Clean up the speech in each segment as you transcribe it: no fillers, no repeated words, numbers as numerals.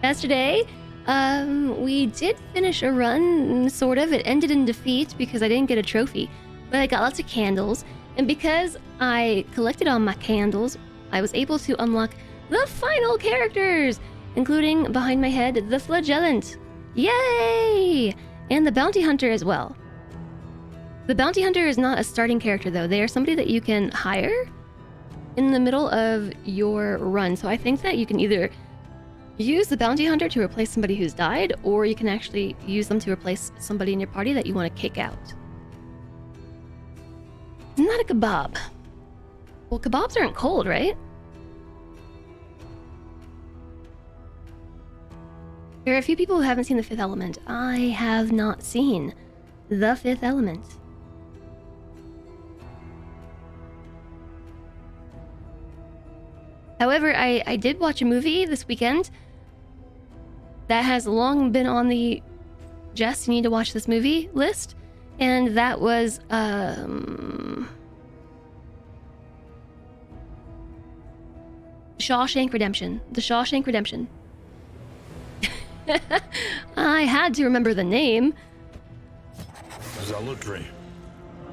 Yesterday, we did finish a run, sort of. It ended in defeat because I didn't get a trophy, but I got lots of candles, and because I collected all my candles, I was able to unlock the final characters, including, behind my head, the Flagellant. Yay! And the Bounty Hunter as well. The Bounty Hunter is not a starting character, though. They are somebody that you can hire in the middle of your run, so I think that you can either use the Bounty Hunter to replace somebody who's died, or you can actually use them to replace somebody in your party that you want to kick out. Isn't that a kebab? Well, kebabs aren't cold, right? There are a few people who haven't seen The Fifth Element. I have not seen The Fifth Element. However, I did watch a movie this weekend that has long been on the Jess, you need to watch this movie list, and that was Shawshank Redemption. The Shawshank Redemption. I had to remember the name. Zealotry,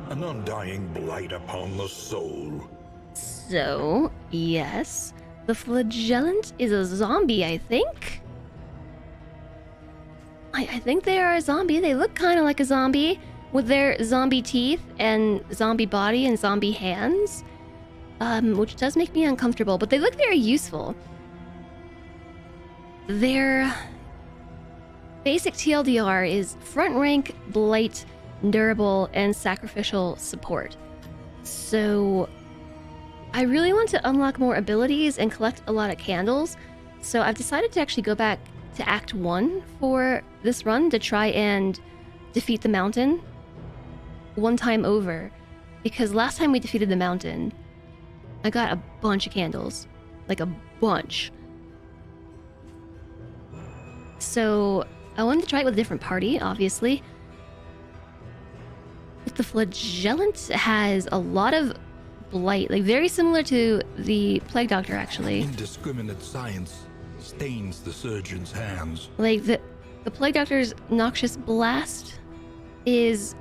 an undying blight upon the soul. So, yes, the Flagellant is a zombie, I think? I think they are a zombie. They look kind of like a zombie with their zombie teeth and zombie body and zombie hands, which does make me uncomfortable, but they look very useful. Their basic TLDR is front rank, blight, durable, and sacrificial support. So I really want to unlock more abilities and collect a lot of candles, so I've decided to actually go back to Act 1 for this run to try and defeat the mountain one time over, because last time we defeated the mountain, I got a bunch of candles, like a bunch. So I wanted to try it with a different party, obviously. But the Flagellant has a lot of blight, like very similar to the Plague Doctor, actually. Indiscriminate science stains the surgeon's hands. Like the Plague Doctor's Noxious Blast is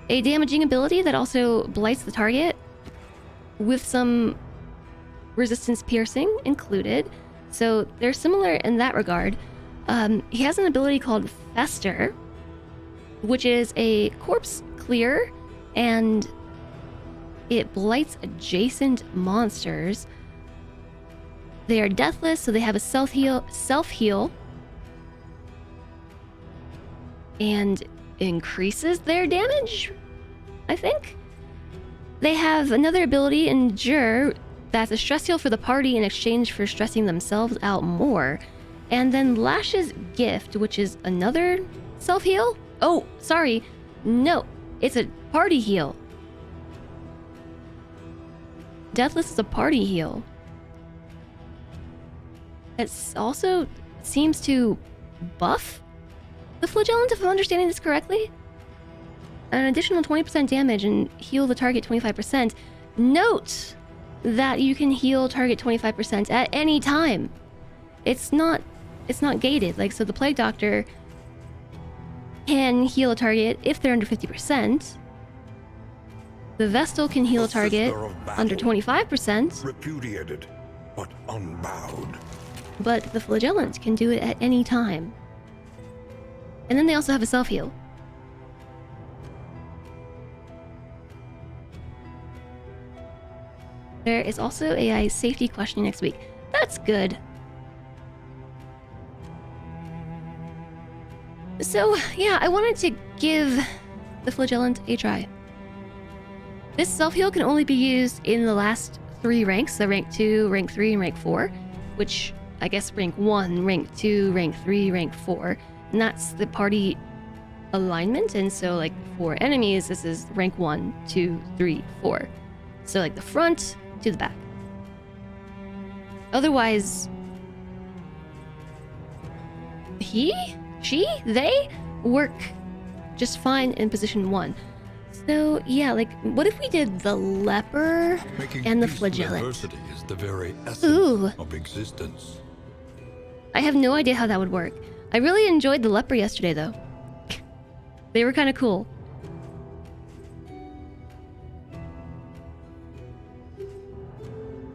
a damaging ability that also blights the target, with some resistance piercing included. So they're similar in that regard. He has an ability called Fester, which is a corpse clear, and it blights adjacent monsters. They are deathless, so they have a self-heal, and increases their damage, I think. They have another ability, Endure, that's a stress heal for the party in exchange for stressing themselves out more. And then Lash's Gift, which is another self-heal? Oh, sorry. No, it's a party heal. Deathless is a party heal. It also seems to buff the Flagellant, if I'm understanding this correctly. An additional 20% damage and heal the target 25%. Note that you can heal target 25% at any time. It's not gated. Like, so the Plague Doctor can heal a target if they're under 50%. The Vestal can heal a target under 25%. Repudiated, but unbowed. But the Flagellant can do it at any time. And then they also have a self-heal. There is also AI safety questioning next week. That's good. So, yeah, I wanted to give the Flagellant a try. This self-heal can only be used in the last 3 ranks, so rank 2, rank 3, and rank 4, which I guess rank 1, rank 2, rank 3, rank 4, and that's the party alignment. And so, like, for enemies, this is rank 1, 2, 3, 4. So, like, the front to the back. Otherwise, they work just fine in position 1. So, yeah, like, what if we did the leper and the Flagellant? Is the very essence Ooh. of existence. I have no idea how that would work. I really enjoyed the leper yesterday, though. They were kind of cool.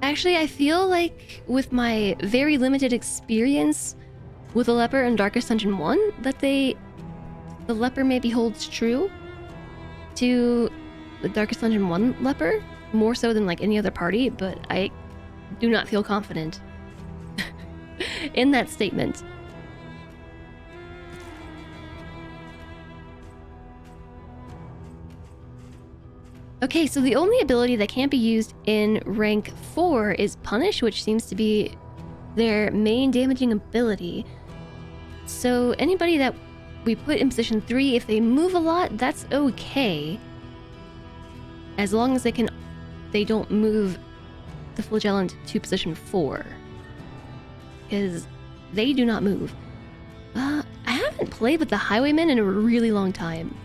Actually, I feel like with my very limited experience with the leper in Darkest Dungeon 1, that the leper maybe holds true to the Darkest Dungeon 1 leper, more so than like any other party, but I do not feel confident in that statement. Okay, so the only ability that can't be used in rank 4 is Punish, which seems to be their main damaging ability. So anybody that we put in position 3, if they move a lot, that's okay. As long as they don't move the Flagellant to position 4. Because they do not move. I haven't played with the Highwayman in a really long time.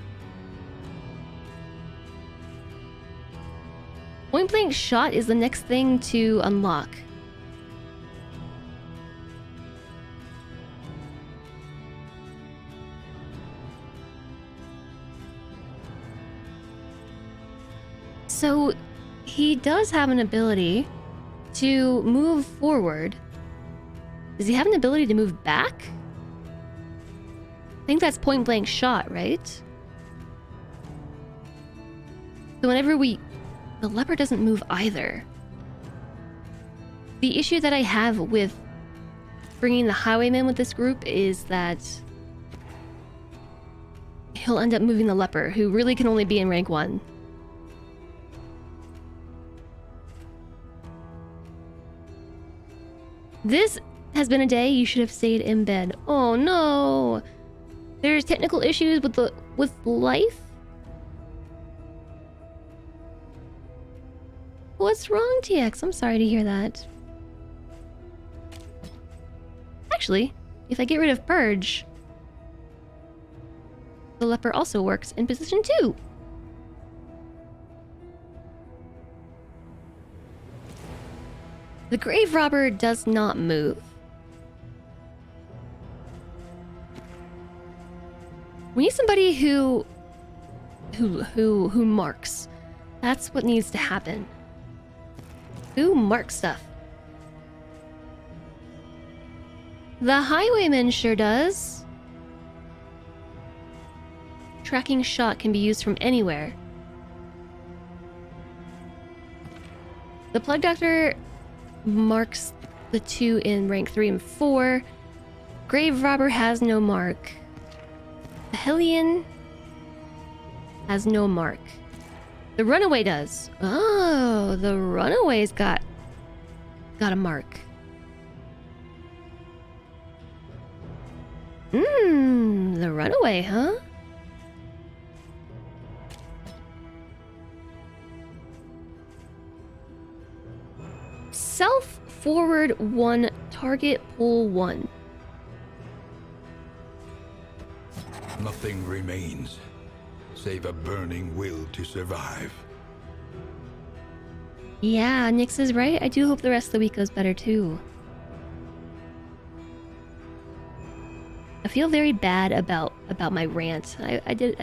Point Blank Shot is the next thing to unlock. So he does have an ability to move forward. Does he have an ability to move back? I think that's Point Blank Shot, right? So whenever the leper doesn't move either. The issue that I have with bringing the Highwayman with this group is that he'll end up moving the leper, who really can only be in rank 1. This has been a day you should have stayed in bed. Oh no! There's technical issues with life? What's wrong, TX? I'm sorry to hear that. Actually, if I get rid of Purge, the leper also works in position 2. The Grave Robber does not move. We need somebody who marks. That's what needs to happen. Who marks stuff? The Highwayman sure does. Tracking Shot can be used from anywhere. The Plug Doctor marks the 2 in rank 3 and 4. Grave Robber has no mark. The Hellion has no mark. The Runaway does. Oh, the Runaway's got a mark. The Runaway, huh? Self forward 1, target pull 1. Nothing remains, save a burning will to survive. Yeah, Nyx is right. I do hope the rest of the week goes better too. I feel very bad about my rant. I did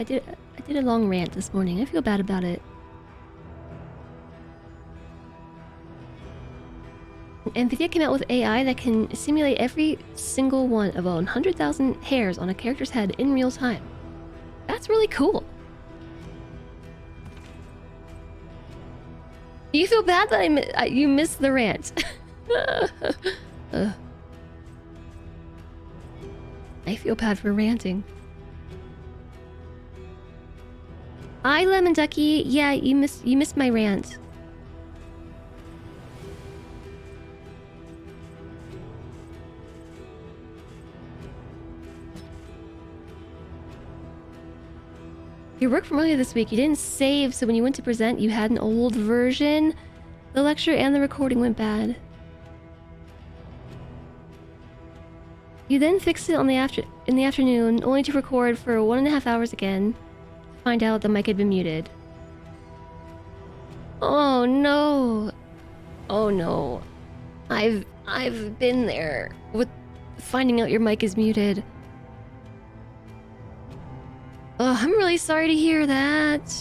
a long rant this morning. I feel bad about it. NVIDIA came out with AI that can simulate every single one of 100,000 hairs on a character's head in real time. That's really cool. You feel bad that you missed the rant. I feel bad for ranting. Hi, Lemon Ducky. Yeah, you missed my rant. Your work from earlier this week, you didn't save, so when you went to present, you had an old version. The lecture and the recording went bad. You then fixed it in the afternoon, only to record for 1.5 hours again, to find out the mic had been muted. Oh no. Oh no. I've been there with finding out your mic is muted. Oh, I'm really sorry to hear that.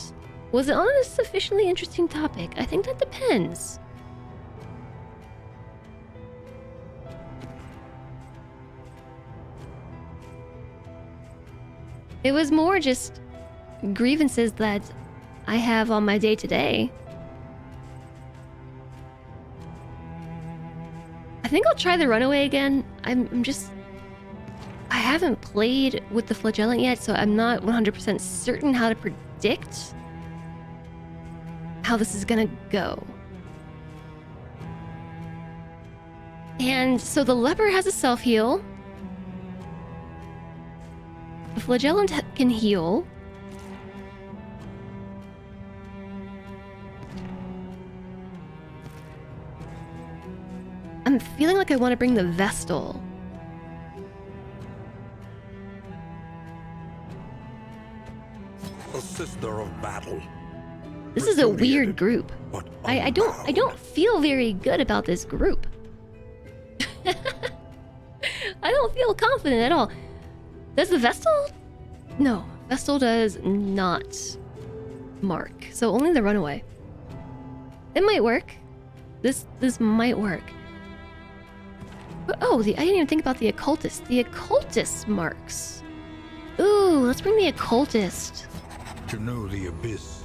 Was it on a sufficiently interesting topic? I think that depends. It was more just grievances that I have on my day-to-day. I think I'll try the runaway again. I haven't played with the flagellant yet, so I'm not 100% certain how to predict how this is gonna go. And so the leper has a self-heal. The flagellant can heal. I'm feeling like I want to bring the Vestal. A sister of battle. This is a weird group. But I don't feel very good about this group. I don't feel confident at all. Does the Vestal? No, Vestal does not mark. So only the runaway. It might work. This might work. But, oh, I didn't even think about the occultist. The occultist marks. Ooh, let's bring the occultist. To know the abyss,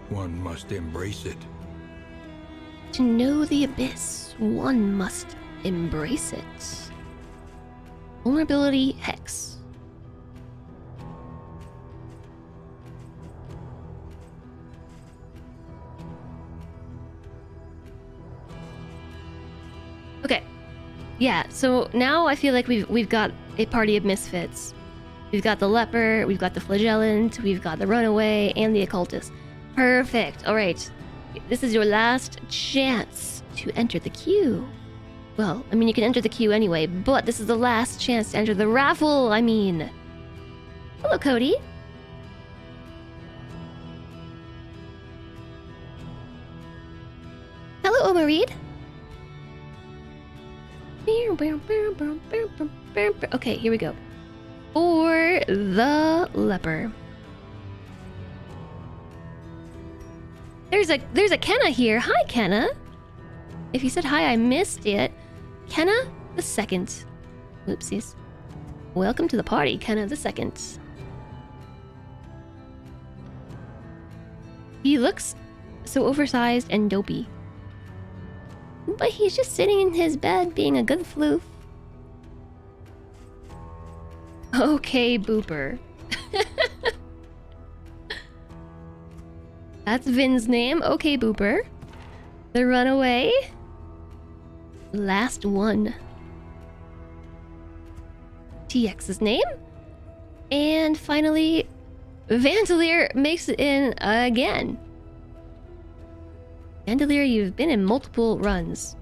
one must embrace it. To know the abyss, one must embrace it. Vulnerability Hex. Okay. Yeah, so now I feel like we've got a party of misfits. We've got the leper, we've got the flagellant, we've got the runaway, and the occultist. Perfect. All right. This is your last chance to enter the queue. Well, I mean, you can enter the queue anyway, but this is the last chance to enter the raffle, I mean. Hello, Cody. Hello, Omareed. Okay, here we go. For the leper. There's a Kenna here. Hi, Kenna. If you said hi, I missed it. Kenna the second. Oopsies. Welcome to the party, Kenna the second. He looks so oversized and dopey. But he's just sitting in his bed being a good floof. Okay, Booper. That's Vin's name. Okay, Booper. The runaway. Last one. TX's name. And finally, Vandalier makes it in again. Vandalier, you've been in multiple runs.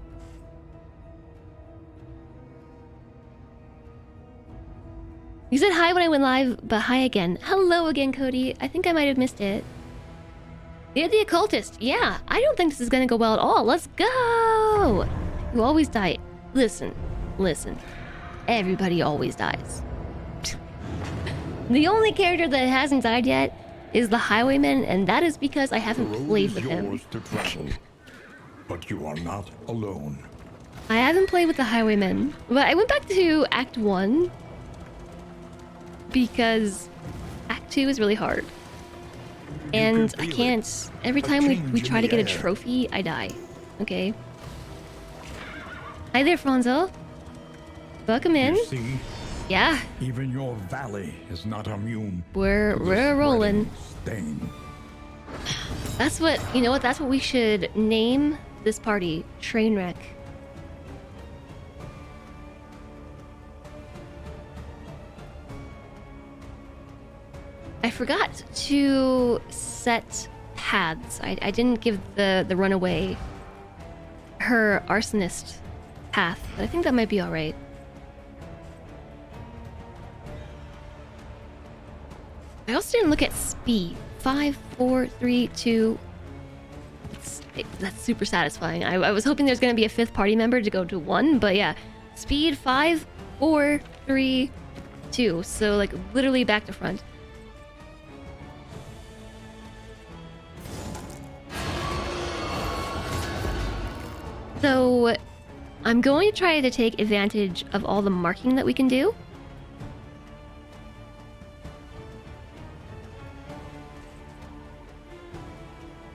You said hi when I went live, but hi again. Hello again, Cody. I think I might have missed it. They're the occultist. Yeah, I don't think this is gonna go well at all. Let's go! You always die. Listen. Everybody always dies. The only character that hasn't died yet is the Highwayman, and that is because I haven't played with him. Yours to travel, but you are not alone. I haven't played with the Highwayman, but I went back to Act 1 because Act 2 is really hard. And I can't... Every time we try to get a trophy, I die. Okay? Hi there, Franzo. Welcome in. You see, Yeah, even your valley is not immune. we're rolling. Stain. That's what... You know what? That's what we should name this party. Trainwreck. I forgot to set paths. I didn't give the runaway her arsonist path, but I think that might be all right. I also didn't look at speed. 5, 4, 3, 2. That's super satisfying. I was hoping there's going to be a 5th party member to go to 1, but yeah. Speed 5, 4, 3, 2. So like literally back to front. So I'm going to try to take advantage of all the marking that we can do.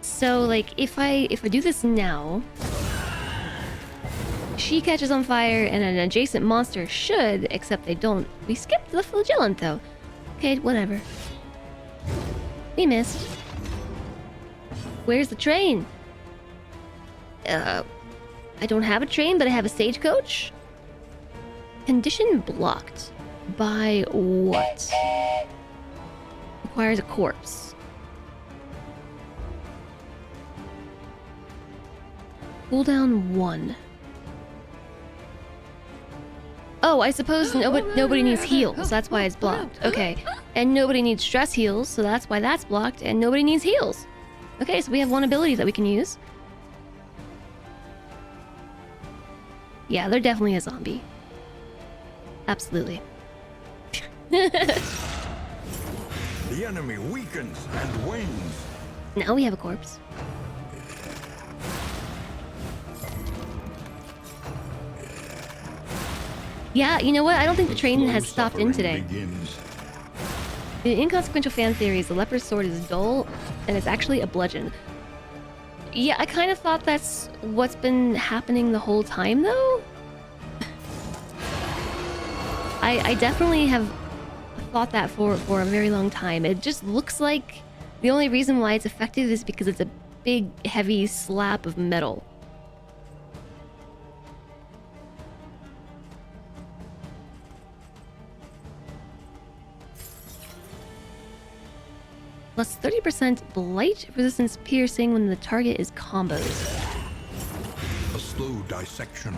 So like if I do this now, she catches on fire and an adjacent monster should, except they don't. We skipped the flagellant though. Okay, whatever. We missed. Where's the train? I don't have a train, but I have a stagecoach. Condition blocked. By what? Requires a corpse. Cooldown 1. Oh, I suppose nobody needs heals. That's why it's blocked. Okay. And nobody needs stress heals, so that's why that's blocked. And nobody needs heals. Okay, so we have one ability that we can use. Yeah, they're definitely a zombie. Absolutely. The enemy weakens and wins. Now we have a corpse. Yeah, you know what? I don't think the train has stopped in today. Begins. In inconsequential fan theories, the leper's sword is dull, and it's actually a bludgeon. Yeah, I kind of thought that's what's been happening the whole time, though. I definitely have thought that for a very long time. It just looks like the only reason why it's effective is because it's a big, heavy slab of metal. Plus 30% blight resistance piercing when the target is comboed. A slow dissection.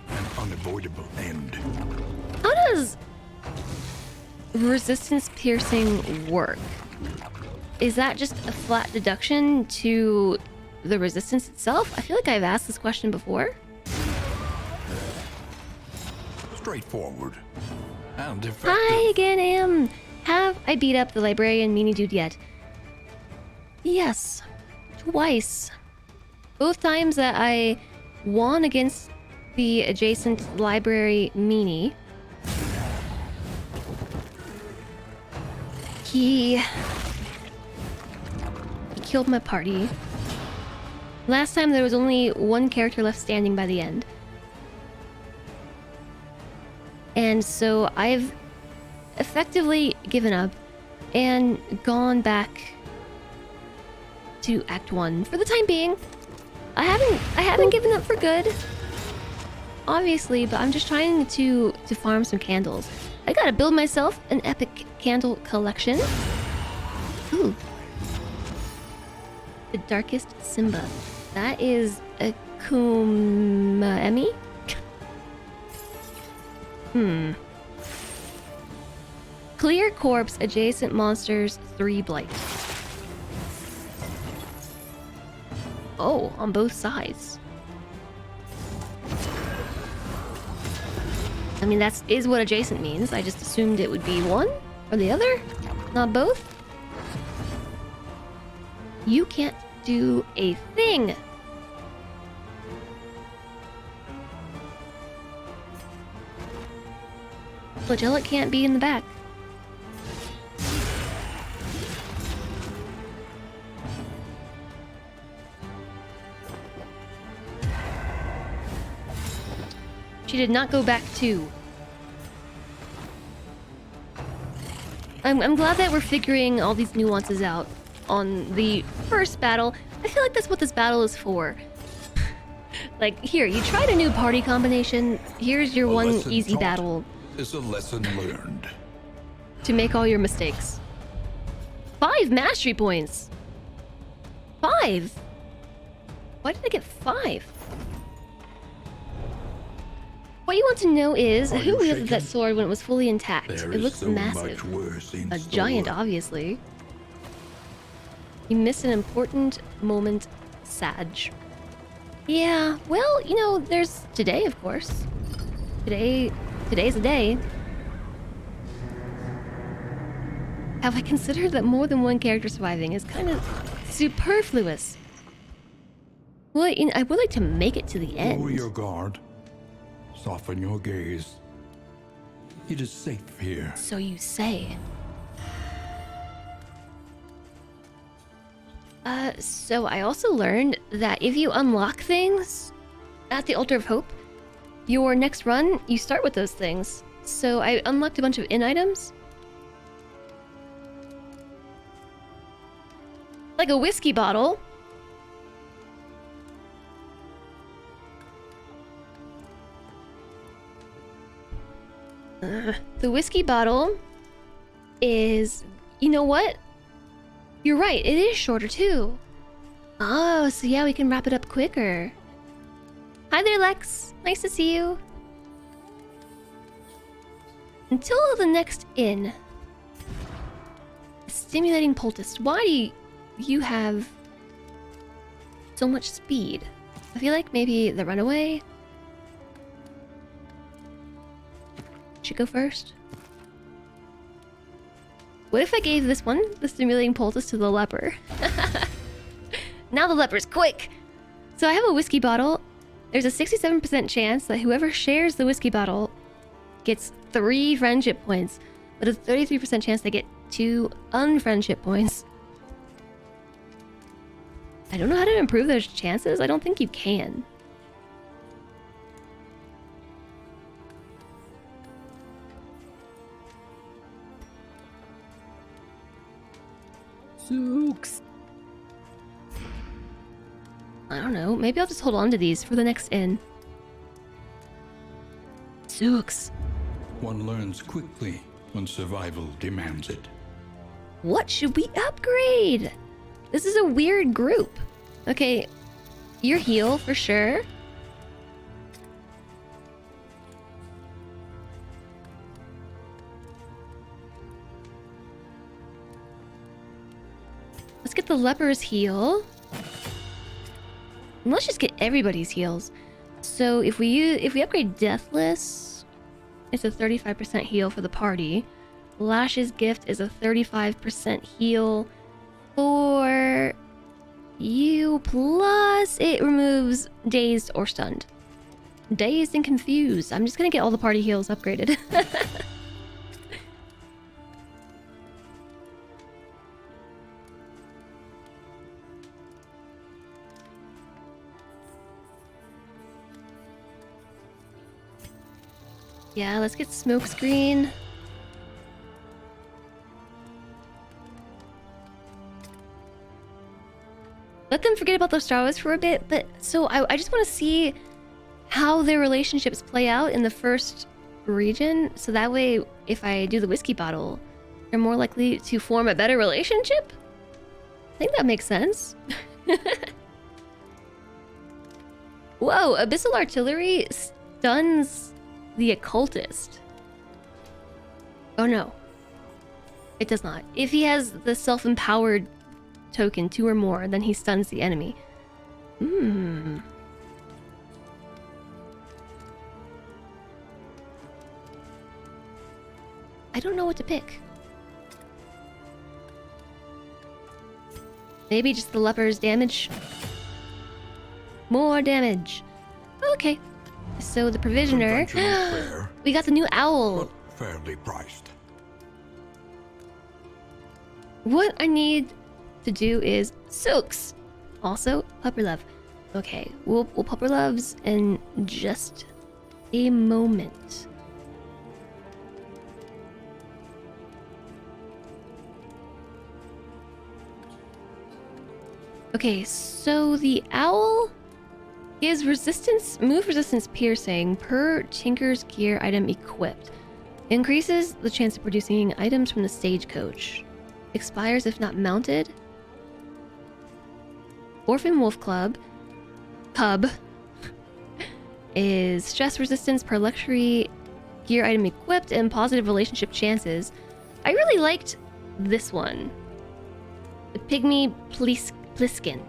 An unavoidable end. How does resistance piercing work? Is that just a flat deduction to the resistance itself? I feel like I've asked this question before. Straightforward. And effective. Hi again, Am. Have I beat up the librarian meanie dude yet? Yes. Twice. Both times that I won against the adjacent library meanie. He killed my party. Last time there was only one character left standing by the end. And so I've effectively given up and gone back to Act 1 for the time being. I haven't given up for good, obviously, but I'm just trying to farm some candles. I gotta build myself an epic candle collection. Ooh. The Darkest Simba. That is a Kumaemi? Clear corpse, adjacent monsters, 3 blight. Oh, on both sides. I mean, that is what adjacent means. I just assumed it would be one or the other, not both. You can't do a thing. Flagellate can't be in the back. She did not go back to. I'm glad that we're figuring all these nuances out on the first battle. I feel like that's what this battle is for. Like, here, you tried a new party combination. Here's your one easy battle. Is a lesson learned. To make all your mistakes. 5 mastery points. 5. Why did I get 5? What you want to know is who wielded that sword when it was fully intact. There It looks so massive. much worse in A store. giant, obviously. You missed an important moment, Sag. Yeah, well, you know, there's today, of course. Today today's the day. Have I considered that more than one character surviving is kind of superfluous? Well, I would like to make it to the end. Lower your guard. Soften your gaze. It is safe here. So you say. So I also learned that if you unlock things at the Altar of Hope, your next run, you start with those things. So I unlocked a bunch of inn items. Like a whiskey bottle. The whiskey bottle is... You know what? You're right, it is shorter too. Oh, so yeah, we can wrap it up quicker. Hi there, Lex. Nice to see you. Until the next inn. Stimulating poultice. Why do you have so much speed? I feel like maybe the runaway should go first. What if I gave this one, the stimulating poultice, to the leper? Now the leper's quick! So I have a whiskey bottle. There's a 67% chance that whoever shares the whiskey bottle gets 3 friendship points, but a 33% chance they get 2 unfriendship points. I don't know how to improve those chances. I don't think you can. Zooks. I don't know. Maybe I'll just hold on to these for the next inn. Zooks. One learns quickly when survival demands it. What should we upgrade? This is a weird group. Okay, your heal for sure. Let's get the leper's heal. And let's just get everybody's heals. So if we upgrade Deathless, it's a 35% heal for the party. Lash's gift is a 35% heal for you, plus it removes dazed or stunned. Dazed and confused. I'm just gonna get all the party heals upgraded. Yeah, let's get smokescreen. Let them forget about those Star Wars for a bit, but so I just want to see how their relationships play out in the first region, so that way if I do the whiskey bottle, they're more likely to form a better relationship? I think that makes sense. Whoa, Abyssal Artillery stuns the occultist. Oh no. It does not. If he has the self-empowered token 2 or more, then he stuns the enemy. I don't know what to pick. Maybe just the leper's damage. More damage. Okay. So the provisioner. Fair, We got the new owl. but fairly priced. What I need to do is Silks. Also, Pupper Love. Okay, we'll Pupper Loves in just a moment. Okay, so the owl is move resistance piercing per Tinker's gear item equipped. Increases the chance of producing items from the stagecoach. Expires if not mounted. Orphan Wolf Cub is stress resistance per luxury gear item equipped and positive relationship chances. I really liked this one. The Pygmy Pliskin.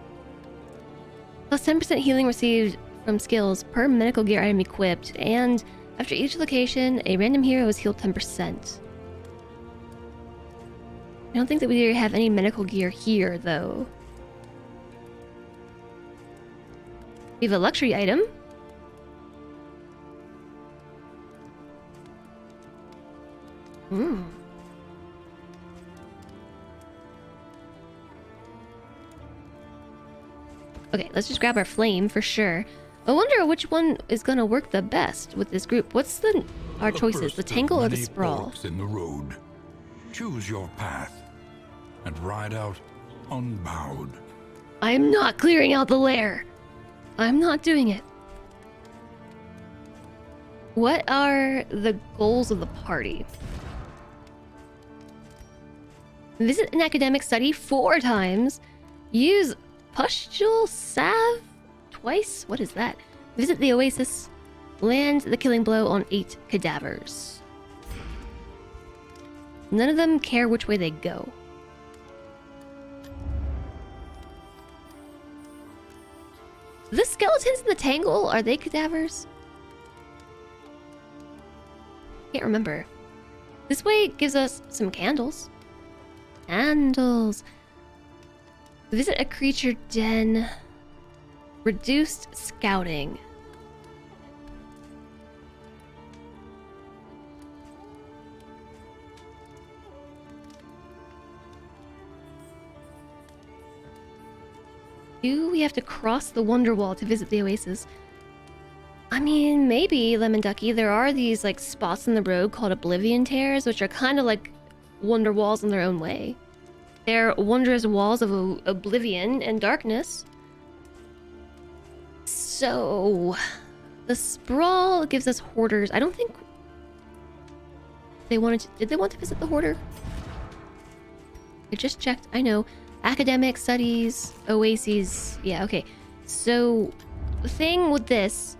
Plus 10% healing received from skills per medical gear item equipped, and After each location, a random hero is healed 10%. I don't think that we have any medical gear here, though. We have a luxury item. Hmm. Okay, let's just grab our flame for sure. I wonder which one is gonna work the best with this group. What's our choices? The tangle or the sprawl? In the road. Choose your path and ride out unbowed. I'm not clearing out the lair. I'm not doing it. What are the goals of the party? Visit an academic study 4 times. Use pustule salve twice? What is that? Visit the oasis. Land the killing blow on 8 cadavers. None of them care which way they go. The skeletons in the tangle, are they cadavers? Can't remember. This way gives us some candles. Candles. Visit a creature den. Reduced scouting. Do we have to cross the Wonder Wall to visit the oasis? I mean, maybe, Lemon Ducky. There are these like spots in the road called Oblivion Tears, which are kind of like Wonder Walls in their own way. They're wondrous walls of oblivion and darkness. So, the sprawl gives us hoarders. I don't think they wanted to... Did they want to visit the hoarder? I just checked. I know. Academic studies, oases. Yeah, okay. So, the thing with this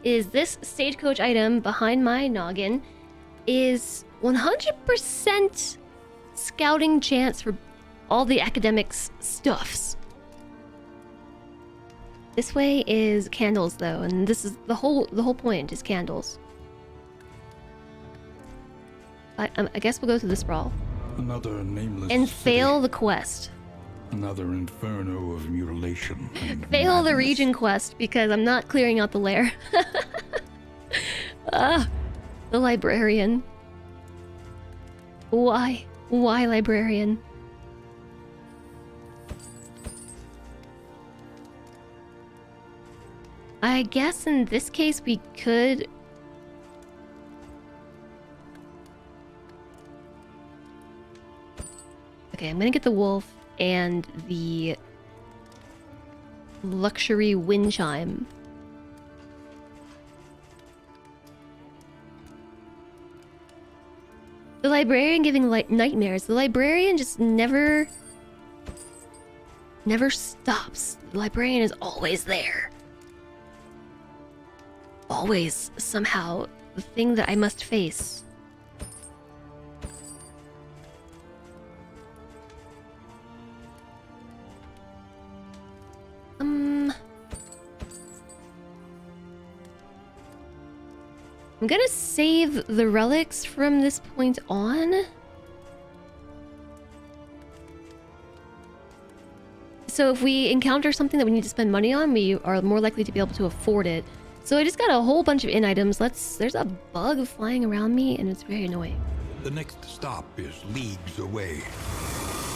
is this stagecoach item behind my noggin is 100% scouting chance for all the academics stuffs. This way is candles though, and this is the whole point is candles. I guess we'll go to the sprawl. Another nameless and city. Fail the quest. Another inferno of mutilation. Fail madness. the region quest because I'm not clearing out the lair. The librarian. Why? Why librarian? I guess in this case we could... Okay, I'm gonna get the wolf and the luxury wind chime. The librarian giving nightmares. The librarian just never stops. The librarian is always there. Always, somehow, the thing that I must face. I'm gonna save the relics from this point on. So if we encounter something that we need to spend money on, we are more likely to be able to afford it. So I just got a whole bunch of inn items. There's a bug flying around me and it's very annoying. The next stop is leagues away.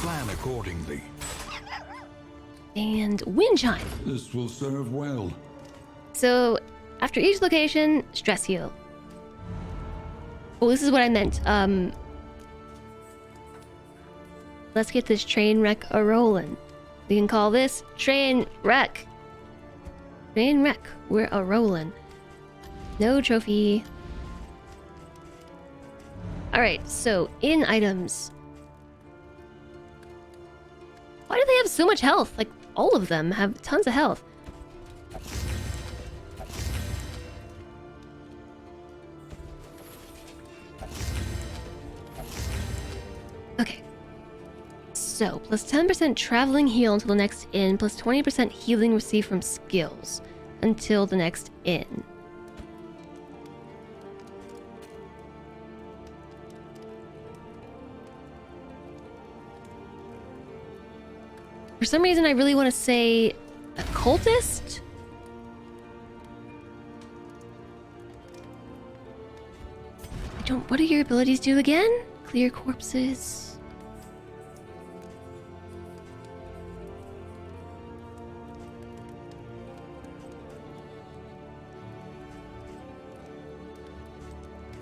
Plan accordingly. And wind chime. This will serve well. So after each location, stress heal. Oh, this is what I meant. Let's get this train wreck a-rollin'. We can call this train wreck. Train wreck, we're a-rollin'. No trophy. Alright, so in items. Why do they have so much health? Like, all of them have tons of health. Okay. So, plus 10% traveling heal until the next inn, plus 20% healing received from skills until the next inn. For some reason, I really want to say occultist. I don't. What do your abilities do again? Clear corpses.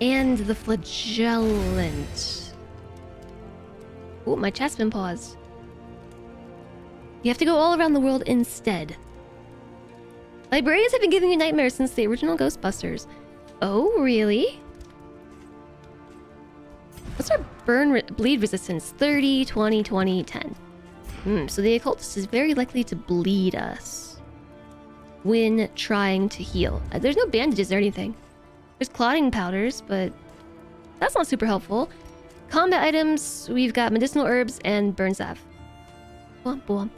And the flagellant. Oh, my chat's been paused. You have to go all around the world instead. Librarians have been giving you nightmares since the original Ghostbusters. Oh, really? What's our bleed resistance? 30, 20, 20, 10. So the occultist is very likely to bleed us when trying to heal. There's no bandages or anything. There's clotting powders, but that's not super helpful. Combat items, we've got medicinal herbs and burn salve. Womp womp.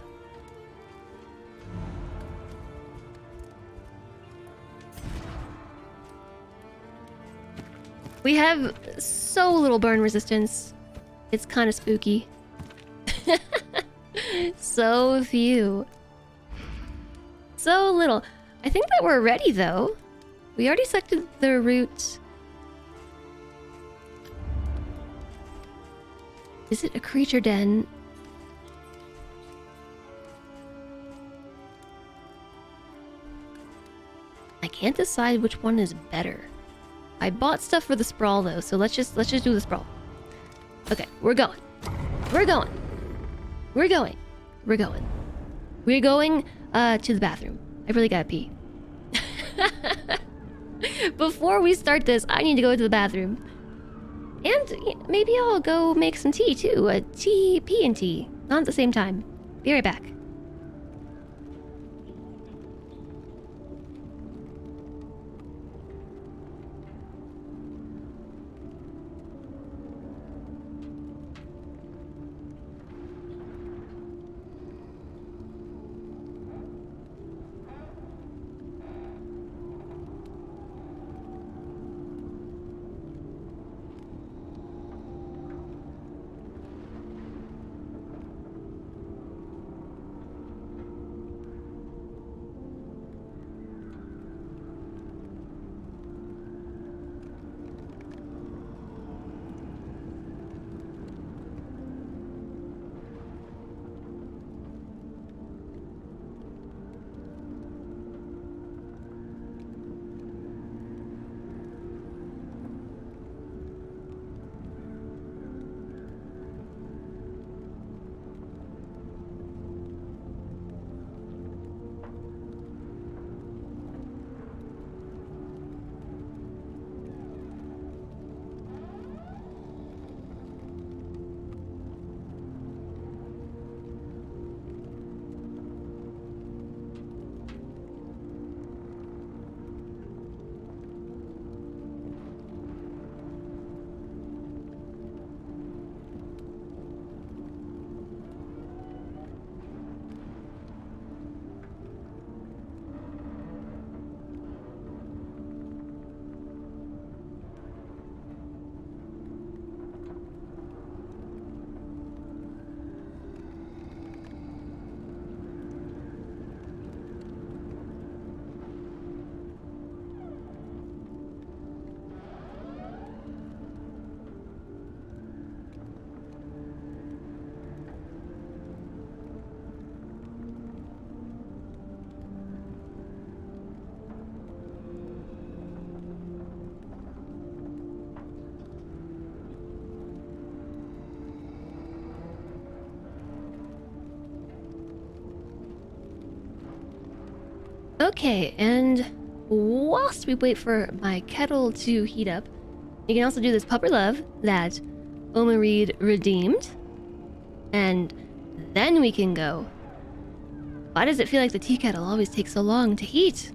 We have so little burn resistance. It's kind of spooky. So few. So little. I think that we're ready though. We already selected the route. Is it a creature den? I can't decide which one is better. I bought stuff for the sprawl though, so let's just do the sprawl. Okay, we're going. We're going. We're going. We're going. We're going to the bathroom. I really gotta pee. Before we start this, I need to go to the bathroom. And maybe I'll go make some tea too. Pee and tea. Not at the same time. Be right back. Okay, and whilst we wait for my kettle to heat up, you can also do this Pupper Love that Omareed redeemed. And then we can go. Why does it feel like the tea kettle always takes so long to heat?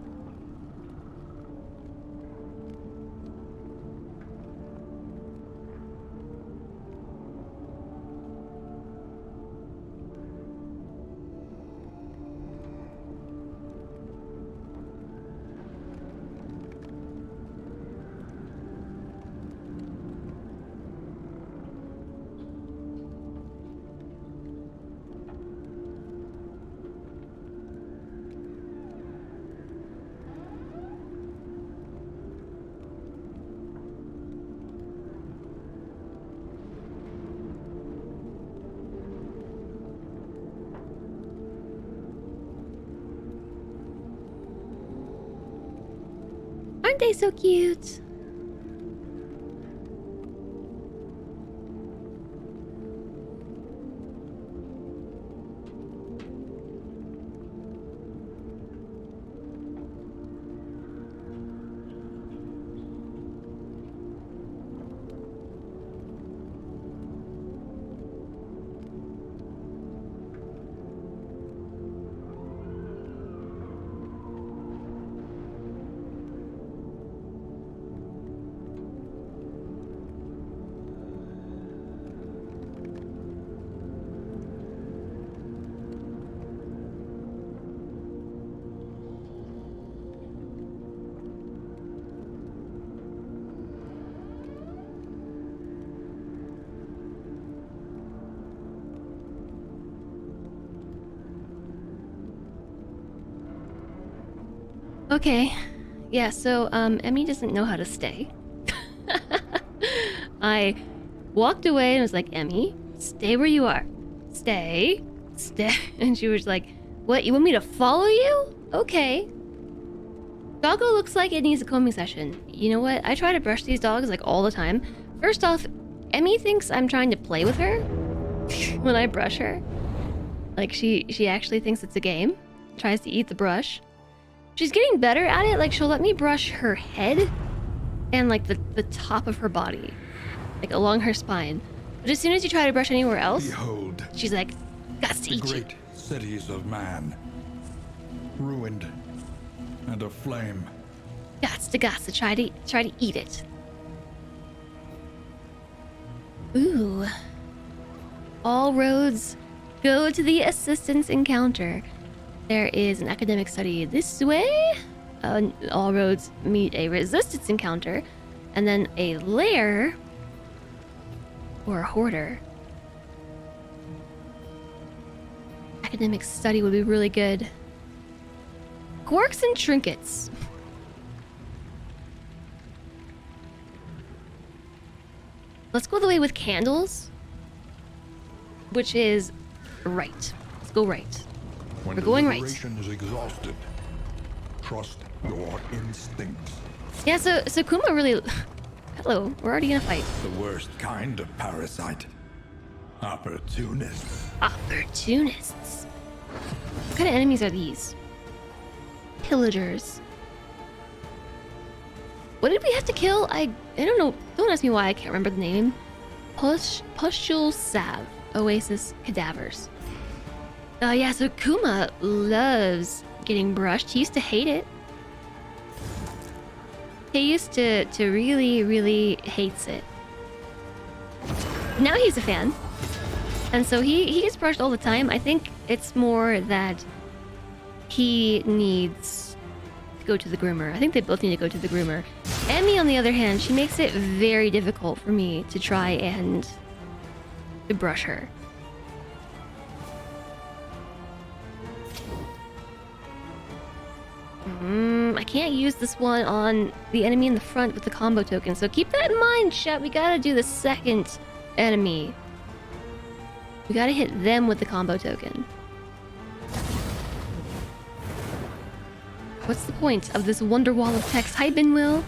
Aren't they so cute? Okay. Yeah, so Emmy doesn't know how to stay. I walked away and was like, Emmy, stay where you are. Stay. Stay. And she was like, what, you want me to follow you? Okay. Doggo looks like it needs a combing session. You know what? I try to brush these dogs like all the time. First off, Emmy thinks I'm trying to play with her when I brush her. Like she actually thinks it's a game. Tries to eat the brush. She's getting better at it. Like she'll let me brush her head and like the top of her body, like along her spine. But as soon as you try to brush anywhere else, Behold, she's like, "Got to the eat you." great cities of man, ruined and aflame. Got to try to eat it. Ooh. All roads go to the assistance encounter. There is an academic study this way. All roads meet a resistance encounter. And then a lair or a hoarder. Academic study would be really good. Quirks and trinkets. Let's go the way with candles, which is right. Let's go right. When We're going right. deliberation is exhausted, trust your instincts. Yeah, so Kuma really... Hello, we're already gonna fight. The worst kind of parasite. Opportunists. Opportunists. What kind of enemies are these? Pillagers. What did we have to kill? I don't know. Don't ask me why I can't remember the name. Pustule Sav. Oasis Cadavers. Yeah, so Kuma loves getting brushed. He used to hate it. He used to really, really hates it. Now he's a fan. And so he gets brushed all the time. I think it's more that he needs to go to the groomer. I think they both need to go to the groomer. Emmy, on the other hand, she makes it very difficult for me to try and to brush her. I can't use this one on the enemy in the front with the combo token, so keep that in mind, chat. We gotta do the second enemy. We gotta hit them with the combo token. What's the point of this wonder wall of text? Hi, Binwill.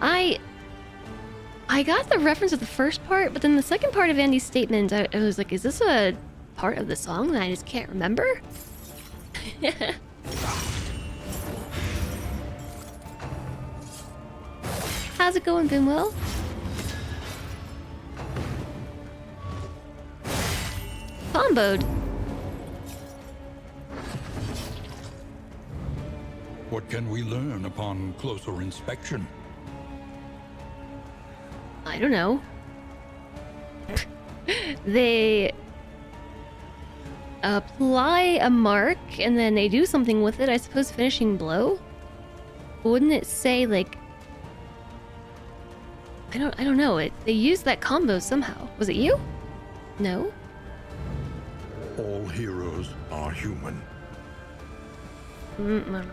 I got the reference of the first part, but then the second part of Andy's statement, I was like, is this a part of the song that I just can't remember? How's it going, Binwill? Comboed. What can we learn upon closer inspection? I don't know. They apply a mark and then they do something with it. I suppose finishing blow. Wouldn't it say like? I don't know. They used that combo somehow. Was it you? No. All heroes are human. I don't know.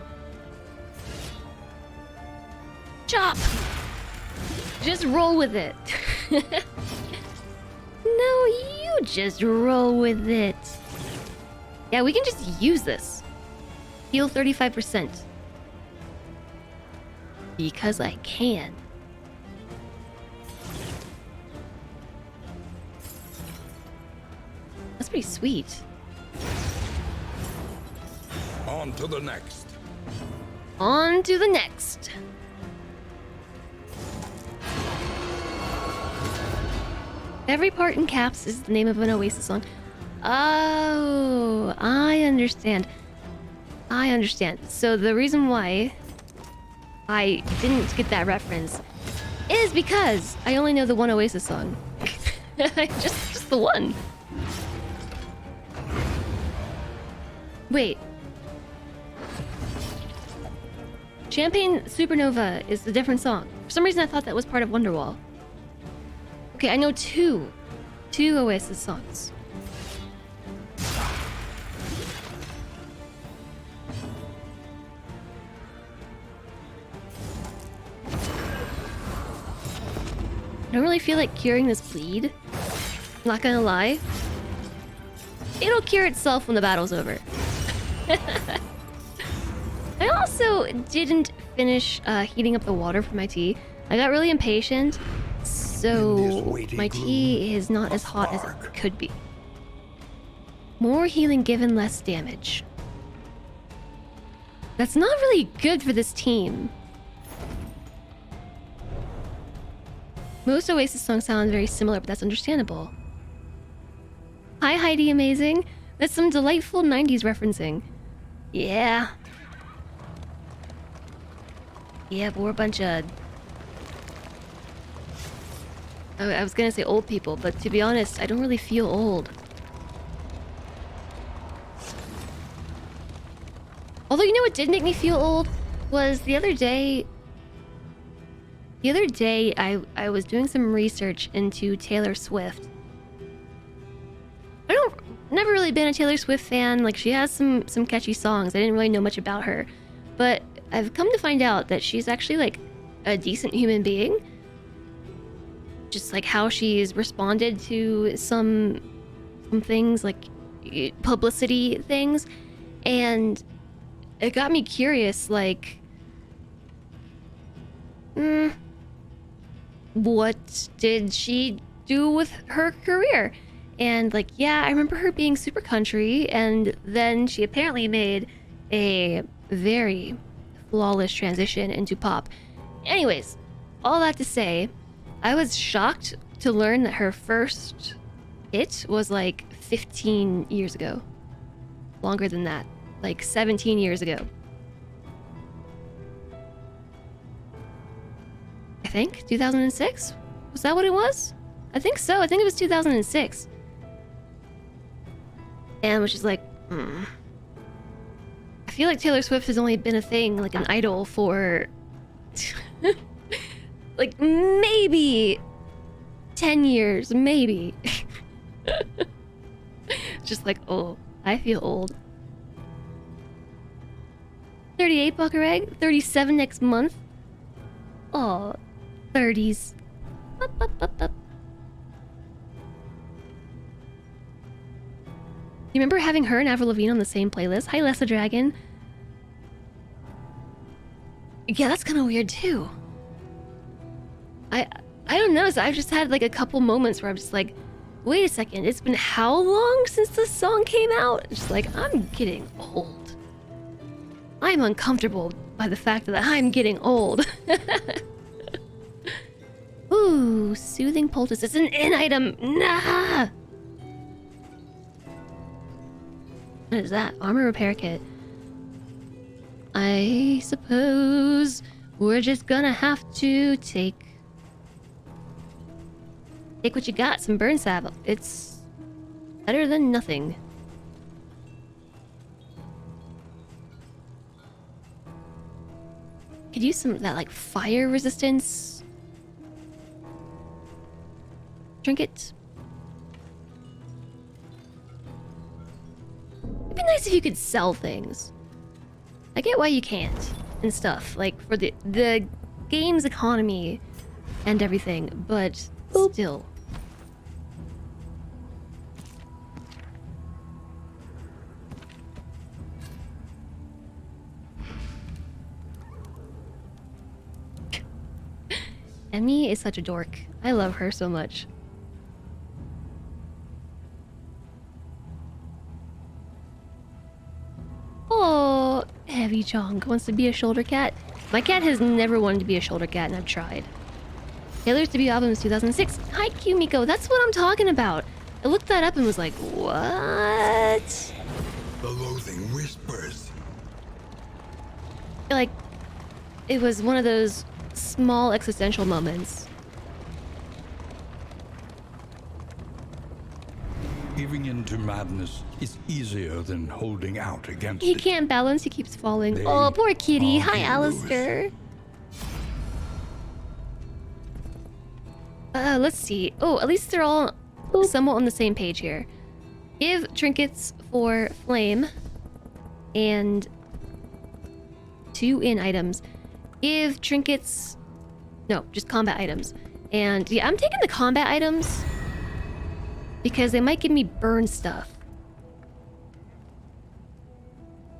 Chop! Just roll with it. No, you just roll with it. Yeah, we can just use this. heal 35%. Because I can. That's pretty sweet. On to the next. On to the next. Every part in caps is the name of an Oasis song. Oh, I understand. I understand. So the reason why I didn't get that reference is because I only know the one Oasis song. just the one. Wait. Champagne Supernova is a different song. For some reason I thought that was part of Wonderwall. Okay, I know two Oasis songs. I don't really feel like curing this bleed. I'm not gonna lie. It'll cure itself when the battle's over. I also didn't finish heating up the water for my tea. I got really impatient, so my tea is not as hot as it could be. More healing given less damage. That's not really good for this team. Most Oasis songs sound very similar, but that's understandable. Hi Heidi Amazing. That's some delightful 90s referencing. Yeah. Yeah, but we're a bunch of... I was gonna say old people, but to be honest, I don't really feel old. Although, you know what did make me feel old? Was the other day... I was doing some research into Taylor Swift. Never really been a Taylor Swift fan. Like, she has some catchy songs. I didn't really know much about her. But I've come to find out that she's actually, like, a decent human being. Just, like, how she's responded to some things, like, publicity things. And it got me curious, like... what did she do with her career? And like, yeah, I remember her being super country, and then she apparently made a very flawless transition into pop. Anyways, all that to say, I was shocked to learn that her first hit was like 15 years ago. Longer than that, like 17 years ago. I think 2006? Was that what it was? I think so. I think it was 2006. And which is like, I feel like Taylor Swift has only been a thing, like an idol for like maybe 10 years, maybe. Just like, oh, I feel old. 38 Bucker Egg, 37 next month. Oh, 30s. Up, up, up, up. You remember having her and Avril Lavigne on the same playlist? Hi, Lessa Dragon. Yeah, that's kind of weird too. I don't know. So I've just had like a couple moments where I'm just like, wait a second. It's been how long since this song came out? It's just like, I'm getting old. I'm uncomfortable by the fact that I'm getting old. Ooh, soothing poultice. It's an in item. Nah. What is that? Armor repair kit. I suppose we're just gonna have to take what you got. Some burn salve. It's better than nothing. Could use some of that like fire resistance trinket. It'd be nice if you could sell things. I get why you can't and stuff, like for the game's economy and everything, but still. Emmy is such a dork. I love her so much. Oh, Heavy Chong wants to be a shoulder cat. My cat has never wanted to be a shoulder cat, and I've tried. Taylor's debut album is 2006. Hi, Kumiko. That's what I'm talking about. I looked that up and was like, what? The loathing whispers. Like, it was one of those small existential moments. Giving in to madness is easier than holding out against He it. can't balance, he keeps falling. They Oh, poor kitty. are Hi, heroes. Alistair. Let's see. Oh, at least they're all somewhat on the same page here. Give trinkets for flame and 2 in items. Give trinkets... No, just combat items. And yeah, I'm taking the combat items because they might give me burn stuff.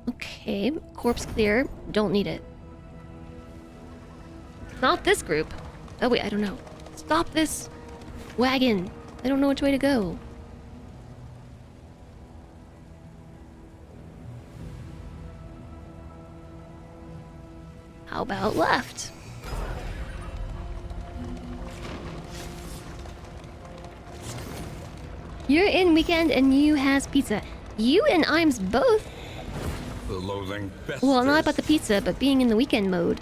Okay, corpse clear. Don't need it. Not this group. Oh wait, I don't know. Stop this wagon. I don't know which way to go. How about left? You're in weekend and you has pizza. You and I'm's both. The loathing festers. Well, not about the pizza, but being in the weekend mode.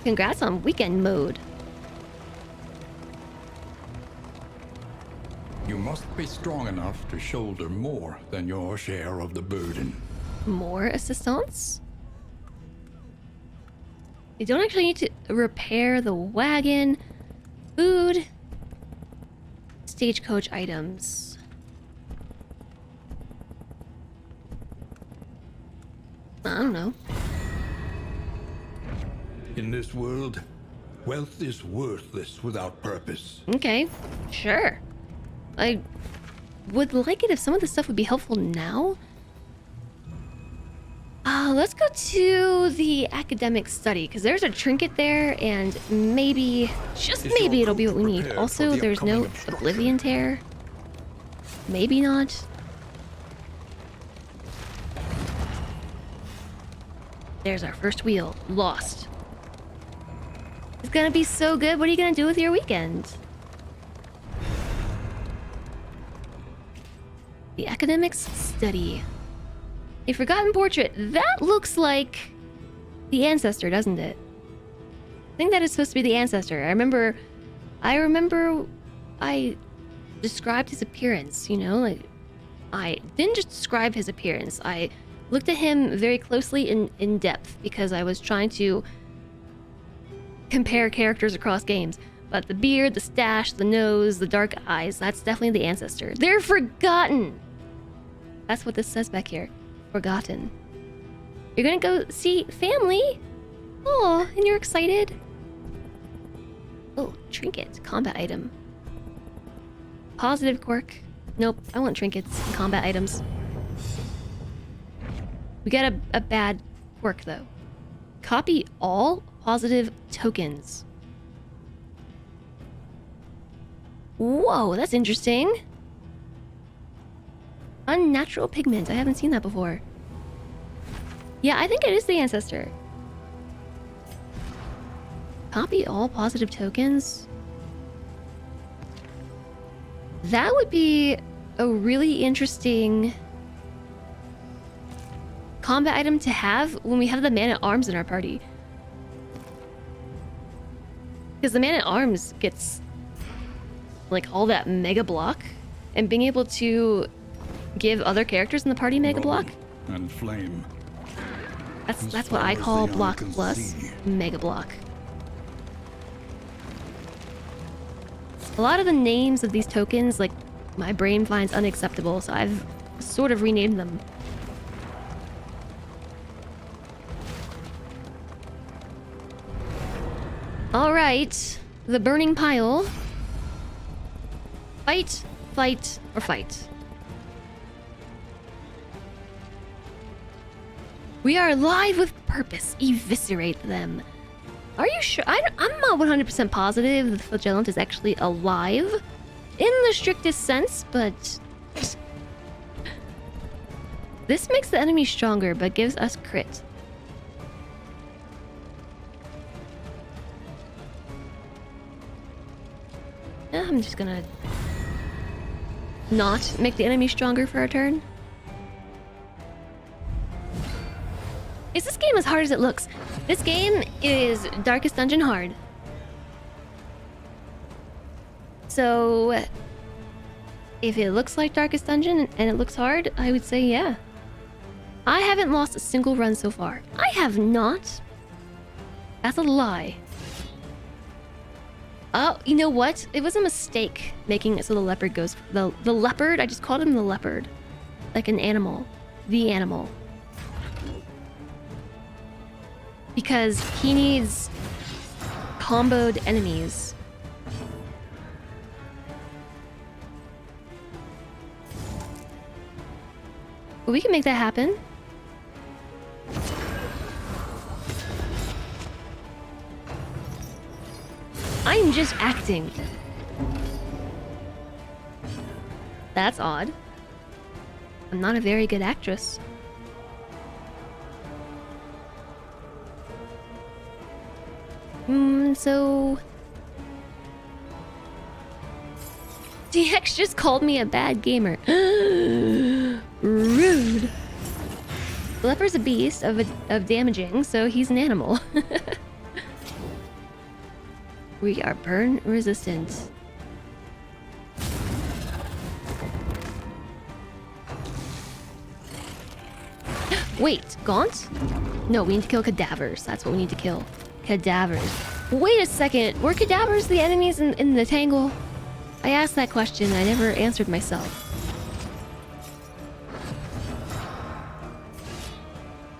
Congrats on weekend mode. You must be strong enough to shoulder more than your share of the burden. More assistance? You don't actually need to repair the wagon. Food. Stagecoach items. I don't know. In this world, wealth is worthless without purpose. Okay, sure. I would like it if some of the stuff would be helpful now. Let's go to the academic study, because there's a trinket there, and maybe, just Is maybe your it'll be what we group need. prepared Also, for the there's no upcoming obstruction? Oblivion Tear. Maybe not. There's our first wheel. Lost. It's gonna be so good. What are you gonna do with your weekend? The academics study. A forgotten portrait. That looks like the ancestor, doesn't it? I think that is supposed to be the ancestor. I remember I described his appearance, you know, like I didn't just describe his appearance. I looked at him very closely in depth because I was trying to compare characters across games. But the beard, the stash, the nose, the dark eyes, that's definitely the ancestor. They're forgotten. That's what this says back here. Forgotten. You're gonna go see family? Oh, and you're excited? Oh, trinket. Combat item. Positive quirk. Nope, I want trinkets and combat items. We got a bad quirk, though. Copy all positive tokens. Whoa, that's interesting. Unnatural pigment. I haven't seen that before. Yeah, I think it is the ancestor. Copy all positive tokens. That would be a really interesting combat item to have when we have the man-at-arms in our party. Because the man-at-arms gets like all that mega block, and being able to give other characters in the party mega block, And flame. that's what I call block plus mega block. A lot of the names of these tokens, like, my brain finds unacceptable, so I've sort of renamed them. Alright, the burning pile. Fight, fight, or fight. We are alive with purpose. Eviscerate them. Are you sure? I'm not 100% positive the flagellant is actually alive in the strictest sense, but this makes the enemy stronger, but gives us crit. I'm just gonna not make the enemy stronger for a turn. Is this game as hard as it looks? This game is Darkest Dungeon hard. So, if it looks like Darkest Dungeon and it looks hard, I would say yeah. I haven't lost a single run so far. I have not. That's a lie. Oh, you know what? It was a mistake making it so the leopard goes... The leopard? I just called him the leopard. Like an animal. The animal. Because he needs comboed enemies. But we can make that happen. I'm just acting. That's odd. I'm not a very good actress. So... DX just called me a bad gamer. Rude. The leopard's a beast of damaging, so he's an animal. We are burn resistant. Wait, Gaunt? No, we need to kill cadavers. That's what we need to kill. Cadavers. Wait a second. Were cadavers the enemies in the tangle? I asked that question. I never answered myself.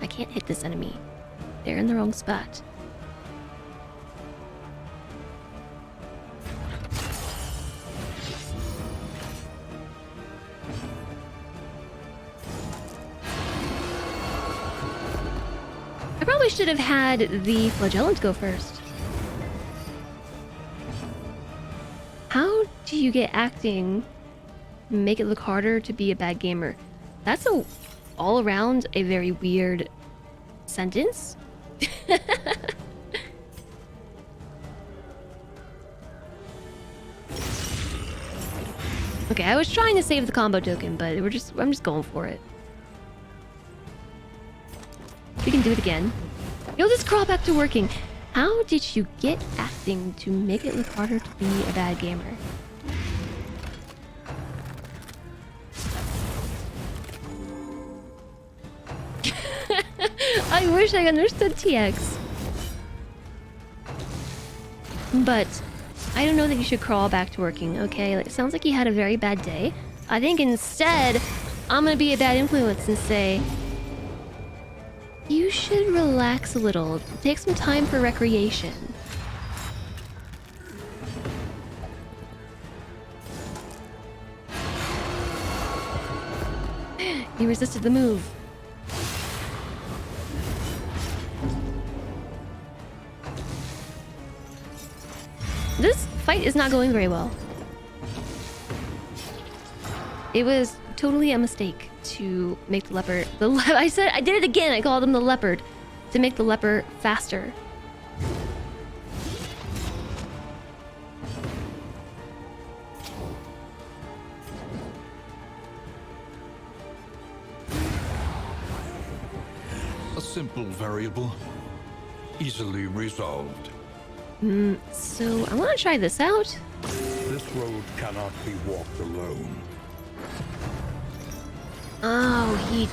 I can't hit this enemy. They're in the wrong spot. I probably should have had the flagellant go first. How do you get acting make it look harder to be a bad gamer? That's all around a very weird sentence. Okay, I was trying to save the combo token, but I'm just going for it. We can do it again. You'll just crawl back to working. How did you get acting to make it look harder to be a bad gamer? I wish I understood TX. But I don't know that you should crawl back to working, okay? Like, it sounds like you had a very bad day. I think instead, I'm gonna be a bad influence and say, you should relax a little. Take some time for recreation. He resisted the move. This fight is not going very well. It was totally a mistake to make the leopard... I did it again! I called him the leopard. To make the leopard faster. A simple variable, easily resolved. So I want to try this out. This road cannot be walked alone. Oh, he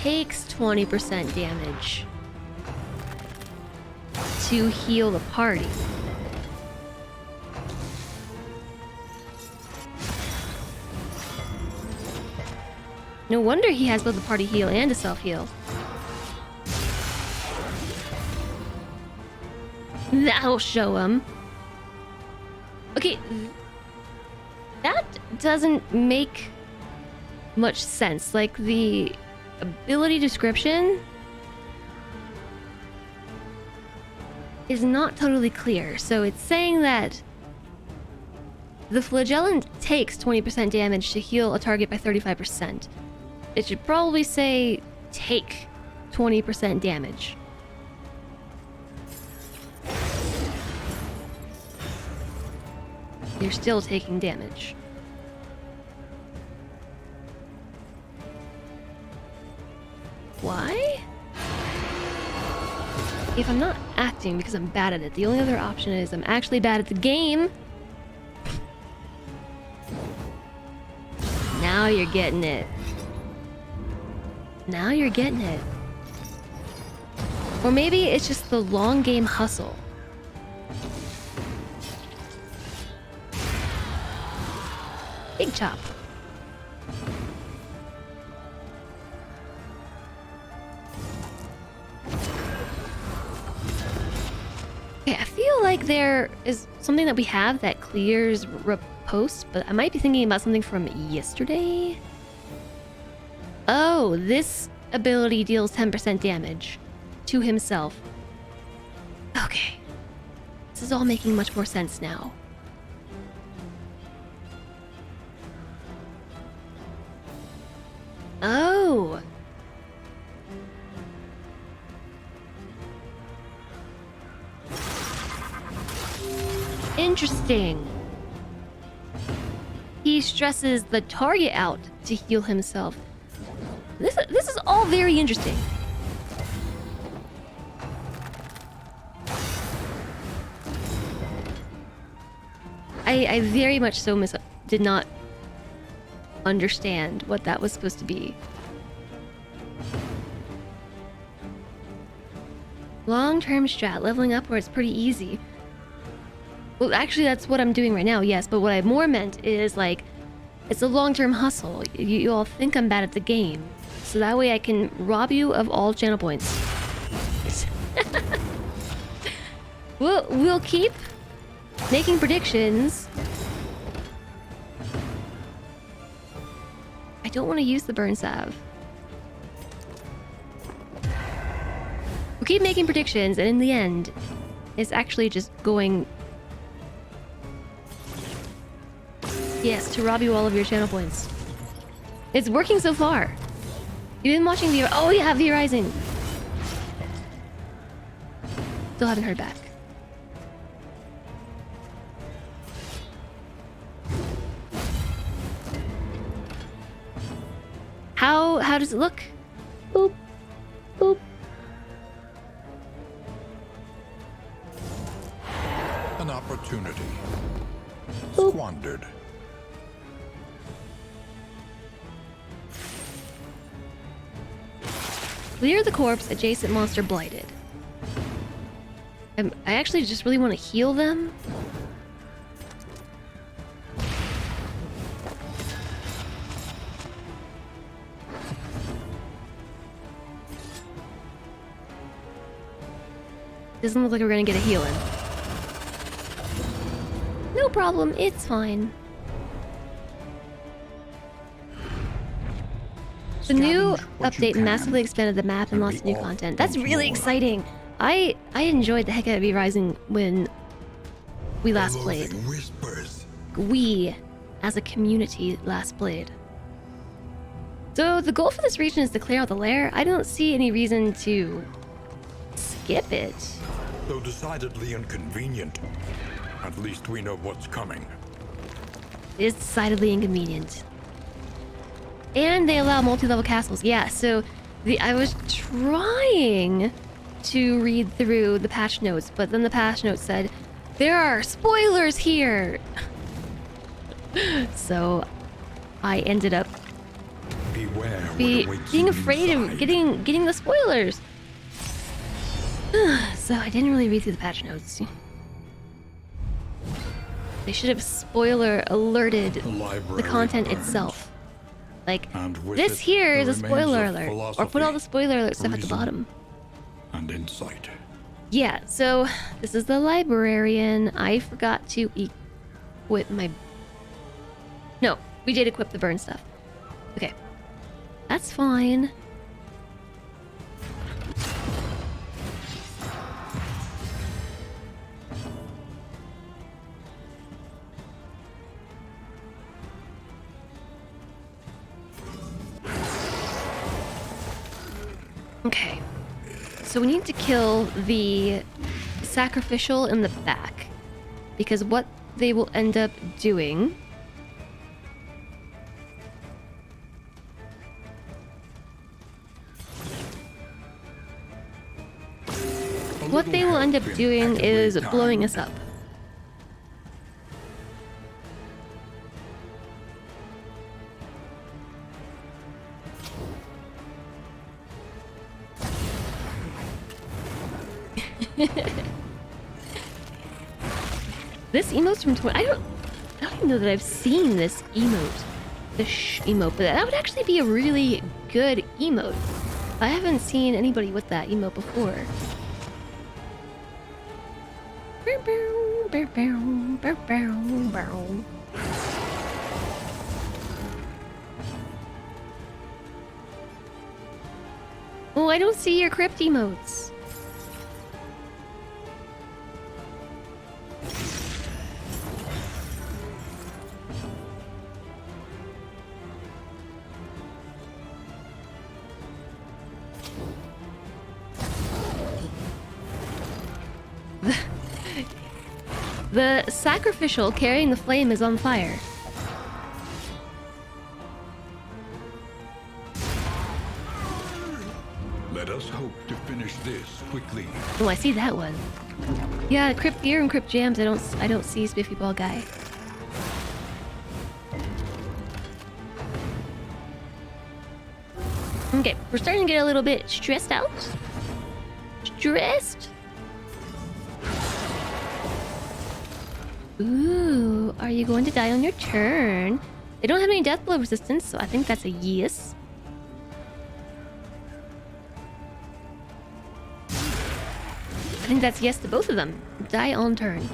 takes 20% damage to heal the party. No wonder he has both a party heal and a self-heal. That'll show him. Okay, that doesn't make much sense. Like, the ability description is not totally clear. So it's saying that the flagellant takes 20% damage to heal a target by 35%. It should probably say take 20% damage. You're still taking damage. Why? If I'm not acting because I'm bad at it, the only other option is I'm actually bad at the game. Now you're getting it. Now you're getting it. Or maybe it's just the long game hustle. Big chop. Okay, I feel like there is something that we have that clears riposte, but I might be thinking about something from yesterday. Oh, this ability deals 10% damage to himself. Okay. This is all making much more sense now. Oh. Interesting. He stresses the target out to heal himself. This is all very interesting. I very much so did not understand what that was supposed to be. Long-term strat, leveling up where it's pretty easy. Well, actually, that's what I'm doing right now, yes. But what I more meant is, like, it's a long-term hustle. You all think I'm bad at the game. So that way I can rob you of all channel points. We'll keep making predictions. I don't want to use the burn salve. We'll keep making predictions, and in the end, it's actually just going... Yes, to rob you all of your channel points. It's working so far. You've been watching V... Oh yeah, V Rising. Still haven't heard back. How does it look? Boop. Boop. An opportunity. Boop. Squandered. Clear the corpse, adjacent monster blighted. I actually just really want to heal them. Doesn't look like we're gonna get a heal in. No problem, it's fine. The new update massively expanded the map and lots of new content. That's really exciting. I enjoyed the heck out of V Rising when we last played. We, as a community, last played. So the goal for this region is to clear out the lair. I don't see any reason to skip it. Though decidedly inconvenient, at least we know what's coming. It is decidedly inconvenient. And they allow multi-level castles. Yeah, so I was trying to read through the patch notes, but then the patch notes said, there are spoilers here! So I ended up Beware being afraid of getting the spoilers. So I didn't really read through the patch notes. They should have spoiler alerted the content itself. Like, this here is a spoiler alert. Or put all the spoiler alert stuff at the bottom. And insight. Yeah, so this is the librarian. I forgot to equip my... No, we did equip the burn stuff. Okay. That's fine. Okay. So we need to kill the sacrificial in the back. Because what they will end up doing... What they will end up doing is blowing us up. This emote's from 20... I don't even know that I've seen this emote. This emote, but that would actually be a really good emote. I haven't seen anybody with that emote before. Oh, I don't see your crypt emotes. The sacrificial carrying the flame is on fire. Let us hope to finish this quickly. Oh, I see that one. Yeah, Crypt Beer and Crypt Jams. I don't see Spiffy Ball Guy. Okay, we're starting to get a little bit stressed out. Stressed? Ooh, are you going to die on your turn? They don't have any death blow resistance, so I think that's a yes. I think that's yes to both of them. Die on turn.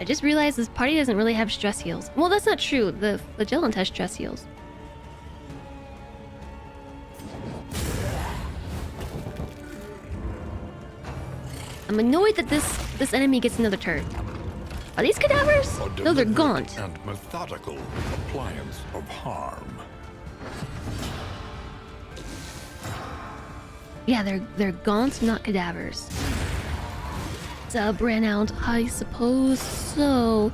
I just realized this party doesn't really have stress heals. Well, that's not true. The Flagellant has stress heals. I'm annoyed that this enemy gets another turn. Are these cadavers? No, they're gaunt. And methodical appliance of harm. Yeah, they're gaunt, not cadavers. Ran out, I suppose so.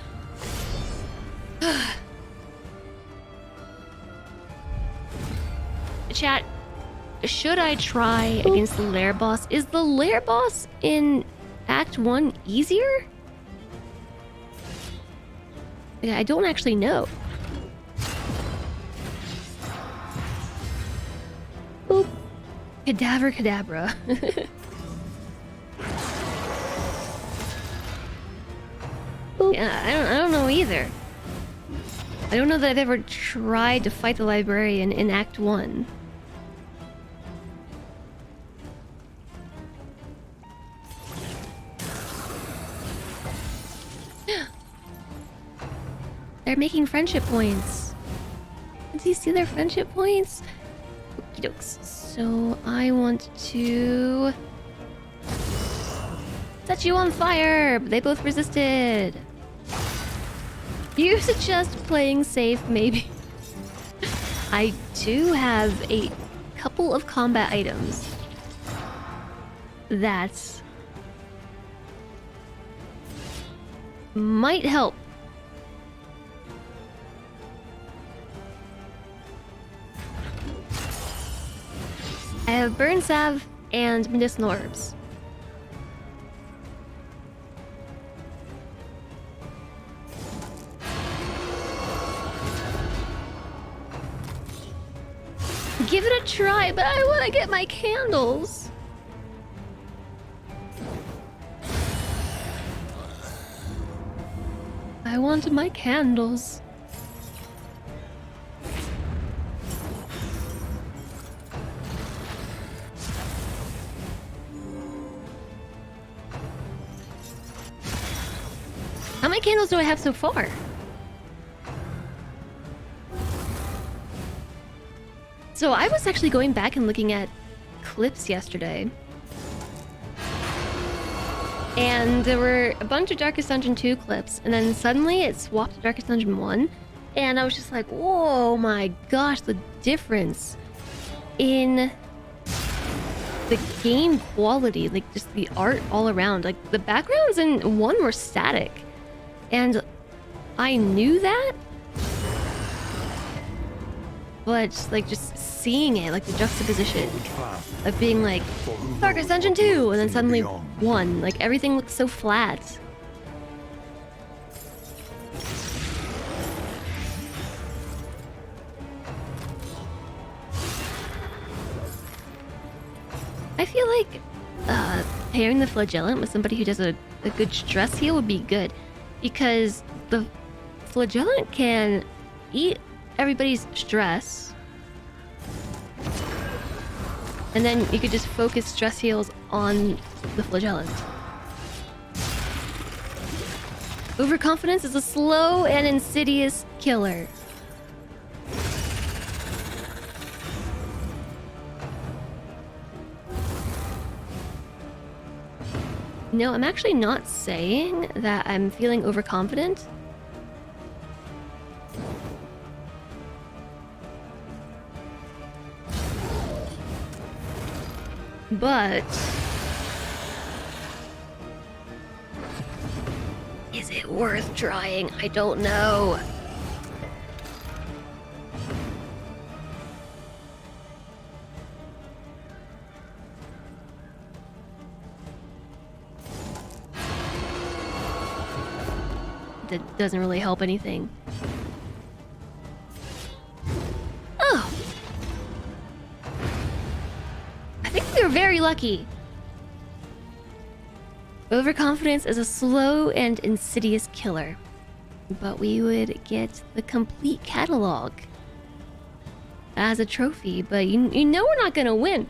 Chat, should I try against the lair boss? Is the lair boss in Act 1 easier? Yeah, I don't actually know. Boop. Cadaver cadabra. Yeah, I don't know either. I don't know that I've ever tried to fight the librarian in Act 1. They're making friendship points. Do you see their friendship points? Okie dokes. So I want to set you on fire, but they both resisted. You suggest playing safe, maybe. I do have a couple of combat items that might help. I have Burn Salve and Medicinal Herbs. Give it a try, but I want to get my candles. I want my candles. How many candles do I have so far? So I was actually going back and looking at clips yesterday. And there were a bunch of Darkest Dungeon 2 clips, and then suddenly it swapped to Darkest Dungeon 1, and I was just like, whoa, my gosh, the difference in the game quality, like just the art all around. Like the backgrounds in 1 were static, and I knew that, but like just seeing it, like the juxtaposition of being like Darkest Dungeon 2 and then suddenly 1, like everything looks so flat. I feel like pairing the Flagellant with somebody who does a good stress heal would be good, because the Flagellant can eat everybody's stress, and then you could just focus stress heals on the Flagellant. Overconfidence is a slow and insidious killer. No, I'm actually not saying that I'm feeling overconfident. But is it worth trying? I don't know. That doesn't really help anything. Oh! I think we were very lucky. Overconfidence is a slow and insidious killer, but we would get the complete catalog as a trophy, but you know we're not gonna win.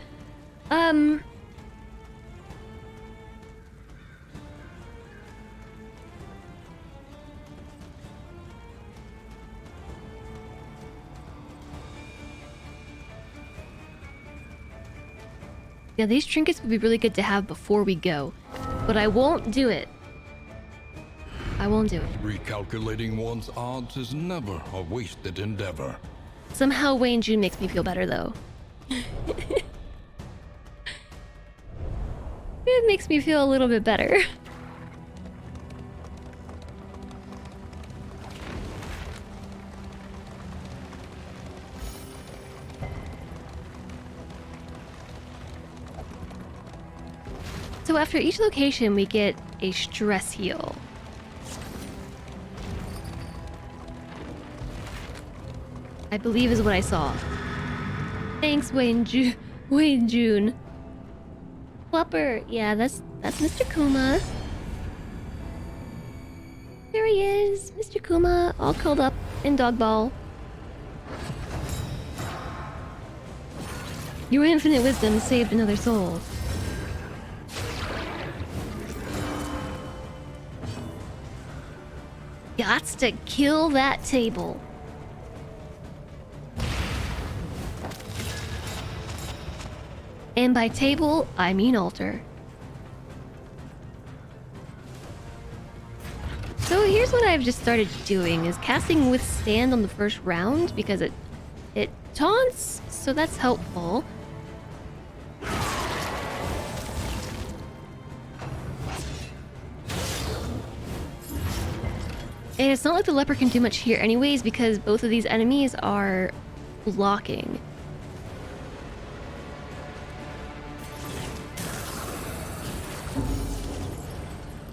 Yeah, these trinkets would be really good to have before we go, but I won't do it. I won't do it. Recalculating one's odds is never a wasted endeavor. Somehow Wayne June makes me feel better, though. It makes me feel a little bit better. So after each location, we get a stress heal. I believe is what I saw. Thanks, Wayne June. Flupper. Yeah, that's Mr. Kuma. There he is, Mr. Kuma, all curled up in dog ball. Your infinite wisdom saved another soul. Gots to kill that table. And by table, I mean altar. So here's what I've just started doing, is casting Withstand on the first round, because it taunts, so that's helpful. And it's not like the leper can do much here anyways, because both of these enemies are blocking.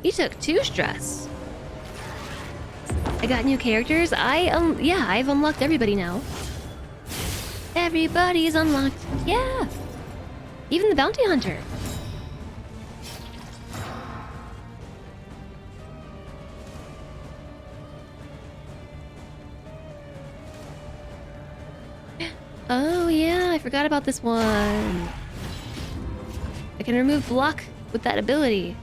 He took 2 stress. I got new characters. Yeah, I've unlocked everybody now. Everybody's unlocked. Yeah. Even the bounty hunter. Oh yeah, I forgot about this one. I can remove block with that ability.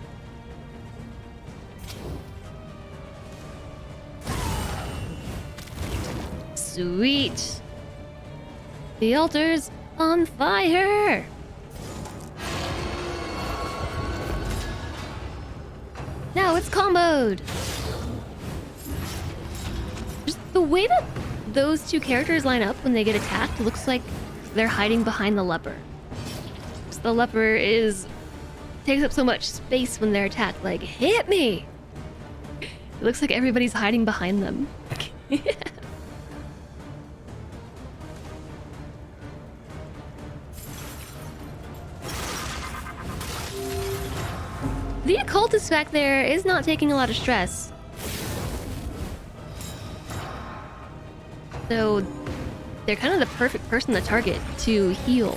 Sweet. The altar's on fire. it's comboed! Just the way that those two characters line up when they get attacked looks like they're hiding behind the leper. So the leper takes up so much space when they're attacked, like, hit me! It looks like everybody's hiding behind them. The occultist back there is not taking a lot of stress. So they're kind of the perfect person to target to heal.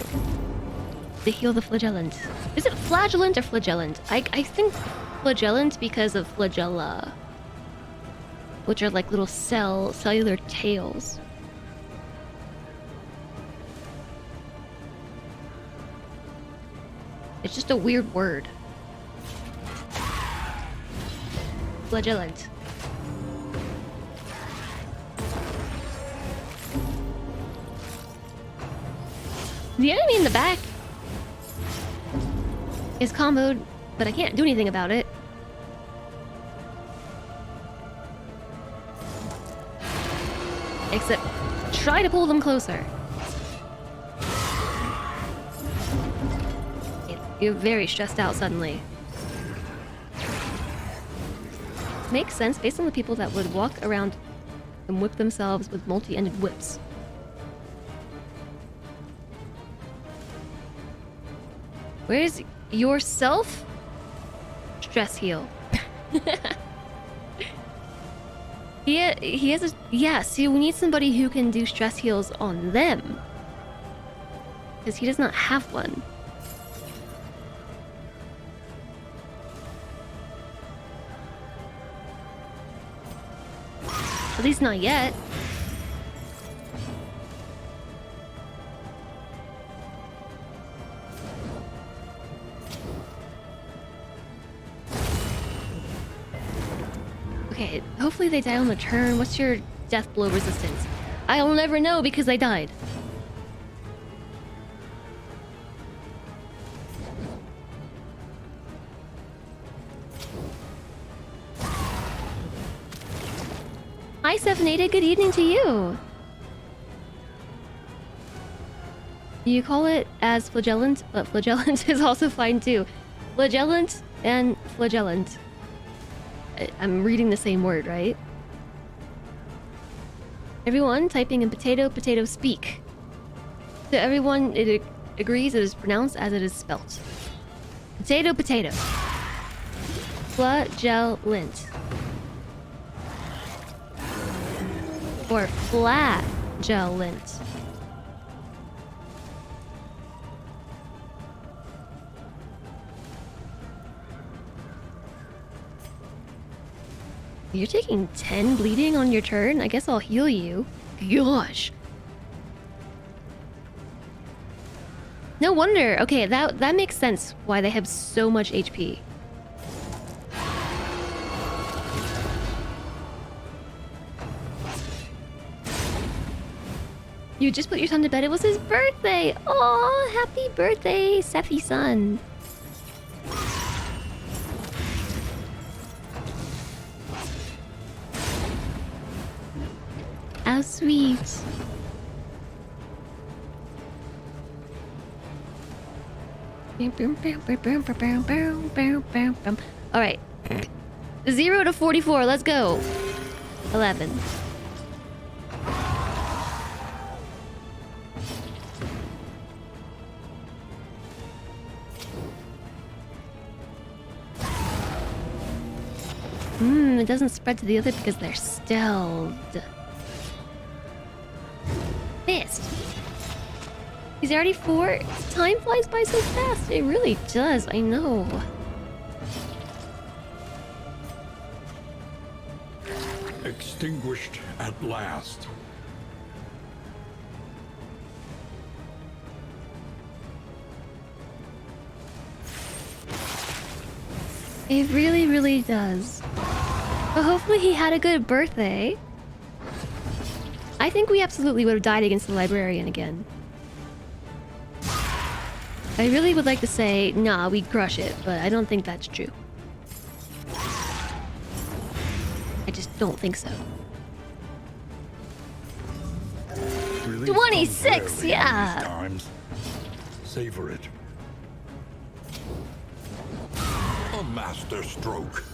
To heal the flagellant. Is it flagellant or flagellant? I think flagellant because of flagella, which are like little cellular tails. It's just a weird word. Flagellant. The enemy in the back is comboed, but I can't do anything about it. Except try to pull them closer. You're very stressed out suddenly. Makes sense based on the people that would walk around and whip themselves with multi-ended whips. Where's yourself? Stress heal. He has a... Yeah, see, we need somebody who can do stress heals on them. Because he does not have one. At least not yet. Okay, hopefully they die on the turn. What's your death blow resistance? I'll never know because I died. Hi, Stephanie. Good evening to you. You call it as flagellant, but flagellant is also fine too. Flagellant and flagellant. I'm reading the same word, right? Everyone typing in potato, potato, speak. So everyone, it agrees it is pronounced as it is spelt. Potato, potato. Flagellant. Or flagellant. You're taking 10 bleeding on your turn? I guess I'll heal you. Gosh. No wonder. Okay, that makes sense why they have so much HP. You just put your son to bed. It was his birthday. Aw, happy birthday, Sephi-san. How sweet. Alright. 0 to 44, let's go. 11. It doesn't spread to the other because they're stealthed. Missed. He's already 4. Time flies by so fast. It really does. I know. Extinguished at last. It really, really does. But hopefully he had a good birthday. I think we absolutely would have died against the librarian again. I really would like to say, nah, we'd crush it, but I don't think that's true. I just don't think so. Relief 26, comes rarely in yeah. these times. Savor it. A master stroke.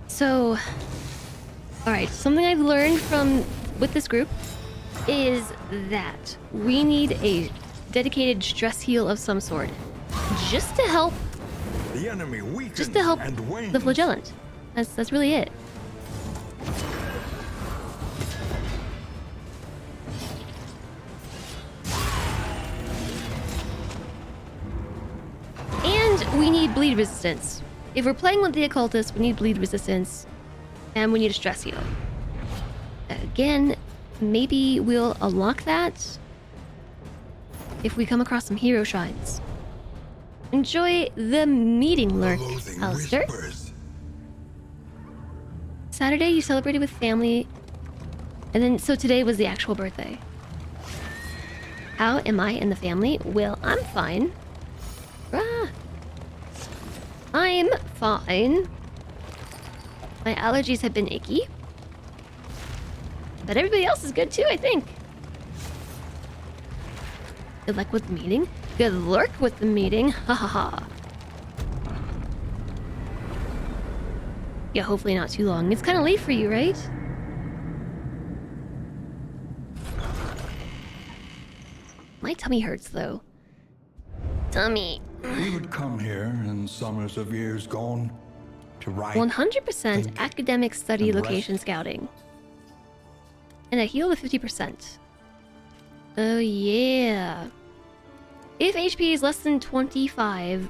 So, alright, something I've learned with this group is that we need a dedicated stress heal of some sort. Just to help The enemy weakens and wanes. the flagellant. That's really it. And we need bleed resistance. If we're playing with the occultist, we need bleed resistance. And we need a stress heal. Again, maybe we'll unlock that if we come across some hero shrines. Enjoy the meeting, Lurk, Loathing Alistair. whispers. Saturday, you celebrated with family. And then, so today was the actual birthday. How am I in the family? Well, I'm fine. Ah. I'm fine. My allergies have been icky. But everybody else is good too, I think. Good luck with the meeting. Good luck with the meeting. Ha ha ha. Yeah, hopefully not too long. It's kind of late for you, right? My tummy hurts though. Tummy. We would come here in summers of years gone to write. 100% think, academic study and location rest. scouting. And a heal with 50%. Oh yeah. If HP is less than 25,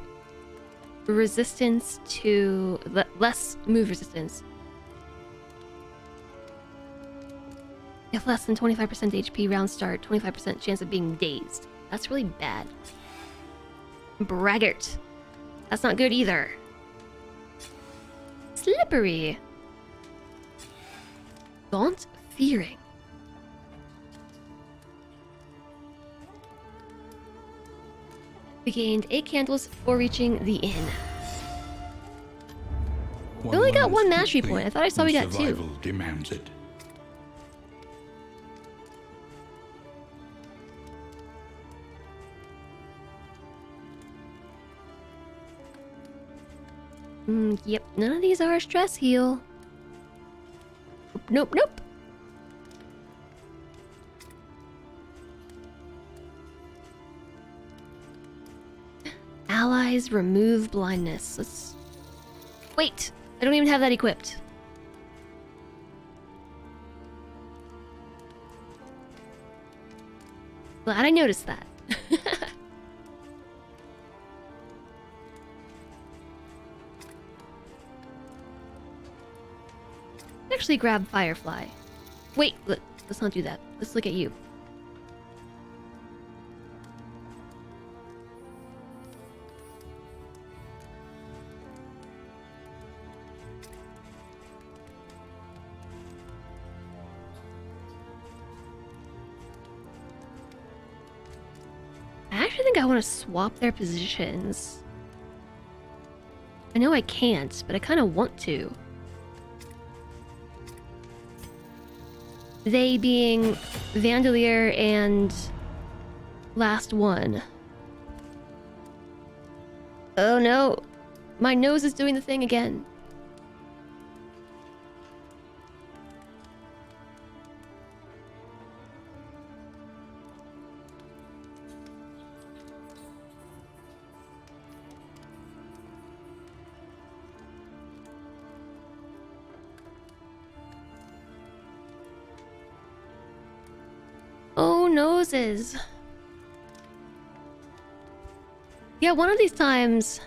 resistance to... less move resistance. If less than 25% HP, round start, 25% chance of being dazed. That's really bad. Braggart. That's not good either. Slippery. Gaunt Fearing. We gained 8 candles for reaching the inn. We only got one mastery point. I thought I saw we got 2. Survival demands it. Yep, none of these are a stress heal. Nope, nope. Allies remove blindness. Let's... Wait, I don't even have that equipped. Glad I noticed that. Actually grab Firefly. Wait, let's not do that. Let's look at you. I actually think I want to swap their positions. I know I can't, but I kind of want to. They being Vandalier and last one. Oh no, my nose is doing the thing again. Oh, noses. Yeah, one of these times,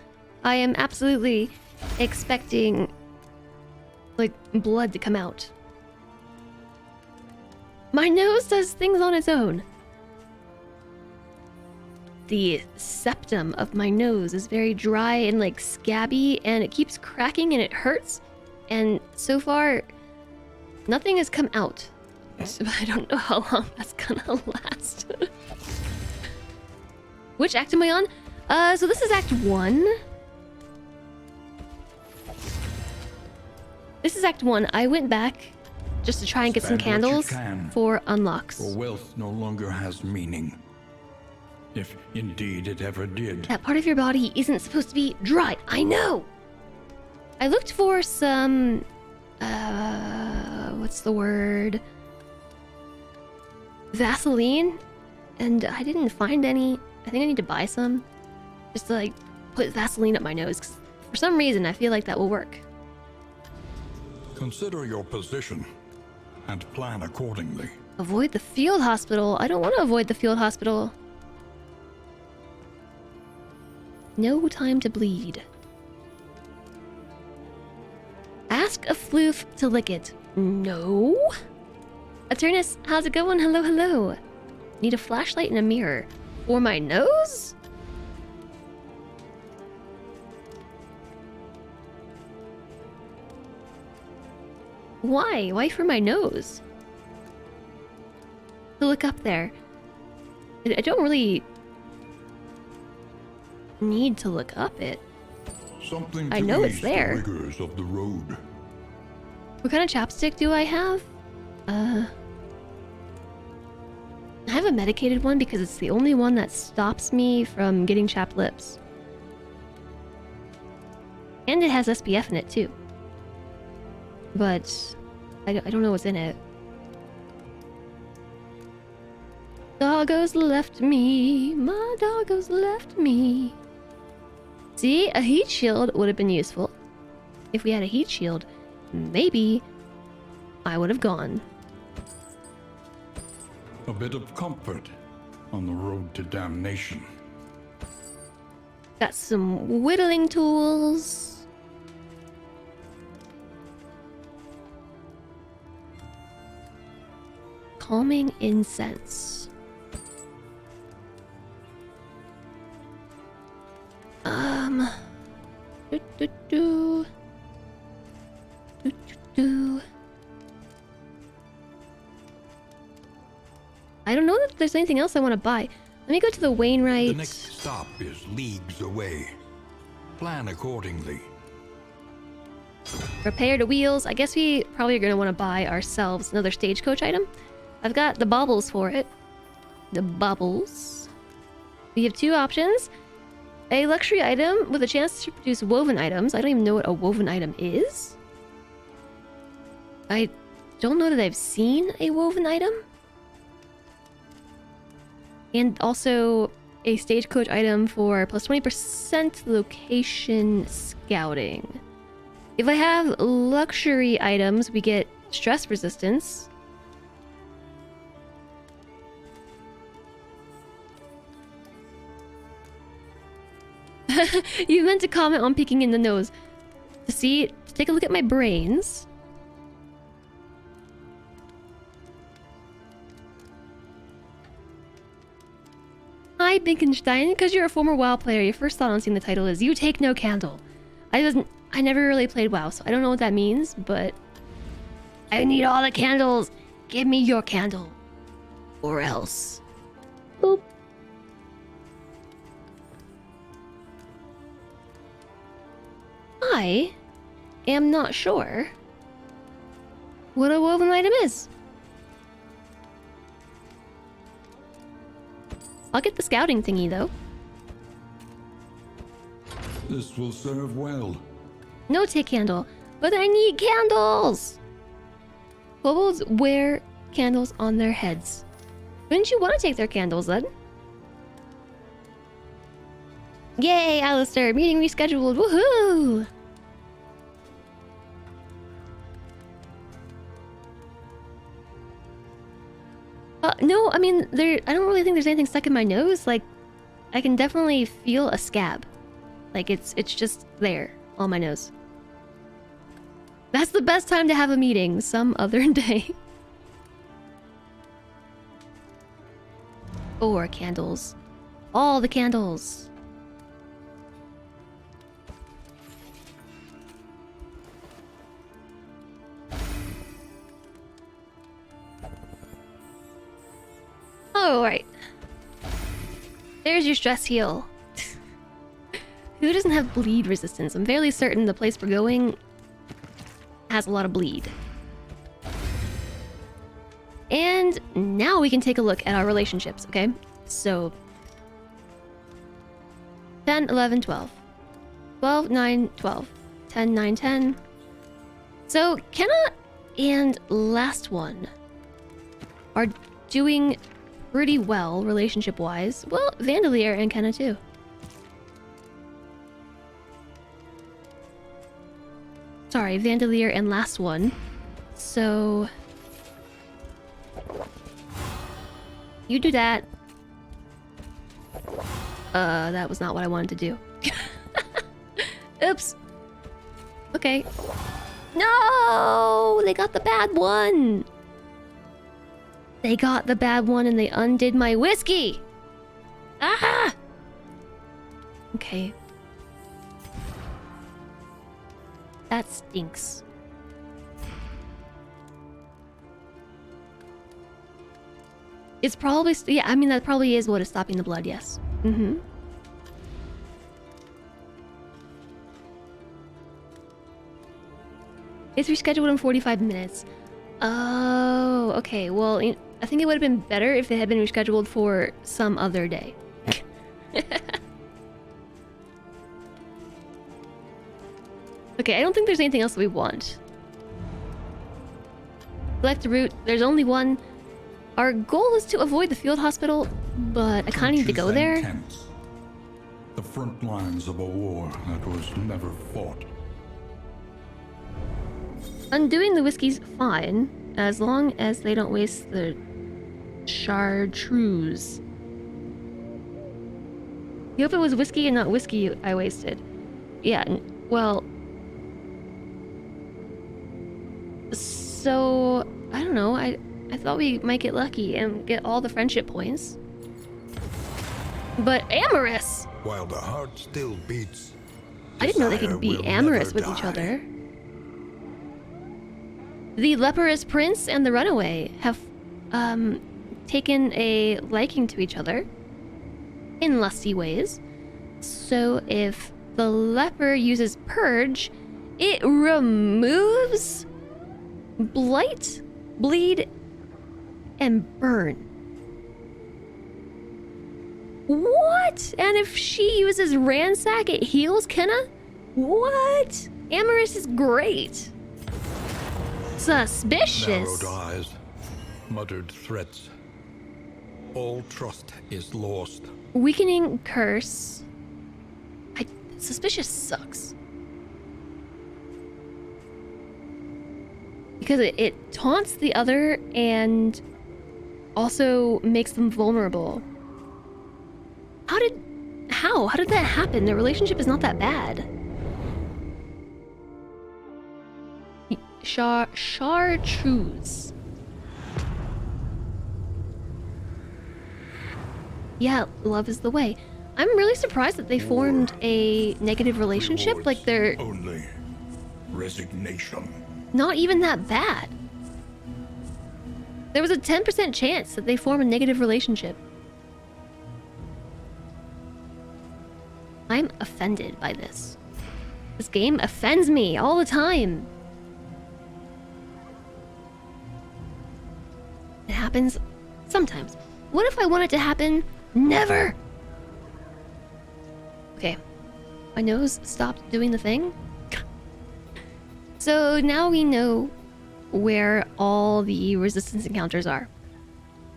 I am absolutely expecting, like, blood to come out. My nose does things on its own. The septum of my nose is very dry and, like, scabby, and it keeps cracking and it hurts. And so far, nothing has come out. So I don't know how long that's gonna last. Which act am I on? So this is Act 1. This is Act 1. I went back just to try and get some Spend what you candles can, for unlocks. for wealth no longer has meaning. If indeed it ever did. That part of your body isn't supposed to be dry. I know! I looked for some... what's the word? Vaseline? And I didn't find any. I think I need to buy some. Just to, like, put Vaseline up my nose. 'Cause for some reason, I feel like that will work. Consider your position and plan accordingly. Avoid the field hospital. I don't want to avoid the field hospital. No time to bleed. Ask a floof to lick it. No? Aturnus, how's it going? Hello, hello. Need a flashlight and a mirror. For my nose? Why? Why for my nose? To look up there. I don't really need to look up it. Something to I know it's ease there. the rigors of the road. What kind of chapstick do I have? I have a medicated one because it's the only one that stops me from getting chapped lips. And it has SPF in it too. But I don't know what's in it. Doggos left me. My doggos left me. See, a heat shield would have been useful. If we had a heat shield, maybe I would have gone. A bit of comfort on the road to damnation. Got some whittling tools. Calming incense. Do, do, do. Do, do, do. I don't know that there's anything else I want to buy. Let me go to the Wainwright. The next stop is leagues away. Plan accordingly. Repair the wheels. I guess we probably are going to want to buy ourselves another stagecoach item. I've got the baubles for it. The baubles. We have two options. A luxury item with a chance to produce woven items. I don't even know what a woven item is. I don't know that I've seen a woven item. And also a stagecoach item for plus 20% location scouting. If I have luxury items, we get stress resistance. You meant to comment on peeking in the nose. To take a look at my brains. Hi, Binkenstein. Because you're a former WoW player, your first thought on seeing the title is "You take no candle." I never really played WoW, so I don't know what that means, but I need all the candles. Give me your candle, or else. Boop. I am not sure what a woven item is. I'll get the scouting thingy though. This will serve well. No take candle, but I need candles! Kobolds wear candles on their heads. Wouldn't you want to take their candles then? Yay, Alistair! Meeting rescheduled! Woohoo! No, I mean, I don't really think there's anything stuck in my nose. Like, I can definitely feel a scab. Like, it's just there on my nose. That's the best time to have a meeting, some other day. 4 candles. All the candles. Oh, right. There's your stress heal. Who doesn't have bleed resistance? I'm fairly certain the place we're going has a lot of bleed. And now we can take a look at our relationships, okay? So 10, 11, 12. 12, 9, 12. 10, 9, 10. So Kenna and last one are doing pretty well relationship-wise. Well, Vandalier and Kenna too. Sorry, Vandalier and last one. So you do that. That was not what I wanted to do. Oops. Okay. No! They got the bad one! They got the bad one and they undid my whiskey! Ah! Okay. That stinks. It's probably... yeah, I mean, that probably is what is stopping the blood, yes. Mm-hmm. It's rescheduled in 45 minutes. Oh, okay. Well, I think it would have been better if it had been rescheduled for some other day. Okay, I don't think there's anything else we want. Select a route. There's only one. Our goal is to avoid the field hospital, but I kind of need to go there. Tense. The front lines of a war that was never fought. Undoing the whiskey's fine, as long as they don't waste the chartreuse. You hope it was whiskey and not whiskey I wasted. Yeah, well... So, I don't know, I thought we might get lucky and get all the friendship points. But amorous! While the heart still beats, I didn't know they could be amorous with each other. The leprous prince and the runaway have taken a liking to each other in lusty ways. So if the leper uses purge, it removes blight, bleed, and burn. What? And if she uses ransack, it heals Kenna? What? Amorous is great. Suspicious. narrowed eyes, muttered threats. All trust is lost. Weakening curse. Suspicious sucks. Because it taunts the other and also makes them vulnerable. How did that happen? Their relationship is not that bad. Chartreuse. Yeah, love is the way. I'm really surprised that they formed a negative relationship. Like, they're only resignation. not even that bad. There was a 10% chance that they form a negative relationship. I'm offended by this. This game offends me all the time. It happens sometimes. What if I want it to happen? Never! Okay. My nose stopped doing the thing. So now we know where all the resistance encounters are.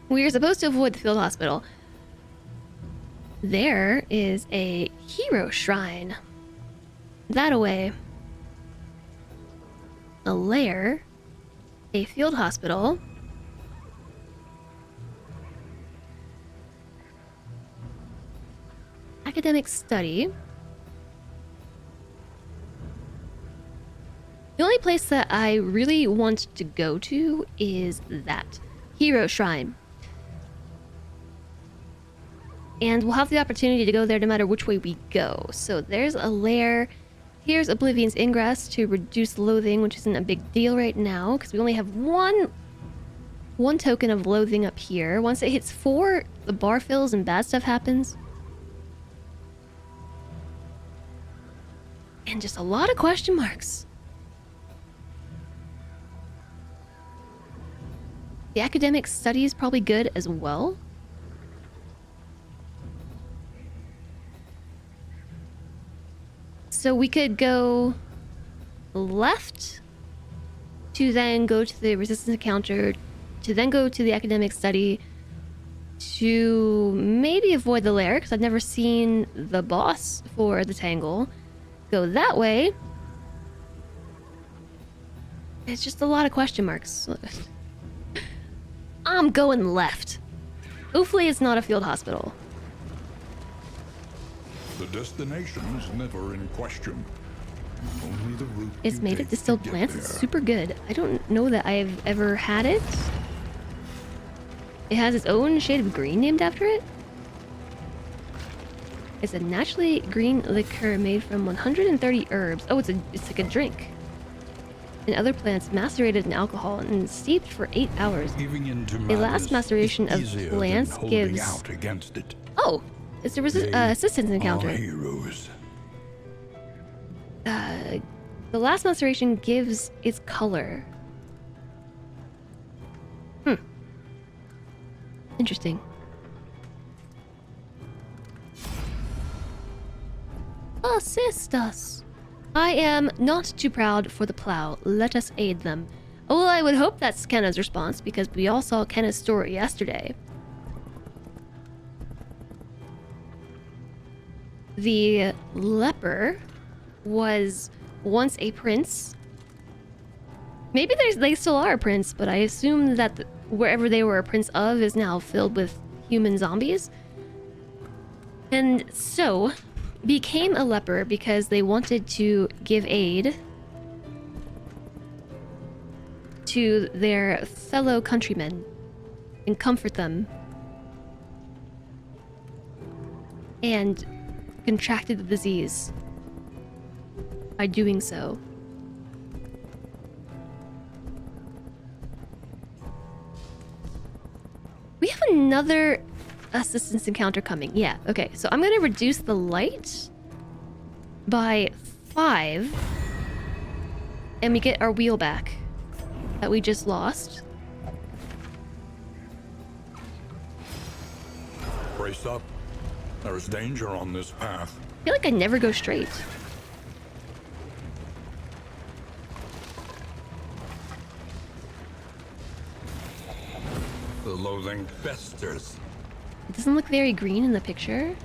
We are supposed to avoid the field hospital. There is a hero shrine. That away. A lair. A field hospital. Academic study. The only place that I really want to go to is that hero shrine. And we'll have the opportunity to go there no matter which way we go. So there's a lair. Here's Oblivion's Ingress to reduce loathing, which isn't a big deal right now, because we only have one token of loathing up here. Once it hits 4, the bar fills and bad stuff happens. And just a lot of question marks. The academic study is probably good as well. So we could go left to then go to the resistance encounter, to then go to the academic study, to maybe avoid the lair, because I've never seen the boss for the Tangle. Go that way. It's just a lot of question marks. I'm going left. Hopefully it's not a field hospital. The destination's never in question. Only the route It's you made of take distilled to get plants. It's there. super good. I don't know that I've ever had it. It has its own shade of green named after it. It's a naturally green liqueur made from 130 herbs. Oh, it's like a drink. And other plants macerated in alcohol and steeped for 8 hours. Giving in to A last madness maceration is of easier than plants holding gives... out against it. Oh, it's a They assistance are encounter. heroes. The last maceration gives its color. Interesting. Assist us. I am not too proud for the plow. Let us aid them. Oh, well, I would hope that's Kenna's response, because we all saw Kenna's story yesterday. The leper was once a prince. Maybe they still are a prince, but I assume that wherever they were a prince of is now filled with human zombies. And so became a leper because they wanted to give aid to their fellow countrymen and comfort them, and contracted the disease by doing so. We have another assistance encounter coming. Yeah, okay. So I'm gonna reduce the light by 5. And we get our wheel back that we just lost. Brace up. There's danger on this path. I feel like I never go straight. The loathing festers. It doesn't look very green in the picture.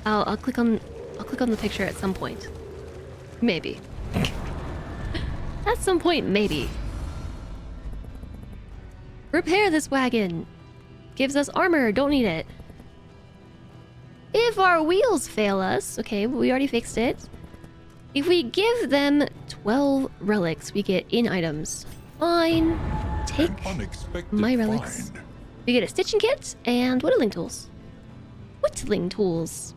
I'll click on the picture at some point. Maybe. At some point, maybe. Repair this wagon. Gives us armor, don't need it. If our wheels fail us, okay, we already fixed it. If we give them 12 relics, we get in items. Fine. Take An unexpected my relics. find. We get a stitching kit and whittling tools. Whittling tools.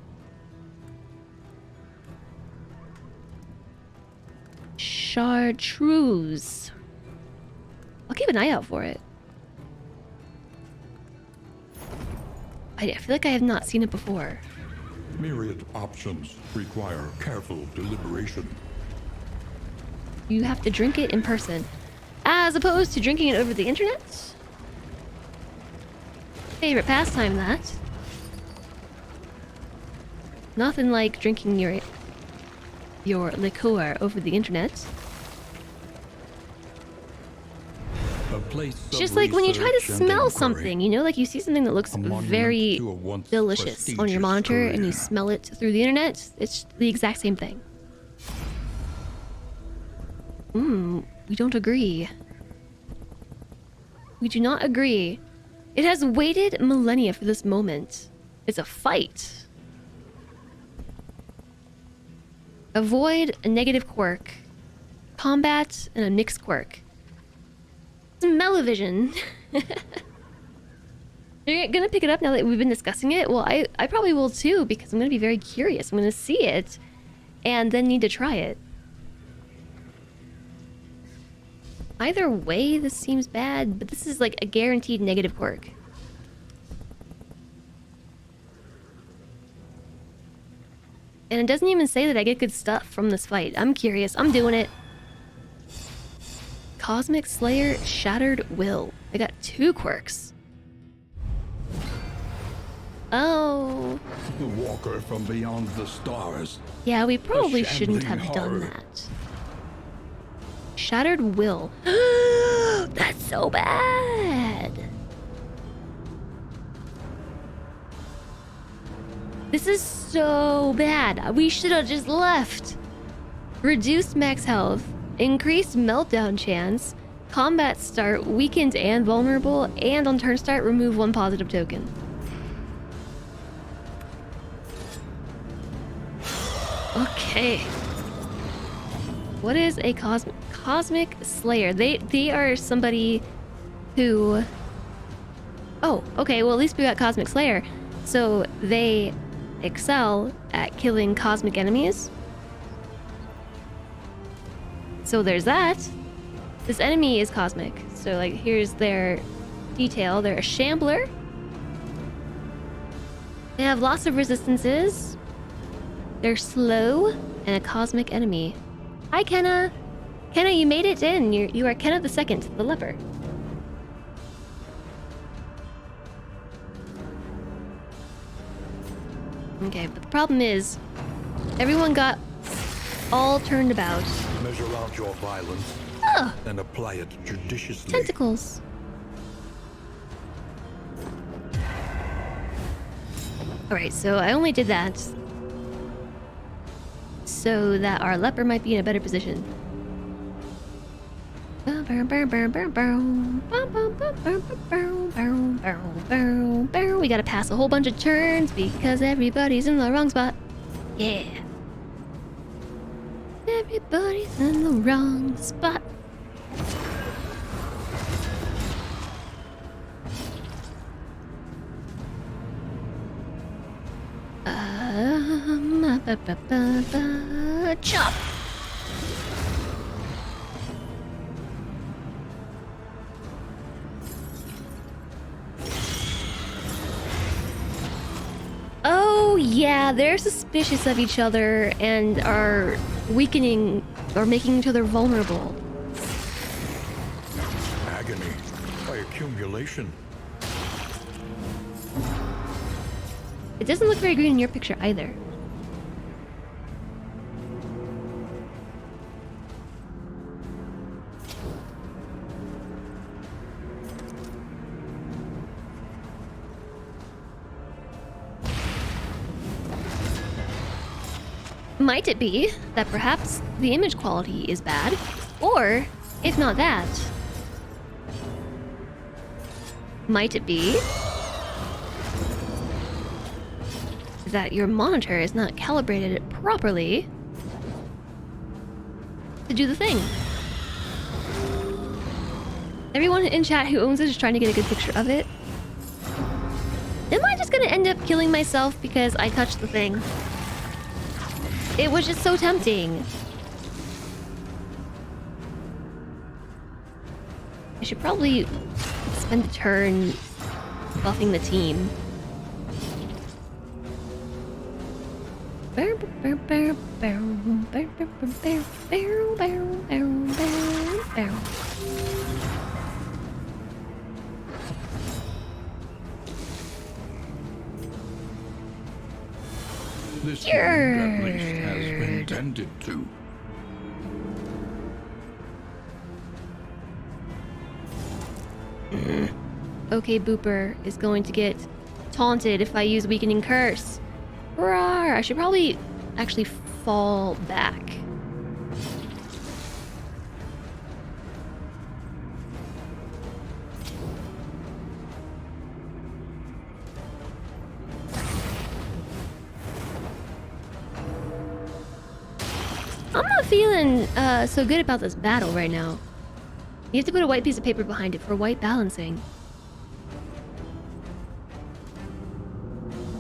Chartreuse. I'll keep an eye out for it. I feel like I have not seen it before. Myriad options require careful deliberation. You have to drink it in person, as opposed to drinking it over the internet. Favorite pastime, that. Nothing like drinking your liqueur over the internet. A place It's of just like when you try to research and smell inquiry. something, you know, like you see something that looks A monument very to a once delicious on your prestigious monitor and you career. smell it through the internet. It's the exact same thing. We don't agree. We do not agree. It has waited millennia for this moment. It's a fight. Avoid a negative quirk. Combat and a mixed quirk. Smell-o-vision. You're gonna pick it up now that we've been discussing it? Well, I probably will too, because I'm gonna be very curious. I'm gonna see it and then need to try it. Either way, this seems bad, but this is like a guaranteed negative quirk. And it doesn't even say that I get good stuff from this fight. I'm curious. I'm doing it. Cosmic Slayer, Shattered Will. I got 2 quirks. Oh. The walker from beyond the stars. Yeah, we probably shouldn't shambling have done horror. that. Shattered Will. That's so bad. This is so bad. We should have just left. Reduced max health, increased meltdown chance, combat start, weakened and vulnerable, and on turn start, remove 1 positive token. Okay. What is a cosmic slayer? They are somebody who... Oh, okay, well at least we got Cosmic Slayer. So they excel at killing cosmic enemies. So there's that. This enemy is cosmic. So like here's their detail. They're a shambler. They have lots of resistances. They're slow and a cosmic enemy. Hi Kenna. Kenna, you made it in. You are Kenna the Second, the leper. Okay, but the problem is everyone got all turned about. Measure out your violence Ugh, and apply it judiciously. tentacles. Alright, so I only did that so that our leper might be in a better position. We gotta pass a whole bunch of turns because everybody's in the wrong spot. Yeah. Everybody's in the wrong spot. Chop. Oh yeah, they're suspicious of each other and are weakening or making each other vulnerable. Agony by accumulation. It doesn't look very green in your picture either. Might it be that perhaps the image quality is bad? Or, if not that, might it be that your monitor is not calibrated properly to do the thing? Everyone in chat who owns it is trying to get a good picture of it. Am I just gonna end up killing myself because I touched the thing? It was just so tempting. I should probably spend a turn buffing the team. This one at least has been tended to. Okay, Booper is going to get taunted if I use Weakening Curse. Rawr, I should probably actually fall back. I'm not feeling so good about this battle right now. You have to put a white piece of paper behind it for white balancing.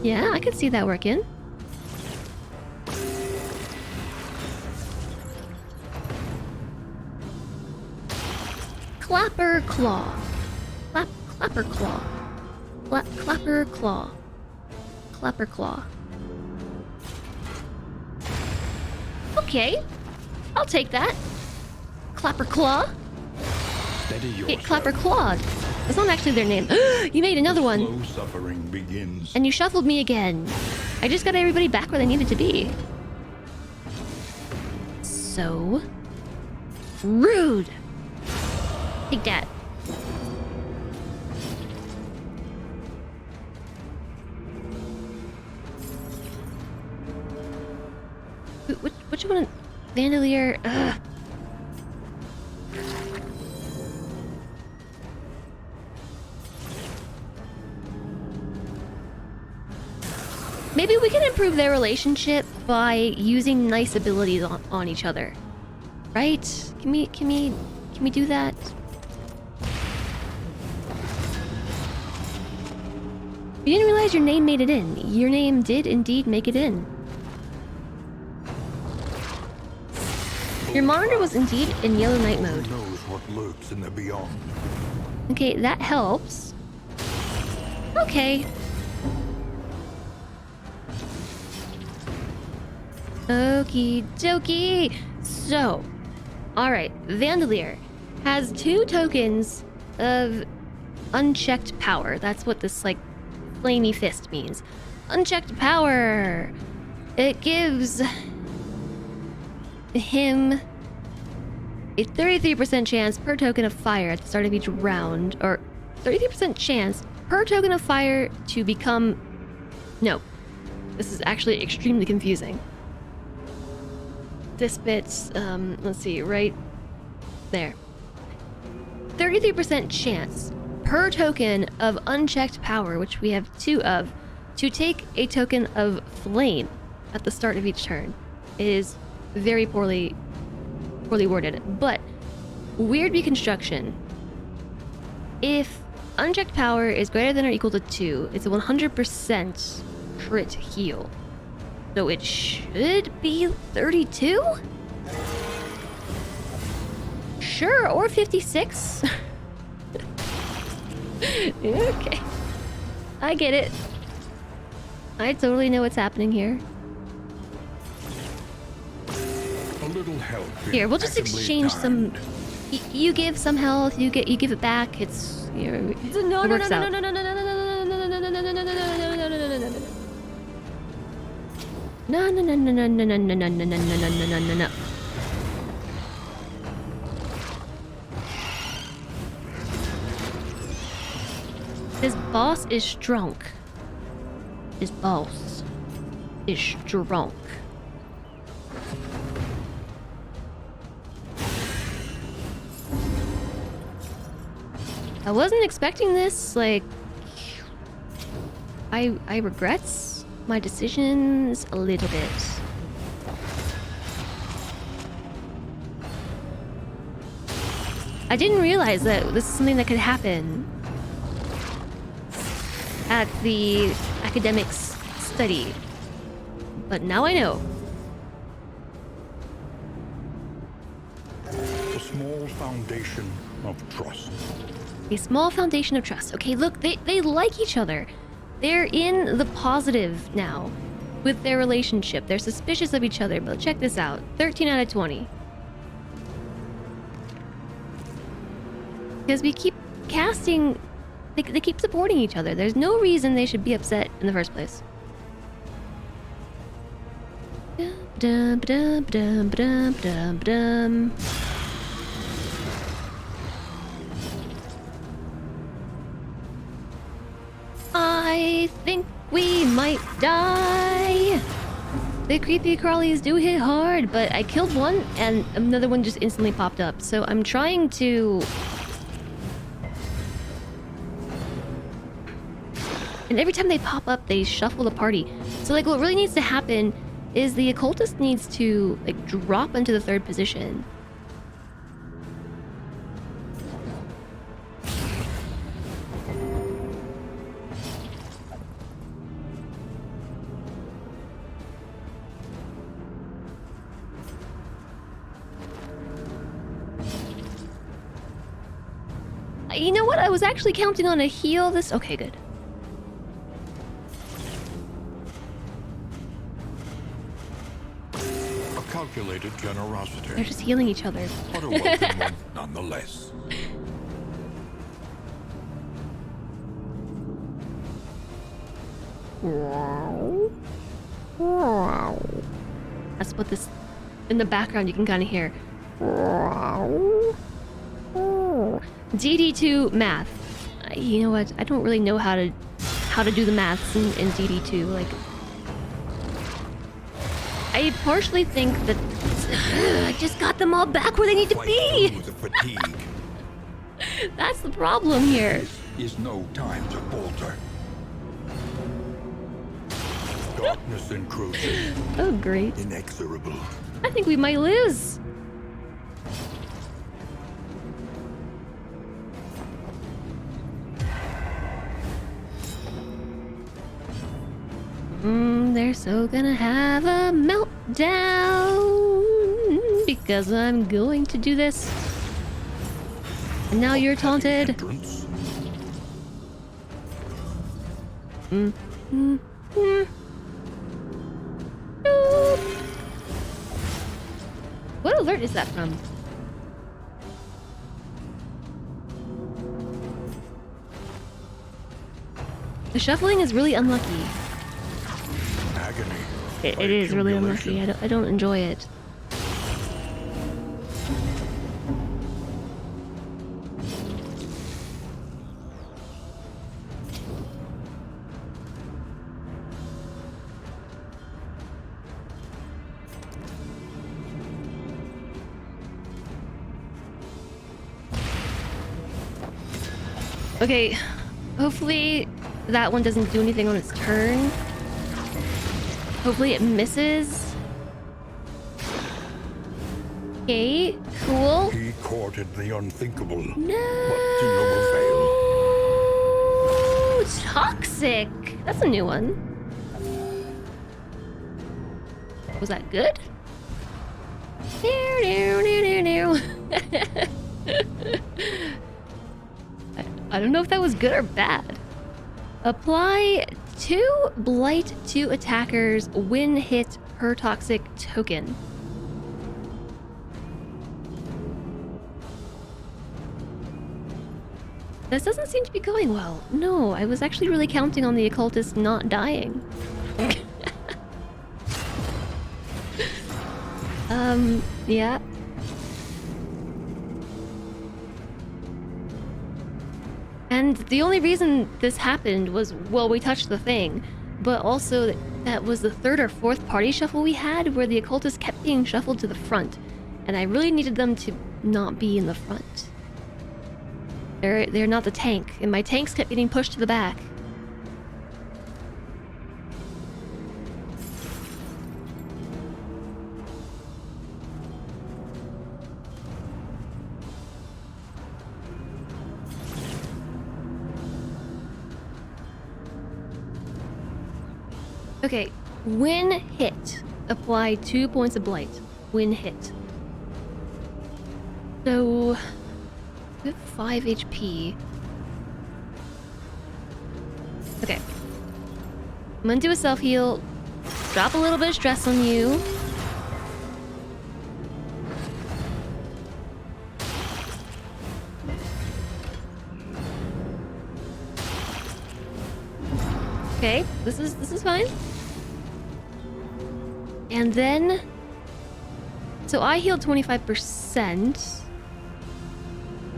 Yeah, I could see that working. Clapper Claw. Clapper Claw. Clapper Claw. Clapper Claw. Okay, I'll take that. Clapper Claw. Steady yourself. Clapper Clawed. That's not actually their name. You made another one. Slow suffering begins. And you shuffled me again. I just got everybody back where they needed to be. So rude. Take that. Which one? Vandalier. Ugh. Maybe we can improve their relationship by using nice abilities on each other. Right? Can we do that? You didn't realize your name made it in. Your name did indeed make it in. Your monitor was indeed in yellow night mode. Who knows what lurks in the beyond? Okay, that helps. Okay. Okie dokie. So, alright, Vandalier has 2 tokens of unchecked power. That's what this, like, flamey fist means. Unchecked power. It gives him a 33% chance per token of fire at the start of each round, or 33% chance per token of fire to become... No. This is actually extremely confusing. This bit's, let's see, right there. 33% chance per token of unchecked power, which we have 2 of, to take a token of flame at the start of each turn. It is very poorly worded, but weird reconstruction. If unchecked power is greater than or equal to 2, it's a 100% crit heal. So it should be 32? Sure, or 56? Okay. I get it. I totally know what's happening here. A little help. Here, we'll just exchange some... You give some health, you give it back. It's... No, no, no, no, no, no, no, no, no, no, no, no, no, no, no, no, no, no, no. This boss is drunk. This boss is drunk. I wasn't expecting this, like... I regrets my decisions a little bit. I didn't realize that this is something that could happen at the academics study, but now I know. A small foundation of trust. A small foundation of trust. Okay, look, they like each other. They're in the positive now with their relationship. They're suspicious of each other, but check this out. 13 out of 20. Because we keep casting... They keep supporting each other. There's no reason they should be upset in the first place. I think we might die. The creepy crawlies do hit hard, but I killed one and another one just instantly popped up. So I'm trying to... And every time they pop up, they shuffle the party. So like what really needs to happen is the occultist needs to like drop into the 3rd position. You know what? I was actually counting on a heal this... Okay, good. A calculated generosity. They're just healing each other. But a welcome one nonetheless. That's what this... In the background, you can kind of hear. DD2 math. You know what? I don't really know how to do the maths in DD2. Like, I partially think that I just got them all back where they need to be. The fatigue. That's the problem here. This is no time to falter. Darkness encroaching. Oh, great. Inexorable. I think we might lose. They're so gonna have a meltdown because I'm going to do this. And now you're taunted. Entrance. What alert is that from? The shuffling is really unlucky. Agony. It by is really accumulation. unlucky. I don't enjoy it. Okay, hopefully that one doesn't do anything on its turn. Hopefully it misses. Okay, cool. He courted the unthinkable. No. But to no avail. Toxic. That's a new one. Was that good? I don't know if that was good or bad. Apply 2 blight to attackers when hit per toxic token. This doesn't seem to be going well. No, I was actually really counting on the occultist not dying. Yeah. And the only reason this happened was, well, we touched the thing, but also that was the 3rd or 4th party shuffle we had where the occultists kept being shuffled to the front, and I really needed them to not be in the front. They're not the tank, and my tanks kept getting pushed to the back. Okay, when hit, apply 2 points of blight. When hit. So, we have 5 HP. Okay. I'm gonna do a self-heal. Drop a little bit of stress on you. Okay, this is fine. And then, so I healed 25%.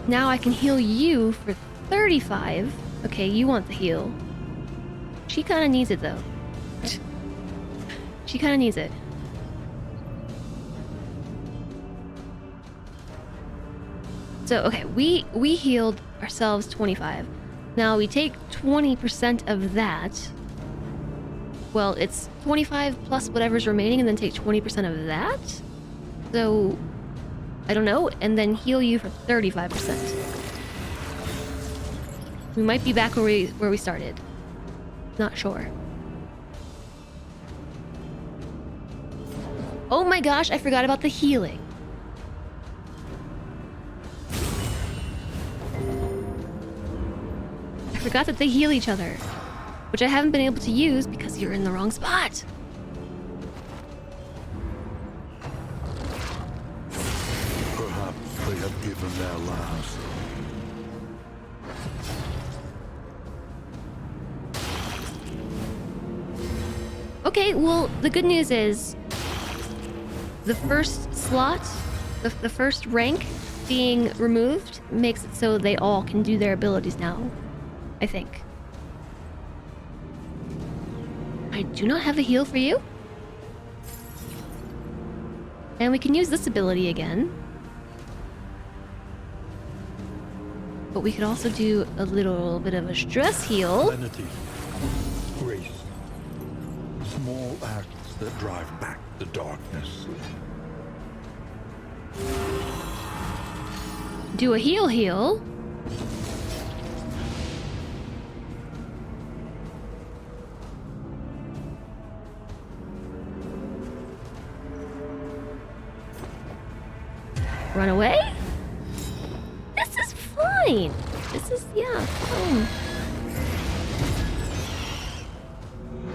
Now I can heal you for 35. Okay, you want the heal. She kind of needs it though. She kind of needs it. So, okay, we healed ourselves 25. Now we take 20% of that. Well, it's 25 plus whatever's remaining and then take 20% of that. So, I don't know, and then heal you for 35%. We might be back where we started. Not sure. Oh my gosh, I forgot about the healing. I forgot that they heal each other, which I haven't been able to use because you're in the wrong spot. Perhaps they have given their last. Okay, well, the good news is the first slot, the first rank being removed makes it so they all can do their abilities now, I think. I do not have a heal for you. And we can use this ability again. But we could also do a little bit of a stress heal. Lenity, grace, small acts that drive back the darkness. Do a heal. Run away? This is fine. This is, yeah, fine.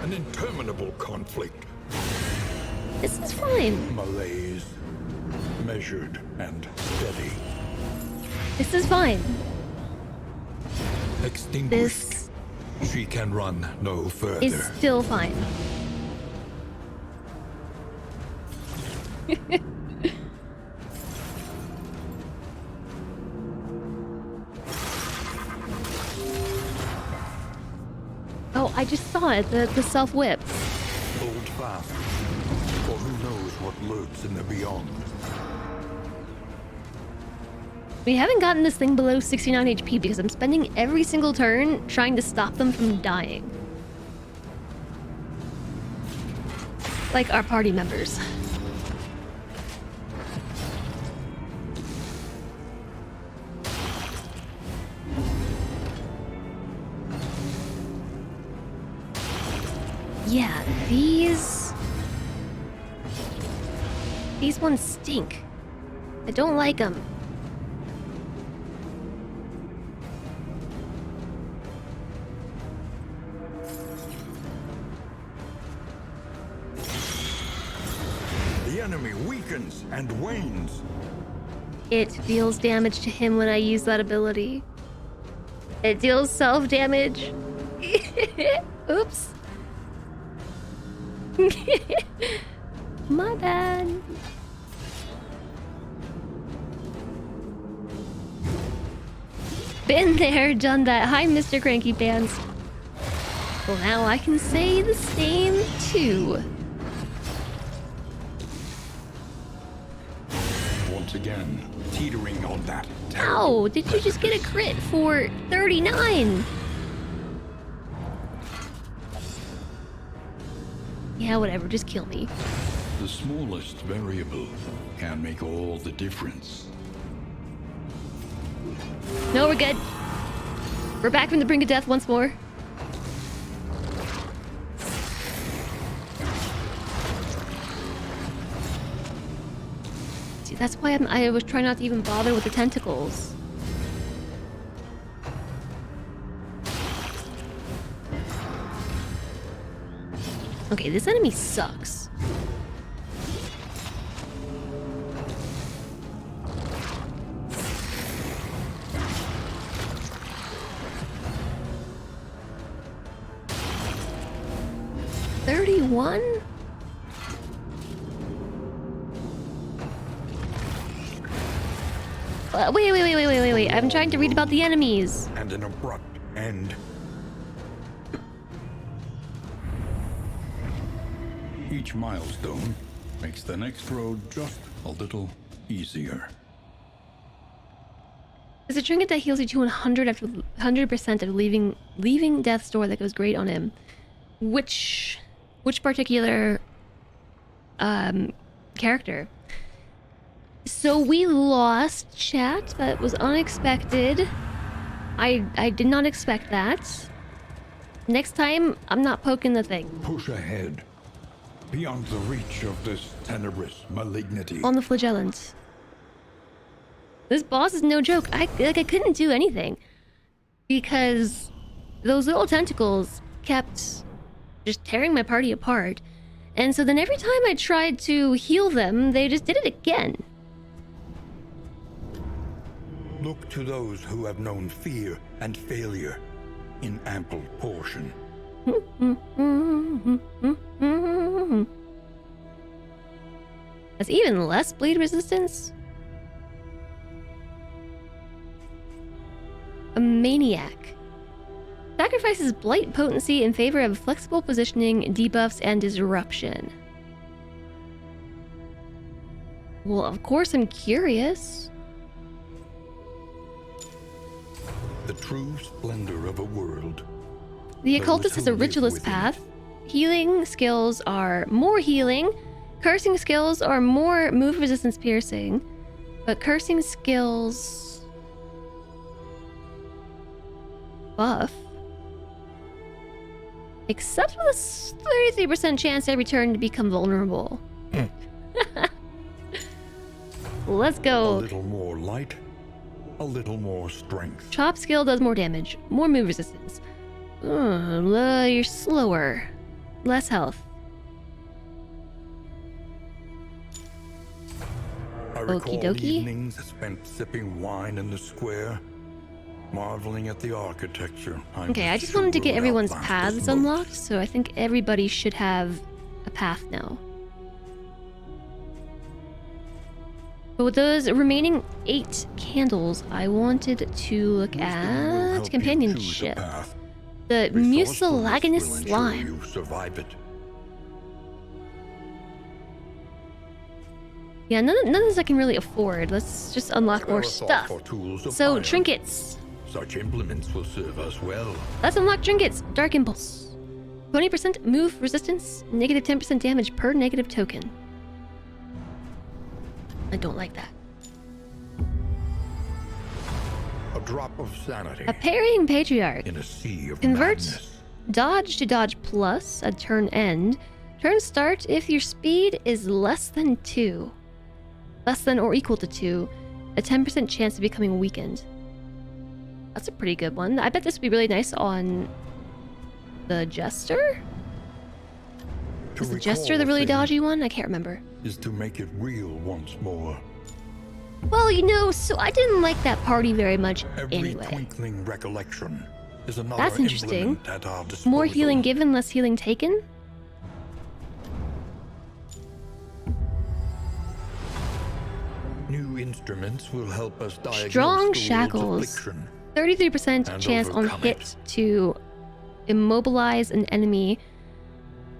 An interminable conflict. This is fine. Malaise, measured and steady. This is fine. Extinguished. This She can run no further. is still fine. Oh, I just saw it, the self-whip. Hold fast, for who knows what lurks in the beyond. We haven't gotten this thing below 69 HP because I'm spending every single turn trying to stop them from dying. Like our party members. Yeah, these ones stink. I don't like them. The enemy weakens and wanes. It deals damage to him when I use that ability. It deals self-damage. Oops. My bad. Been there, done that. Hi, Mr. Cranky Pants. Well, now I can say the same too. Once again, teetering on that Ow! terrible Did you just get a crit for 39? Yeah, whatever. Just kill me. The smallest variable can make all the difference. No, we're good. We're back from the brink of death once more. See, that's why I was trying not to even bother with the tentacles. Okay, this enemy sucks. $31? Wait. I'm trying to read about the enemies. And an abrupt end. Each milestone makes the next road just a little easier. There's a trinket that heals you to 100 after 100% of leaving death's door that goes great on him. Which particular character? So we lost, chat. That was unexpected. I did not expect that. Next time, I'm not poking the thing. Push ahead, beyond the reach of this tenebrous malignity. On the flagellant. This boss is no joke. I couldn't do anything because those little tentacles kept just tearing my party apart. And so then every time I tried to heal them, they just did it again. Look to those who have known fear and failure in ample portion. That's even less bleed resistance? A maniac. Sacrifices blight potency in favor of flexible positioning, debuffs, and disruption. Well, of course I'm curious. The true splendor of a world. The Those occultist has a who live ritualist within path. Healing skills are more healing. Cursing skills are more move resistance piercing. But cursing skills buff. Except for the 33% chance every turn to become vulnerable. Let's A go. little more light, a little more strength. Chop skill does more damage, more move resistance. You're slower. Less health. I recall Okie dokie. evenings spent sipping wine in the square, marveling at the architecture. Okay, I just wanted to get everyone's paths unlocked, so I think everybody should have a path now. But with those remaining 8 candles, I wanted to look at companionship. The mucilaginous slime. You survive it. Yeah, none of this I can really afford. Let's just unlock more stuff. So, trinkets. Such implements will serve us well. Let's unlock trinkets. Dark Impulse. 20% move resistance, negative 10% damage per negative token. I don't like that. A drop of sanity A parrying patriarch. in a sea of Convert madness. dodge to dodge plus at turn end. Turn start if your speed is less than 2. Less than or equal to 2. A 10% chance of becoming weakened. That's a pretty good one. I bet this would be really nice on the Jester? To Is the recall Jester the a really thing dodgy one? I can't remember. is to make it real once more. Well, you know, so I didn't like that party very much Every anyway. twinkling recollection is another That's interesting. implement at our disposal. More healing given, less healing taken? New instruments will help us diagnose Strong the world's shackles. affliction. 33% And chance on overcome hit it. to immobilize an enemy,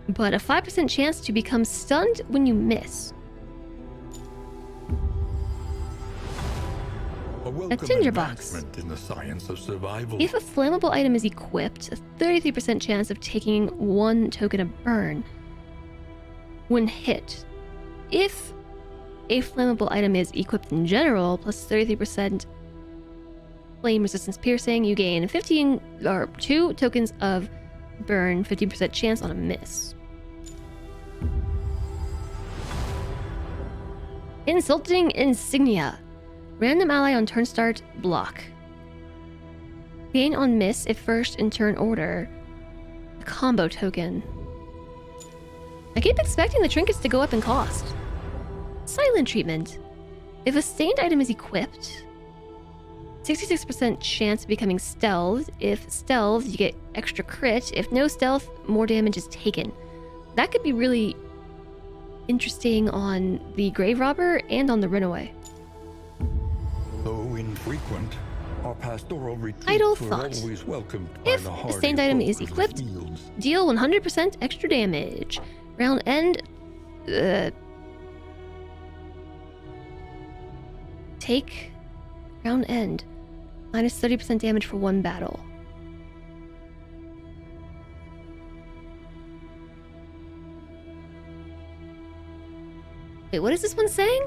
but a 5% chance to become stunned when you miss. A welcome tinderbox. advancement in the science of survival. If a flammable item is equipped, a 33% chance of taking 1 token of burn when hit. If a flammable item is equipped in general, plus 33% flame resistance piercing, you gain 15 or 2 tokens of burn, 50% chance on a miss. Insulting insignia. Random ally on turn start, block. Gain on miss if first in turn order. A combo token. I keep expecting the trinkets to go up in cost. Silent treatment. If a stained item is equipped, 66% chance of becoming stealth. If stealth, you get extra crit. If no stealth, more damage is taken. That could be really interesting on the Grave Robber and on the Runaway. Though infrequent, our pastoral Idle retreats were thought. always welcomed by If the a hardy stained item is folk of the equipped, fields. deal 100% extra damage. Round end. Take round end. Minus 30% damage for 1 battle. Wait, what is this one saying?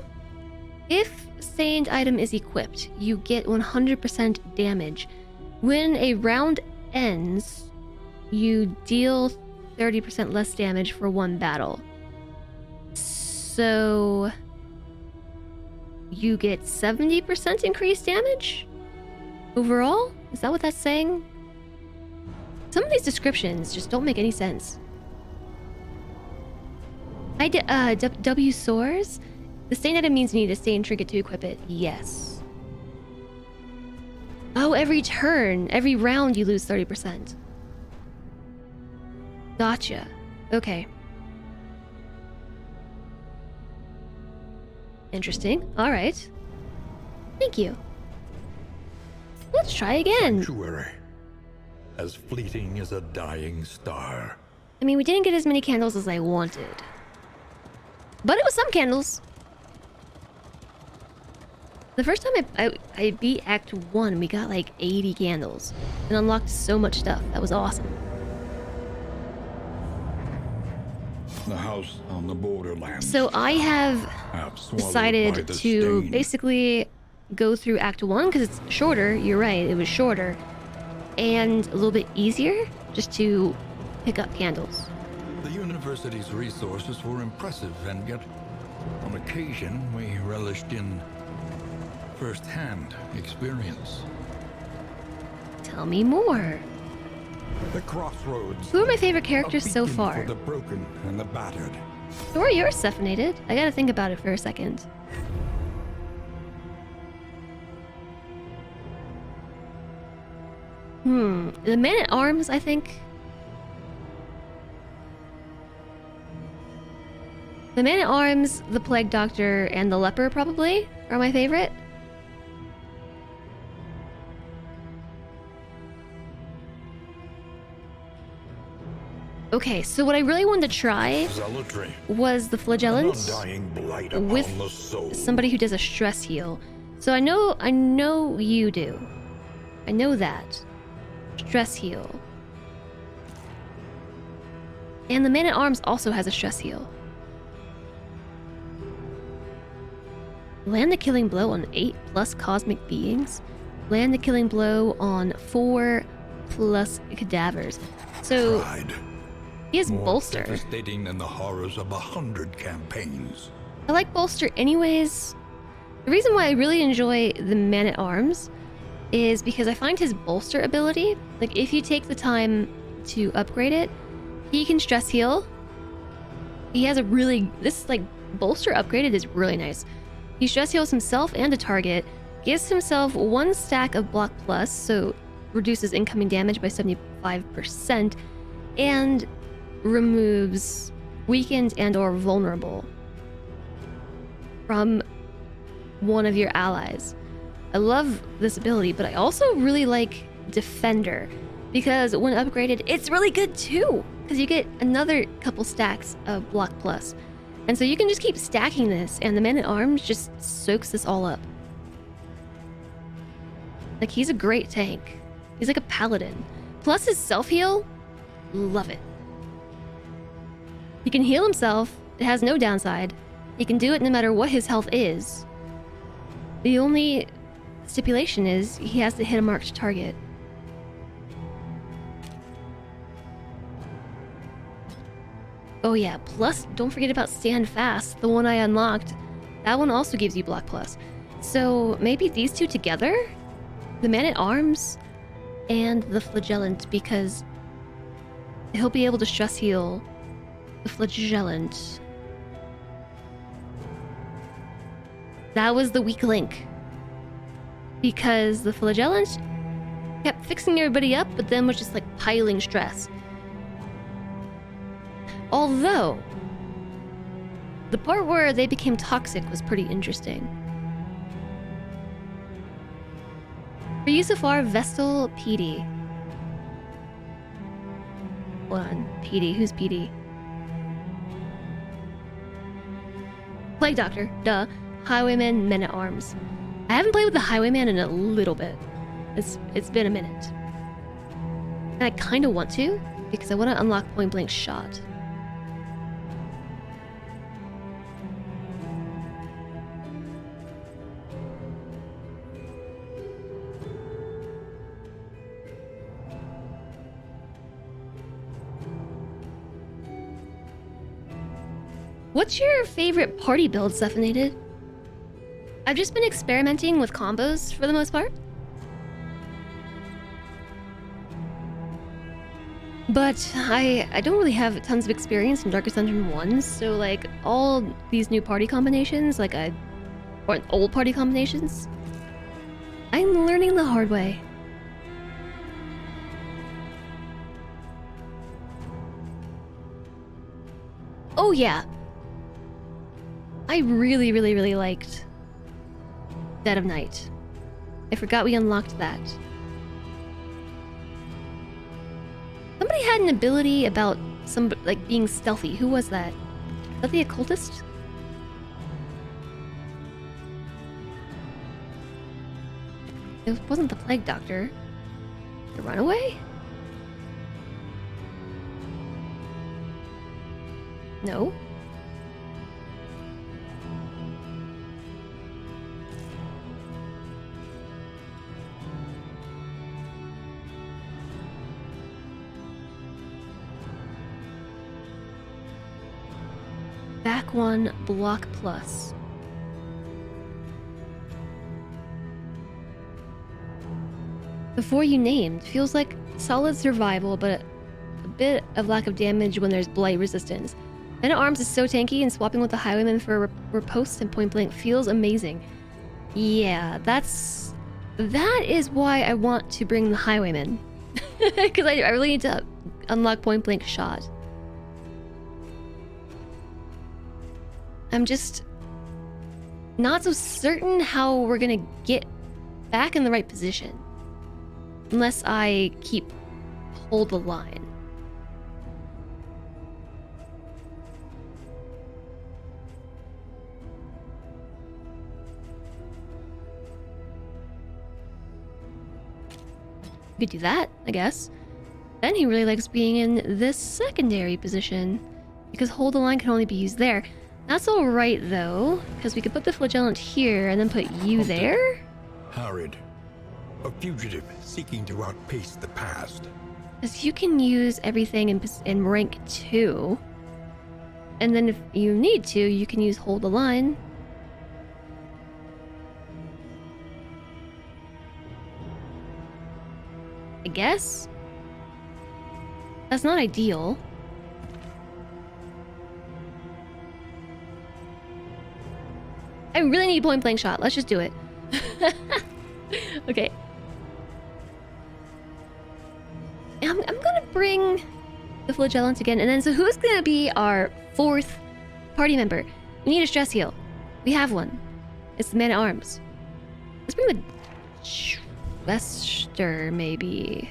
If stained item is equipped, you get 100% damage. When a round ends, you deal 30% less damage for 1 battle. So you get 70% increased damage overall? Is that what that's saying? Some of these descriptions just don't make any sense. W soars? The stained item means you need a stained trinket to equip it. Yes. Oh, every turn, every round you lose 30%. Gotcha. Okay. Interesting. Alright. Thank you. Let's try again. Sanctuary. As fleeting as a dying star. I mean, we didn't get as many candles as I wanted. But it was some candles. The first time I beat Act 1, we got like 80 candles. And unlocked so much stuff. That was awesome. The house on the borderlands. So I have Swallowed by decided the to stain. basically go through Act 1 because it's shorter. You're right, it was shorter. And a little bit easier just to pick up candles. The university's resources were impressive, and yet, on occasion, we relished in first-hand experience. Tell me more. The crossroads. Who are my favorite A characters so beacon far? for the broken and the battered. Who are yours, Stephanated? I gotta think about it for a second. The Man-at-Arms, I think. The Man-at-Arms, the Plague Doctor, and the Leper probably are my favorite. Okay, so what I really wanted to try Zealotry. was the An Flagellant undying blight upon with the soul. somebody who does a stress heal. So I know you do. I know that. Stress heal. And the Man-at-Arms also has a stress heal. Land the killing blow on 8+ cosmic beings. Land the killing blow on 4+ cadavers. So Pride. he has More bolster. devastating than the horrors of 100 campaigns. I like bolster anyways. The reason why I really enjoy the Man-at-Arms is because I find his bolster ability, like if you take the time to upgrade it, he can stress heal. He has a really, this like bolster upgraded is really nice. He stress heals himself and a target, gives himself 1 stack of block plus, so reduces incoming damage by 75%, and removes weakened and or vulnerable from one of your allies. I love this ability, but I also really like Defender because when upgraded, it's really good too because you get another couple stacks of block plus. And so you can just keep stacking this and the Man-at-Arms just soaks this all up. Like he's a great tank. He's like a paladin. Plus his self-heal, love it. He can heal himself, it has no downside. He can do it no matter what his health is. The only stipulation is he has to hit a marked target. Oh yeah, plus don't forget about Stand Fast, the one I unlocked. That one also gives you block plus. So maybe these two together? The Man-at-Arms and the Flagellant, because he'll be able to stress heal the Flagellant. That was the weak link. Because the Flagellant kept fixing everybody up, but then was just like piling stress. Although, the part where they became toxic was pretty interesting. For you so far, Vestal, PD. Hold on, PD, who's PD? Plague Doctor, duh. Highwayman, Men-at-Arms. I haven't played with the Highwayman in a little bit. It's been a minute. And I kind of want to, because I want to unlock Point Blank Shot. What's your favorite party build, Stephanated? I've just been experimenting with combos for the most part. But I don't really have tons of experience in Darkest Dungeon 1, so like all these new party combinations, or old party combinations, I'm learning the hard way. Oh yeah. I really, really, really liked Dead of Night. I forgot we unlocked that. Somebody had an ability about like being stealthy. Who was that? Was that the occultist? It wasn't the plague doctor. The runaway? No. Back one, block plus. The four you named feels like solid survival, but a bit of lack of damage when there's blight resistance. Man at Arms is so tanky, and swapping with the Highwayman for riposte and point blank feels amazing. Yeah, that is why I want to bring the Highwayman. Because I really need to unlock point blank shot. I'm just not so certain how we're gonna get back in the right position. Unless I keep hold the line. We could do that, I guess. Then he really likes being in this secondary position, because hold the line can only be used there. That's alright though, because we could put the flagellant here and then put you there? Harried. A fugitive seeking to outpace the past. Because you can use everything in rank 2. And then if you need to, you can use hold the line. I guess? That's not ideal. I really need a point blank shot. Let's just do it. Okay. I'm gonna bring the flagellant again, and then so who's gonna be our 4th party member? We need a stress heal. We have one. It's the Man at Arms. Let's bring the Wester, maybe.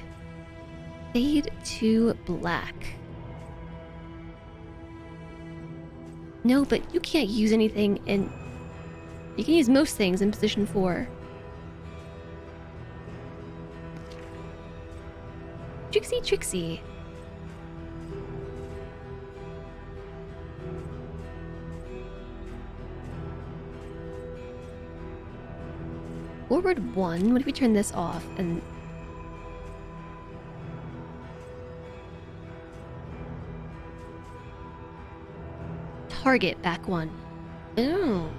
Fade to black. No, but you can't use anything in... You can use most things in position 4. Trixie, Trixie. Forward 1. What if we turn this off and... Target back 1. Oh.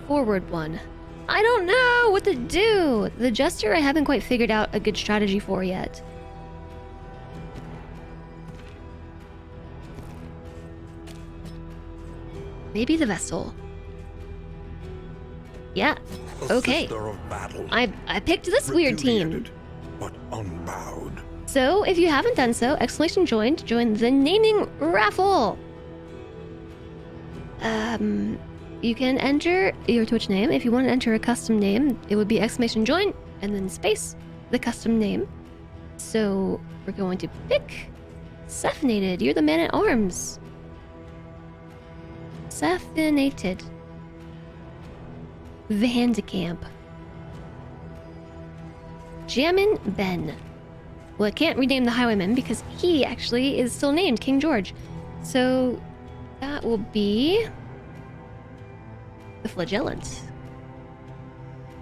Forward 1. I don't know what to do. The Jester I haven't quite figured out a good strategy for yet. Maybe the Vessel. Yeah. Okay. I picked this weird team. But unbowed. So, if you haven't done so, join the naming raffle. You can enter your Twitch name. If you want to enter a custom name, it would be !join and then space the custom name. So we're going to pick Cephinated. You're the Man at Arms. Cephinated. Vandecamp. Jammin' Ben. Well, I can't rename the Highwayman because he actually is still named King George. So that will be the Flagellant.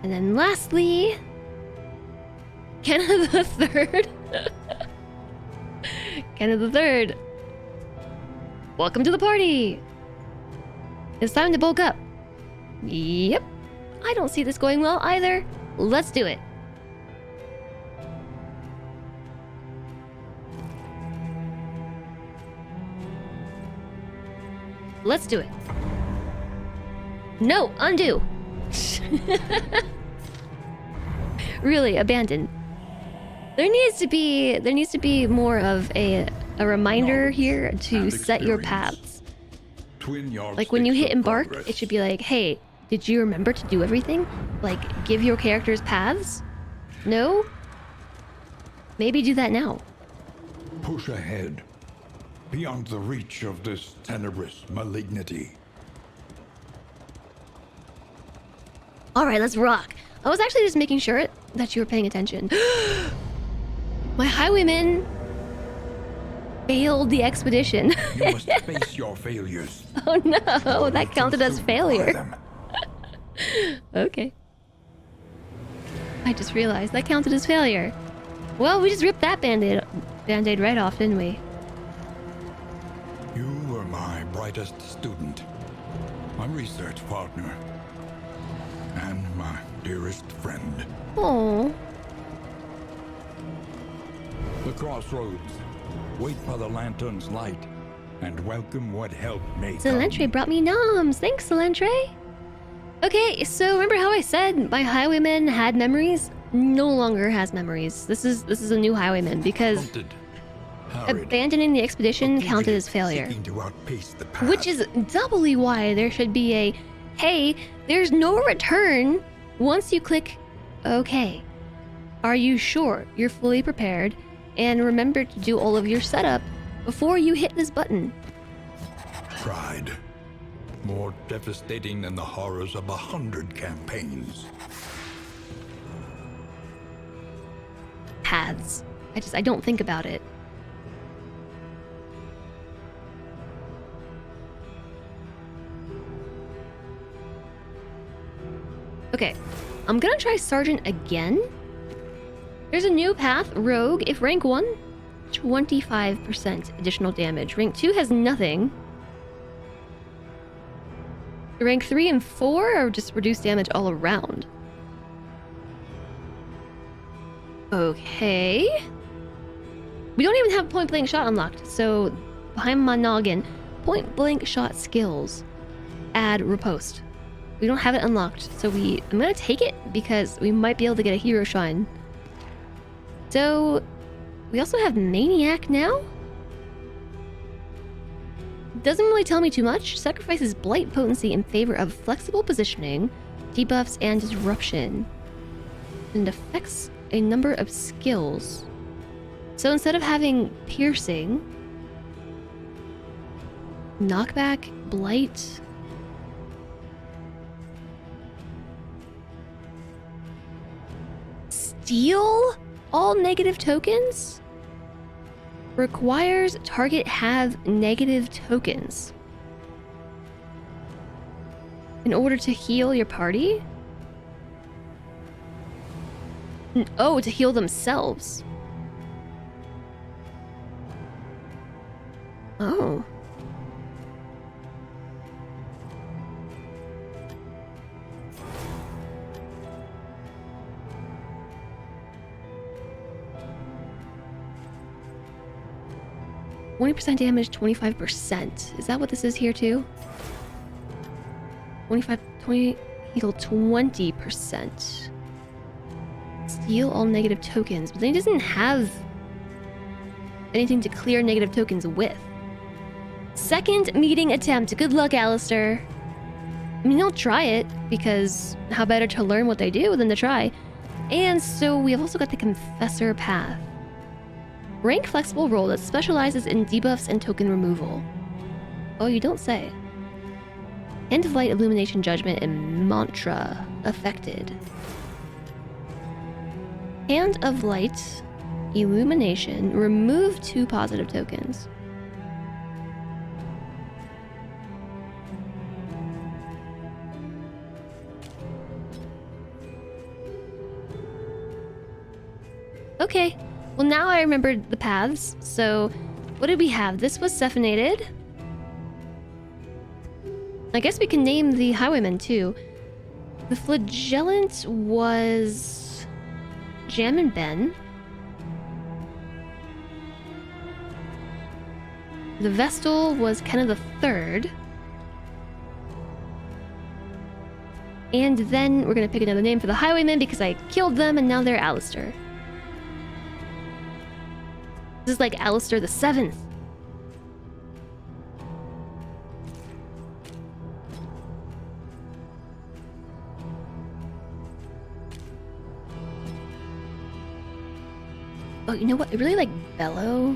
And then lastly, Kenneth the Third. Kenneth the Third. Welcome to the party. It's time to bulk up. Yep. I don't see this going well either. Let's do it. Let's do it. No, undo. Really, abandon. There needs to be more of a reminder here to and set your experience. paths. Twin Like when you yardsticks hit of embark, progress. it should be like, hey, did you remember to do everything? Like, give your characters paths? No? Maybe do that now. Push ahead, beyond the reach of this tenebrous malignity. Alright, let's rock. I was actually just making sure that you were paying attention. My highwaymen failed the expedition. You must face your failures. Oh no, Or that you counted too as soon failure. acquire them. Okay. I just realized that counted as failure. Well, we just ripped that band-aid right off, didn't we? You were my brightest student, my research partner, and my dearest friend. Oh, The crossroads. Wait for the lantern's light, and welcome what help may come. Celentre brought me noms. Thanks, Celentre. Okay, so remember how I said my highwayman had memories? No longer has memories. This is a new highwayman because Hunted, harried, abandoning the expedition counted as failure. Seeking to outpace the path. Which is doubly why there should be a, hey, there's no return once you click OK. Are you sure you're fully prepared? And remember to do all of your setup before you hit this button. Pride. More devastating than the horrors of 100 campaigns. Paths. I don't think about it. Okay, I'm gonna try Sergeant again. There's a new path, Rogue. If rank 1, 25% additional damage. Rank 2 has nothing. Rank 3 and 4 are just reduced damage all around. Okay. We don't even have point blank shot unlocked, so behind my noggin, point blank shot skills. Add riposte. We don't have it unlocked, so I'm gonna take it because we might be able to get a hero shine. So we also have Maniac now? Doesn't really tell me too much. Sacrifices blight potency in favor of flexible positioning, debuffs, and disruption. And affects a number of skills. So instead of having piercing, knockback, blight, steal all negative tokens? Requires target have negative tokens in order to heal your party? Oh, to heal themselves. Oh. %20 damage, 25%. Is that what this is here too? 20 heal 20%. Steal all negative tokens, but then he doesn't have anything to clear negative tokens with. Second meeting attempt. Good luck, Alistair. I mean, I'll try it, because how better to learn what they do than to try. And so we have also got the Confessor path. Rank flexible role that specializes in debuffs and token removal. Oh, you don't say. Hand of Light, Illumination, Judgment, and Mantra affected. Hand of Light, Illumination, remove 2 positive tokens. Okay, well now I remembered the paths, so what did we have? This was Cephanated. I guess we can name the Highwayman too. The Flagellant was Jam and Ben. The Vestal was Kenna the Third. And then we're gonna pick another name for the Highwaymen because I killed them and now they're Alistair. This is like Alistair the Seventh. Oh, you know what? I really like Bellow.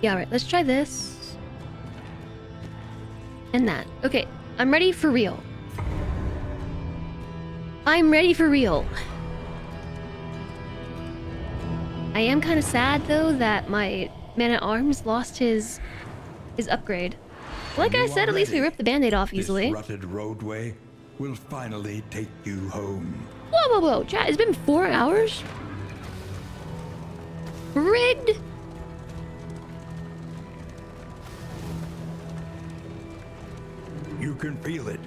Yeah, alright, let's try this. And that. Okay, I'm ready for real. I'm ready for real. I am kind of sad, though, that my man-at-arms lost his upgrade. Like I said, at least we ripped the band-aid off easily. This rutted roadway will finally take you home. Whoa, whoa, whoa, chat, it's been 4 hours? Rigged? You can feel it.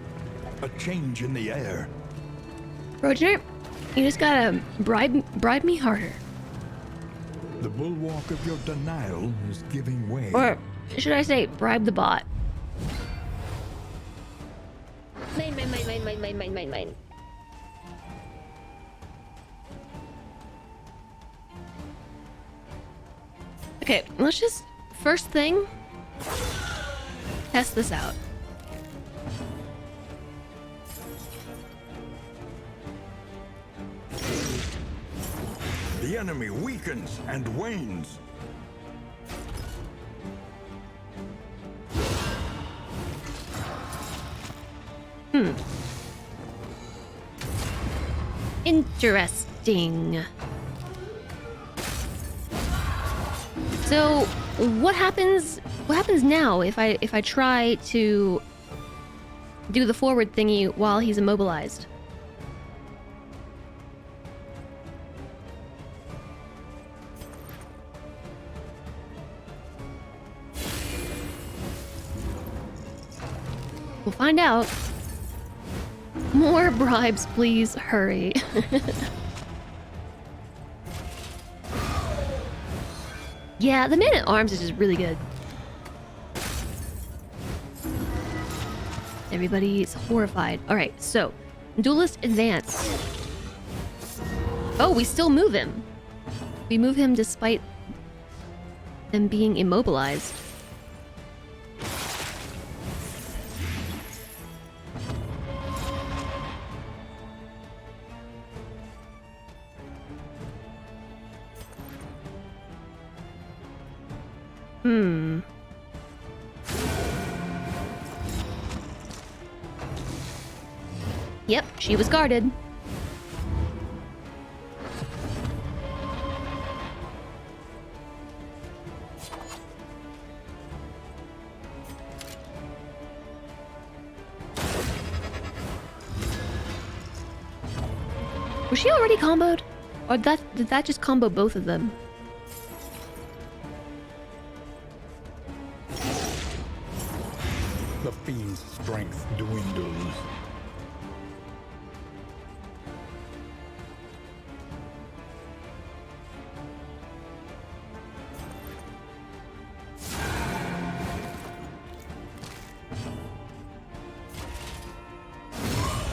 A change in the air. Roger, you just gotta bribe me harder. The bulwark of your denial is giving way. Or should I say, bribe the bot? Mine. Okay, let's just, first thing, test this out. The enemy weakens and wanes. Interesting. So, what happens now if I try to do the forward thingy while he's immobilized? We'll find out. More bribes, please. Hurry. Yeah, the man-at-arms is just really good. Everybody's horrified. Alright, so, Duelist advance. Oh, we still move him. We move him despite them being immobilized. Yep, she was guarded. Was she already comboed? Or did that just combo both of them? The fiend's strength dwindles.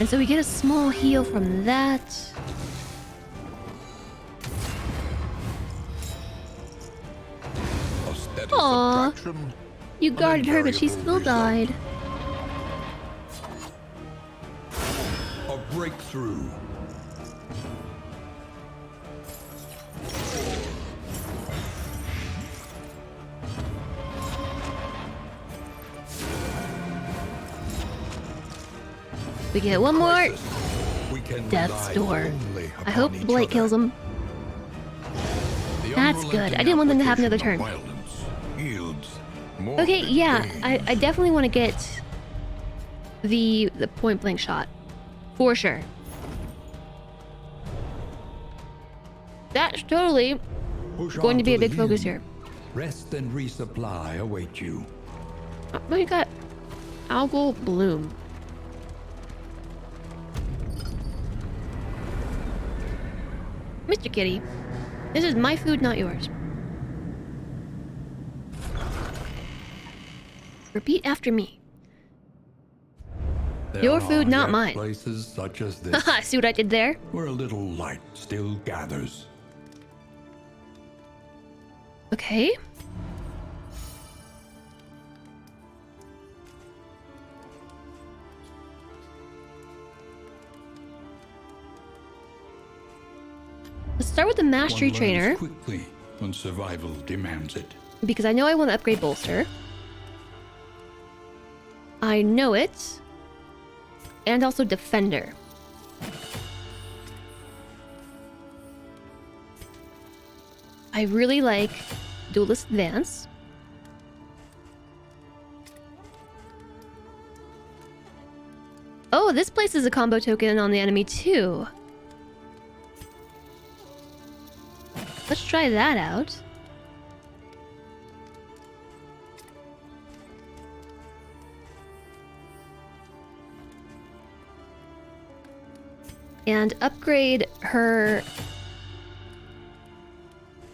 And so we get a small heal from that. A steady Aww. subtraction. You guarded her, but she still died. A breakthrough. We get one more. We can Death's rely door. only I hope upon each Blake other. kills him. The That's good. I didn't want them to have another turn. application of violence yields more Okay, yeah, pain. I definitely want to get the point blank shot. For sure. That's totally Push going on to be a the big focus end. here. Rest and resupply await you. Oh, we got Algal Bloom. Mr. Kitty, this is my food, not yours. Repeat after me. There Your food, are not yet mine. places such as this Haha, see what I did there? Where a little light still gathers. Okay. Let's start with the mastery One learns trainer, quickly when survival demands it. because I know I want to upgrade bolster. I know it. And also defender. I really like duelist advance. Oh, this places a combo token on the enemy too. Let's try that out. And upgrade her.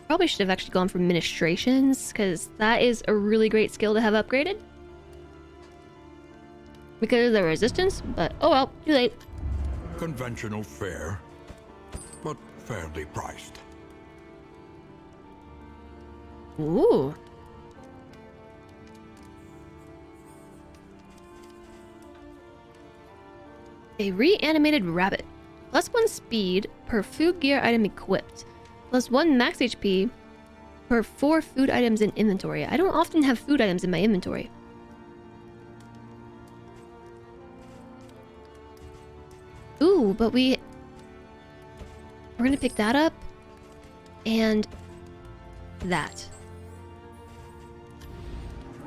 Probably should have actually gone for ministrations, because that is a really great skill to have upgraded. Because of the resistance, but oh well, too late. Conventional fare, but fairly priced. Ooh. A reanimated rabbit. +1 speed per food gear item equipped. +1 max HP per 4 food items in inventory. I don't often have food items in my inventory. Ooh, but we're gonna pick that up and that.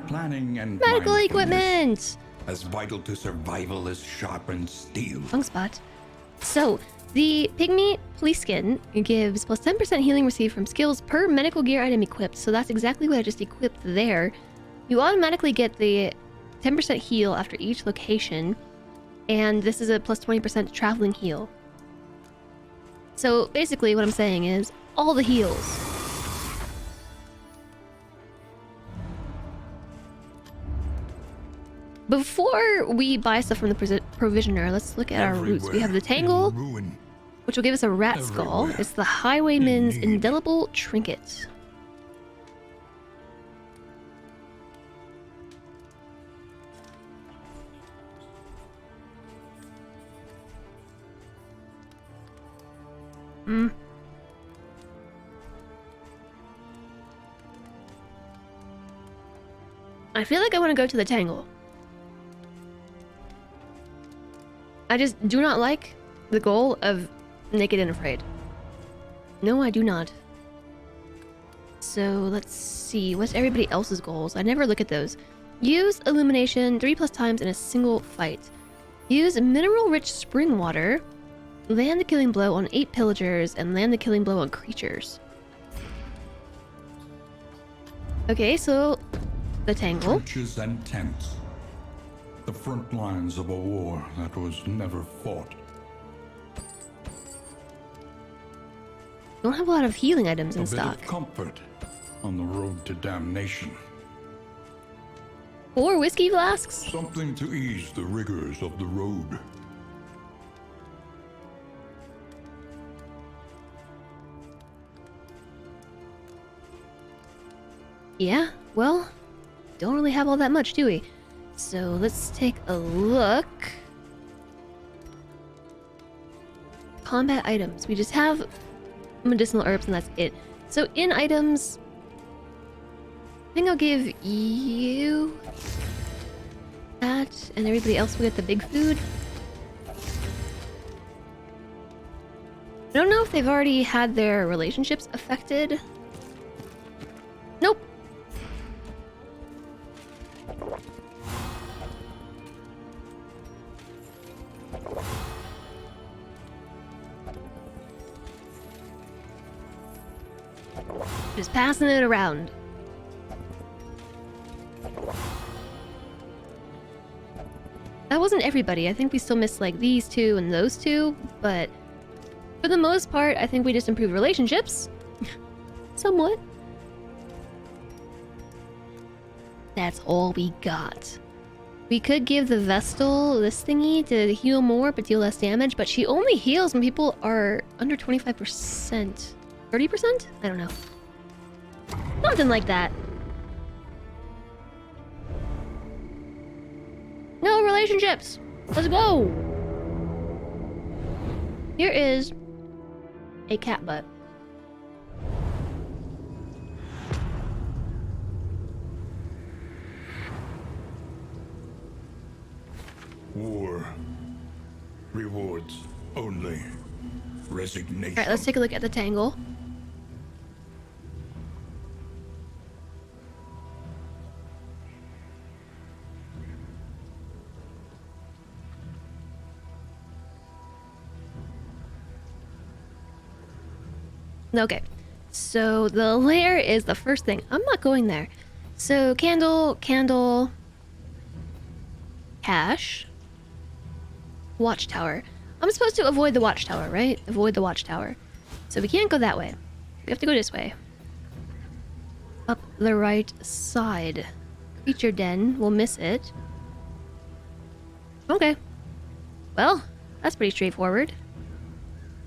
Planning and Medical mindfulness, equipment! as vital to survival as sharpened steel. Wrong spot. So, the Pygmy Police Skin gives +10% healing received from skills per medical gear item equipped. So that's exactly what I just equipped there. You automatically get the 10% heal after each location. And this is a +20% traveling heal. So basically what I'm saying is all the heals. Before we buy stuff from the provisioner, let's look at our routes. We have the Tangle, Ruin. which will give us a rat skull. Everywhere. It's the Highwayman's In need. indelible trinket. I feel like I want to go to the Tangle. I just do not like the goal of Naked and Afraid. No, I do not. So let's see. What's everybody else's goals? I never look at those. Use illumination 3+ times in a single fight. Use mineral-rich spring water. Land the killing blow on 8 pillagers and land the killing blow on creatures. Okay, so the Tangle. Trenches and tents. The front lines of a war that was never fought. Don't have a lot of healing items in A bit stock. of comfort on the road to damnation. 4 whiskey flasks? Something to ease the rigors of the road. Yeah, well, don't really have all that much, do we? So let's take a look. Combat items. We just have medicinal herbs and that's it. So in items, I think I'll give you that, and everybody else will get the big food. I don't know if they've already had their relationships affected. Nope. Just passing it around. That wasn't everybody. I think we still missed like these two and those two, but for the most part, I think we just improved relationships. Somewhat. That's all we got. We could give the Vestal this thingy to heal more but deal less damage, but she only heals when people are under 25%. 30%? I don't know. Something like that. No relationships! Let's go! Here is a cat butt. War. Rewards only. Resignation. Alright, let's take a look at the tangle. Okay, so the lair is the first thing. I'm not going there. So candle, candle, cache, watchtower. I'm supposed to avoid the watchtower, right? Avoid the watchtower. So we can't go that way. We have to go this way. Up the right side. Creature den. We'll miss it. Okay. Well, that's pretty straightforward.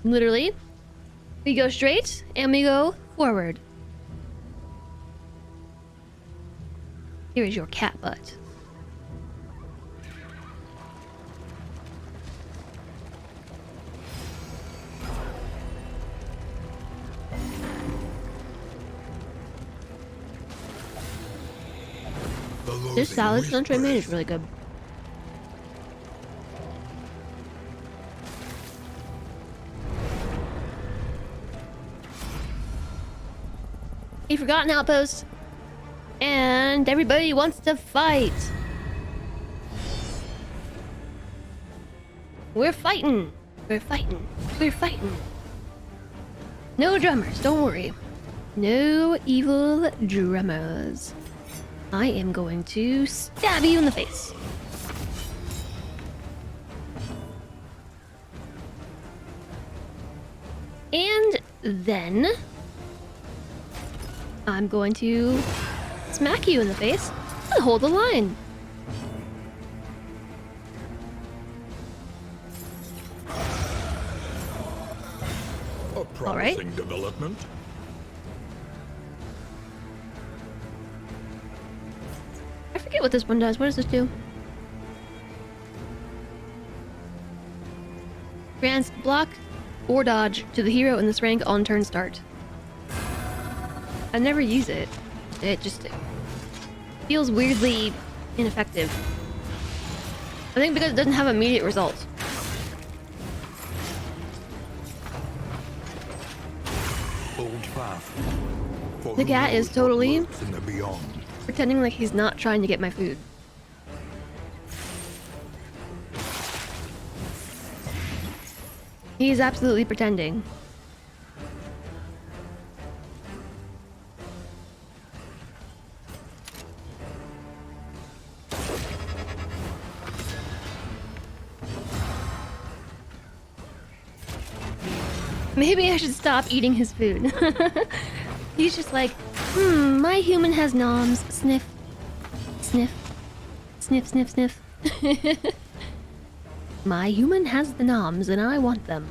Literally. We go straight, and we go forward. Here is your cat butt. This salad country made is really good. A forgotten outpost. And everybody wants to fight. We're fighting. We're fighting. We're fighting. No drummers, don't worry. No evil drummers. I am going to stab you in the face. And then I'm going to smack you in the face and hold the line. A promising development. I forget what this one does. What does this do? Grants block or dodge to the hero in this rank on turn start. I never use it. It just feels weirdly ineffective. I think because it doesn't have immediate results. The cat is totally pretending like he's not trying to get my food. He's absolutely pretending. Maybe I should stop eating his food. He's just like, my human has noms. Sniff. Sniff. Sniff, sniff, sniff. My human has the noms and I want them.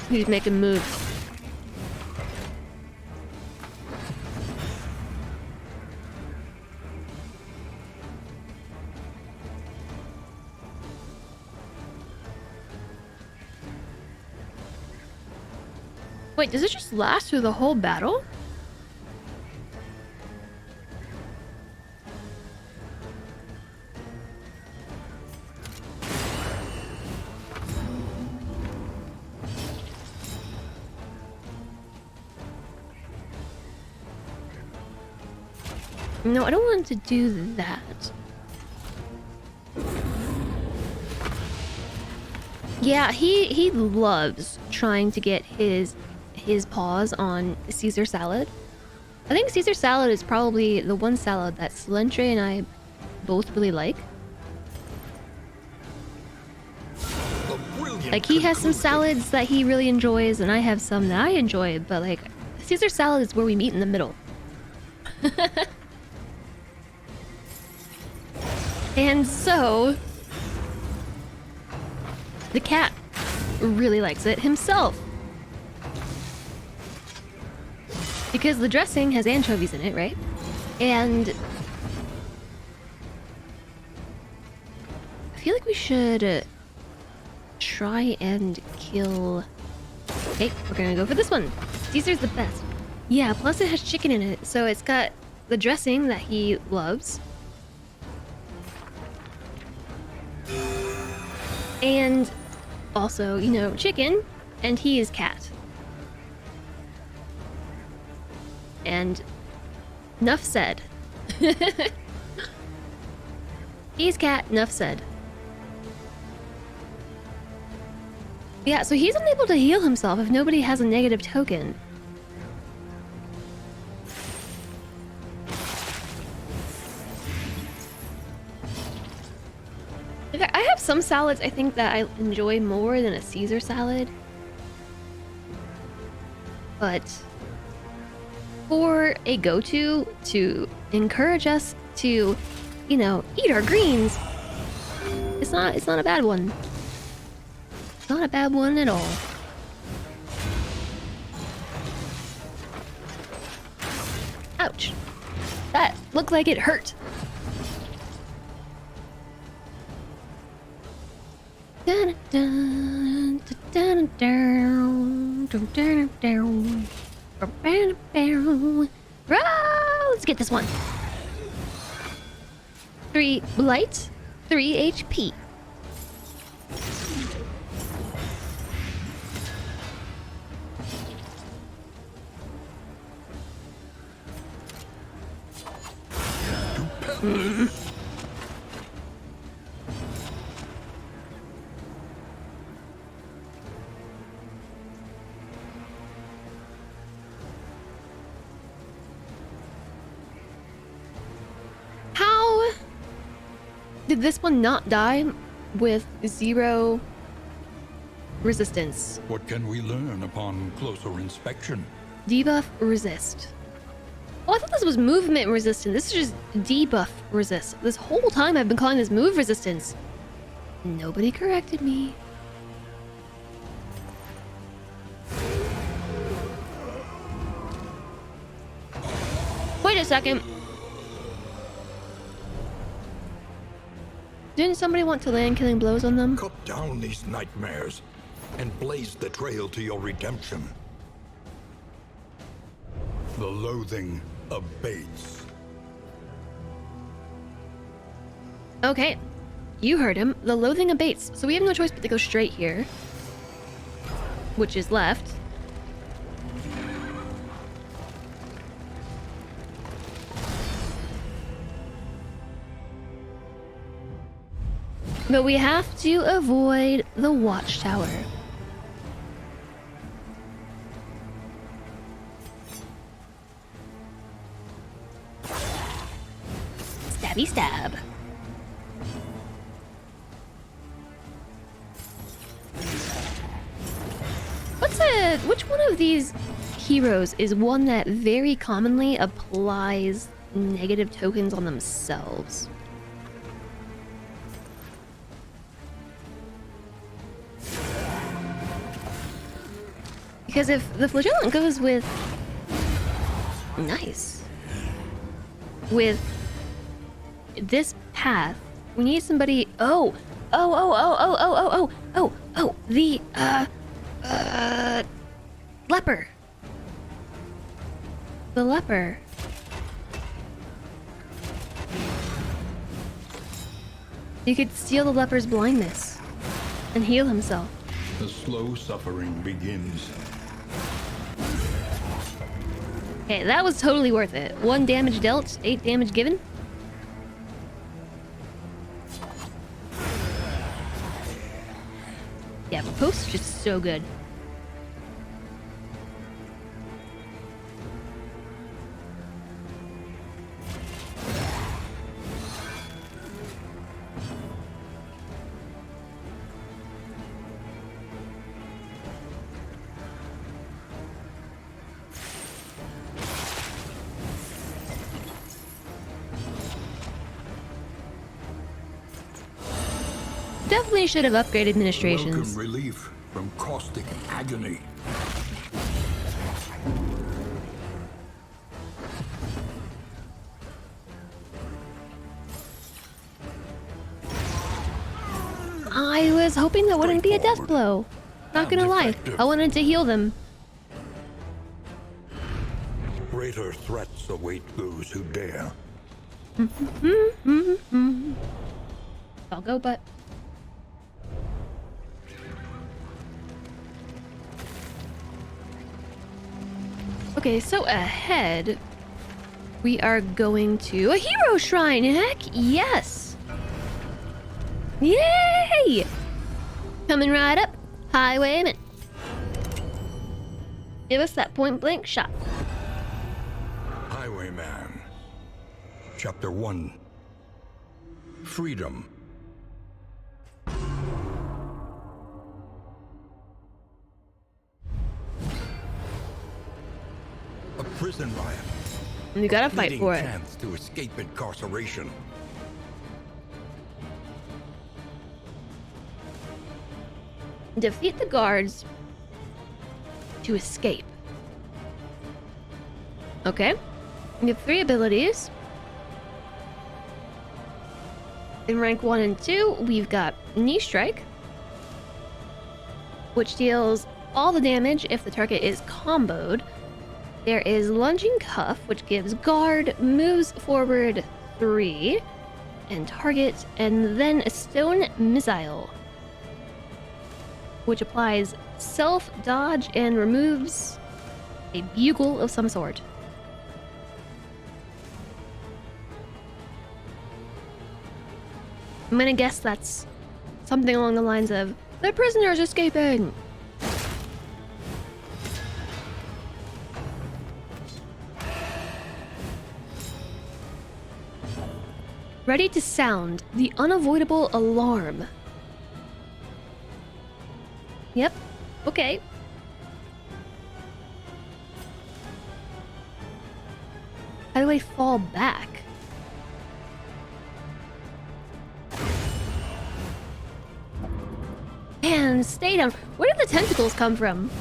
He's making moves. Wait, does it just last through the whole battle? No, I don't want to do that. Yeah, he loves trying to get his paws on Caesar salad. I think Caesar salad is probably the one salad that Silentre and I both really like. The Like, he has some salads that he really enjoys, and I have some that I enjoy, but like, Caesar salad is where we meet in the middle. And so, the cat really likes it himself. Because the dressing has anchovies in it, right? And I feel like we should try and kill... Okay, we're gonna go for this one. Caesar's the best. Yeah, plus it has chicken in it, so it's got the dressing that he loves. And also, you know, chicken, and he is cat. And enough said. He's cat, enough said. Yeah, so he's unable to heal himself if nobody has a negative token. I have some salads I think that I enjoy more than a Caesar salad. But for a go-to to encourage us to, you know, eat our greens, it's not a bad one. It's not a bad one at all. Ouch. That looked like it hurt. Dun, dun, dun, dun, dun, dun, dun. Let's get this one. 3 blight, 3 HP. How did this one not die with 0 resistance? What can we learn upon closer inspection? Debuff resist. Oh, I thought this was movement resistant. This is just debuff resist. This whole time I've been calling this move resistance. Nobody corrected me. Wait a second. Didn't somebody want to land killing blows on them? Cut down these nightmares and blaze the trail to your redemption. The loathing abates. Okay, you heard him. The loathing abates, so we have no choice but to go straight here, which is left. But we have to avoid the watchtower. Stabby stab. Which one of these heroes is one that very commonly applies negative tokens on themselves? Because if the flagellant goes with... Nice. With this path, we need somebody... The, leper. The leper. You could steal the leper's blindness and heal himself. The slow suffering begins. Okay, that was totally worth it. 1 damage dealt, 8 damage given. Yeah, post's just so good. Definitely should have upgraded administrations. Welcome relief from caustic agony. I was hoping that wouldn't be a death blow. Not gonna lie, I wanted to heal them. Greater threats await those who dare. I'll go, but... Okay, so ahead, we are going to a hero shrine. Heck yes! Yay! Coming right up, highwayman. Give us that point blank shot. Highwayman. Chapter 1. Freedom. A prison riot. You gotta fight Fleeting for it. chance to escape incarceration. Defeat the guards to escape. Okay. We have 3 abilities. In rank 1 and 2, we've got Knee Strike, which deals all the damage if the target is comboed. There is Lunging Cuff, which gives guard, moves forward 3, and target, and then a Stone Missile, which applies self-dodge and removes a bugle of some sort. I'm gonna guess that's something along the lines of, the prisoner's escaping! Ready to sound the unavoidable alarm. Yep, okay. How do I fall back? Man, stay down. Where did the tentacles come from?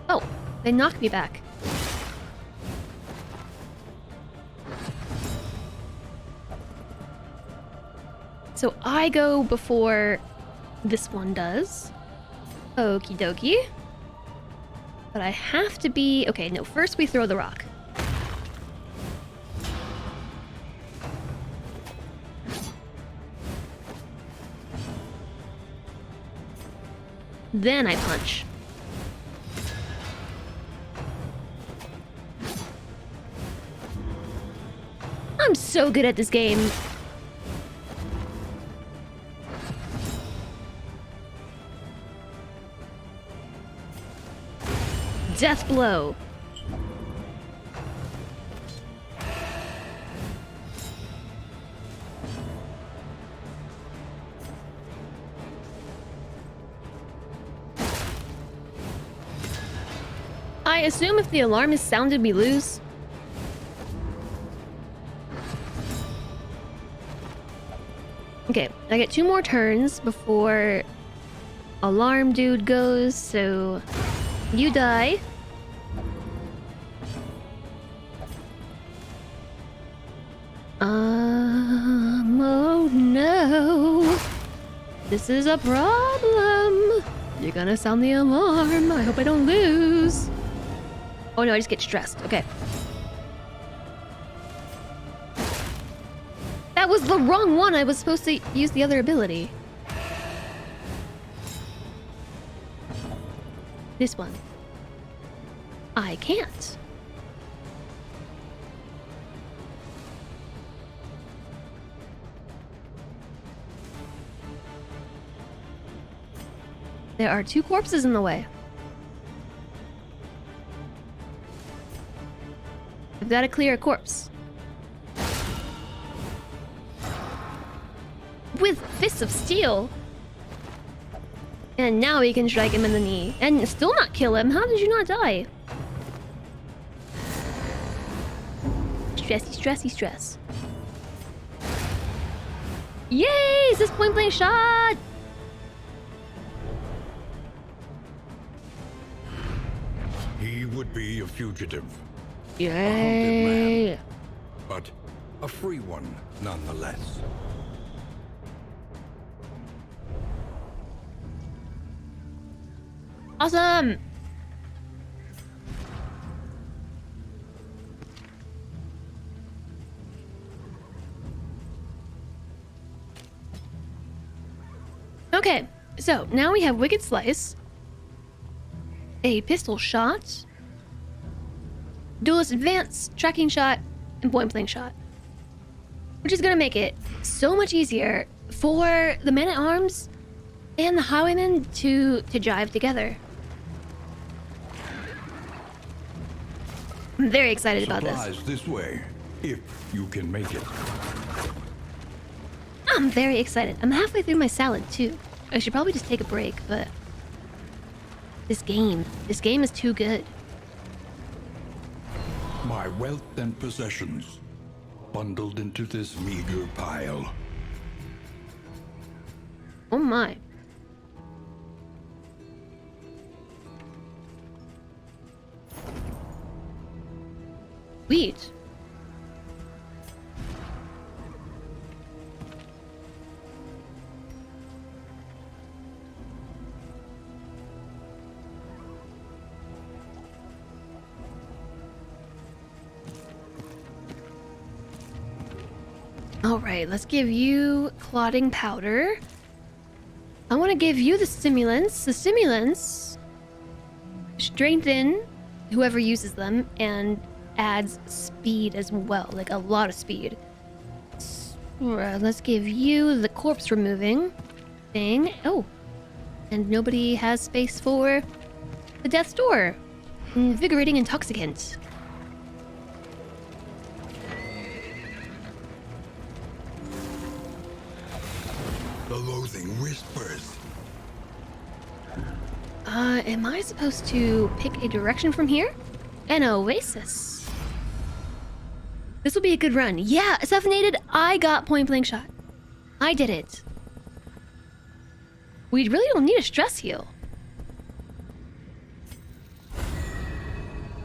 Oh, they knocked me back. So I go before this one does. Okie dokie. But I have to be... Okay, no, first we throw the rock. Then I punch. I'm so good at this game. Death blow. I assume if the alarm is sounded, we lose. Okay, I get 2 more turns before alarm dude goes, so you die. Oh no. This is a problem. You're gonna sound the alarm. I hope I don't lose. Oh no, I just get stressed. Okay. That was the wrong one. I was supposed to use the other ability. This one. I can't. There are 2 corpses in the way. I've got to clear a corpse. With Fists of Steel. And now we can strike him in the knee. And still not kill him. How did you not die? Stressy, stressy, stress. Yay! Is this point blank shot? He would be a fugitive, Yay! but a free one nonetheless. Awesome! Okay, so now we have Wicked Slice, a pistol shot, duelist advance, tracking shot, and point blank shot. Which is gonna make it so much easier for the men at arms and the highwaymen to jive together. I'm very excited about this. Supplies this way, if you can make it. I'm very excited. I'm halfway through my salad too. I should probably just take a break, but this game is too good. My wealth and possessions, bundled into this meager pile. Oh my. Sweet. All right, let's give you clotting powder. I want to give you the stimulants. The stimulants strengthen whoever uses them and adds speed as well, like a lot of speed. Let's give you the corpse removing thing. Oh, and nobody has space for the death's door. Invigorating intoxicant. The loathing whispers. Am I supposed to pick a direction from here? An oasis. This will be a good run. Yeah, assassinated. I got point blank shot. I did it. We really don't need a stress heal.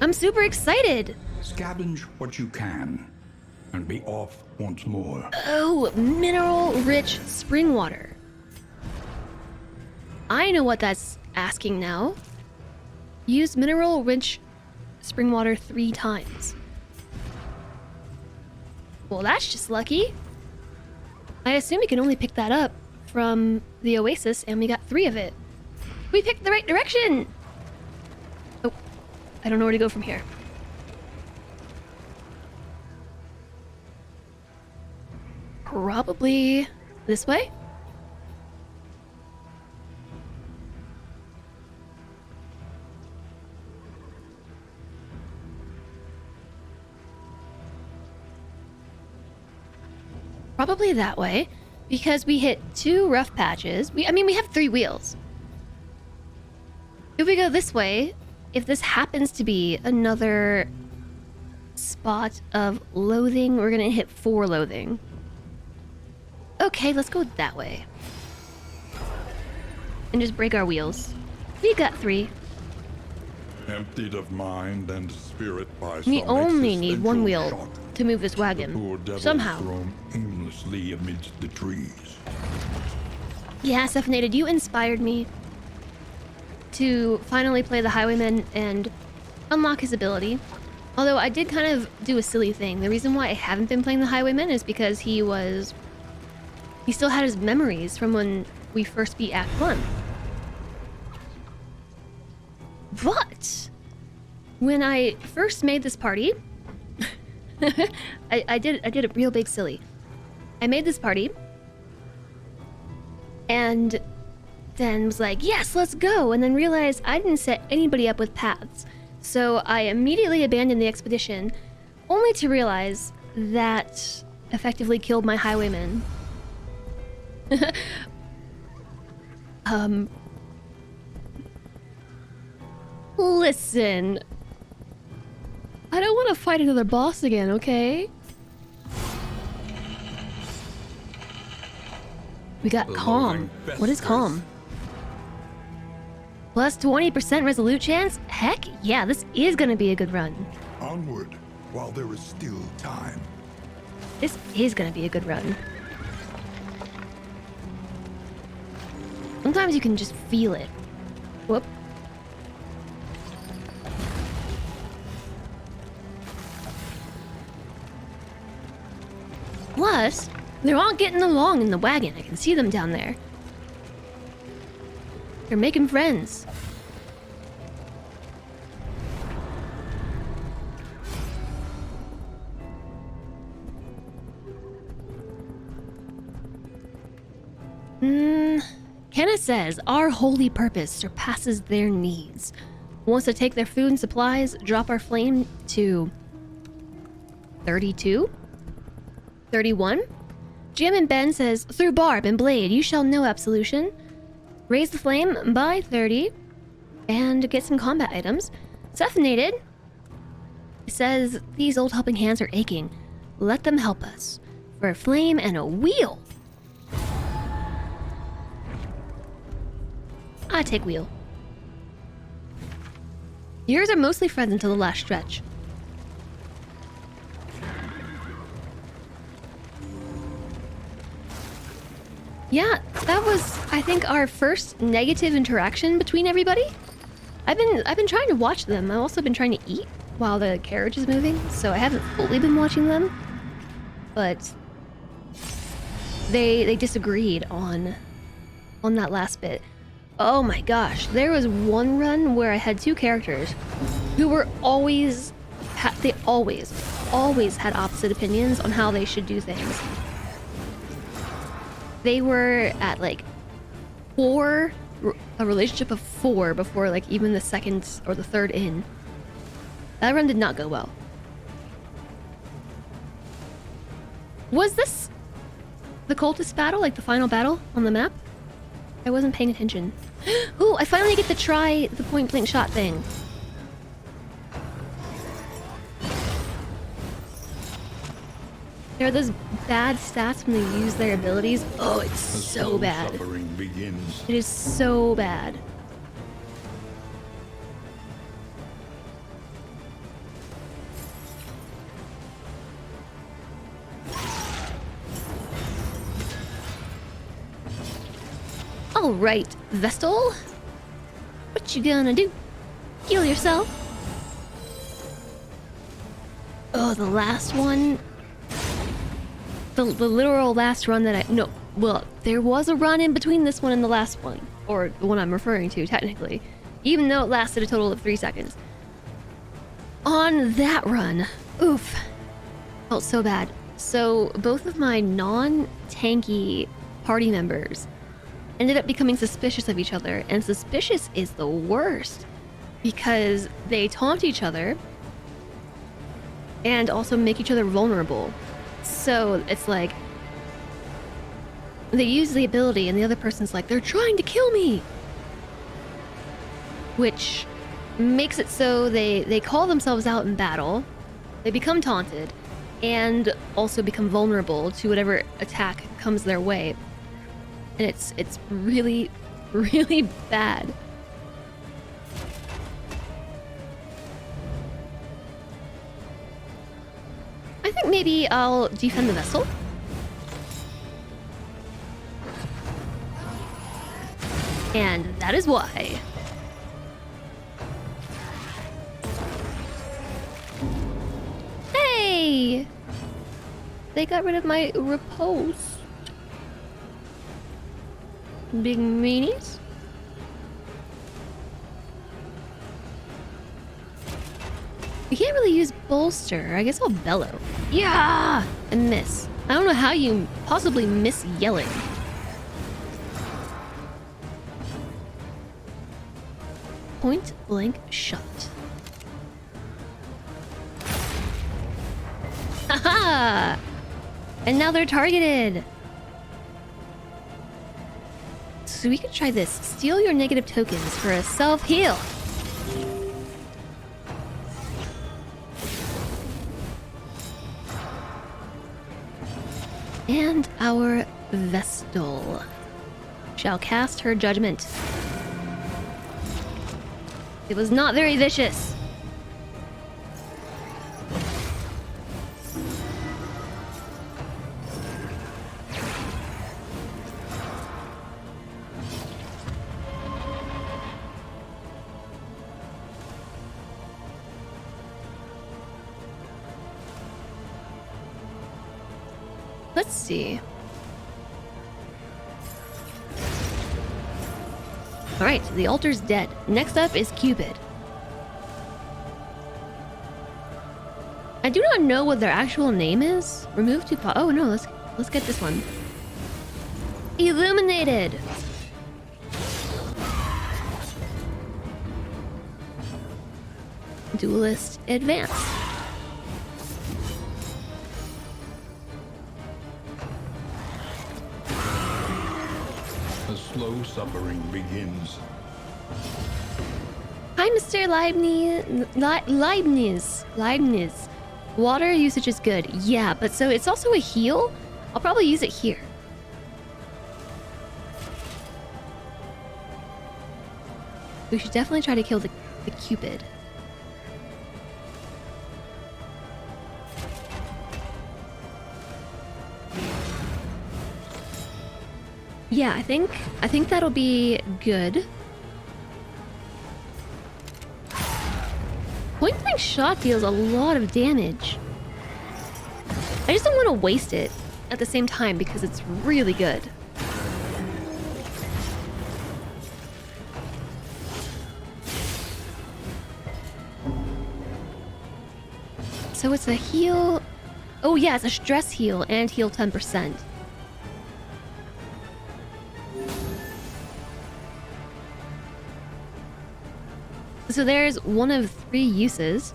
I'm super excited. Scavenge what you can, and be off once more. Oh, mineral-rich spring water. I know what that's asking now. Use mineral-rich spring water 3 times. Well, that's just lucky. I assume we can only pick that up from the oasis, and we got 3 of it. We picked the right direction! Oh, I don't know where to go from here. Probably this way? Probably that way, because we hit 2 rough patches. I mean, we have 3 wheels. If we go this way, if this happens to be another spot of loathing, we're gonna hit 4 loathing. Okay, let's go that way. And just break our wheels. We got 3. Emptied of mind and spirit by We some only need 1 existential wheel shock. to move this The wagon. poor devil Somehow. roam aimlessly amidst the trees. Yeah, Stephanated, you inspired me to finally play the Highwayman and unlock his ability. Although I did kind of do a silly thing. The reason why I haven't been playing the Highwayman is because he still had his memories from when we first beat Act 1. But when I first made this party, I did a real big silly. I made this party and then was like, yes, let's go, and then realized I didn't set anybody up with paths. So I immediately abandoned the expedition, only to realize that effectively killed my highwayman. Listen. I don't want to fight another boss again, okay? We got The calm. loathing What is calm? Plus 20% resolute chance? Heck yeah, this is gonna be a good run. Onward, while there is still time. This is gonna be a good run. Sometimes you can just feel it. Whoop. Plus, they're all getting along in the wagon. I can see them down there. They're making friends. Kenneth says our holy purpose surpasses their needs. Wants to take their food and supplies, drop our flame to 32? 31? Jim and Ben says, through barb and blade you shall know absolution. Raise the flame by 30 and get some combat items. Cephanated says, these old helping hands are aching. Let them help us. For a flame and a wheel. I take wheel. Yours are mostly friends until the last stretch. Yeah, that was, I think, our first negative interaction between everybody. I've been trying to watch them. I've also been trying to eat while the carriage is moving, so I haven't fully been watching them. But they disagreed on that last bit. Oh my gosh, there was one run where I had two characters who were always had opposite opinions on how they should do things. They were at like a relationship of 4 before like even the second or the third in. That run did not go well. Was this the cultist battle, like the final battle on the map? I wasn't paying attention. Ooh, I finally get to try the point blank shot thing. There are those bad stats when they use their abilities. Oh, it's so bad. Suffering begins. It is so bad. All right, Vestal. What you gonna do? Heal yourself? Oh, the last one. The literal last run that I... No, well, there was a run in between this one and the last one. Or the one I'm referring to, technically. Even though it lasted a total of 3 seconds. On that run, oof. Felt so bad. So, both of my non-tanky party members ended up becoming suspicious of each other. And suspicious is the worst. Because they taunt each other. And also make each other vulnerable. So it's like they use the ability and the other person's like, they're trying to kill me, which makes it so they call themselves out in battle, they become taunted, and also become vulnerable to whatever attack comes their way. And it's really, really bad. I think maybe I'll defend the vessel. And that is why. Hey! They got rid of my repose. Big meanies. We can't really use bolster. I guess I'll bellow. Yeah! And miss. I don't know how you possibly miss yelling. Point blank shot. Haha! And now they're targeted. So we could try this. Steal your negative tokens for a self-heal. And our Vestal shall cast her judgment. It was not very vicious. Let's see. Alright, the altar's dead. Next up is Cupid. I do not know what their actual name is. Remove two oh no, let's get this one. Illuminated! Duelist advance. The slow suffering begins. Hi, Mr. Leibniz. Water usage is good. Yeah, but so it's also a heal? I'll probably use it here. We should definitely try to kill the Cupid. Yeah, I think that'll be good. Point blank shot deals a lot of damage. I just don't want to waste it at the same time because it's really good. So it's a heal. Oh yeah, it's a stress heal and heal 10%. So there's one of 3 uses.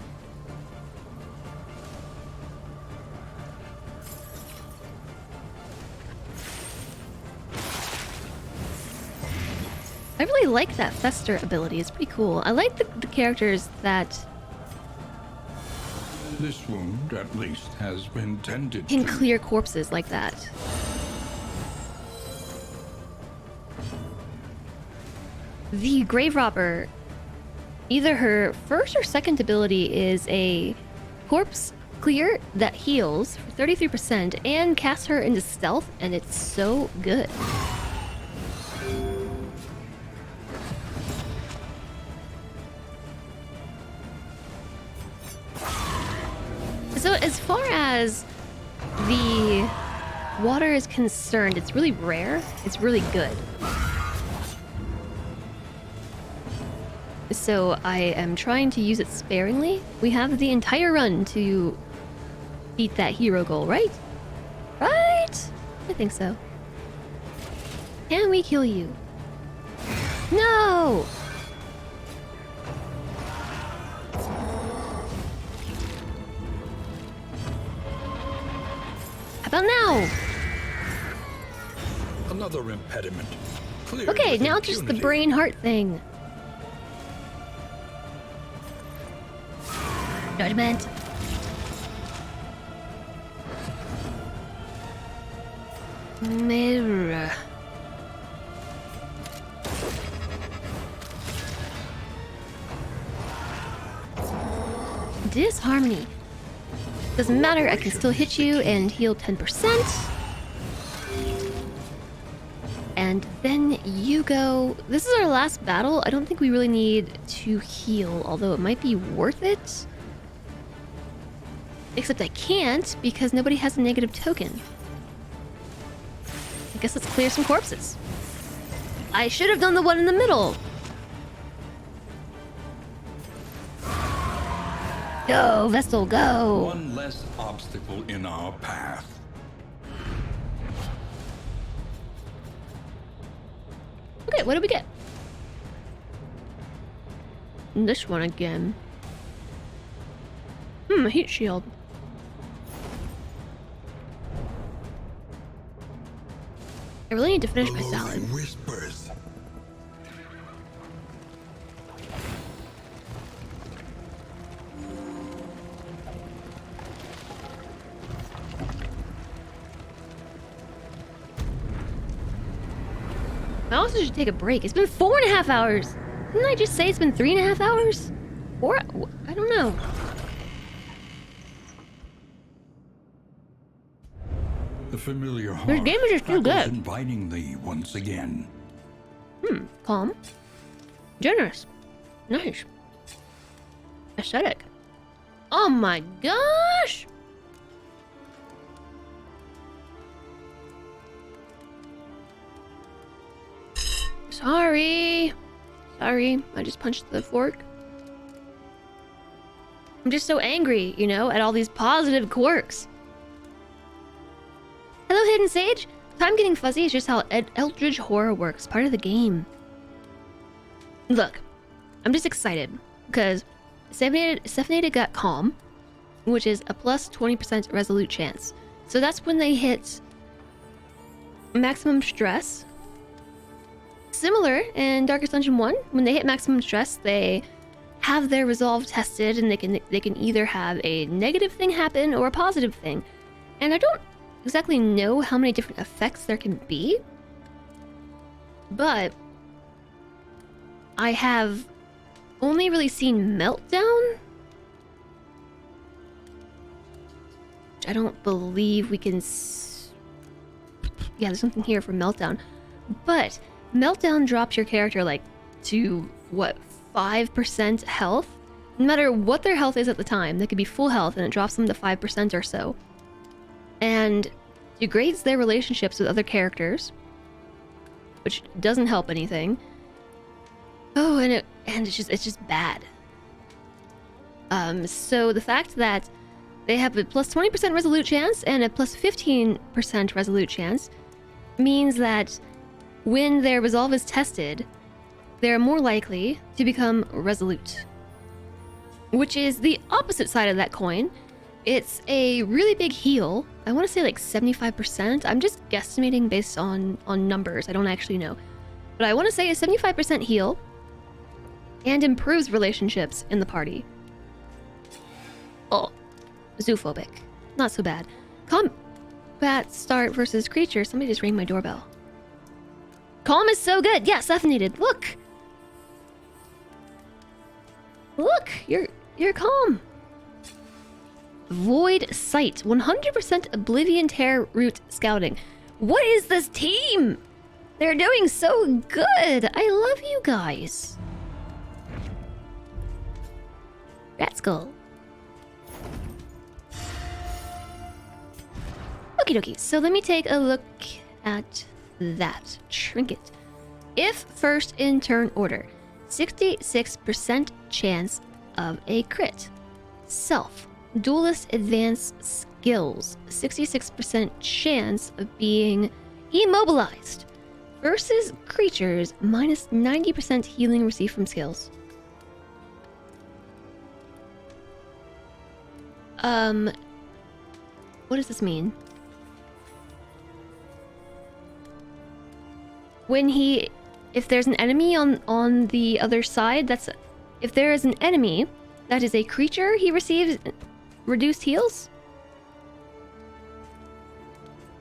I really like that Fester ability. It's pretty cool. I like the characters that This wound, at least, has been tended can to. clear corpses like that. The Grave Robber, either her first or second ability is a corpse clear that heals for 33% and casts her into stealth, and it's so good. So as far as the water is concerned, it's really rare. It's really good. So I am trying to use it sparingly. We have the entire run to beat that hero goal, right? Right? I think so. Can we kill you? No! How about now? Another impediment. Cleared Okay, with now it's just the impunity. brain heart thing. Judgment. Mirror. Disharmony. Doesn't matter, I can still hit you and heal 10%. And then you go. This is our last battle. I don't think we really need to heal, although it might be worth it. Except I can't because nobody has a negative token. I guess let's clear some corpses. I should have done the one in the middle. Go, Vestal, go! One less obstacle in our path. Okay, what did we get? This one again. A heat shield. I really need to finish my salad. Whispers. I also should take a break. It's been 4.5 hours. Didn't I just say it's been 3.5 hours? Or I don't know. The familiar heart. This game is just too Freckles good. inviting thee once again. Calm. Generous. Nice. Aesthetic. Oh my gosh! Sorry. Sorry, I just punched the fork. I'm just so angry, you know, at all these positive quirks. Hello, Hidden Sage. If I'm getting fuzzy, it's just how Eldritch Horror works, part of the game. Look, I'm just excited because Stephanated got Calm, which is a plus 20% resolute chance. So that's when they hit maximum stress. Similar in Darkest Dungeon 1, when they hit maximum stress, they have their resolve tested, and they can either have a negative thing happen or a positive thing. And I don't exactly know how many different effects there can be, but I have only really seen Meltdown. Which I don't believe we can yeah, there's something here for Meltdown. But Meltdown drops your character like to what, 5% health? No matter what their health is at the time, they could be full health and it drops them to 5% or so. And degrades their relationships with other characters, which doesn't help anything. Oh, and it's just bad. So the fact that they have a plus 20% resolute chance and a plus 15% resolute chance means that when their resolve is tested, they're more likely to become resolute. Which is the opposite side of that coin. It's a really big heal. I want to say like 75%. I'm just guesstimating based on numbers. I don't actually know. But I want to say a 75% heal and improves relationships in the party. Oh, zoophobic. Not so bad. Combat start versus creature. Somebody just rang my doorbell. Calm is so good. Yeah, Stephanated. Look. Look, you're calm. Void Sight. 100% Oblivion Tear Root Scouting. What is this team? They're doing so good. I love you guys. Rat Skull. Okie dokie. So let me take a look at that. Trinket. If first in turn order, 66% chance of a crit. Self. Duelist Advanced Skills. 66% chance of being immobilized. Versus creatures, minus 90% healing received from skills. What does this mean? If there's an enemy on the other side, if there is an enemy that is a creature, he receives reduced heals?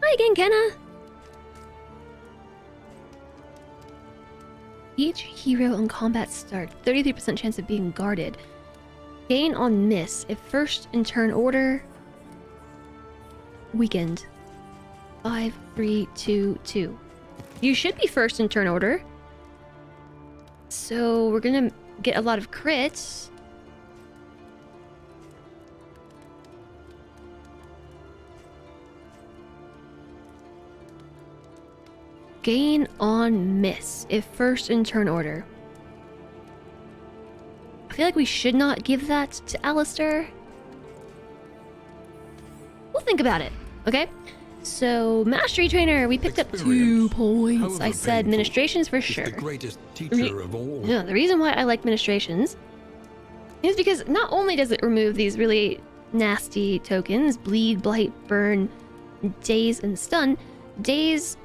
Hi again, Kenna! Each hero on combat start, 33% chance of being guarded. Gain on miss, if first in turn order. Weakened. 5, 3, 2, 2. You should be first in turn order. So we're gonna get a lot of crits. Gain on miss, if first in turn order. I feel like we should not give that to Alistair. We'll think about it, okay? So, Mastery Trainer, we picked up 2 points. I said Ministrations for sure. The greatest teacher of all. Yeah, the reason why I like Ministrations is because not only does it remove these really nasty tokens, Bleed, Blight, Burn, Daze, and Stun, Daze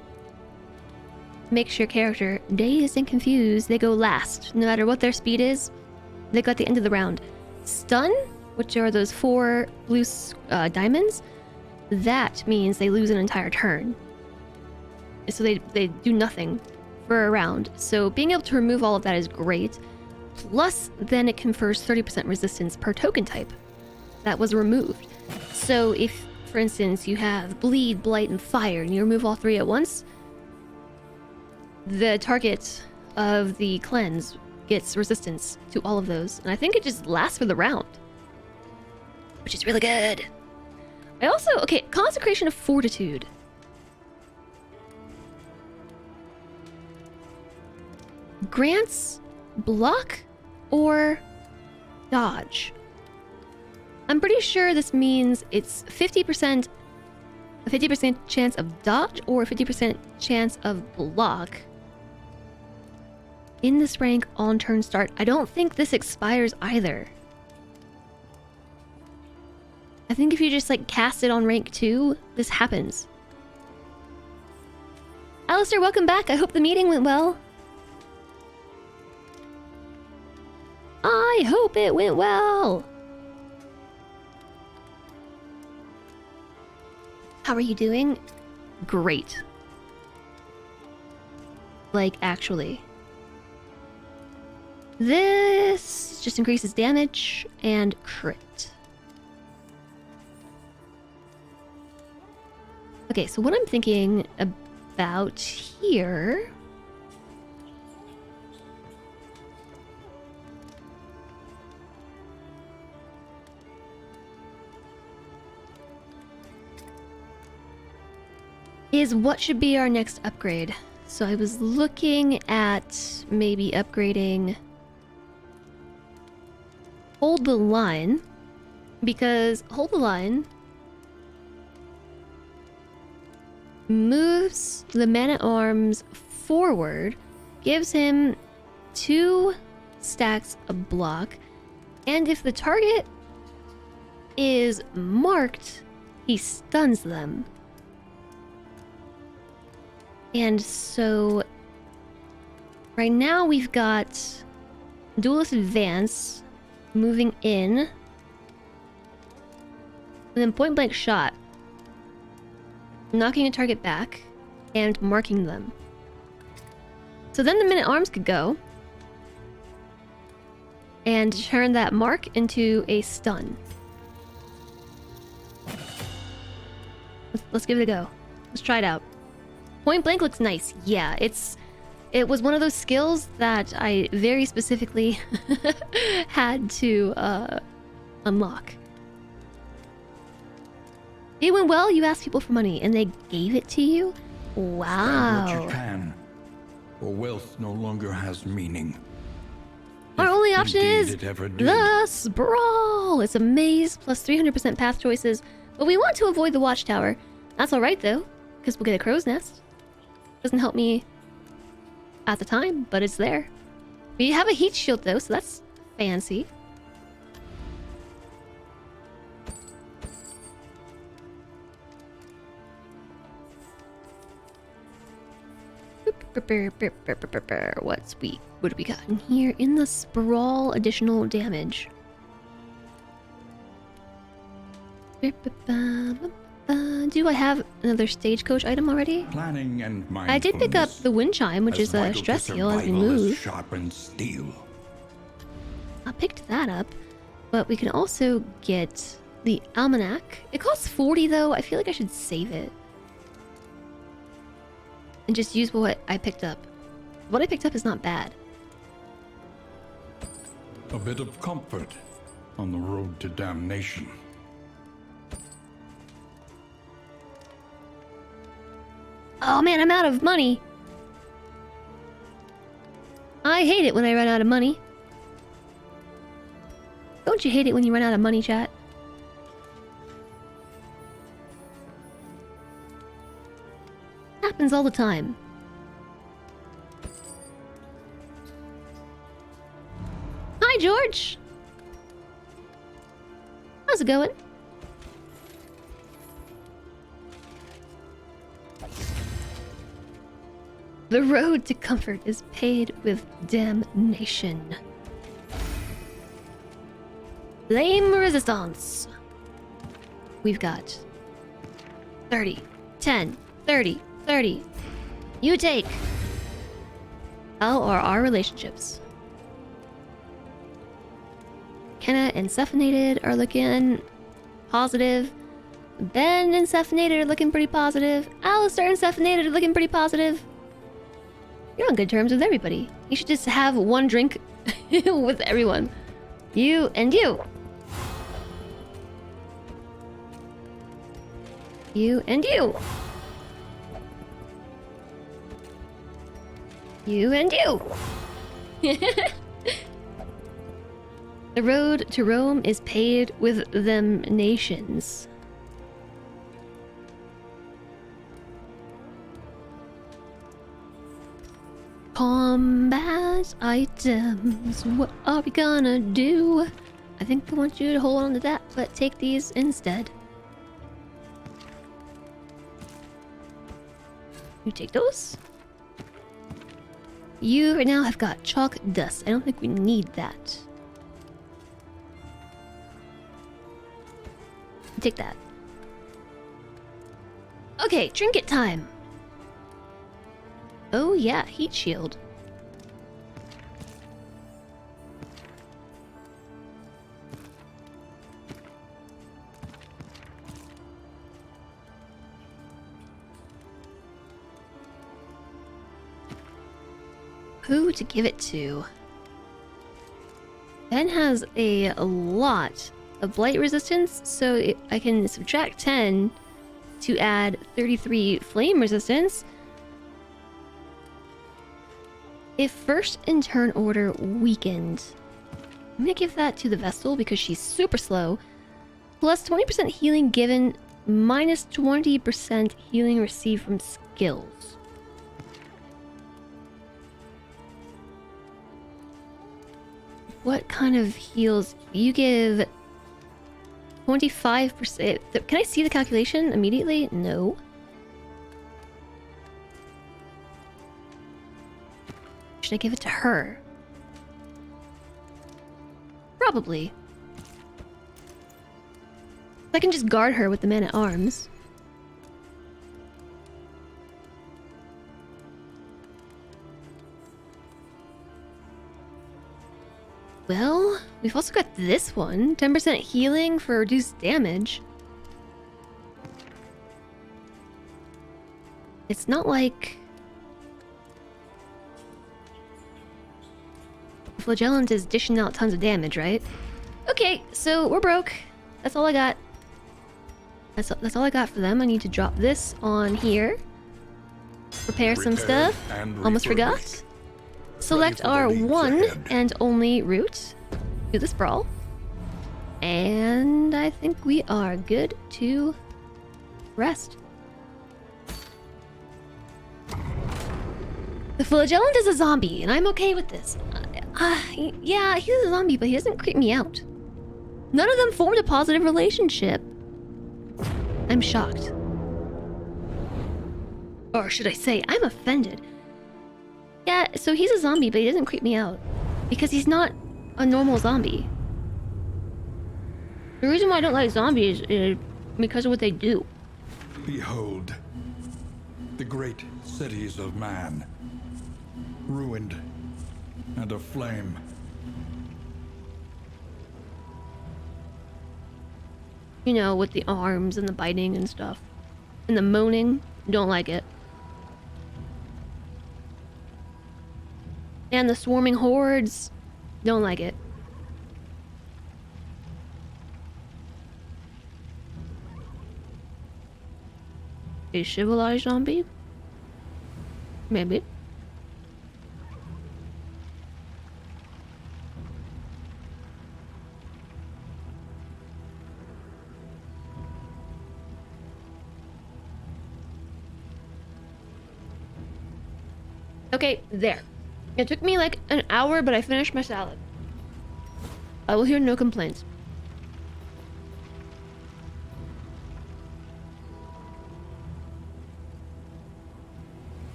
makes your character dazed and confused. They go last, no matter what their speed is. They go at the end of the round. Stun, which are those 4 blue diamonds, that means they lose an entire turn. So they do nothing for a round. So being able to remove all of that is great. Plus, then it confers 30% resistance per token type that was removed. So if, for instance, you have Bleed, Blight, and Fire, and you remove all 3 at once, the target of the cleanse gets resistance to all of those. And I think it just lasts for the round, which is really good. I also, okay, Consecration of Fortitude. Grants block or dodge. I'm pretty sure this means it's 50%, a 50% chance of dodge or a 50% chance of block in this rank on turn start. I don't think this expires either. I think if you just like cast it on rank 2, this happens. Alistair, welcome back. I hope the meeting went well. I hope it went well. How are you doing? Great. Like, actually. This just increases damage and crit. Okay, so what I'm thinking about here is what should be our next upgrade. So I was looking at maybe upgrading Hold the Line, because Hold the Line moves the Man-at-Arms forward, gives him 2 stacks of block, and if the target is marked, he stuns them. And so right now we've got Duelist Advance moving in, and then Point Blank Shot, knocking a target back and marking them. So then the Men-at-Arms could go and turn that mark into a stun. Let's give it a go. Let's try it out. Point Blank looks nice. Yeah, it was one of those skills that I very specifically had to unlock. It went well. You asked people for money and they gave it to you? Wow. Spend what you can, or wealth no longer has meaning. Our only option Indeed is it ever did. the Sprawl. It's a maze plus 300% path choices, but we want to avoid the Watchtower. That's alright though, because we'll get a crow's nest. Doesn't help me at the time, but it's there. We have a heat shield though, so that's fancy. What do we got in here? In the Sprawl, additional damage. Do I have another stagecoach item already? Planning and I did pick up the wind chime, which is a stress heal as we move. Sharpened steel. I picked that up, but we can also get the almanac. It costs 40 though. I feel like I should save it and just use what I picked up. What I picked up is not bad. A bit of comfort on the road to damnation. Oh man, I'm out of money. I hate it when I run out of money. Don't you hate it when you run out of money, chat? Happens all the time. Hi, George. How's it going? The road to comfort is paved with damnation. Flame resistance. We've got 30, 10, 30, 30. You take. How are our relationships? Kenna and Cephanated are looking positive. Ben and Cephanated are looking pretty positive. Alistair and Cephanated are looking pretty positive. You're on good terms with everybody. You should just have one drink with everyone. You and you. You and you. You and you. The road to Rome is paved with them nations. Combat items, what are we gonna do? I think I want you to hold on to that, but take these instead. You take those. You right now have got chalk dust. I don't think we need that. Take that. Okay, trinket time. Oh yeah, heat shield. Who to give it to? Ben has a lot of blight resistance, so I can subtract 10 to add 33 flame resistance. If first in turn order weakened, I'm gonna give that to the Vestal because she's super slow. Plus 20% healing given, minus 20% healing received from skills. What kind of heals? You give 25%. Can I see the calculation immediately? No. Should I give it to her? Probably. I can just guard her with the man-at-arms. Well, we've also got this one. 10% healing for reduced damage. It's not like Flagellant is dishing out tons of damage, right? Okay, so we're broke. That's all I got. That's all I got for them. I need to drop this on here. Repair some stuff. Almost forgot. Select our one and only route. Do the sprawl. And I think we are good to rest. The Flagellant is a zombie, and I'm okay with this. Yeah, he's a zombie, but he doesn't creep me out. None of them formed a positive relationship. I'm shocked. Or should I say, I'm offended. Yeah, so he's a zombie, but he doesn't creep me out. Because he's not a normal zombie. The reason why I don't like zombies is because of what they do. Behold, the great cities of man, ruined and aflame. You know, with the arms and the biting and stuff. And the moaning. Don't like it. And the swarming hordes. Don't like it. A civilized zombie? Maybe. Okay, there. It took me like an hour, but I finished my salad. I will hear no complaints.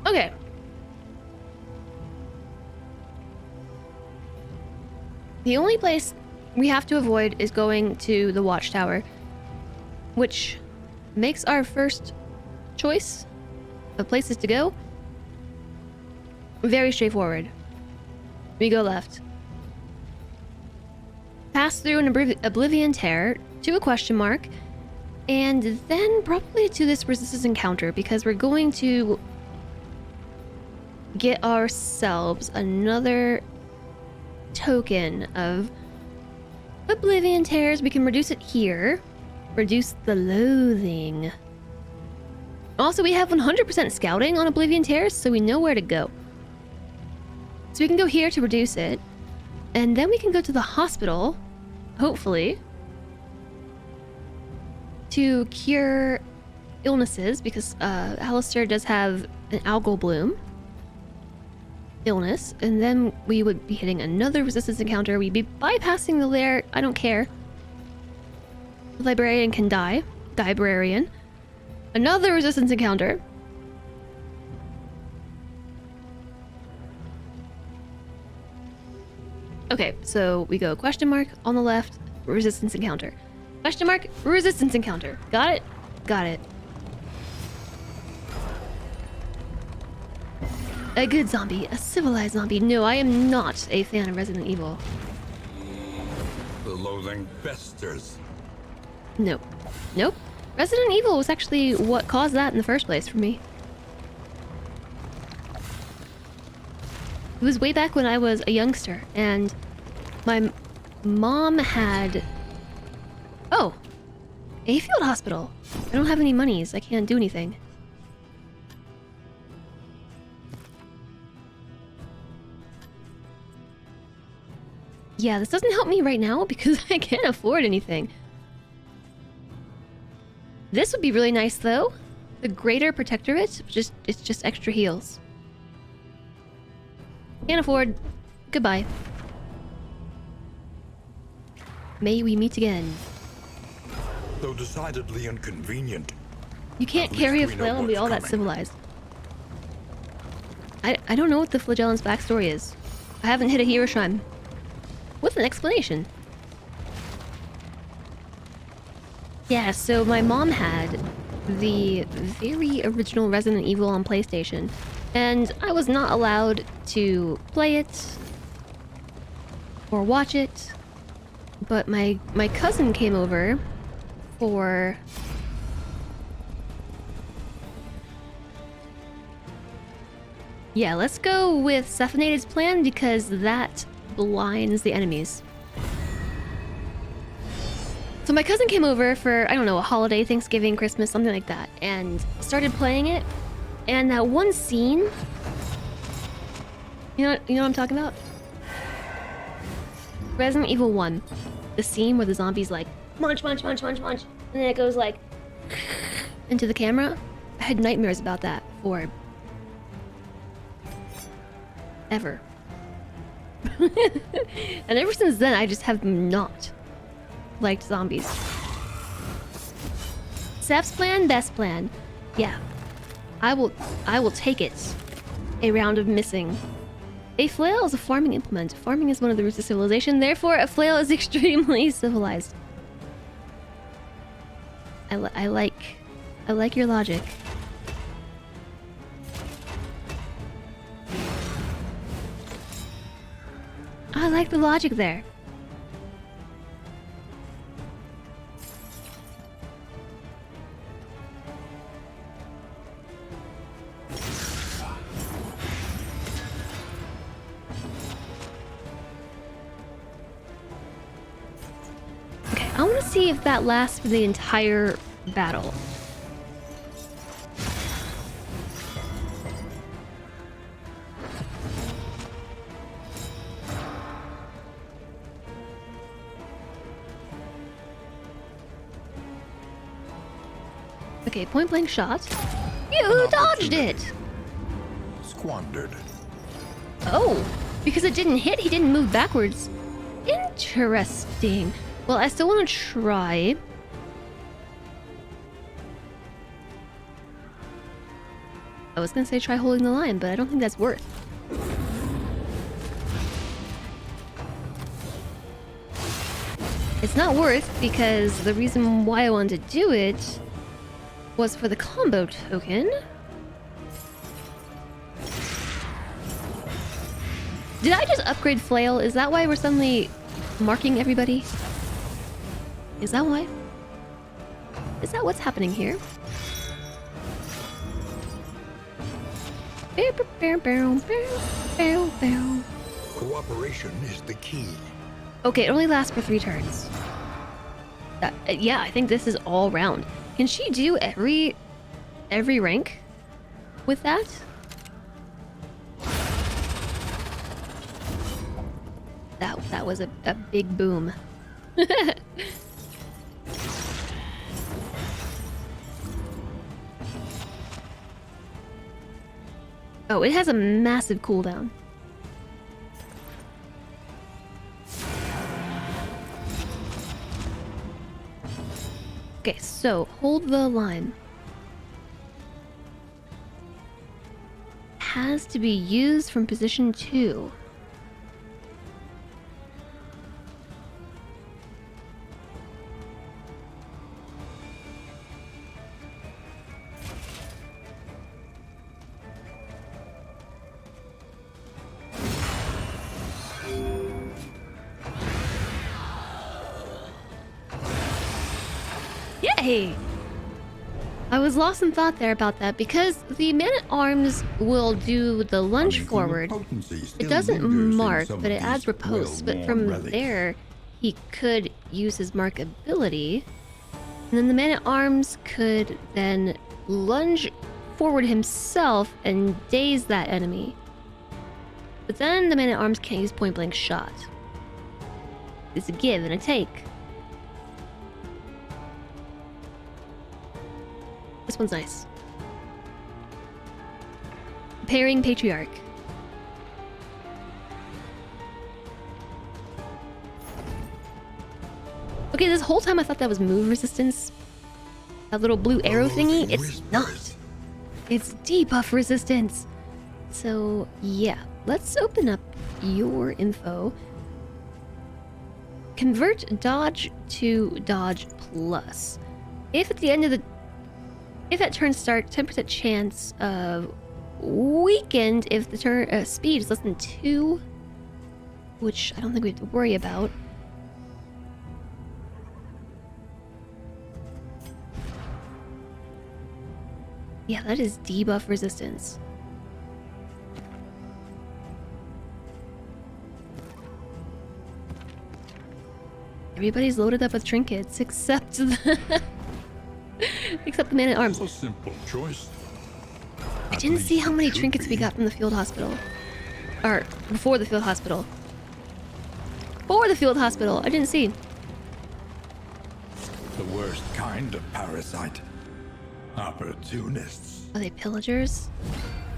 Okay. The only place we have to avoid is going to the watchtower, which makes our first choice of places to go very straightforward. We go left. Pass through an Oblivion Tear to a question mark, and then probably to this resistance encounter, because we're going to get ourselves another token of Oblivion Tears. We can reduce it here. Reduce the loathing. Also, we have 100% scouting on Oblivion Tears, so we know where to go. So we can go here to reduce it, and then we can go to the hospital, hopefully, to cure illnesses, because Alistair does have an algal bloom illness, and then we would be hitting another resistance encounter. We'd be bypassing the lair. I don't care. The librarian can die. Librarian. Another resistance encounter. Okay, so we go question mark on the left, resistance encounter. Question mark, resistance encounter. Got it? Got it. A good zombie, a civilized zombie. No, I am not a fan of Resident Evil. The loathing festers. Nope. Nope. Resident Evil was actually what caused that in the first place for me. It was way back when I was a youngster, and my mom had... Oh! A field hospital! I don't have any monies, I can't do anything. Yeah, this doesn't help me right now because I can't afford anything. This would be really nice though. The Greater Protectorate, it's just extra heals. Can't afford. Goodbye. May we meet again. Though decidedly inconvenient. You can't carry a flail and be all that civilized. I don't know what the Flagellant's backstory is. I haven't hit a hero shrine with an explanation. Yeah, so my mom had the very original Resident Evil on PlayStation, and I was not allowed to play it or watch it, but my cousin came over for... Yeah, let's go with Cephanated's plan because that blinds the enemies. So my cousin came over for, I don't know, a holiday, Thanksgiving, Christmas, something like that, and started playing it. And that one scene, you know what I'm talking about? Resident Evil 1, the scene where the zombies like munch, munch, munch, munch, munch, and then it goes like into the camera. I had nightmares about that for ever. And ever since then, I just have not liked zombies. Seth's plan, best plan. Yeah. I will take it. A round of missing. A flail is a farming implement. Farming is one of the roots of civilization, therefore a flail is extremely civilized. I like your logic. I like the logic there. Okay, I want to see if that lasts for the entire battle. Okay, point blank shot. You dodged it! Squandered. Oh, because it didn't hit, he didn't move backwards. Interesting. Well, I still want to try. I was gonna say try holding the line, but I don't think that's worth. It's not worth because the reason why I wanted to do it was for the combo token. Did I just upgrade Flail? Is that why we're suddenly marking everybody? Is that why? Is that what's happening here? Cooperation is the key. Okay, it only lasts for 3 turns. Yeah, I think this is all round. Can she do every rank with that? That was a big boom. Oh, it has a massive cooldown. Okay, so hold the line. Has to be used from position 2. Yay! I was lost in thought there about that because the man-at-arms will do the lunge forward. It doesn't mark, but it adds riposte. But from there, he could use his mark ability. And then the man-at-arms could then lunge forward himself and daze that enemy. But then the man-at-arms can't use point-blank shot. It's a give and a take. This one's nice. Pairing Patriarch. Okay, this whole time I thought that was move resistance. That little blue arrow thingy. It's not. It's debuff resistance. So, yeah. Let's open up your info. Convert dodge to dodge plus. If at the end of the... If at turn start, 10% chance of weakened if the turn speed is less than 2, which I don't think we have to worry about. Yeah, that is debuff resistance. Everybody's loaded up with trinkets except the except the man-at-arms. A simple choice. I didn't see how many trinkets we got from the field hospital. Or, before the field hospital. For the field hospital, I didn't see. The worst kind of parasite. Opportunists. Are they pillagers?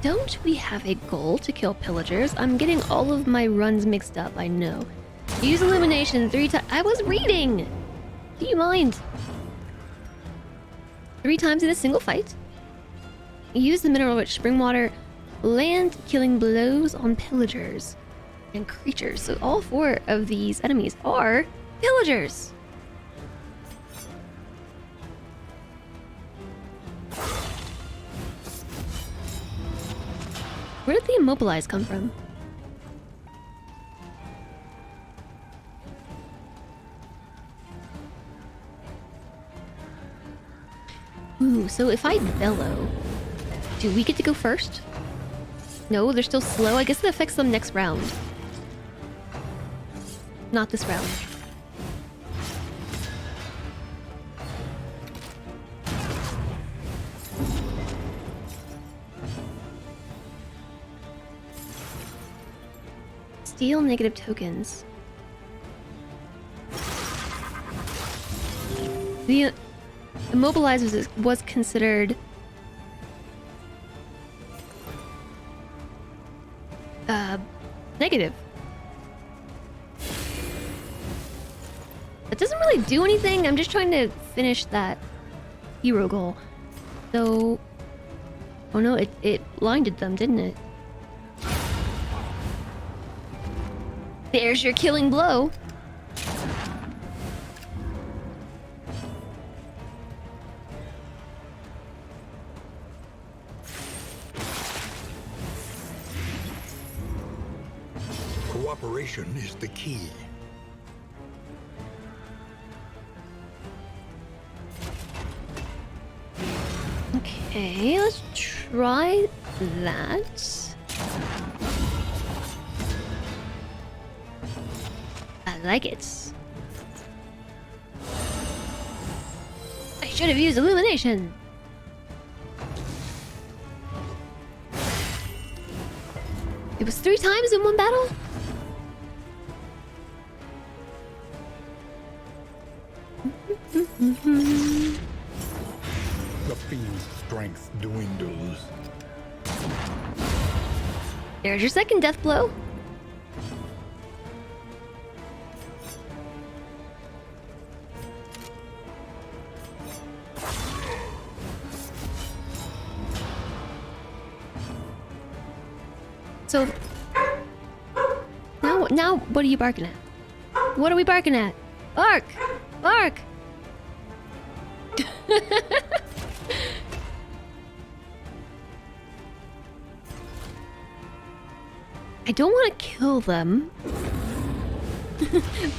Don't we have a goal to kill pillagers? I'm getting all of my runs mixed up, I know. Use illumination 3 times. I was reading! Do you mind? 3 times in a single fight. Use the mineral-rich spring water. Land killing blows on pillagers and creatures. So all 4 of these enemies are pillagers. Where did the immobilize come from? Ooh, so if I bellow, do we get to go first? No, they're still slow. I guess it affects them next round. Not this round. Steal negative tokens. The immobilize was considered negative. That doesn't really do anything. I'm just trying to finish that hero goal. So, oh no, it blinded them, didn't it? There's your killing blow. Cooperation is the key. Okay, let's try that. I like it. I should have used illumination. It was 3 times in one battle? The fiend's strength dwindles. There's your second death blow. So now what are you barking at? What are we barking at? Bark! Bark! I don't want to kill them.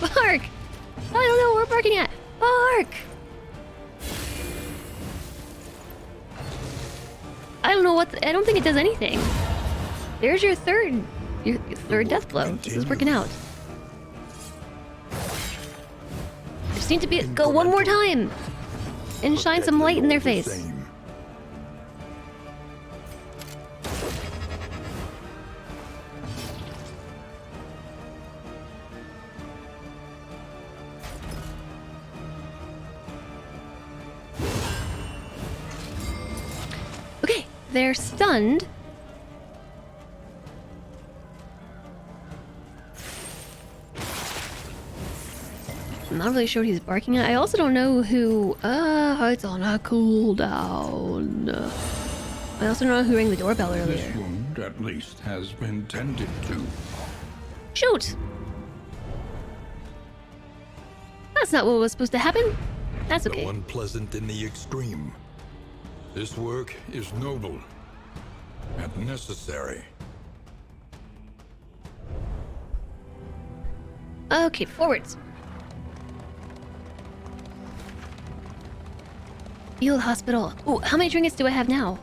Bark! I don't know what we're barking at. Bark! I don't know what. I don't think it does anything. There's your third death blow. This is working out. Just need to go one more time and shine some light in their face. Okay, they're stunned. I'm not really sure what he's barking at. I also don't know who... it's on a cooldown. I also don't know who rang the doorbell earlier. This wound, at least, has been tended to. Shoot! That's not what was supposed to happen. That's okay. Though unpleasant in the extreme, this work is noble and necessary. Okay, forwards. Field hospital. Ooh, how many trinkets do I have now?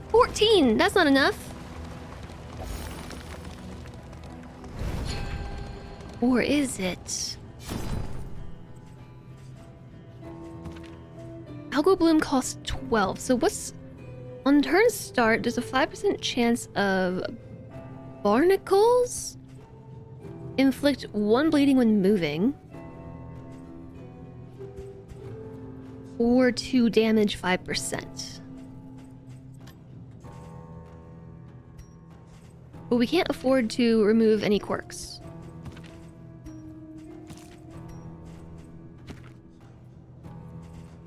14! That's not enough. Or is it? Algo Bloom costs 12. So what's... On turn start, there's a 5% chance of barnacles inflict 1 bleeding when moving. Or 2 damage 5%. But we can't afford to remove any quirks.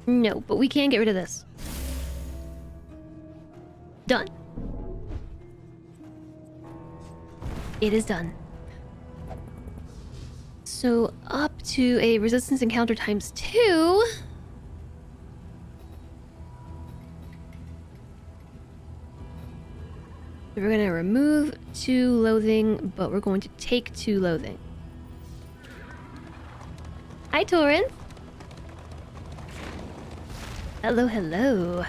No, but we can get rid of this. Done. It is done. So up to a resistance encounter times 2. We're gonna remove 2 loathing, but we're going to take 2 loathing. Hi, Torin. Hello, hello.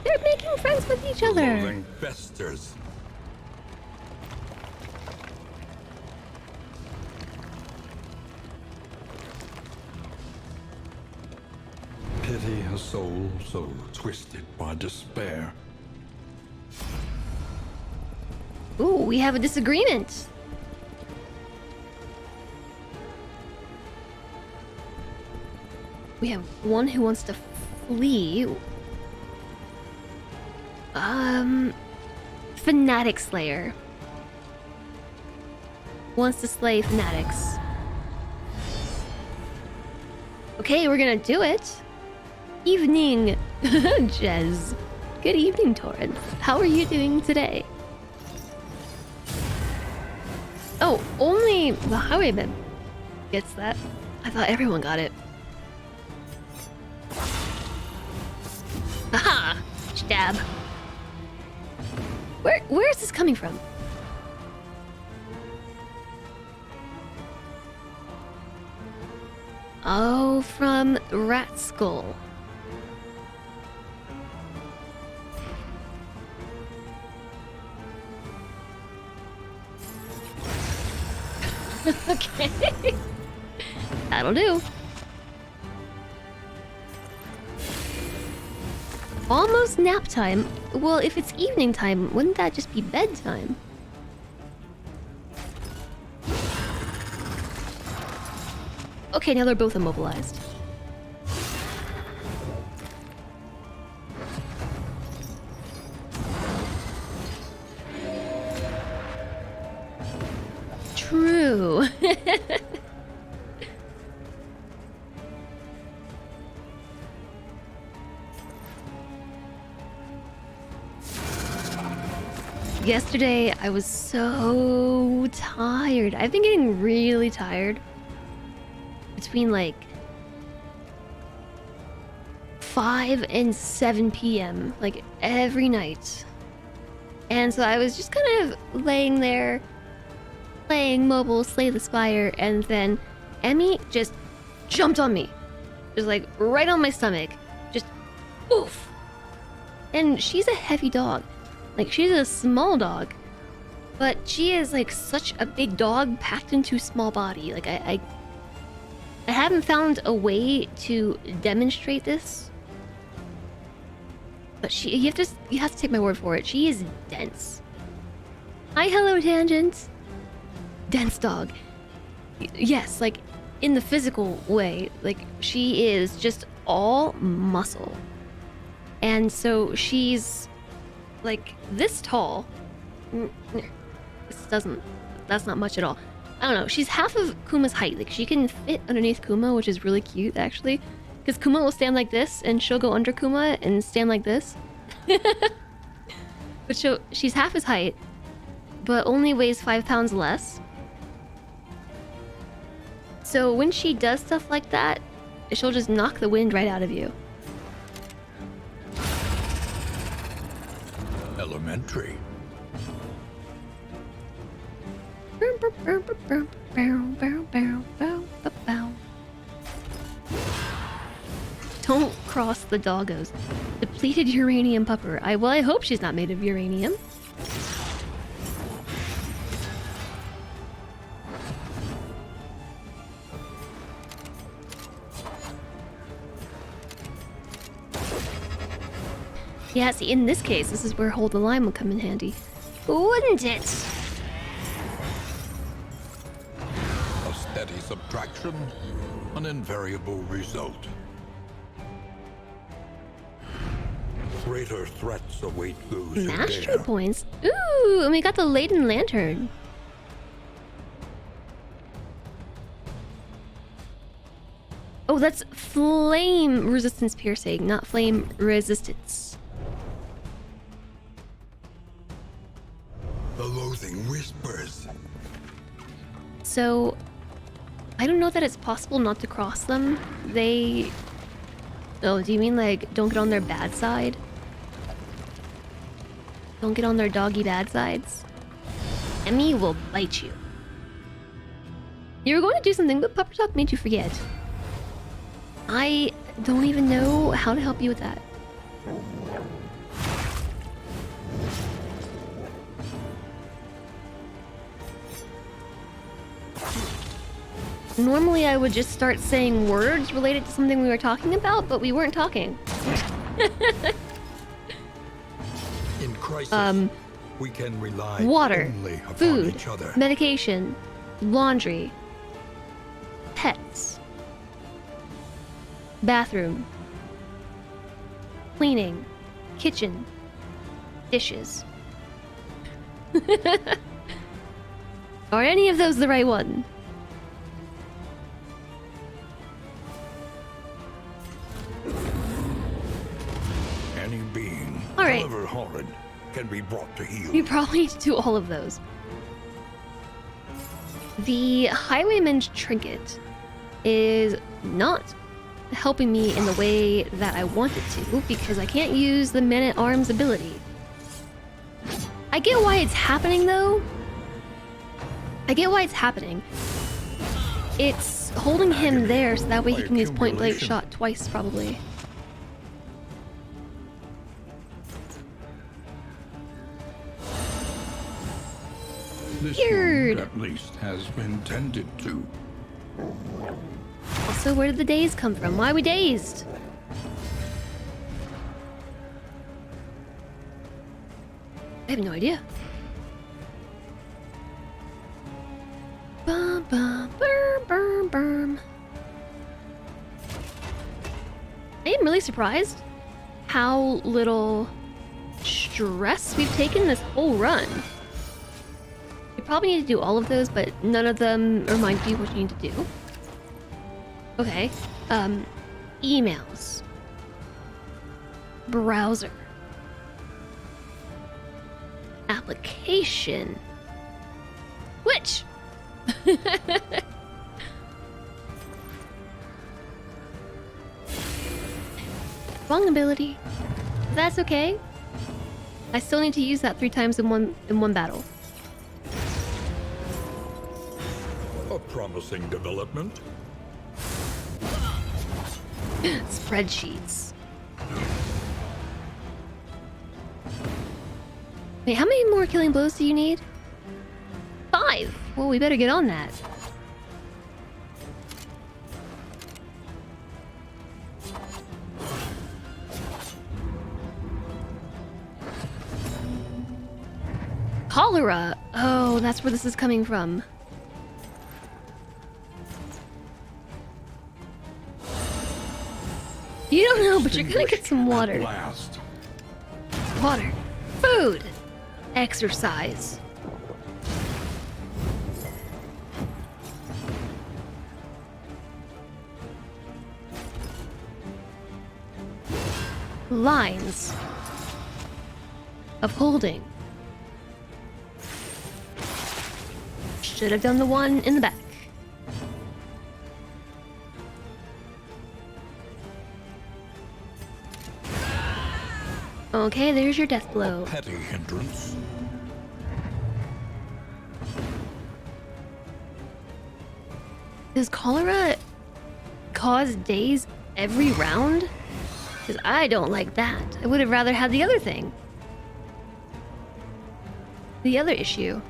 They're making friends with each other. Loathing festers. Pity a soul so twisted by despair. Ooh, we have a disagreement. We have one who wants to flee. Fanatic Slayer. Wants to slay fanatics. Okay, we're gonna do it. Evening, Jez. Good evening, Torrance. How are you doing today? Oh, only the highwayman gets that. I thought everyone got it. Aha! Stab. Where is this coming from? Oh, from Rat Skull. Okay. That'll do. Almost nap time. Well, if it's evening time, wouldn't that just be bedtime? Okay, now they're both immobilized. True. Yesterday, I was so tired. I've been getting really tired between like 5 and 7 p.m. like every night. And so I was just kind of laying there playing mobile Slay the Spire, and then Emmy just jumped on me. Just like right on my stomach. Just oof. And she's a heavy dog. Like, she's a small dog, but she is like such a big dog packed into a small body. Like, I haven't found a way to demonstrate this, but you have to take my word for it. She is dense. Hi, hello, Tangent. Dense dog. Yes, like in the physical way. Like, she is just all muscle, and so she's like this tall. That's not much at all. I don't know. She's half of Kuma's height. Like, she can fit underneath Kuma, which is really cute, actually. Because Kuma will stand like this, and she'll go under Kuma and stand like this. But she's half his height, but only weighs 5 pounds less. So when she does stuff like that, she'll just knock the wind right out of you. Elementary. Don't cross the doggos. Depleted uranium pupper. I hope she's not made of uranium. Yeah, see, in this case, this is where Hold the Line would come in handy. Wouldn't it? A steady subtraction, an invariable result. Greater threats await those who Mastery dare. points? Ooh, and we got the Laden Lantern. Oh, that's flame resistance piercing, not flame resistance. The loathing whispers. So, I don't know that it's possible not to cross them. Oh, do you mean like don't get on their bad side? Don't get on their doggy bad sides? Emmy will bite you. You were going to do something, but Pupper Talk made you forget. I don't even know how to help you with that. Normally I would just start saying words related to something we were talking about, but we weren't talking. In crisis, we can rely Water, only upon food, each other. medication, laundry, pets, bathroom, cleaning, kitchen, dishes. Are any of those the right one? Any being, All right. however horrid, can be brought to heel. You probably need to do all of those. The Highwayman's Trinket is not helping me in the way that I want it to, because I can't use the Man-at-Arms ability. I get why it's happening, though. I get why it's happening. It's holding him there so that way he can use point blank shot twice, probably. This Weird. wound, at least, has been tended to. Also, where did the daze come from? Why are we dazed? I have no idea. Bum, bum, burm, burm, burm. I am really surprised how little stress we've taken this whole run. You probably need to do all of those, but none of them remind you what you need to do. Okay. Emails. Browser. Application. Which? Wrong ability. That's okay. I still need to use that 3 times in one battle. A promising development. Spreadsheets. Wait, how many more killing blows do you need? 5! Well, we better get on that. Cholera! Oh, that's where this is coming from. You don't know, but you're gonna get some water. Last. Water. Food. Exercise. Lines of holding. Should have done the one in the back. Okay, there's your death blow. Petty hindrance. Does cholera cause daze every round? Because I don't like that. I would have rather had the other thing. The other issue.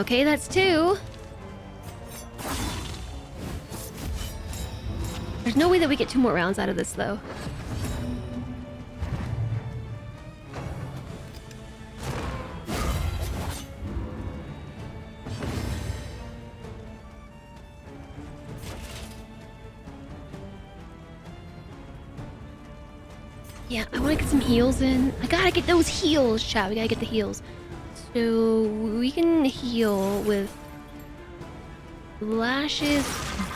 Okay, that's 2. There's no way that we get 2 more rounds out of this, though. Yeah, I want to get some heals in. I gotta get those heals, chat. We gotta get the heals. So we can heal with Lash's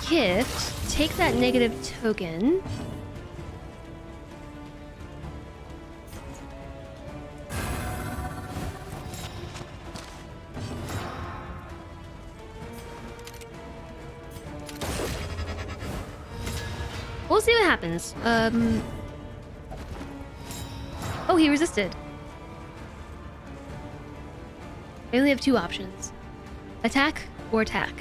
gift. Take that negative token. We'll see what happens. Oh, he resisted. I only have 2 options. Attack or attack.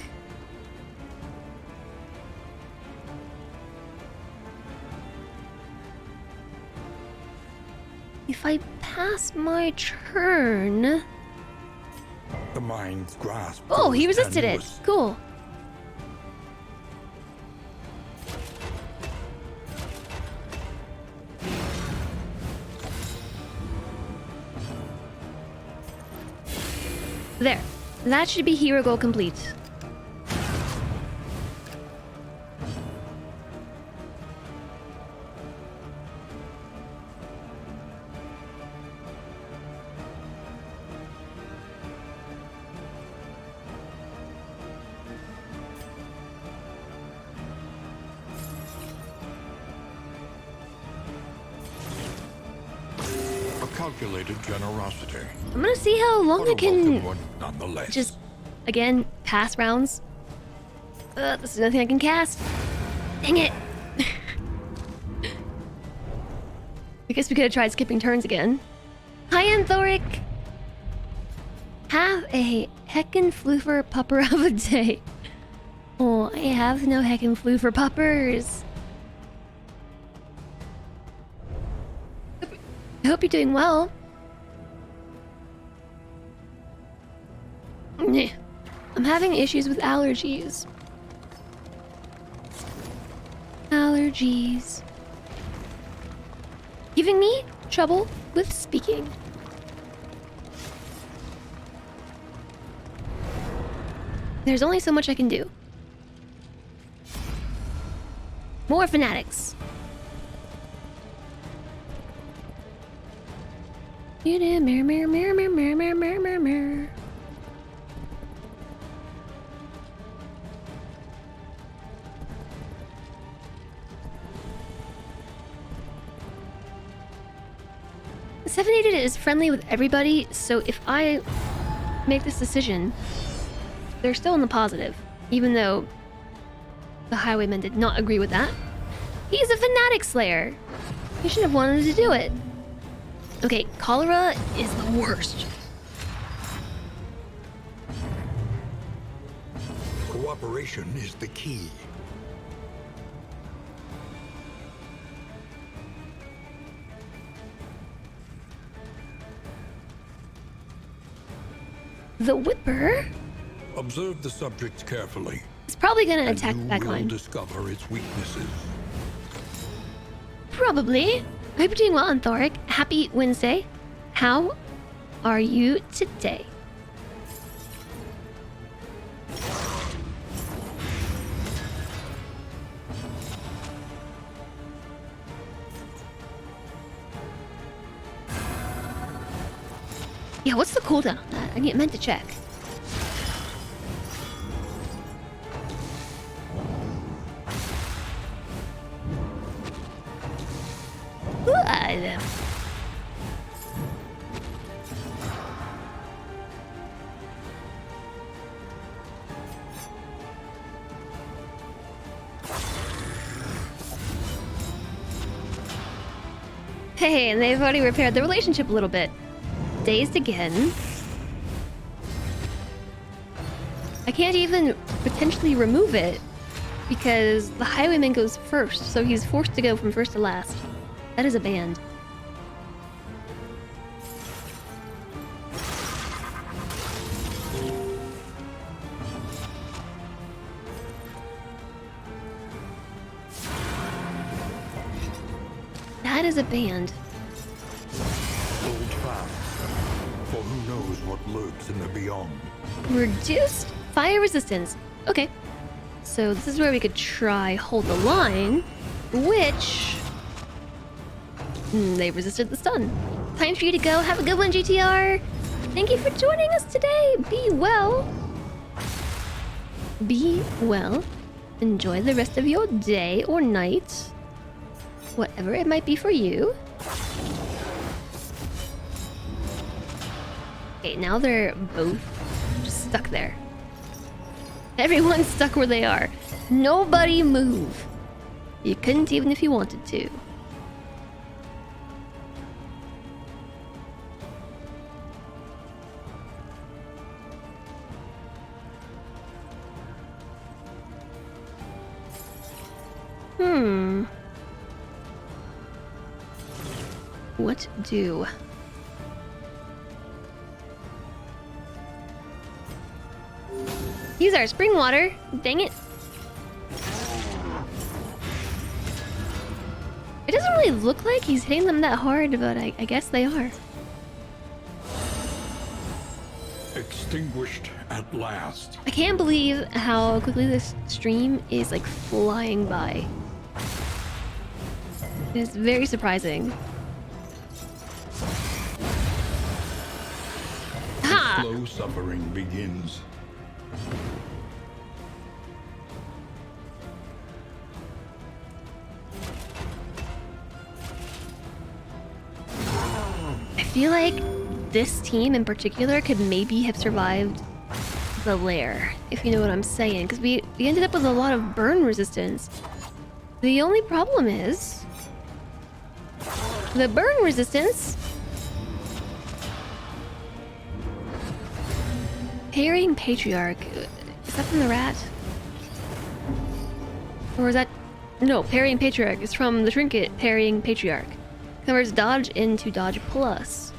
If I pass my turn... The mind's grasp. Oh, he grows resisted it. tenuous. Cool. There. That should be hero goal complete. calculated generosity. I'm gonna see how long But I a can welcome one nonetheless. just, again, pass rounds. This is nothing I can cast. Dang it. I guess we could have tried skipping turns again. Hi, Anthoric. Have a heckin' floofer pupper of a day. Oh, I have no heckin' floofer puppers. I hope you're doing well. I'm having issues with allergies. Allergies. Giving me trouble with speaking. There's only so much I can do. More fanatics. Mirror, mirror, mirror, mirror, mirror, mirror, mirror, mirror. Seven-Eighted is friendly with everybody, so if I make this decision, they're still in the positive, even though the Highwayman did not agree with that. He's a fanatic slayer. He should have wanted to do it. Okay, cholera is the worst. Cooperation is the key. The Whipper Observe the subjects carefully. is probably gonna And attack you back will line. discover its weaknesses. Probably. I hope you're doing well, Anthoric. Happy Wednesday. How are you today? Yeah, what's the cooldown on that? I meant to check. Good. Hey, and they've already repaired the relationship a little bit. Dazed again. I can't even potentially remove it because the Highwayman goes first, so he's forced to go from first to last. That is a band. That is a band. Hold fast, for who knows what lurks in the beyond. Reduced fire resistance. Okay. So this is where we could try hold the line, which they resisted the stun. Time for you to go. Have a good one, GTR. Thank you for joining us today. Be well. Be well. Enjoy the rest of your day or night. Whatever it might be for you. Okay, now they're both just stuck there. Everyone's stuck where they are. Nobody move. You couldn't even if you wanted to. What do? Use our spring water. Dang it. It doesn't really look like he's hitting them that hard, but I guess they are. Extinguished at last. I can't believe how quickly this stream is like flying by. It's very surprising. Ha! Slow suffering begins. I feel like this team in particular could maybe have survived the lair, if you know what I'm saying, because we ended up with a lot of burn resistance. The only problem is the burn resistance. Parrying Patriarch. Is that from the rat? Or is that... No, Parrying Patriarch is from the trinket Parrying Patriarch. Converts dodge into dodge plus.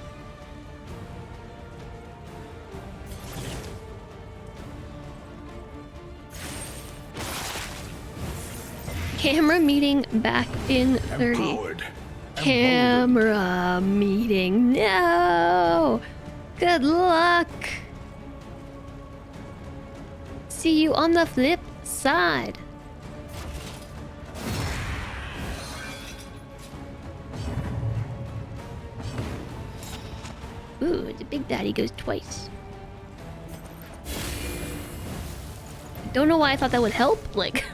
Camera meeting back in 30. Empowered. Camera meeting. No! Good luck! See you on the flip side. Ooh, the big daddy goes twice. Don't know why I thought that would help. Like,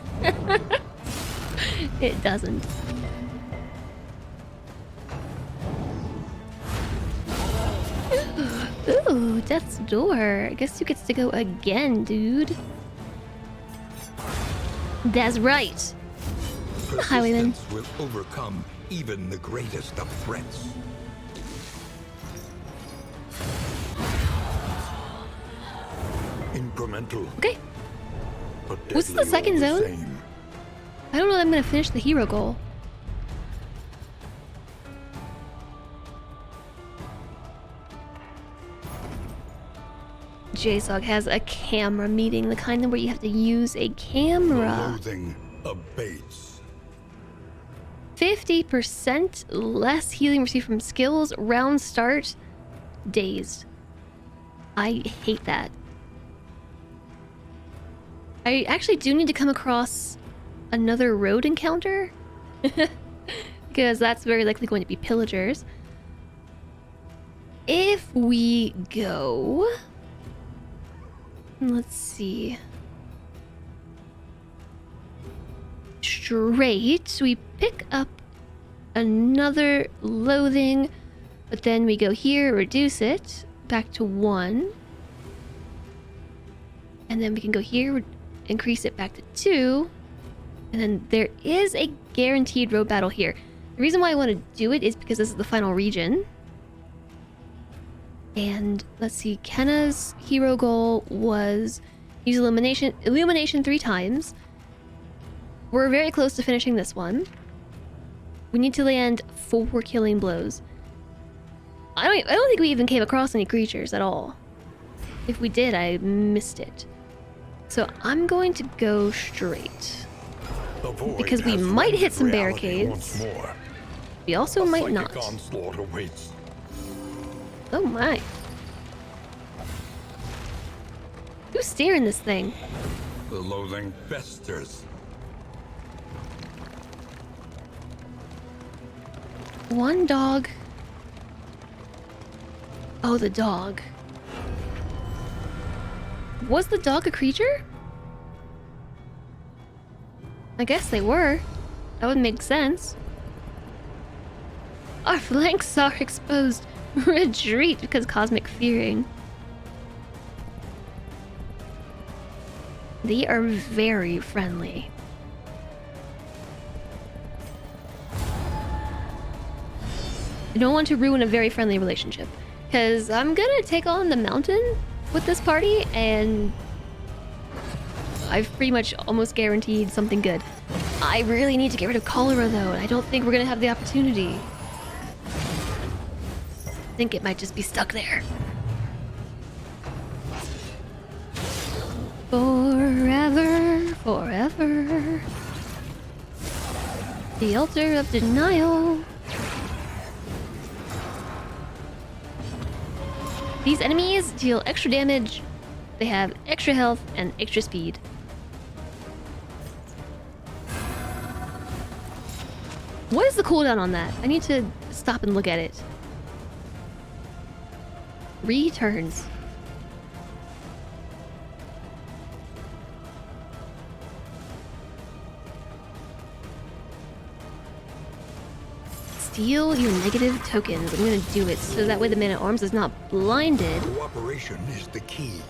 it doesn't. Ooh, Death's Door. I guess you gets to go again, dude. That's right. Highwayman. Persistence will overcome even the greatest of threats. Incremental. Okay. But What's the deadly second all the zone? same. I don't know that I'm gonna finish the hero goal. JSOG has a camera meeting, the kind of where you have to use a The camera. loathing abates. 50% less healing received from skills, round start, dazed. I hate that. I actually do need to come across another road encounter. Because that's very likely going to be pillagers. If we go... Let's see. Straight, we pick up another loathing, but then we go here, reduce it back to 1. And then we can go here, increase it back to 2. And then there is a guaranteed road battle here. The reason why I want to do it is because this is the final region. And let's see, Kenna's hero goal was use illumination 3 times. We're very close to finishing this one. We need to land 4 killing blows. I don't think we even came across any creatures at all. If we did, I missed it. So I'm going to go straight. The void Because we has might hit rendered some reality barricades. once more. We also A might psychic not. onslaught awaits. Oh my. Who's steering this thing? The loathing festers. One dog. Oh, the dog. Was the dog a creature? I guess they were. That would make sense. Our flanks are exposed. Retreat because cosmic fearing. They are very friendly. I don't want to ruin a very friendly relationship. Because I'm gonna take on the mountain with this party, and I've pretty much almost guaranteed something good. I really need to get rid of cholera though, and I don't think we're gonna have the opportunity. I think it might just be stuck there. Forever, forever. The altar of denial. These enemies deal extra damage, they have extra health and extra speed. What is the cooldown on that? I need to stop and look at it. Returns. steal your negative tokens. I'm gonna do it so that way the man-at-arms is not blinded. Cooperation is the key.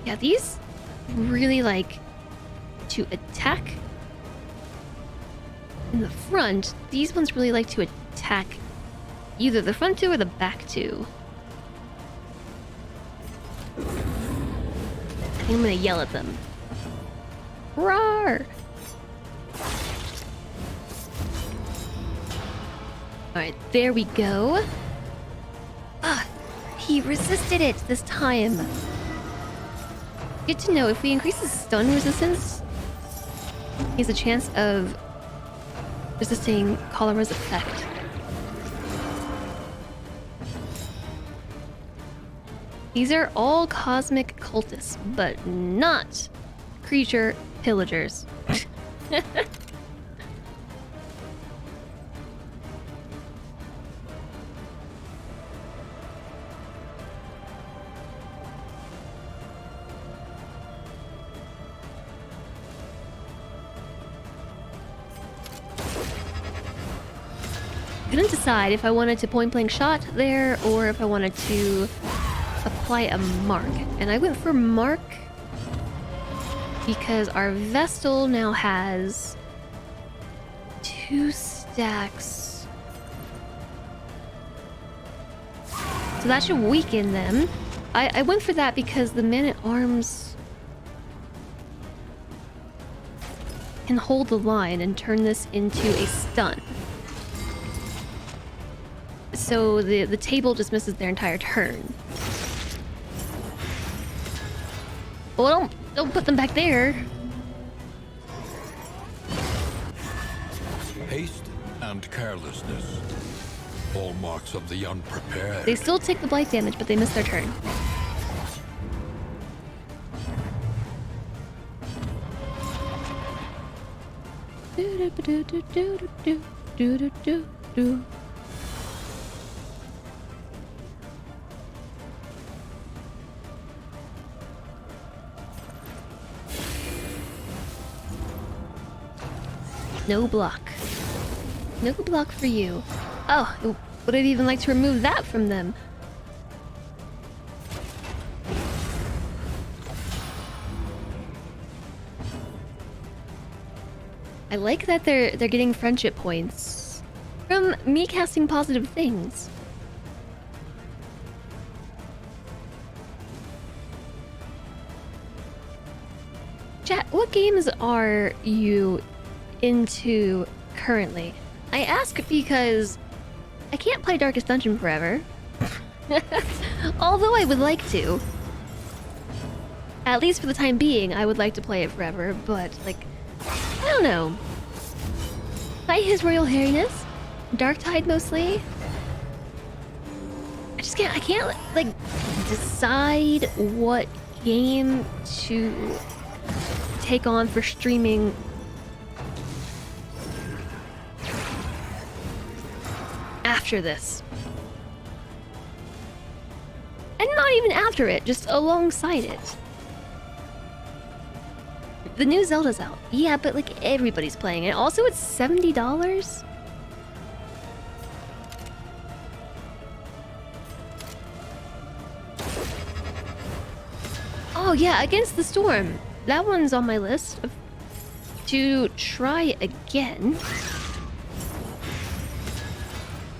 Yeah, these really like to attack in the front. These ones really like to attack either the front two or the back two. I'm gonna yell at them. Roar! Alright, there we go. Ah, he resisted it this time. Good to know, if we increase his stun resistance, he has a chance of resisting Cholera's effect. These are all cosmic cultists, but not creature pillagers. Couldn't decide if I wanted to point blank shot there or if I wanted to apply a mark. And I went for mark because our Vestal now has 2 stacks. So that should weaken them. I went for that because the man-at-arms can hold the line and turn this into a stun. So the table just misses their entire turn. Well, don't put them back there. Haste and carelessness. Hallmarks of the unprepared. They still take the blight damage, but they miss their turn. No block. No block for you. Oh, would I even like to remove that from them? I like that they're getting friendship points from me casting positive things. Chat, what games are you into currently? I ask because I can't play Darkest Dungeon forever. Although I would like to. At least for the time being, I would like to play it forever, but like, I don't know. Play His Royal Hairiness? Darktide mostly? I can't like decide what game to take on for streaming. After this. And not even after it, just alongside it. The new Zelda's out. Yeah, but like everybody's playing it. Also, it's $70. Oh yeah, Against the Storm. That one's on my list to try again.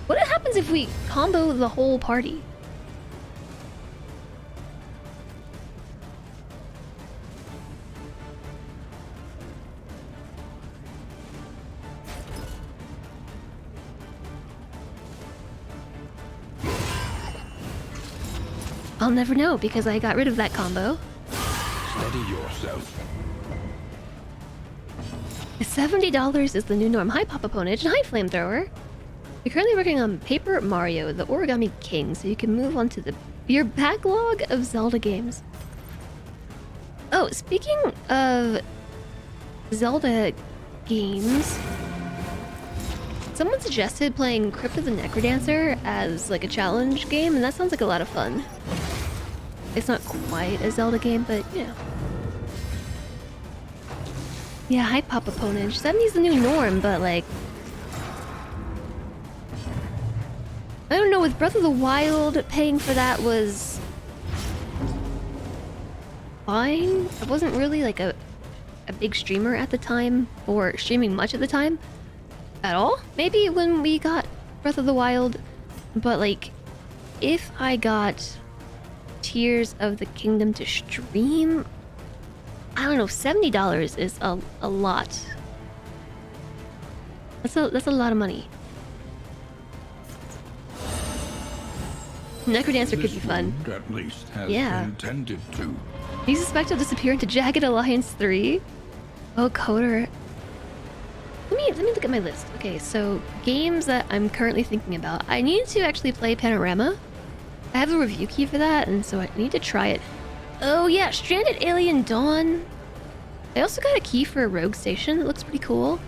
What happens if we combo the whole party? I'll never know because I got rid of that combo. Steady yourself. $70 is the new norm. Hi, Pop Opponent, and hi, Flamethrower. We're currently working on Paper Mario, the Origami King, so you can move on to your backlog of Zelda games. Oh, speaking of Zelda games, someone suggested playing Crypt of the Necrodancer as like a challenge game, and that sounds like a lot of fun. It's not quite a Zelda game, but you know. Yeah, hi Papa Ponage. 70's the new norm, but like... I don't know, with Breath of the Wild, paying for that was... fine. I wasn't really like a big streamer at the time, or streaming much at the time. At all? Maybe when we got Breath of the Wild, but like, if I got Tears of the Kingdom to stream, I don't know, $70 is a lot. That's a lot of money. Necrodancer could be fun. At least has Yeah. intended to. Do you suspect he'll disappear into Jagged Alliance 3? Oh, Coder. Let me look at my list. Okay, so games that I'm currently thinking about. I need to actually play Panorama. I have a review key for that, and so I need to try it. Oh yeah, Stranded Alien Dawn. I also got a key for a Rogue Station that looks pretty cool.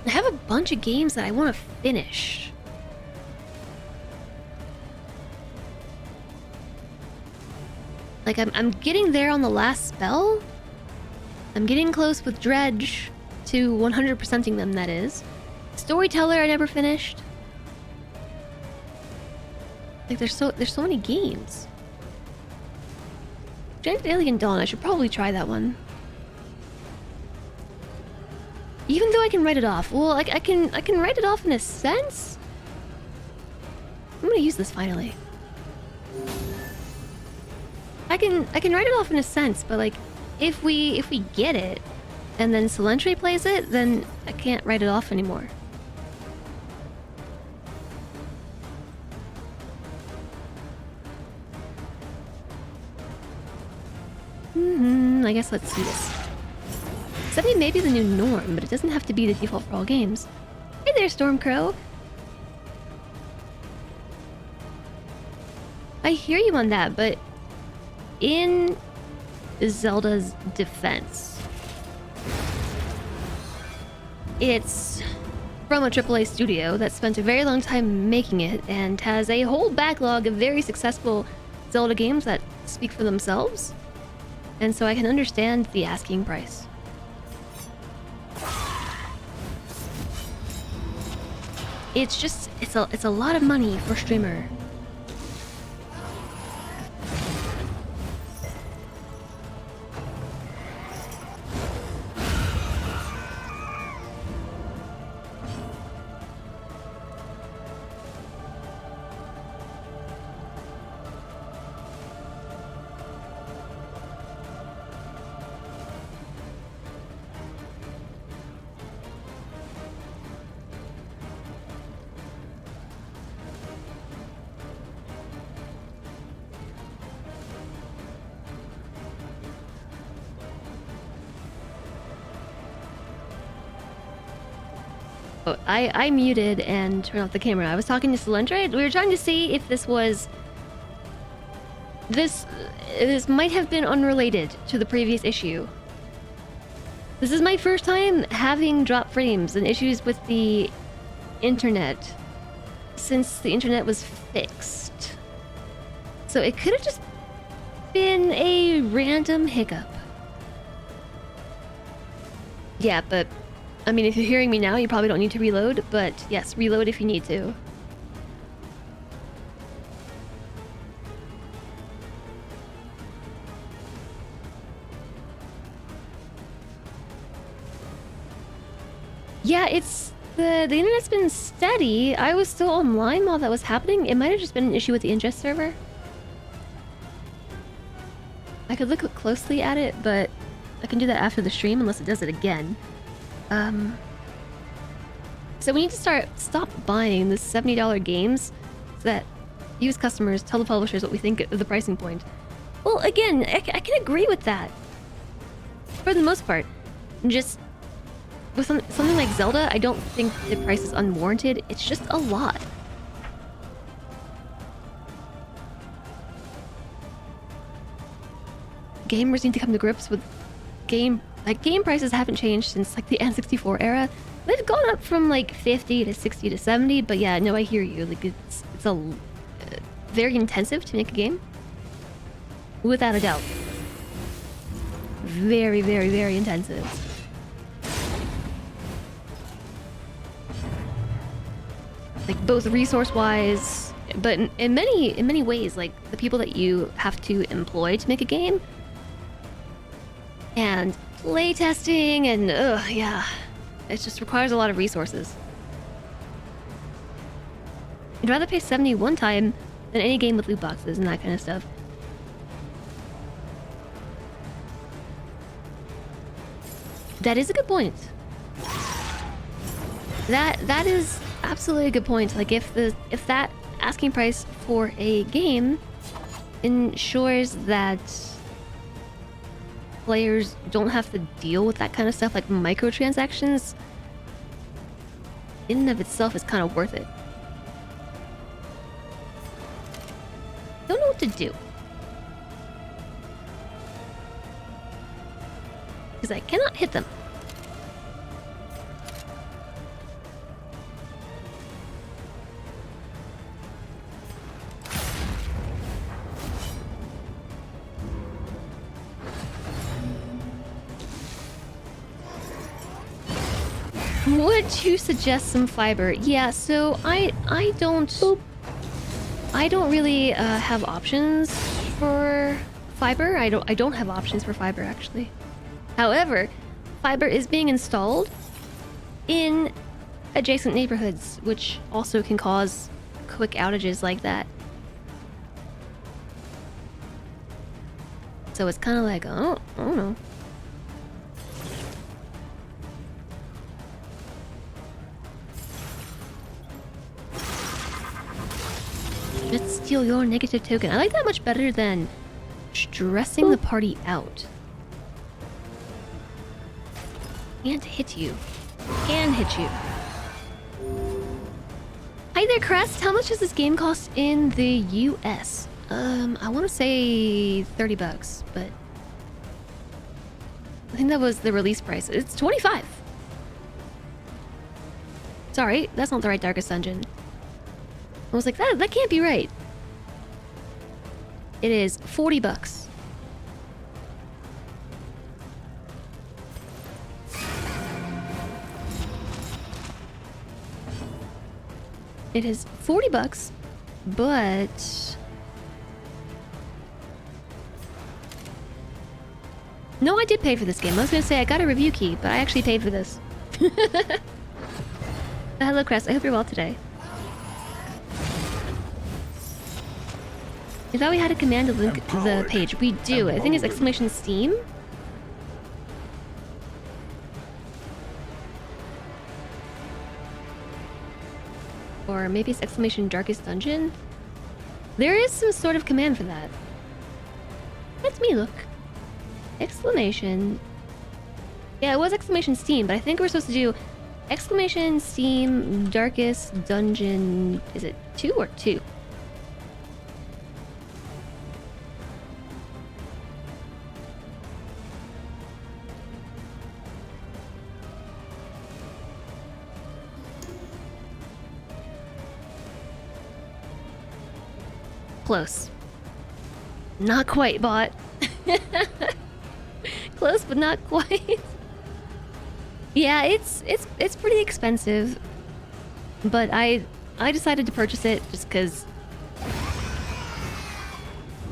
I have a bunch of games that I want to finish. Like, I'm getting there on the last spell. I'm getting close with Dredge to 100%ing them, that is. Storyteller I never finished. Like, there's so many games. Giant Alien Dawn, I should probably try that one. Even though I can write it off. Well, I can write it off in a sense. I'm gonna use this finally. I can write it off in a sense, but like, if we get it, and then Solentre plays it, then I can't write it off anymore. I guess let's see this. 70 may be the new norm, but it doesn't have to be the default for all games. Hey there, Stormcrow! I hear you on that, but in Zelda's defense, it's from a AAA studio that spent a very long time making it and has a whole backlog of very successful Zelda games that speak for themselves. And so I can understand the asking price. It's just, it's a lot of money for a streamer. I muted and turned off the camera. I was talking to Solentre. We were trying to see if this was... This might have been unrelated to the previous issue. This is my first time having drop frames and issues with the internet since the internet was fixed. So it could have just been a random hiccup. Yeah, but... I mean, if you're hearing me now, you probably don't need to reload, but yes, reload if you need to. Yeah, it's... The internet's been steady. I was still online while that was happening. It might have just been an issue with the ingest server. I could look closely at it, but I can do that after the stream unless it does it again. So we need to stop buying the $70 games so that used customers tell the publishers what we think of the pricing point. Well, again, I can agree with that. For the most part. Just with something like Zelda, I don't think the price is unwarranted. It's just a lot. Gamers need to come to grips with game prices haven't changed since like the N64 era. They've gone up from like 50 to 60 to 70, but yeah, no, I hear you. Like it's a very intensive to make a game. Without a doubt. Very, very, very intensive. Like both resource-wise, but in many ways, like the people that you have to employ to make a game, and play testing, and yeah, it just requires a lot of resources. I'd rather pay 70 one time than any game with loot boxes and that kind of stuff. That is a good point. That is absolutely a good point. Like if that asking price for a game ensures that players don't have to deal with that kind of stuff, like microtransactions, in and of itself is kind of worth it. Don't know what to do. Because I cannot hit them. Would you suggest some fiber? Yeah, so I don't really have options for fiber. I don't have options for fiber actually. However, fiber is being installed in adjacent neighborhoods, which also can cause quick outages like that. So it's kind of like, I don't know. Let's steal your negative token. I like that much better than stressing the party out. Can't hit you. Can hit you. Hi there, Crest. How much does this game cost in the US? I want to say 30 bucks, but I think that was the release price. It's 25. Sorry, that's not the right Darkest Dungeon. I was like, that can't be right. It is 40 bucks. It is 40 bucks, but no, I did pay for this game. I was gonna say I got a review key, but I actually paid for this. Hello, Crest. I hope you're well today. I thought we had a command to link the page. We do. I think it's exclamation Steam. Or maybe it's exclamation Darkest Dungeon. There is some sort of command for that. Let me look. Exclamation. Yeah, it was exclamation Steam, but I think we're supposed to do exclamation Steam Darkest Dungeon. Is it 2 or 2? Close. Not quite, bot. Close, but not quite. Yeah, it's pretty expensive, but I decided to purchase it just because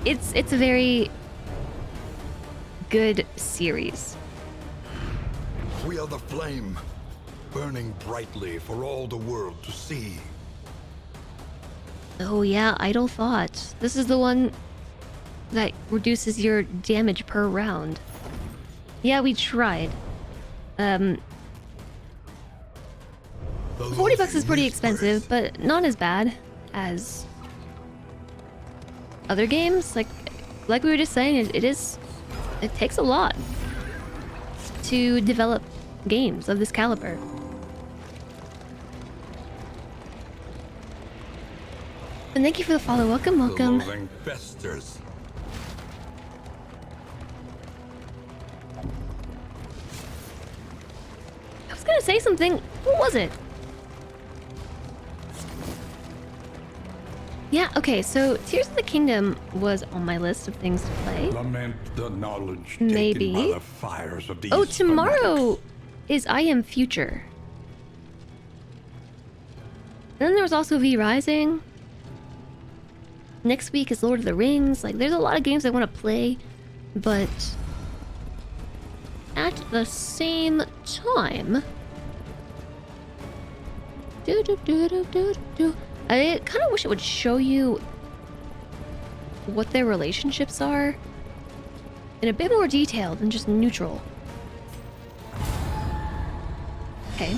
it's a very good series. We are the flame, burning brightly for all the world to see. Oh yeah, Idle Thought. This is the one that reduces your damage per round. Yeah, we tried. 40 bucks is pretty expensive, but not as bad as other games. Like we were just saying, it takes a lot to develop games of this caliber. And thank you for the follow. Welcome, welcome. The loathing festers. I was gonna say something. What was it? Yeah, okay, so Tears of the Kingdom was on my list of things to play. Lament the knowledge Maybe. taken by the fires of these Oh, tomorrow fanatics. is I Am Future. And then there was also V Rising. Next week is Lord of the Rings. Like, there's a lot of games I want to play, but at the same time, I kind of wish it would show you what their relationships are in a bit more detail than just neutral. Okay.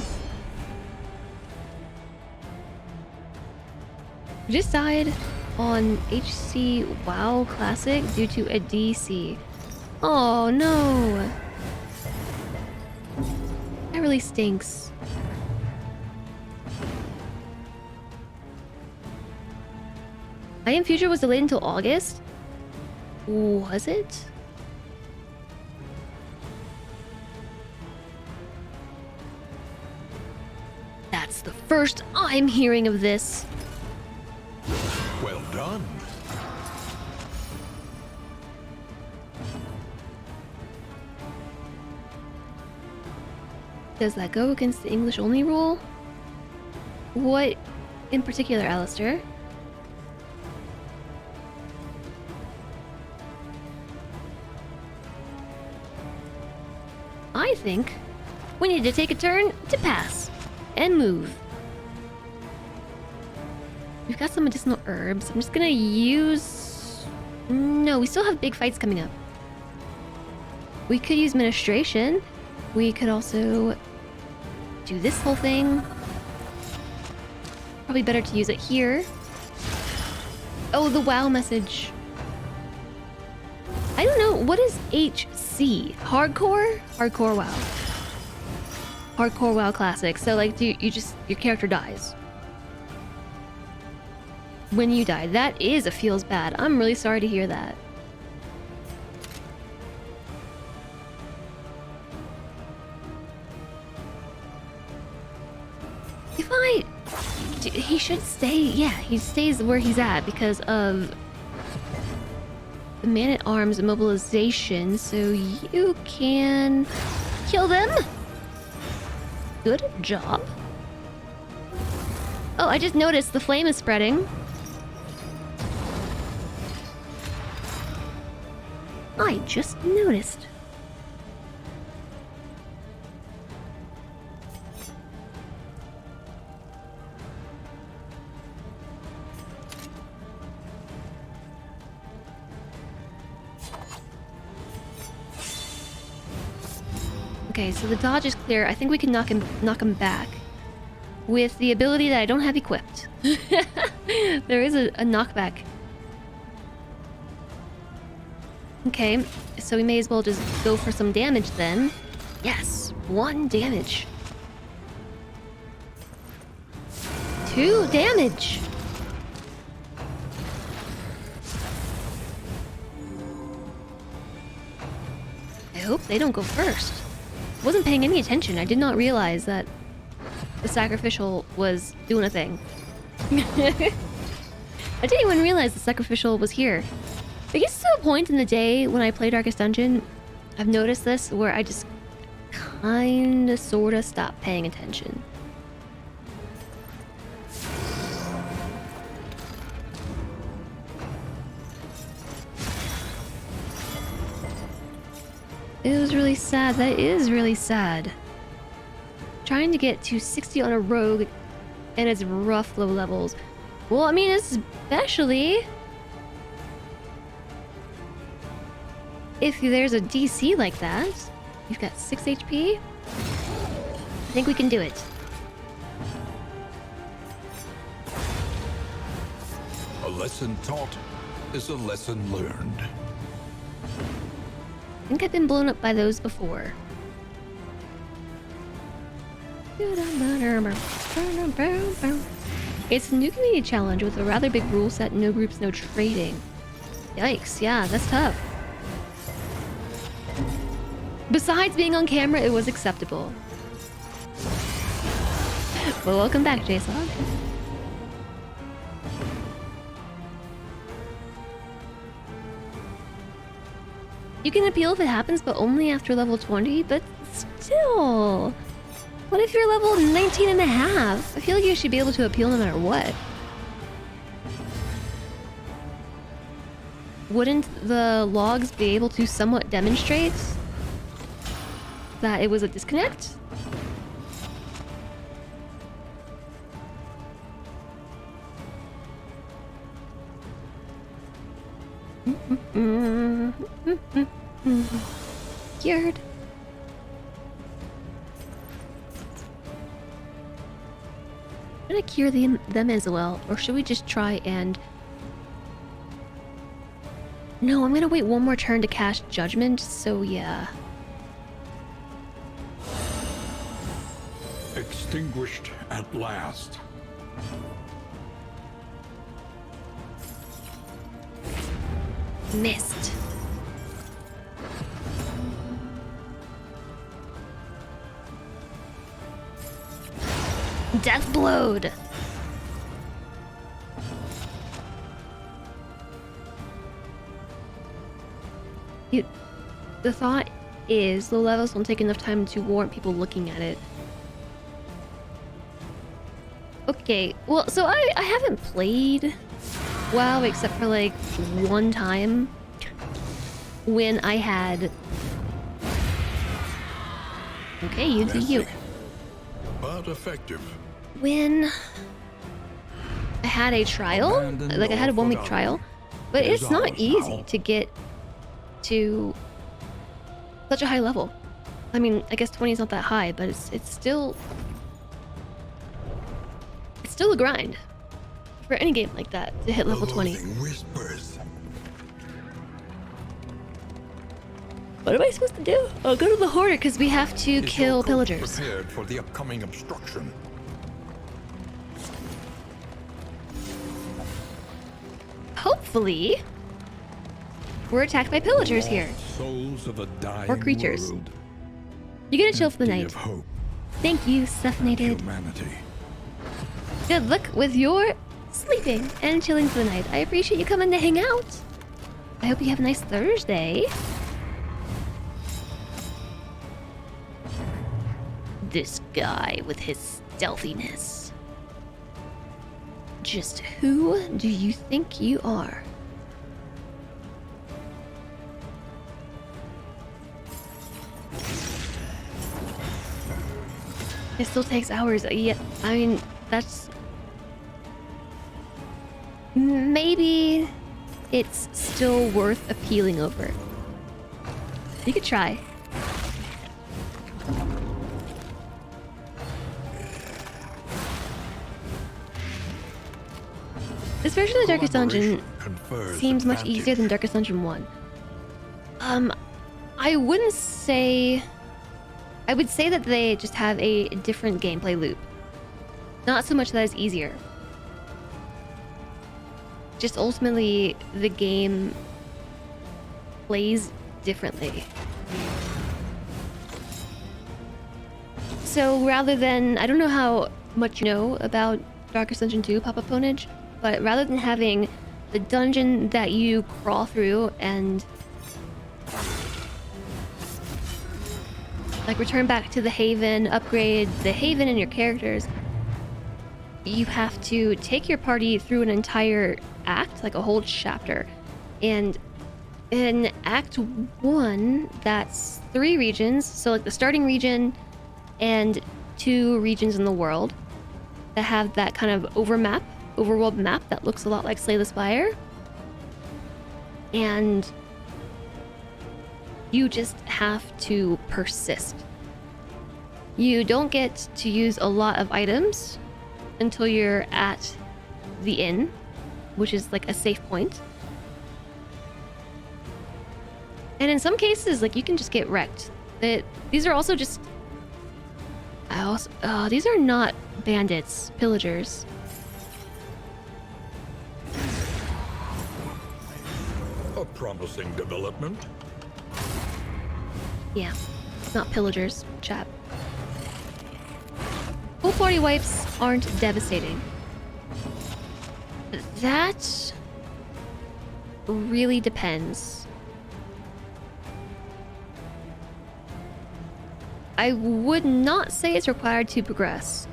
We just died on HC WoW Classic due to a DC. Oh no! That really stinks. I Am Future was delayed until August? Was it? That's the first I'm hearing of this. Well done. Does that go against the English only rule? What in particular, Alistair? I think we need to take a turn to pass and move. We've got some medicinal herbs. I'm just gonna use... No, we still have big fights coming up. We could use ministration. We could also do this whole thing. Probably better to use it here. Oh, the WoW message. I don't know. What is HC? Hardcore? Hardcore WoW. Hardcore WoW Classic. So, like, you just... Your character dies. When you die. That is a feels bad. I'm really sorry to hear that. If I... He should stay... Yeah, he stays where he's at because of... the Man-at-Arms immobilization, so you can... kill them? Good job. Oh, I just noticed the flame is spreading. I just noticed. Okay, so the dodge is clear. I think we can knock him back with the ability that I don't have equipped. There is a knockback. Okay, so we may as well just go for some damage then. Yes, 1 damage. 2 damage. I hope they don't go first. Wasn't paying any attention. I did not realize that the sacrificial was doing a thing. I didn't even realize the sacrificial was here. It gets to a point in the day when I play Darkest Dungeon, I've noticed this, where I just kinda sorta stop paying attention. It was really sad. That is really sad. Trying to get to 60 on a rogue and it's rough low levels. Well, I mean, especially if there's a DC like that. You've got 6 HP. I think we can do it. A lesson taught is a lesson learned. I think I've been blown up by those before. It's a new community challenge with a rather big rule set, no groups, no trading. Yikes, yeah, that's tough. Besides being on camera, it was acceptable. Well, welcome back, Jason. You can appeal if it happens, but only after level 20. But still, what if you're level 19 and a half? I feel like you should be able to appeal no matter what. Wouldn't the logs be able to somewhat demonstrate that it was a disconnect? Cured. Should I cure them as well? Or should we just try and... No, I'm gonna wait one more turn to cast Judgment, so yeah. Extinguished at last. Missed. Death blowed. The thought is the levels don't take enough time to warrant people looking at it. Okay, well, so I haven't played WoW except for like one time when I had... Okay, you do you. But effective. When I had a trial, like I had a 1 week trial, but it's not easy to get to such a high level. I mean, I guess 20 is not that high, but it's still a grind for any game like that to hit level 20. Whispers. What am I supposed to do? I'll go to the Hoarder because we have to kill pillagers. Prepared for the upcoming obstruction. Hopefully, we're attacked by pillagers here. Souls of a dying Or creatures. world. You're gonna chill for the Empty night. of hope, Thank you, Stephanated. humanity. Good luck with your sleeping and chilling for the night. I appreciate you coming to hang out. I hope you have a nice Thursday. This guy with his stealthiness. Just who do you think you are? It still takes hours. Yeah, I mean, that's... Maybe it's still worth appealing over. You could try. Especially the Darkest Dungeon seems much easier than Darkest Dungeon 1. I wouldn't say... I would say that they just have a different gameplay loop. Not so much that it's easier. Just ultimately, the game plays differently. So rather than... I don't know how much you know about Darkest Dungeon 2, Papa Ponage, but rather than having the dungeon that you crawl through and like return back to the Haven, upgrade the Haven and your characters, you have to take your party through an entire act, like a whole chapter. And in Act 1, that's 3 regions, so like the starting region and 2 regions in the world that have that kind of overworld map that looks a lot like Slay the Spire. And you just have to persist. You don't get to use a lot of items until you're at the inn, which is like a safe point. And in some cases, like, you can just get wrecked. These are also just... these are not bandits, pillagers. A promising development. Yeah, not pillagers, chap. Full party wipes aren't devastating. That really depends. I would not say it's required to progress.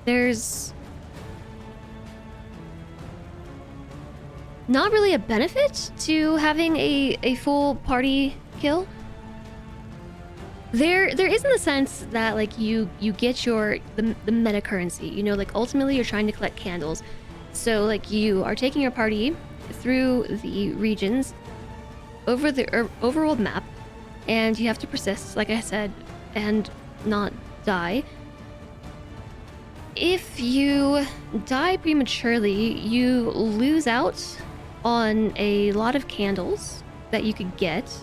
There's not really a benefit to having a full party kill. There is in the sense that like you get the meta currency. You know, like ultimately you're trying to collect candles. So like you are taking your party through the regions over the overall map, and you have to persist, like I said, and not die. If you die prematurely, you lose out on a lot of candles that you could get.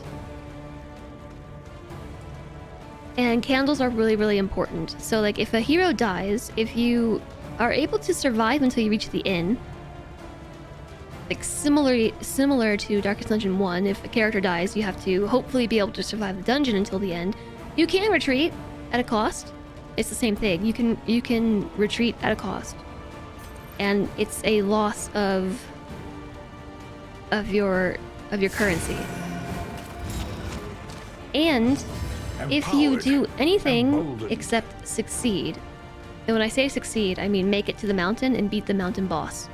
And candles are really, really important. So like if a hero dies, if you are able to survive until you reach the inn, like similar to Darkest Dungeon 1, if a character dies, you have to hopefully be able to survive the dungeon until the end. You can retreat at a cost. It's the same thing. You can retreat at a cost. And it's a loss of your currency. And if you do anything except succeed, and when I say succeed, I mean make it to the mountain and beat the mountain boss.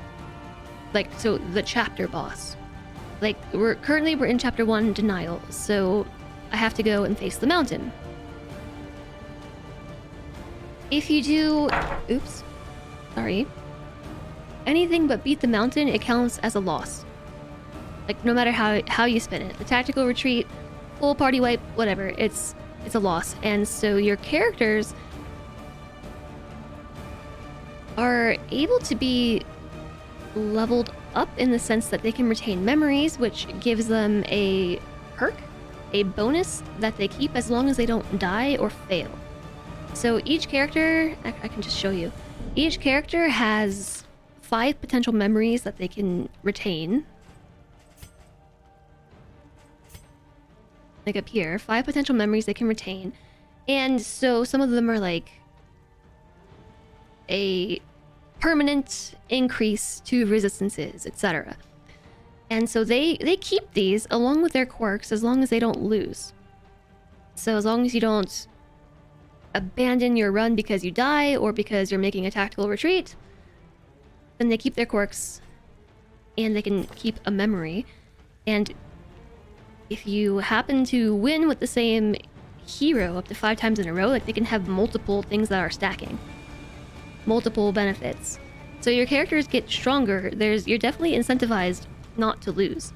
Like, so the chapter boss. Like, we're in chapter 1, Denial, so I have to go and face the mountain. If you do... Oops. Sorry. Anything but beat the mountain, it counts as a loss. Like, no matter how you spin it. The tactical retreat, full party wipe, whatever. It's a loss. And so your characters are able to be leveled up in the sense that they can retain memories, which gives them a perk, a bonus that they keep as long as they don't die or fail. So each character, I can just show you, each character has 5 potential memories that they can retain. Like up here, 5 potential memories they can retain. And so some of them are like a permanent increase to resistances, etc. And so they keep these along with their quirks as long as they don't lose. So as long as you don't abandon your run because you die or because you're making a tactical retreat, then they keep their quirks and they can keep a memory. And if you happen to win with the same hero up to 5 times in a row, like they can have multiple things that are stacking. Multiple benefits. So your characters get stronger. You're definitely incentivized not to lose.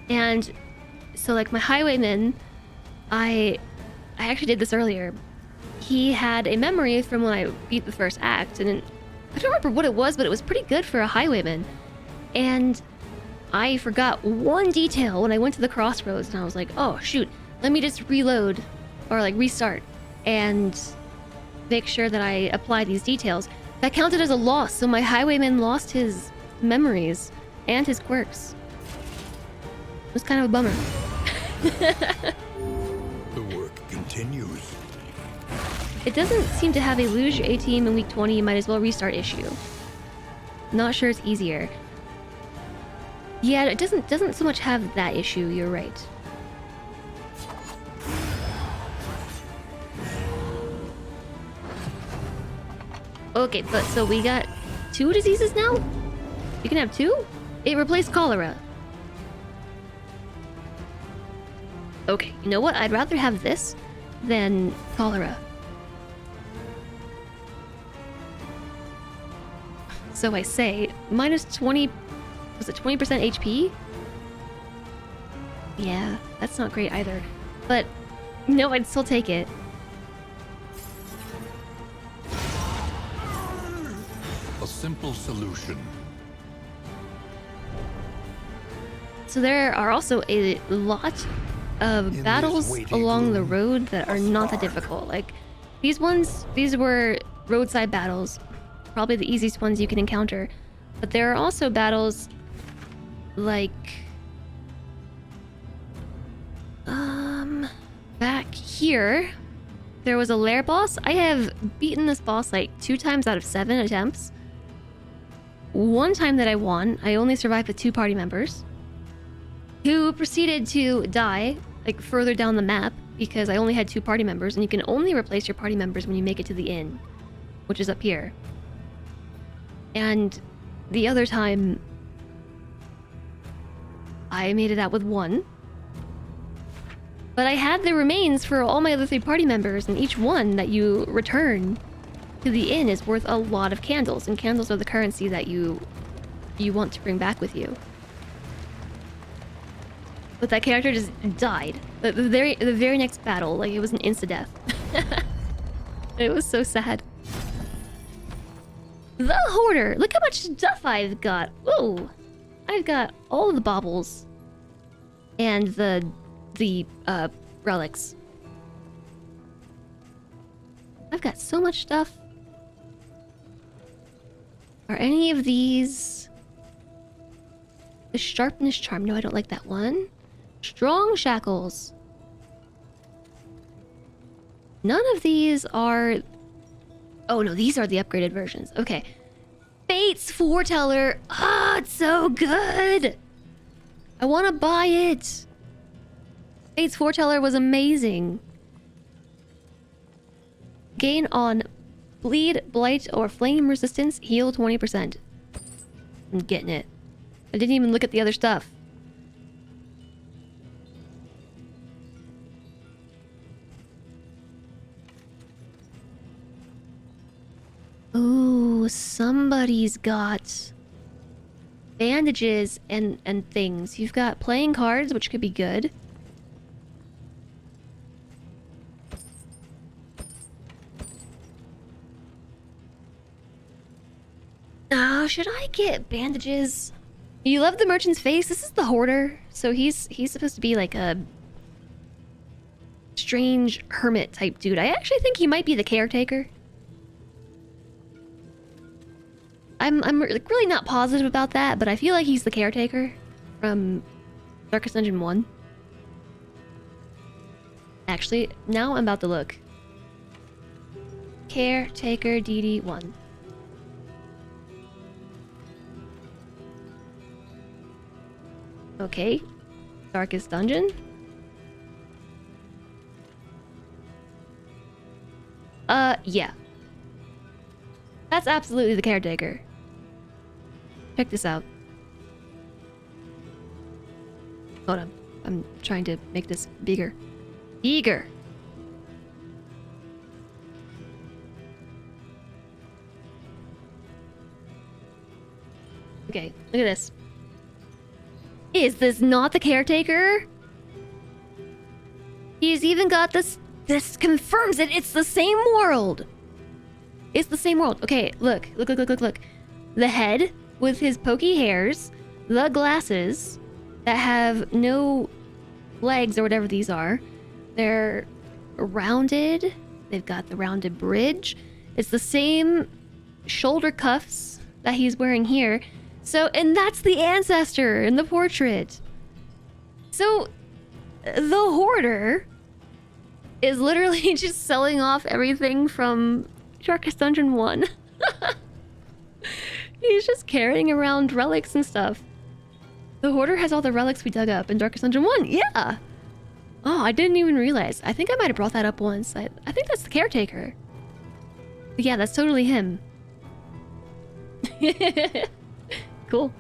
And so like my highwayman, I actually did this earlier. He had a memory from when I beat the first act, and I don't remember what it was, but it was pretty good for a highwayman. And I forgot one detail when I went to the crossroads, and I was like, oh shoot, let me just reload or like restart and make sure that I apply these details. That counted as a loss, so my highwayman lost his memories and his quirks. It was kind of a bummer. The work continues. It doesn't seem to have a lose your A team in week 20, you might as well restart issue. Not sure it's easier. Yeah, it doesn't so much have that issue, you're right. Okay, but so we got 2 diseases now? You can have 2? It replaced cholera. Okay, you know what? I'd rather have this than cholera. So I say, minus 20... Was it 20% HP? Yeah, that's not great either. But, no, I'd still take it. A simple solution. So there are also a lot of battles along the road that are not that difficult. Like, these were roadside battles. Probably the easiest ones you can encounter. But there are also battles like... back here, there was a lair boss. I have beaten this boss like 2 times out of 7 attempts. One time that I won, I only survived with 2 party members. who proceeded to die, like, further down the map, because I only had 2 party members, and you can only replace your party members when you make it to the inn, which is up here. And the other time, I made it out with 1. But I had the remains for all my other 3 party members, and each one that you return to the inn is worth a lot of candles, and candles are the currency that you want to bring back with you. But that character just died. The very next battle, like, it was an insta-death. It was so sad. The Hoarder! Look how much stuff I've got! Ooh! I've got all of the baubles. And the relics. I've got so much stuff. Are any of these... The Sharpness Charm? No, I don't like that one. Strong Shackles. None of these are... Oh no, these are the upgraded versions. Okay. Fate's Foreteller. Ah, it's so good! I want to buy it! Fate's Foreteller was amazing. Gain on Bleed, Blight, or Flame Resistance. Heal 20%. I'm getting it. I didn't even look at the other stuff. Ooh, somebody's got bandages and things. You've got playing cards, which could be good. Oh, should I get bandages? You love the merchant's face? This is the Hoarder. So he's supposed to be like a strange hermit type dude. I actually think he might be the caretaker. I'm like really not positive about that, but I feel like he's the caretaker from Darkest Dungeon 1. Actually, now I'm about to look. Caretaker DD1. Okay. Darkest Dungeon. Yeah. That's absolutely the caretaker. Check this out. Hold on. I'm trying to make this bigger. Bigger! Okay, look at this. Is this not the caretaker? He's even got this... This confirms it. It's the same world. It's the same world. Okay, look. Look, look, look, look, look. The head with his pokey hairs. The glasses that have no legs or whatever these are. They're rounded. They've got the rounded bridge. It's the same shoulder cuffs that he's wearing here. So, and that's the ancestor in the portrait. So, the Hoarder is literally just selling off everything from Darkest Dungeon 1. He's just carrying around relics and stuff. The Hoarder has all the relics we dug up in Darkest Dungeon 1. Yeah! Oh, I didn't even realize. I think I might have brought that up once. I think that's the caretaker. But yeah, that's totally him. Cool.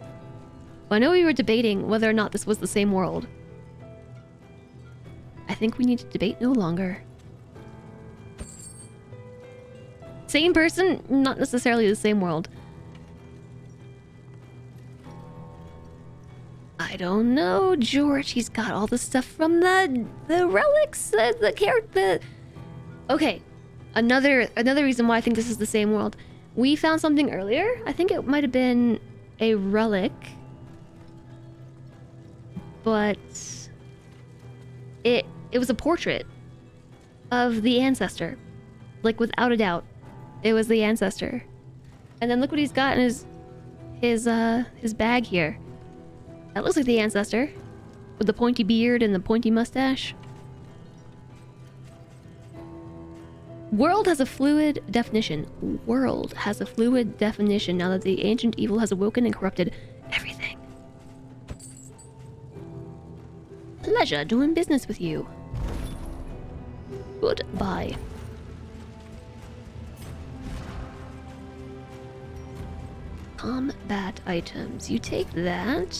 Well, I know we were debating whether or not this was the same world. I think we need to debate no longer. Same person, not necessarily the same world. I don't know, George. He's got all the stuff from the relics, the Okay, another reason why I think this is the same world. We found something earlier. I think it might have been a relic, but it was a portrait of the ancestor, like without a doubt, it was the ancestor. And then look what he's got in his bag here. That looks like the ancestor, with the pointy beard and the pointy mustache. World has a fluid definition. World has a fluid definition now that the ancient evil has awoken and corrupted everything. pleasure doing business with you. Goodbye. Combat items. You take that.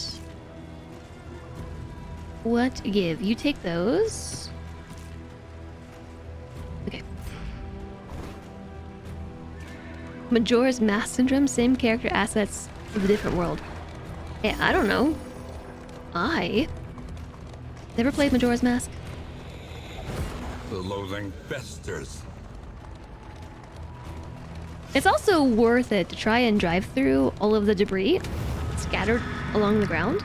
What give? You take those. Okay. Majora's Mask Syndrome, same character assets of a different world. Hey, I don't know. I never played Majora's Mask. The loathing festers. It's also worth it to try and drive through all of the debris scattered along the ground.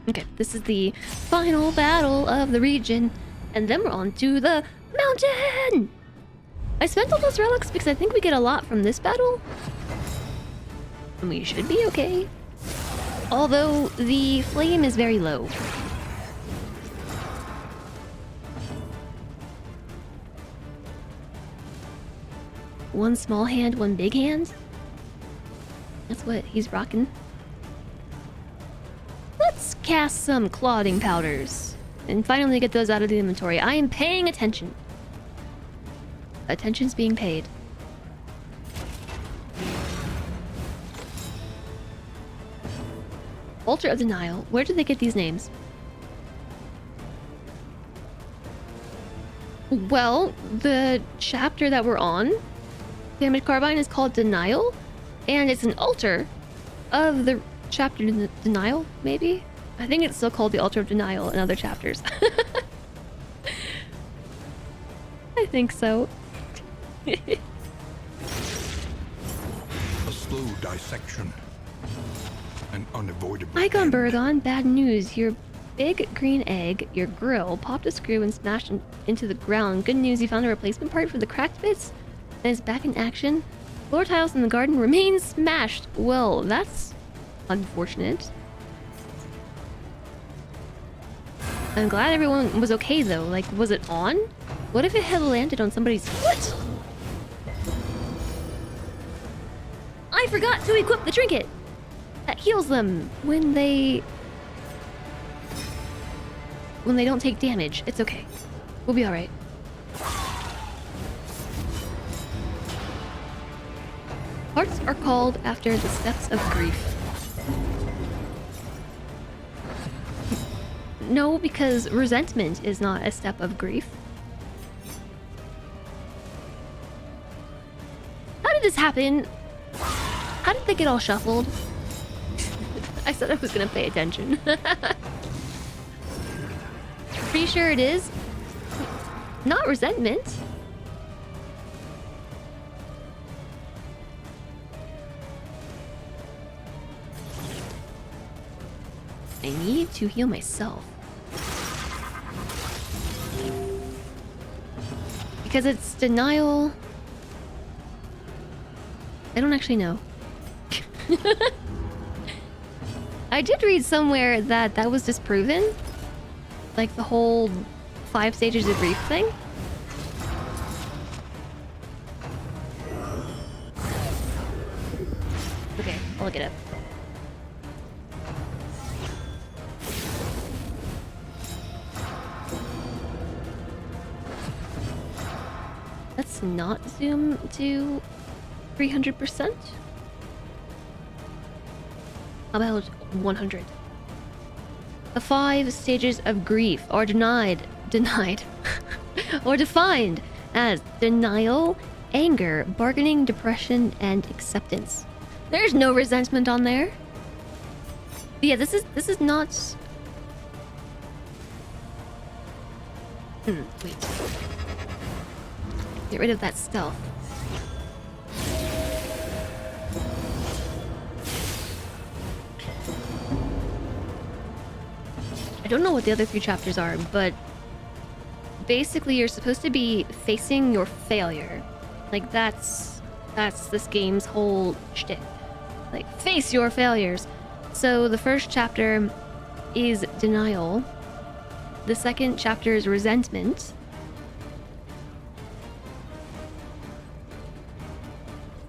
Okay, this is the final battle of the region, and then we're on to the mountain! I spent all those relics because I think we get a lot from this battle. And we should be okay. Although the flame is very low. One small hand, one big hand. That's what he's rocking. Let's cast some clothing powders and finally get those out of the inventory. I am paying attention. Attention's being paid. Altar of Denial. Where did they get these names? Well, the chapter that we're on, Damage Carbine, is called Denial, and it's an altar of the chapter Denial, maybe? I think it's still called the Altar of Denial in other chapters. I think so. A slow dissection. An unavoidable Icon end. Burgon, bad news. Your big green egg, your grill, popped a screw and smashed into the ground. Good news, you found a replacement part for the cracked bits and it's back in action. Floor tiles in the garden remain smashed. Well, that's unfortunate. I'm glad everyone was okay though. Like, was it on? What if it had landed on somebody's foot? I forgot to equip the trinket that heals them when they don't take damage. It's okay. We'll be alright. Hearts are called after the steps of grief. No, because resentment is not a step of grief. How did this happen? How did they get all shuffled? I said I was gonna pay attention. Pretty sure it is. Not resentment. I need to heal myself. Because it's denial. I don't actually know. I did read somewhere that that was disproven. Like the whole 5 stages of grief thing. Okay, I'll look it up. Let's not zoom to 300%. How about 100? The 5 stages of grief are denied, or defined as denial, anger, bargaining, depression, and acceptance. There's no resentment on there. But yeah, this is not. Wait. Get rid of that stealth. I don't know what the other 3 chapters are, but basically you're supposed to be facing your failure. Like that's this game's whole shtick. Like, face your failures. So the first chapter is denial. The second chapter is resentment.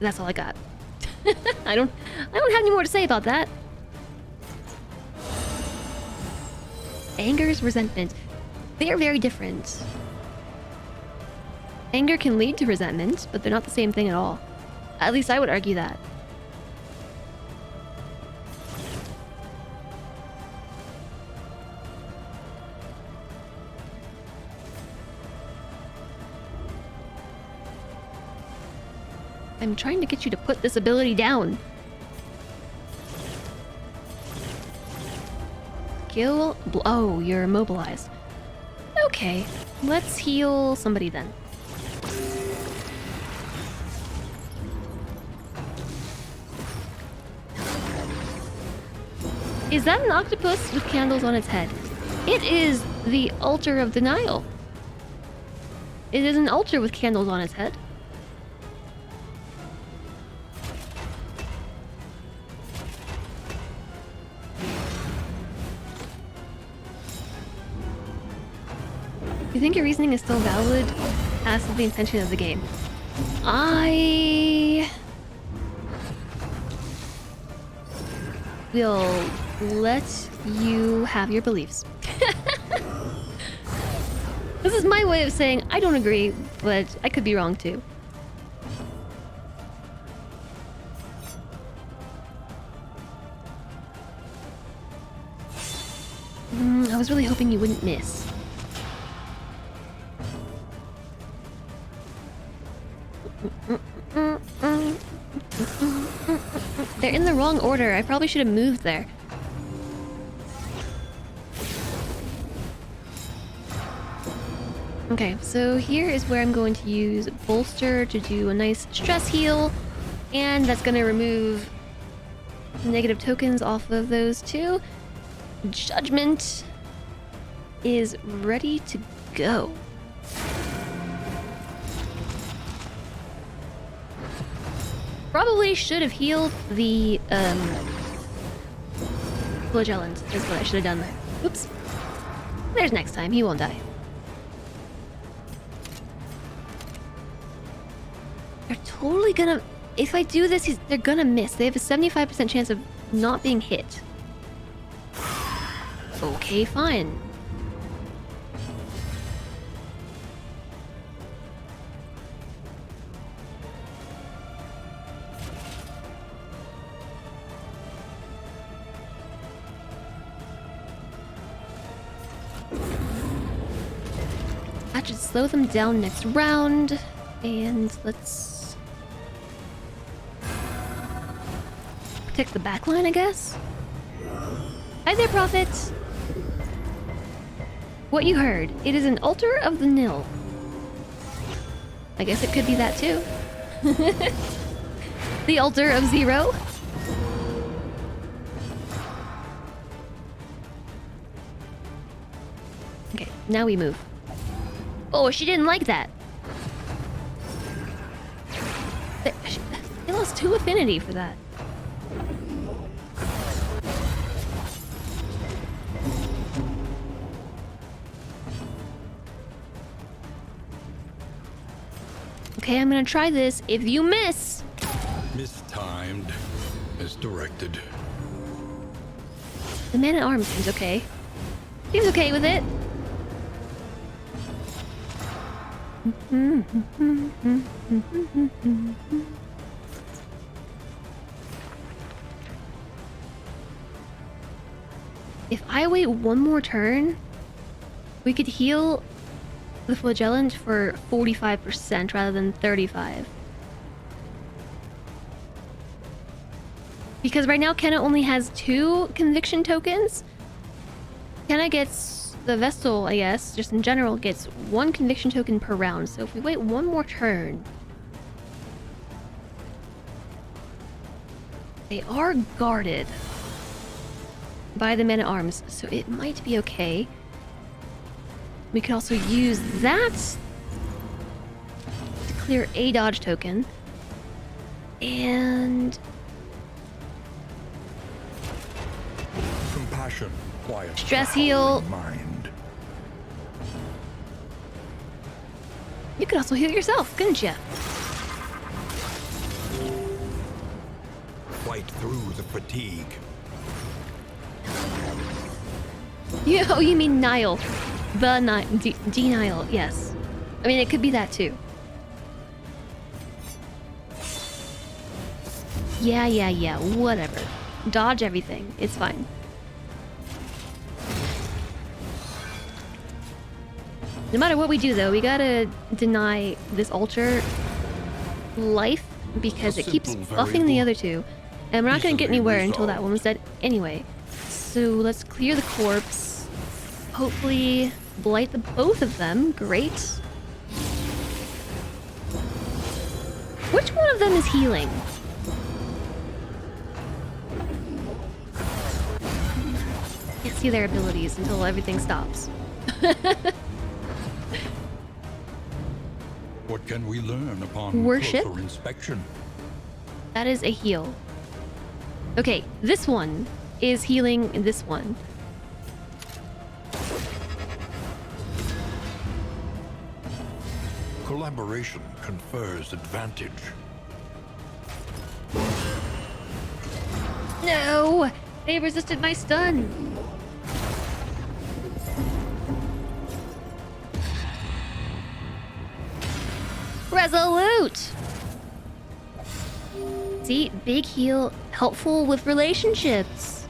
That's all I got. I don't have any more to say about that. Anger is resentment. They are very different. Anger can lead to resentment, but they're not the same thing at all. At least I would argue that. I'm trying to get you to put this ability down. Skill... Oh, you're immobilized. Okay, let's heal somebody then. Is that an octopus with candles on its head? It is the altar of denial. It is an altar with candles on its head. You think your reasoning is still valid as to the intention of the game? I will let you have your beliefs. This is my way of saying I don't agree, but I could be wrong too. I was really hoping you wouldn't miss. They're in the wrong order. I probably should have moved there. Okay, so here is where I'm going to use Bolster to do a nice stress heal. And that's going to remove negative tokens off of those two. Judgment is ready to go. Probably should have healed the flagellant is what I should have done there. Oops. There's next time. He won't die. They're totally gonna... If I do this, they're gonna miss. They have a 75% chance of not being hit. Okay, fine. That should slow them down next round. And let's protect the backline, I guess. Hi there, Prophet. What you heard. It is an altar of the nil. I guess it could be that too. The altar of zero. Okay, now we move. Oh, she didn't like that. They lost 2 affinity for that. Okay, I'm gonna try this. If you miss... Mistimed. Misdirected. The man-at-arms seems okay. Seems okay with it. If I wait one more turn, we could heal the flagellant for 45% rather than 35%. Because right now Kenna only has 2 conviction tokens. Kenna gets the Vestal, I guess, just in general, gets 1 conviction token per round. So if we wait one more turn... They are guarded by the men-at-arms, so it might be okay. We could also use that to clear a dodge token. And... Compassion, quiet. Stress heal. Mind. You could also heal yourself, couldn't you? Fight through the fatigue. Oh, you mean Nile. The Nile. Denial, yes. I mean, it could be that too. Yeah, whatever. Dodge everything. It's fine. No matter what we do, though, we gotta deny this altar life because it keeps buffing the other two. And we're not gonna get anywhere until that one was dead anyway. So let's clear the corpse. Hopefully blight the both of them. Great. Which one of them is healing? Can't see their abilities until everything stops. What can we learn upon Worship? closer inspection? That is a heal. Okay, this one is healing this one. Collaboration confers advantage. No! They resisted my stun! Resolute! See, big heal, helpful with relationships.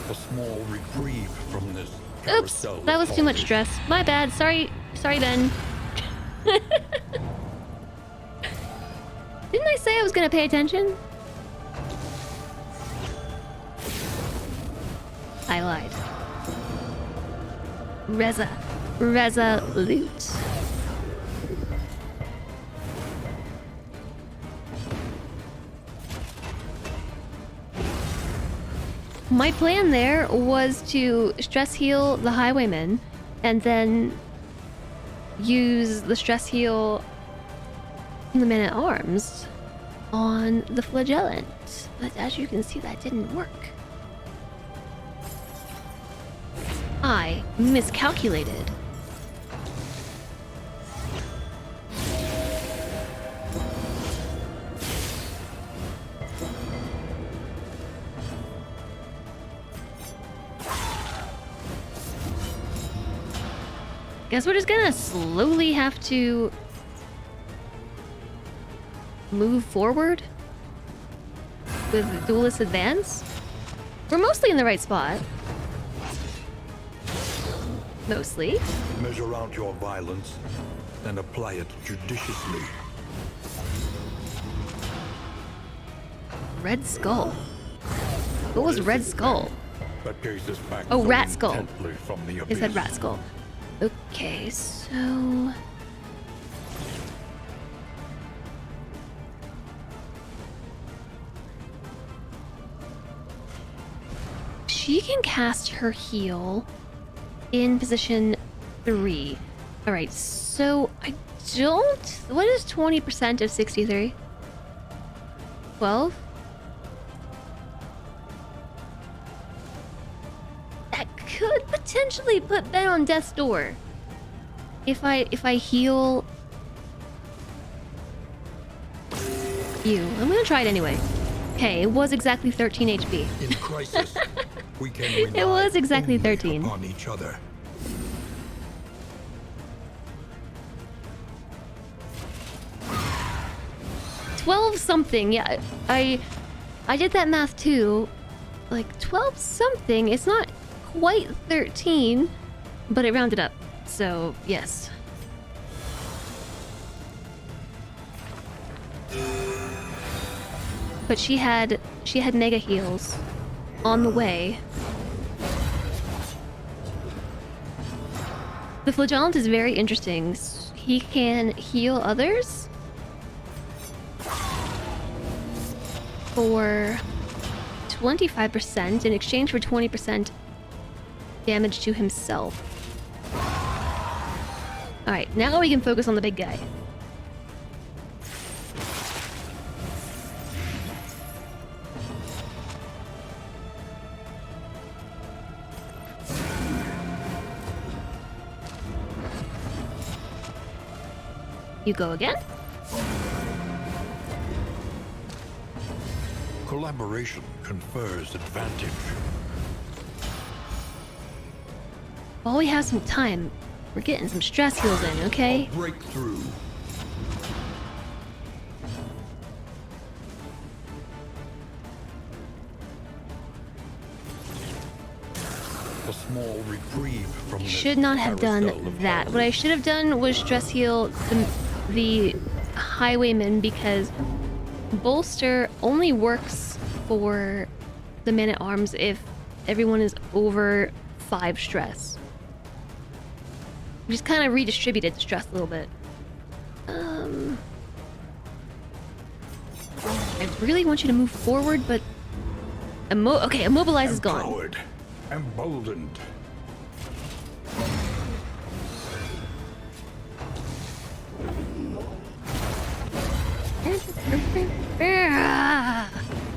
A small reprieve from this Oops, carousel that was of too much horrors. stress. My bad. Sorry, Ben. Didn't I say I was gonna pay attention? I lied. Resolute. My plan there was to stress heal the highwayman and then use the stress heal from the man-at-arms on the flagellant. But as you can see, that didn't work. I miscalculated. Guess we're just gonna slowly have to move forward with Duelist Advance. We're mostly in the right spot. Mostly. Measure out your violence and apply it judiciously. Red Skull. What was Red Skull? That gazes back Oh, so Rat Skull. intently from the It said abyss. Rat Skull. Okay, so... she can cast her heal in position 3. Alright, so I don't... what is 20% of 63? 12? That could potentially put Ben on death's door. If I heal you. I'm gonna try it anyway. Okay, it was exactly 13 HP. In crisis, we can It rely was exactly only 13. upon each other. $12 something. Yeah, I did that math too. Like 12 something. It's not quite 13, but it rounded up. So, yes. But she had mega heals on the way. The flagellant is very interesting. He can heal others for 25% in exchange for 20% damage to himself. Alright, now we can focus on the big guy. You go again. Collaboration confers advantage. While we have some time, we're getting some stress heals in, okay? A breakthrough. A small reprieve from this Should not have done carousel of that. horrors. What I should have done was stress heal the highwayman, because bolster only works for the man-at-arms if everyone is over 5 stress. Just kind of redistributed stress a little bit. I really want you to move forward, but okay, immobilize is gone. Empowered, emboldened.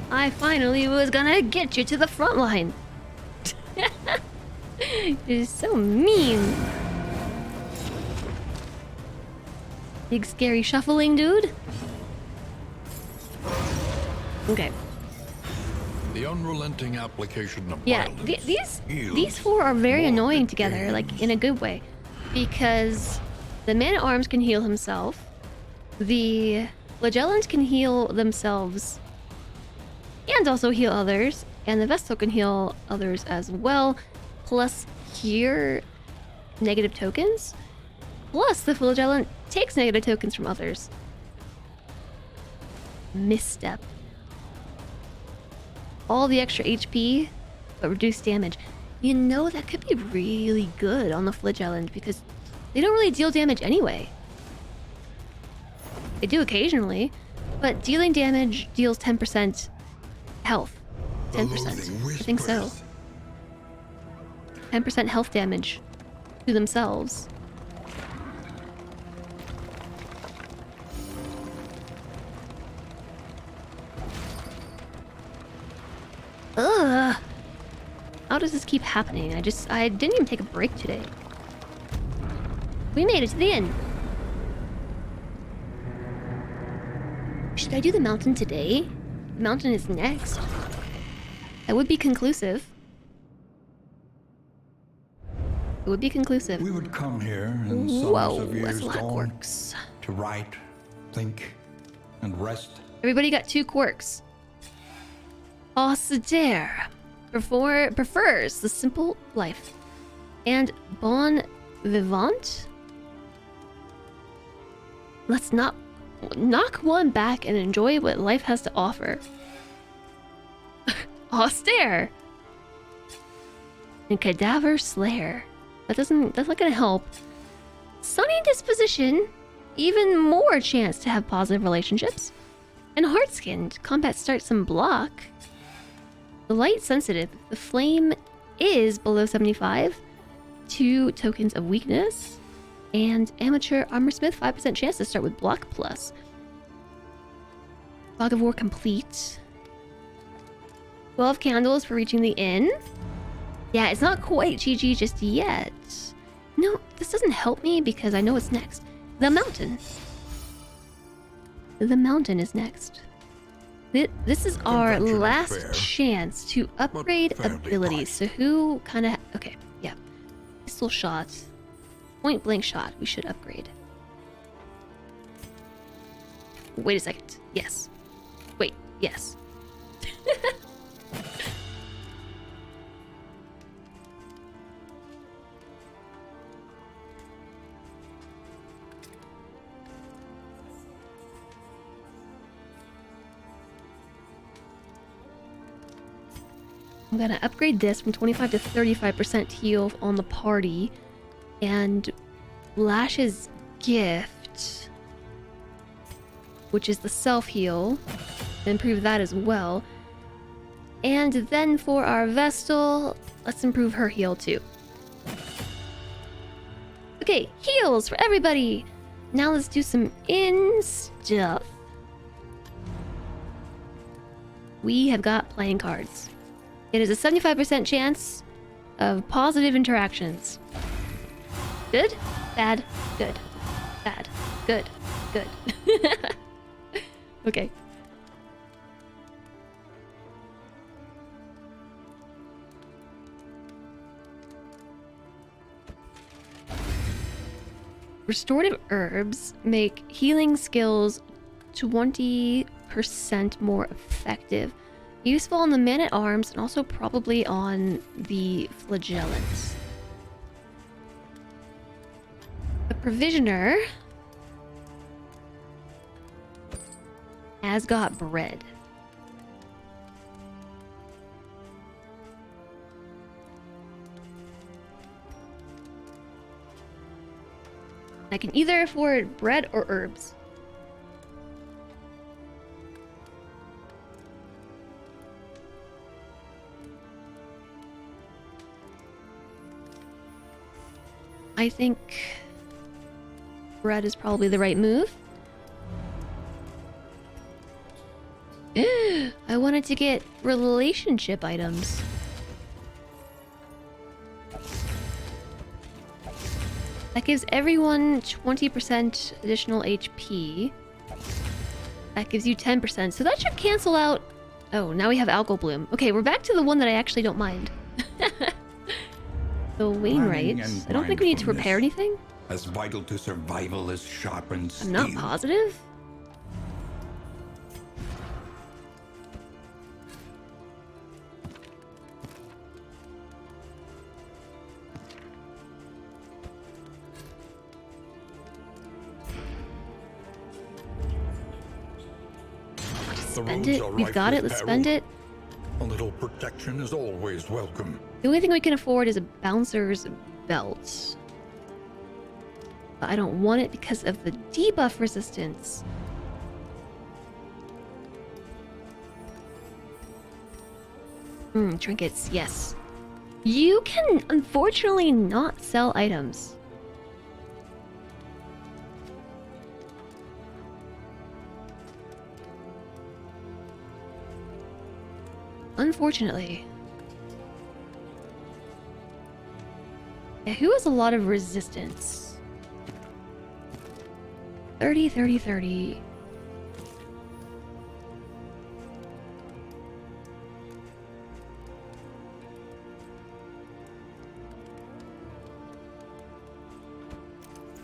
I finally was gonna get you to the front line. You're so mean. Big scary shuffling dude. Okay. The unrelenting application of Yeah, violence these yields 4 are very more annoying than together, gain. like in a good way, because the man-at-arms can heal himself, the flagellants can heal themselves and also heal others, and the Vestal can heal others as well, plus here negative tokens, plus the flagellant takes negative tokens from others. Misstep. All the extra HP, but reduced damage. You know, that could be really good on the flagellant because they don't really deal damage anyway. They do occasionally, but dealing damage deals 10% health. 10%. I think so. 10% health damage to themselves. Ugh. How does this keep happening? I didn't even take a break today. We made it to the end. Should I do the mountain today? The mountain is next. That would be conclusive. It would be conclusive. We would come here in summers Whoa, of years that's a lot of gone quirks. to write, think, and rest. Everybody got 2 quirks. Austere prefers the simple life. And bon vivant? Let's not knock one back and enjoy what life has to offer. Austere and cadaver slayer. That's not gonna help. Sunny disposition, even more chance to have positive relationships. And hard-skinned, combat starts some block. The light sensitive, the flame is below 75. 2 tokens of weakness. And amateur armorsmith, 5% chance to start with block plus. Fog of War complete. 12 candles for reaching the inn. Yeah, it's not quite GG just yet. No, this doesn't help me because I know what's next. The mountain. The mountain is next. This is our Conventional last fare, chance to upgrade fairly abilities. So who kind of... Okay, yeah. Pistol shot. Point blank shot. We should upgrade. Wait a second. Yes. Wait. Yes. I'm gonna upgrade this from 25 to 35% heal on the party. And Lash's gift, which is the self-heal, improve that as well. And then for our Vestal, let's improve her heal too. Okay, heals for everybody! Now let's do some in stuff. We have got playing cards. It is a 75% chance of positive interactions. Good, bad, good, bad, good, Good. Okay. Restorative herbs make healing skills 20% more effective. Useful on the man-at-arms and also probably on the flagellants. The provisioner has got bread. I can either afford bread or herbs. I think bread is probably the right move. I wanted to get relationship items. That gives everyone 20% additional HP. That gives you 10%, so that should cancel out... Oh, now we have Algal Bloom. Okay, we're back to the one that I actually don't mind. The Wainwrights. I don't think we need to repair anything. As vital to survival as sharpened steel. I'm not positive. Spend it. We've got it. Let's spend it. A little protection is always welcome. The only thing we can afford is a bouncer's belt. But I don't want it because of the debuff resistance. Trinkets, yes. You can unfortunately not sell items. Unfortunately. Yeah, who has a lot of resistance? 30, 30, 30.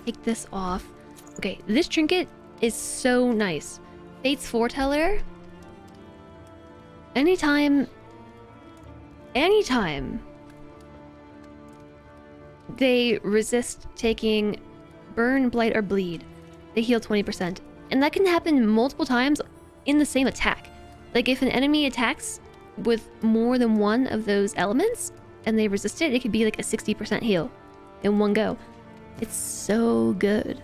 Take this off. Okay, this trinket is so nice. Fate's Foreteller. Anytime they resist taking burn, blight, or bleed, they heal 20%. And that can happen multiple times in the same attack. Like if an enemy attacks with more than one of those elements and they resist it, it could be like a 60% heal in one go. It's so good.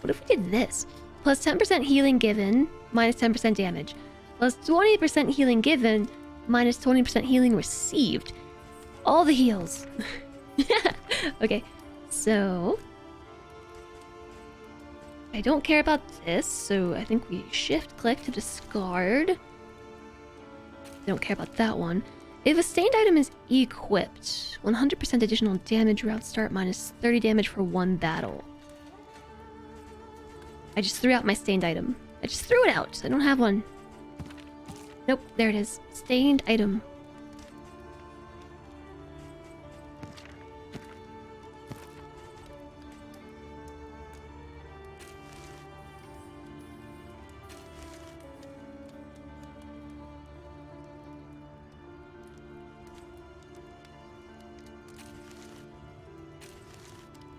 What if we did this? Plus 10% healing given, minus 10% damage. Plus 20% healing given, minus 20% healing received. All the heals. Okay, so... I don't care about this, so I think we shift-click to discard. Don't care about that one. If a stained item is equipped, 100% additional damage route start, minus 30 damage for one battle. I just threw out my stained item. I just threw it out. I don't have one. Nope, there it is. Stained item.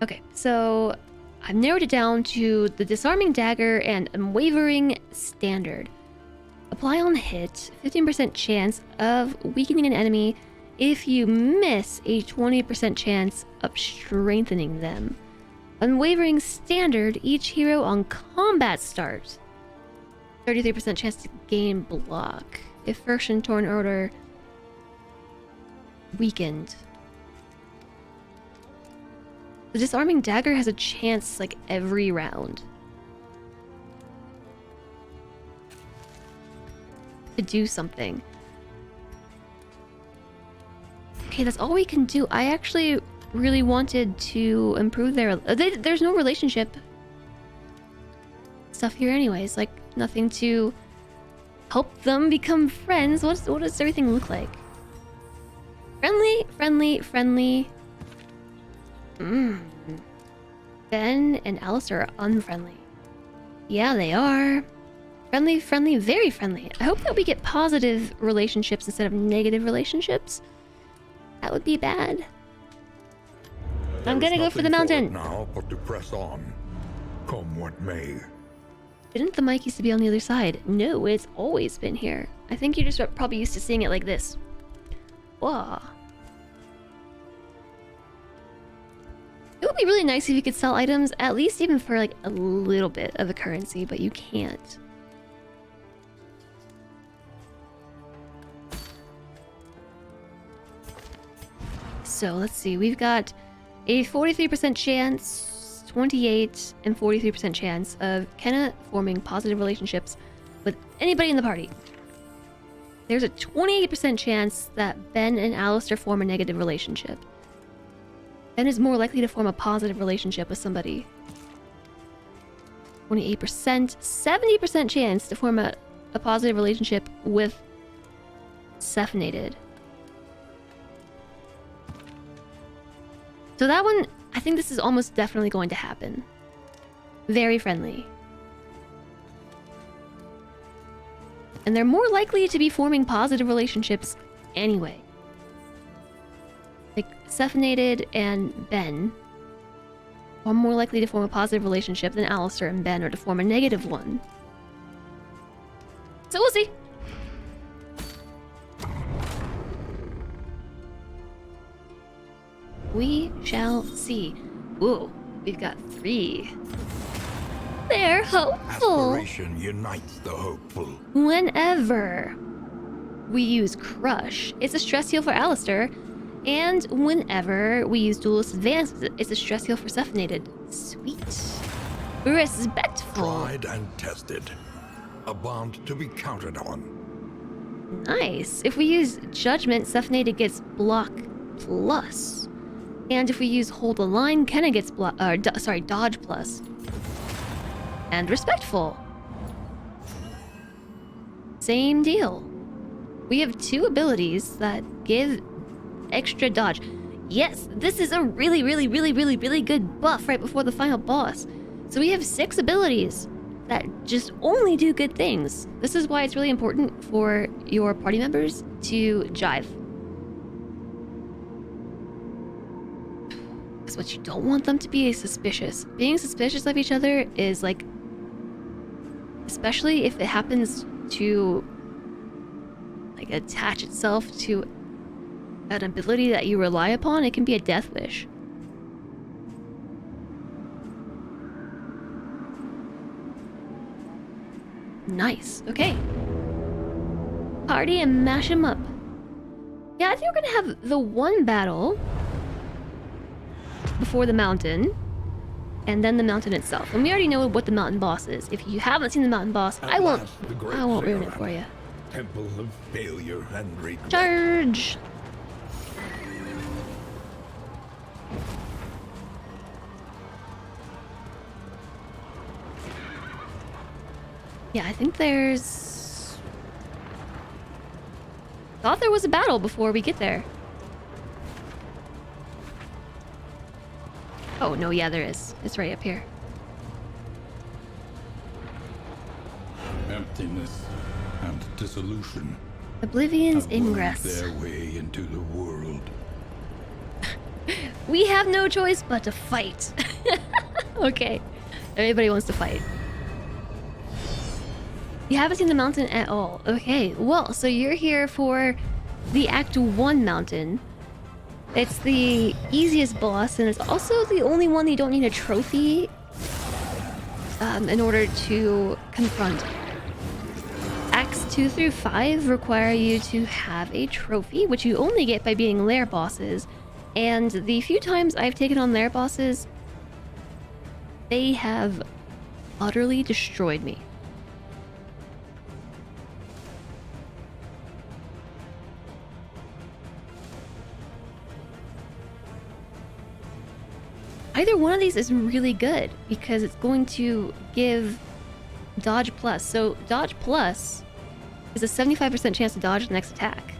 Okay, so I've narrowed it down to the Disarming Dagger and Unwavering Standard. Apply on hit, 15% chance of weakening an enemy if you miss a 20% chance of strengthening them. Unwavering Standard, each hero on combat start. 33% chance to gain block if First and Torn Order weakened. The Disarming Dagger has a chance like every round. to do something. Okay, that's all we can do. I actually really wanted to improve their... there's no relationship stuff here anyways. Like, nothing to help them become friends. What does everything look like? Friendly, friendly, friendly. Ben and Alistair are unfriendly. Yeah, they are. Friendly, friendly, very friendly. I hope that we get positive relationships instead of negative relationships. That would be bad. I'm gonna go for the mountain. Now, but to press on, come what may. Didn't the mic used to be on the other side? No, it's always been here. I think you're just probably used to seeing it like this. Whoa. It would be really nice if you could sell items, at least even for like a little bit of a currency, but you can't. So let's see, we've got a 43% chance, 28 and 43% chance of Kenna forming positive relationships with anybody in the party. There's a 28% chance that Ben and Alistair form a negative relationship. Ben is more likely to form a positive relationship with somebody. 28%, 70% chance to form a positive relationship with Cephanated. So that one, I think this is almost definitely going to happen. Very friendly. And they're more likely to be forming positive relationships anyway. Like, Cephanated and Ben are more likely to form a positive relationship than Alistair and Ben are to form a negative one. So we'll see. We shall see. Whoa, we've got 3. They're hopeful. Aspiration unites the hopeful. Whenever we use Crush, it's a stress heal for Alistair. And whenever we use Duelist Advance, it's a stress heal for Cephanated. Sweet. Respectful. Tried and tested. A bond to be counted on. Nice. If we use Judgment, Cephanated gets Block Plus. And if we use Hold the Line, Kenna gets Dodge Plus. And Respectful. Same deal. We have 2 abilities that give extra dodge. Yes, this is a really, really, really, really, really good buff right before the final boss. So we have 6 abilities that just only do good things. This is why it's really important for your party members to jive. Because what you don't want them to be is suspicious. Being suspicious of each other is like, especially if it happens to like attach itself to an ability that you rely upon, it can be a death wish. Nice. Okay. Party and mash him up. Yeah, I think we're gonna have the one battle before the mountain, and then the mountain itself. And we already know what the mountain boss is. If you haven't seen the mountain boss, I won't ruin it for you. Temple of failure and regret. Charge! Yeah, I think there's... Thought there was a battle before we get there. Oh, no, yeah, there is. It's right up here. Emptiness and dissolution Oblivion's have wormed Ingress. their way into the world. We have no choice but to fight. Okay. Everybody wants to fight. You haven't seen the mountain at all. Okay, well, so you're here for the Act 1 mountain. It's the easiest boss, and it's also the only one that you don't need a trophy in order to confront. Acts 2 through 5 require you to have a trophy, which you only get by beating lair bosses. And the few times I've taken on lair bosses, they have utterly destroyed me. either one of these is really good because it's going to give dodge plus. So dodge plus is a 75% chance to dodge the next attack.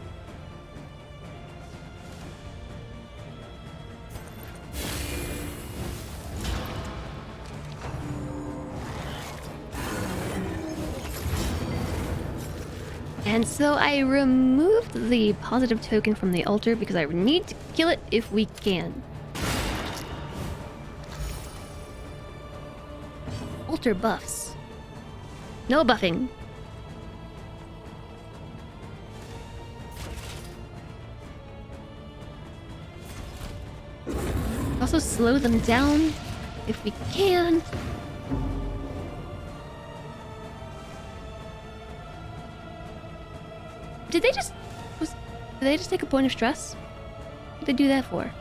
And so I removed the positive token from the altar because I need to kill it if we can. Altar buffs. No buffing. Also slow them down if we can. Did they just take a point of stress? What did they do that for?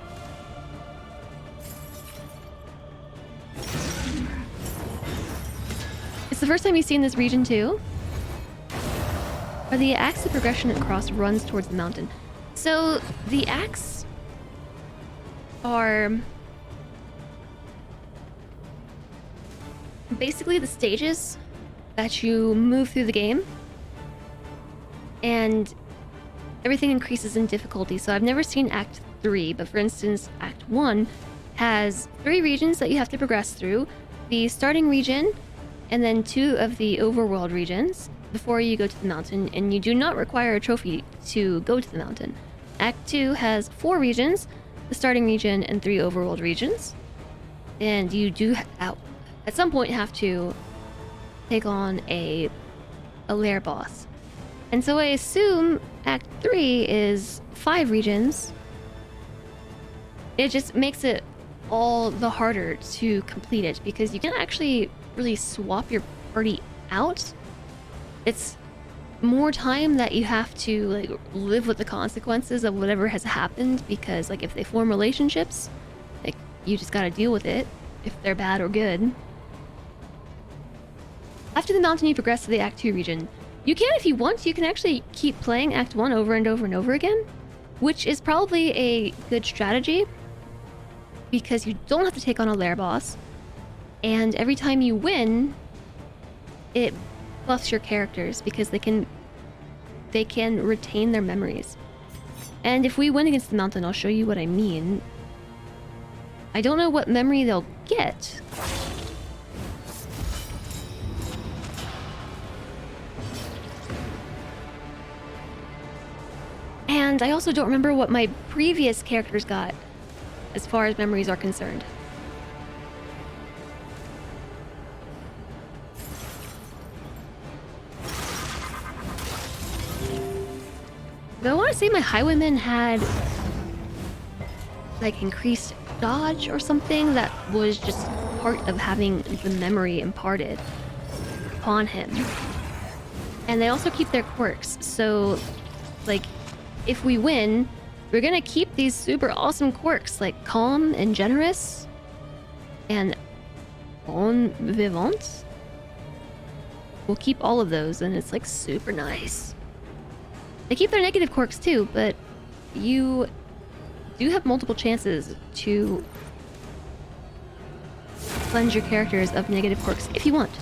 It's the first time you've seen this region too. Or the axe of progression across runs towards the mountain. So the axe are basically the stages that you move through the game. And everything increases in difficulty. So I've never seen Act 3, but for instance, Act 1 has 3 regions that you have to progress through. The starting region, and then 2 of the overworld regions before you go to the mountain, and you do not require a trophy to go to the mountain. Act 2 has 4 regions, the starting region and 3 overworld regions. And you do at some point have to take on a lair boss. And so I assume Act 3 is 5 regions. It just makes it all the harder to complete it because you can't actually really swap your party out. It's more time that you have to like live with the consequences of whatever has happened, because like if they form relationships, like you just gotta deal with it if they're bad or good. After the mountain, you progress to the Act 2 region. You can, if you want, you can actually keep playing Act 1 over and over and over again, which is probably a good strategy because you don't have to take on a lair boss, and every time you win, it buffs your characters because they can retain their memories. And if we win against the mountain, I'll show you what I mean. I don't know what memory they'll get. And I also don't remember what my previous characters got as far as memories are concerned. But I want to say my highwayman had like increased dodge or something that was just part of having the memory imparted upon him. And they also keep their quirks, so like if we win, we're gonna keep these super awesome quirks like calm and generous and bon vivant. We'll keep all of those, and it's like super nice. They keep their negative quirks too, but you do have multiple chances to cleanse your characters of negative quirks if you want,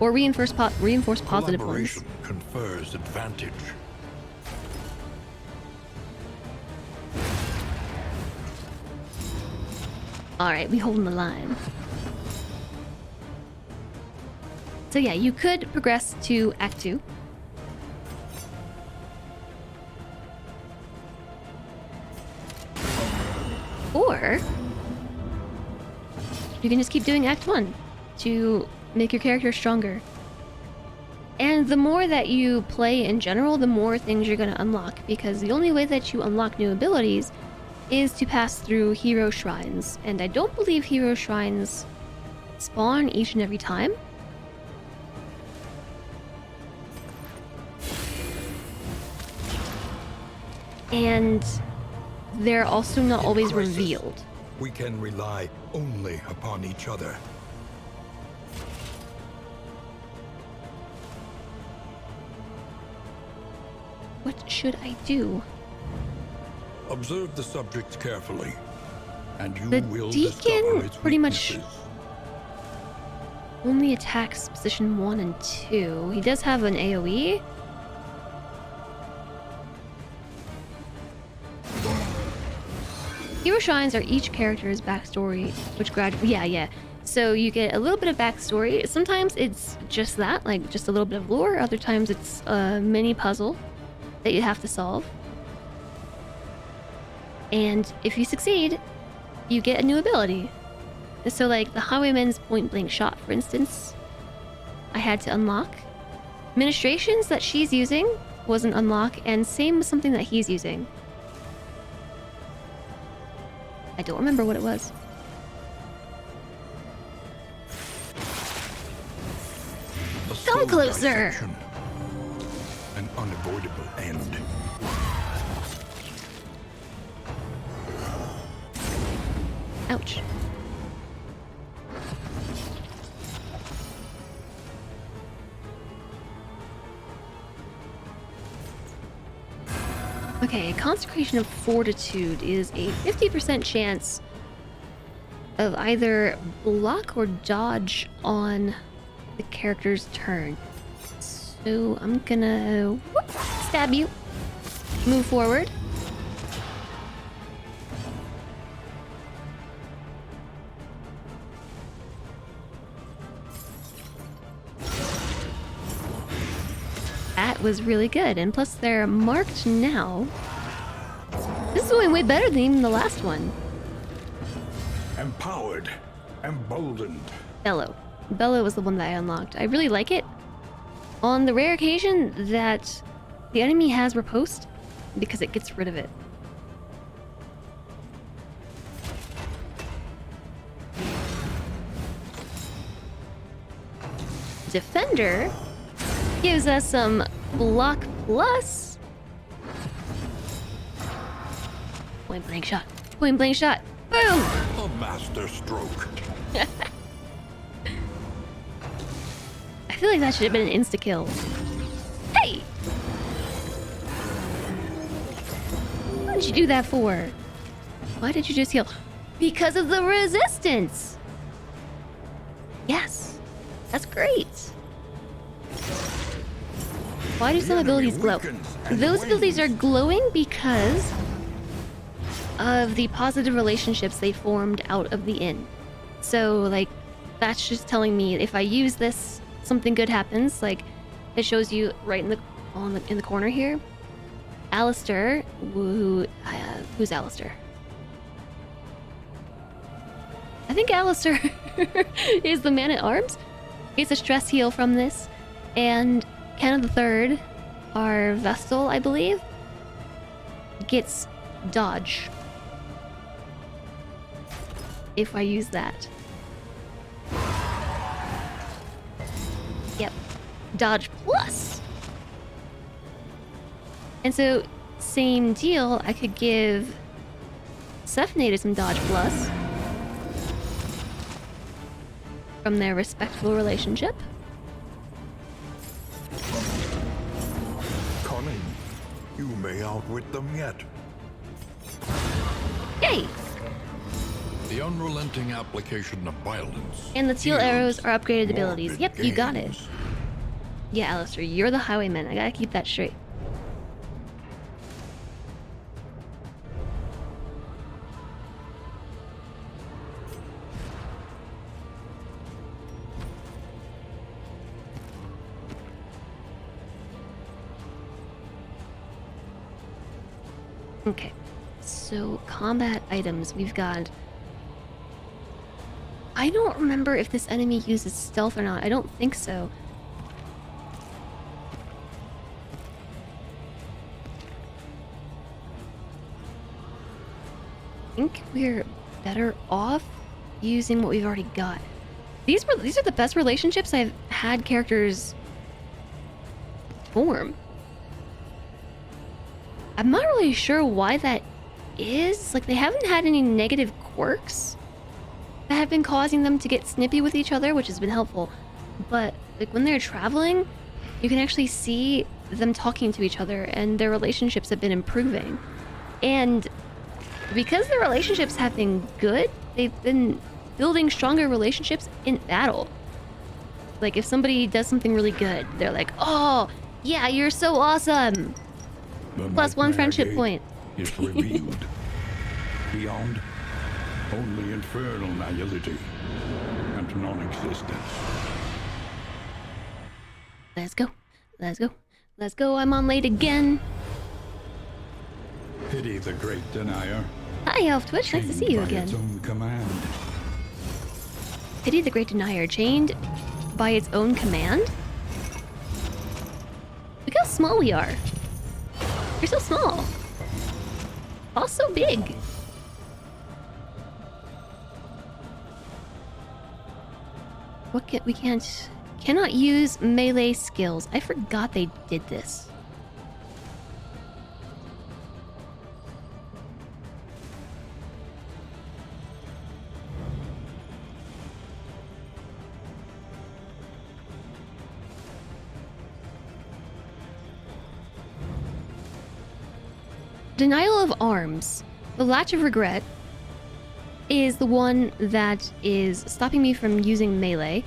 or reinforce positive ones. Collaboration confers advantage. Alright, we holding the line. So yeah, you could progress to Act 2. Or you can just keep doing Act 1 to make your character stronger. And the more that you play in general, the more things you're going to unlock, because the only way that you unlock new abilities is to pass through hero shrines. And I don't believe hero shrines spawn each and every time. And they're also not always revealed. We can rely only upon each other. What should I do? Observe the subject carefully. and you The will Deacon discover its pretty much weaknesses. only attacks position 1 and 2. He does have an AoE. Hero Shrines are each character's backstory, which gradually... Yeah. So you get a little bit of backstory. Sometimes it's just that, like just a little bit of lore. Other times it's a mini puzzle that you have to solve. And if you succeed, you get a new ability. So like the Highwayman's point blank shot, for instance, I had to unlock. Ministrations that she's using was an unlock, and same with something that he's using. I don't remember what it was. A Come slow closer. dissection, an unavoidable end. Ouch. Okay, Consecration of Fortitude is a 50% chance of either block or dodge on the character's turn. So I'm gonna stab you. Move forward. That was really good, and plus they're marked now. This is going way better than even the last one. Empowered, emboldened. Bellow. Bellow was the one that I unlocked. I really like it. On the rare occasion that the enemy has riposte, because it gets rid of it. Defender gives us some block plus. Point blank shot. Point blank shot. Boom! A master stroke. I feel like that should have been an insta-kill. Hey! What did you do that for? Why did you just heal? Because of the resistance! Yes. That's great. Why do some abilities glow? Those abilities are glowing because of the positive relationships they formed out of the inn. So, like, that's just telling me if I use this, something good happens. Like, it shows you right in the corner here. Alistair, who's Alistair? I think Alistair is the man at arms. Gets a stress heal from this, and Kenneth III, our Vestal, I believe, gets dodge if I use that. Yep, dodge plus. And so, same deal, I could give Cephanated some dodge plus from their respectful relationship. Cunning. You may outwit them yet. Yay! The unrelenting application of violence. And the teal yields arrows are upgraded abilities. morbid Yep, you got it. gains. Yeah, Alistair, you're the highwayman. I gotta keep that straight. Okay, so combat items. We've got... I don't remember if this enemy uses stealth or not. I don't think so. I think we're better off using what we've already got. These are the best relationships I've had characters form. I'm not really sure why that is. Like, they haven't had any negative quirks that have been causing them to get snippy with each other, which has been helpful. But, like, when they're traveling, you can actually see them talking to each other, and their relationships have been improving. And Because the relationships have been good, they've been building stronger relationships in battle. Like, if somebody does something really good, they're like, oh, yeah, you're so awesome. The Plus 1 nightmare friendship gate point. is revealed. Beyond, only infernal nihility and non-existence. Let's go. Let's go. Let's go. I'm on late again. Pity the great denier. Hi, Elf Twitch. Nice to see you Chained by again. its own command. Pity the Great Denier, chained by its own command? Look how small we are. You're so small. All so big. What can we cannot use melee skills. I forgot they did this. Denial of arms. The Latch of Regret is the one that is stopping me from using melee.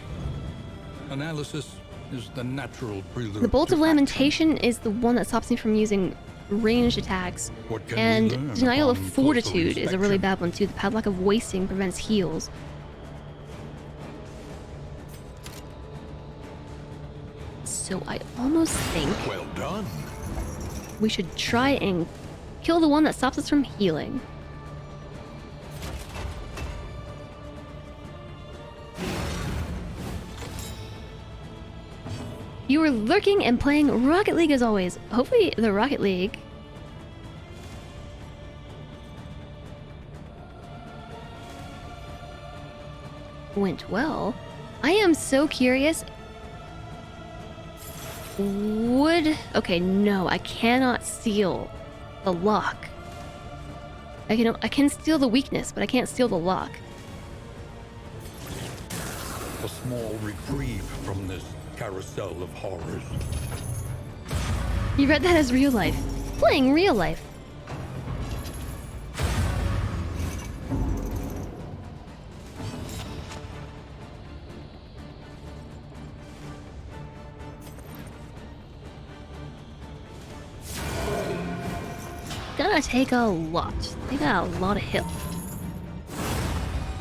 Analysis is the natural prelude. The Bolt to of action. Lamentation is the one that stops me from using ranged attacks. What can we And learn Denial of upon closer Fortitude is a really inspection? bad one too. The Padlock of Wasting prevents heals. So I almost think Well done. we should try and kill the one that stops us from healing. You were lurking and playing Rocket League as always. Hopefully the Rocket League went well. I am so curious. Okay, no, I cannot steal the lock. I can steal the weakness, but I can't steal the lock. A small reprieve from this carousel of horrors. You read that as real life. Playing real life. Gonna take a lot. They got a lot of health.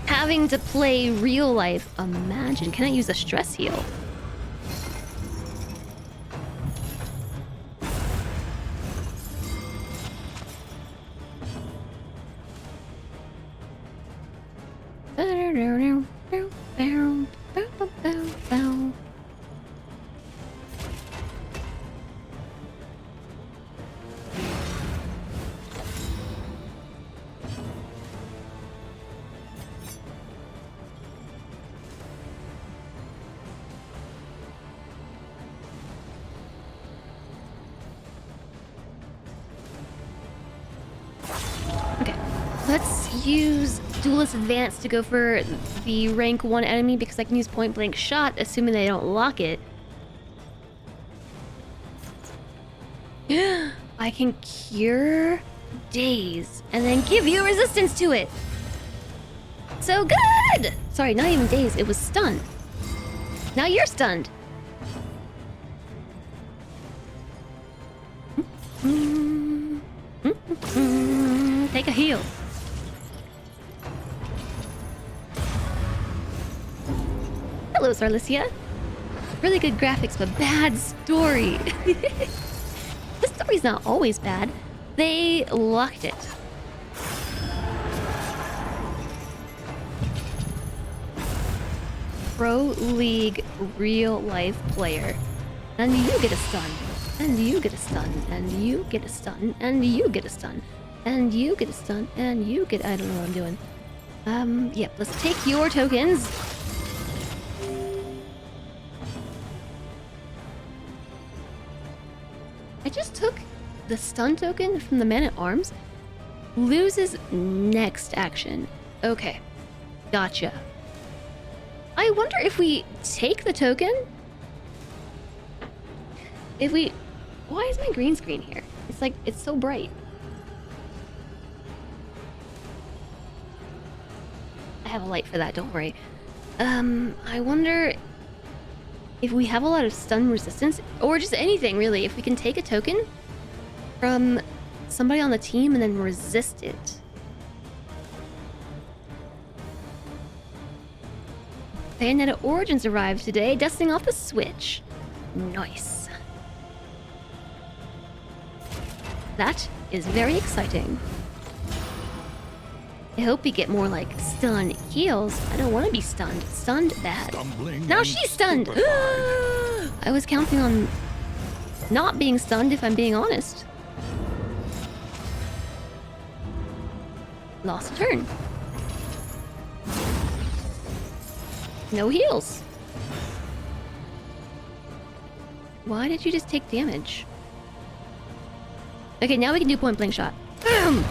Having to play real life. Imagine. Can I use a stress heal? Okay, let's use Duelist Advance to go for the rank 1 enemy because I can use point blank shot assuming they don't lock it. I can cure daze and then give you resistance to it. So good! Sorry, not even daze, it was stunned. Now you're stunned. Take a heal. Hello, Sarlicia. Really good graphics, but bad story. The story's not always bad. They locked it. Pro League real life player. And you get a stun. And you get a stun. And you get a stun. And you get a stun. And you get a stun. And you get... I don't know what I'm doing. Yep, let's take your tokens. I just took the stun token from the Man-at-Arms. Loses next action. Okay. Gotcha. I wonder if we take the token? If we... Why is my green screen here? It's like, it's so bright. have a light for that, don't worry. I wonder if we have a lot of stun resistance, or just anything really, if we can take a token from somebody on the team and then resist it. Bayonetta Origins arrived today, dusting off the Switch. Nice. That is very exciting. I hope we get more like stun heals. I don't want to be stunned. Stunned bad. Now she's stunned. I was counting on not being stunned, if I'm being honest. Lost a turn. No heals. Why did you just take damage? Okay, now we can do point blank shot. Boom!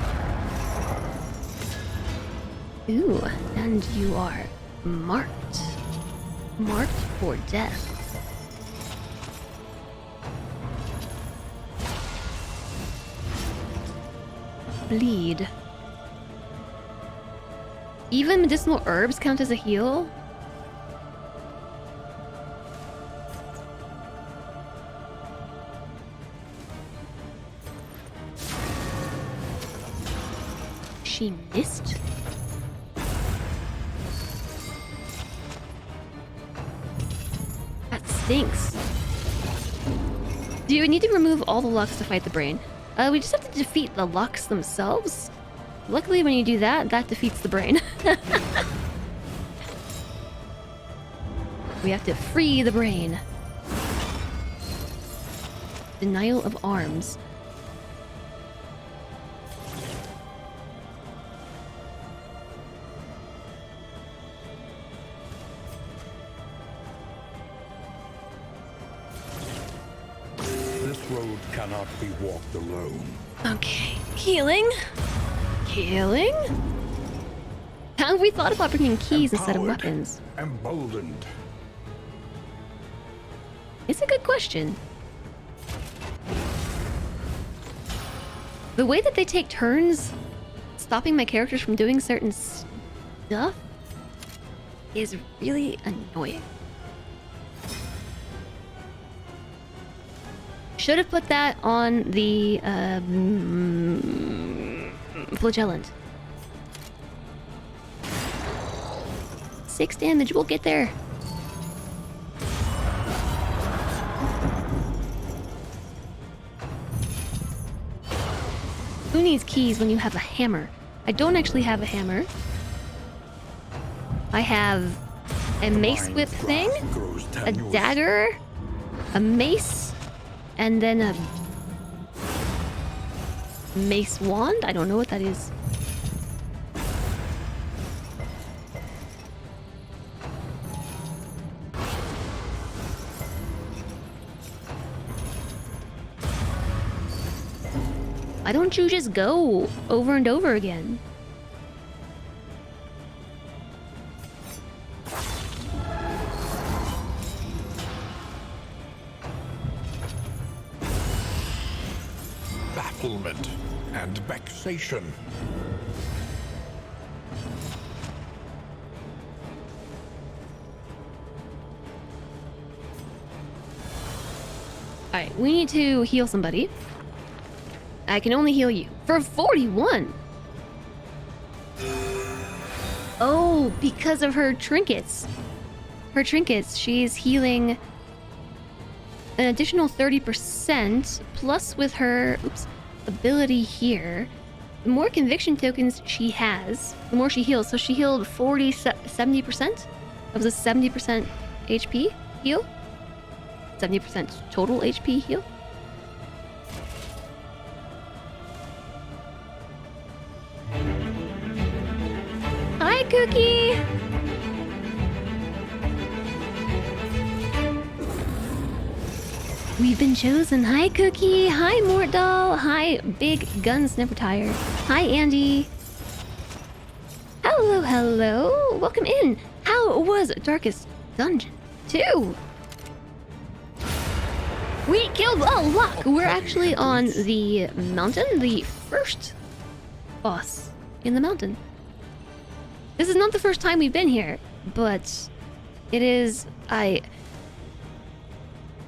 Ooh, and you are marked. Marked for death. Bleed. Even medicinal herbs count as a heal? She missed? That stinks. Do we need to remove all the Lux to fight the brain? We just have to defeat the Lux themselves. Luckily, when you do that, that defeats the brain. We have to free the brain. Denial of arms. This road cannot be walked alone. Okay, healing. Healing? How have we thought about bringing keys instead of Empowered, weapons? Emboldened. It's a good question. The way that they take turns stopping my characters from doing certain stuff is really annoying. Should have put that on the flagellant. 6 damage, we'll get there. Who needs keys when you have a hammer? I don't actually have a hammer. I have a mace whip thing, a dagger, a mace, and then a mace wand? I don't know what that is. Why don't you just go over and over again? Bafflement and vexation. Alright, we need to heal somebody. I can only heal you. For 41! Oh, because of her trinkets. Her trinkets, she's healing an additional 30%, plus with her ability here. The more conviction tokens she has, the more she heals. So she healed 70%? That was a 70% HP heal? 70% total HP heal? Hi, Cookie! We've been chosen. Hi, Cookie. Hi, Mortdoll. Hi, Big Guns Never Tire. Hi, Andy. Hello, hello. Welcome in. How was Darkest Dungeon 2? We killed a lot. We're actually on the mountain, the first boss in the mountain. This is not the first time we've been here, but it is... I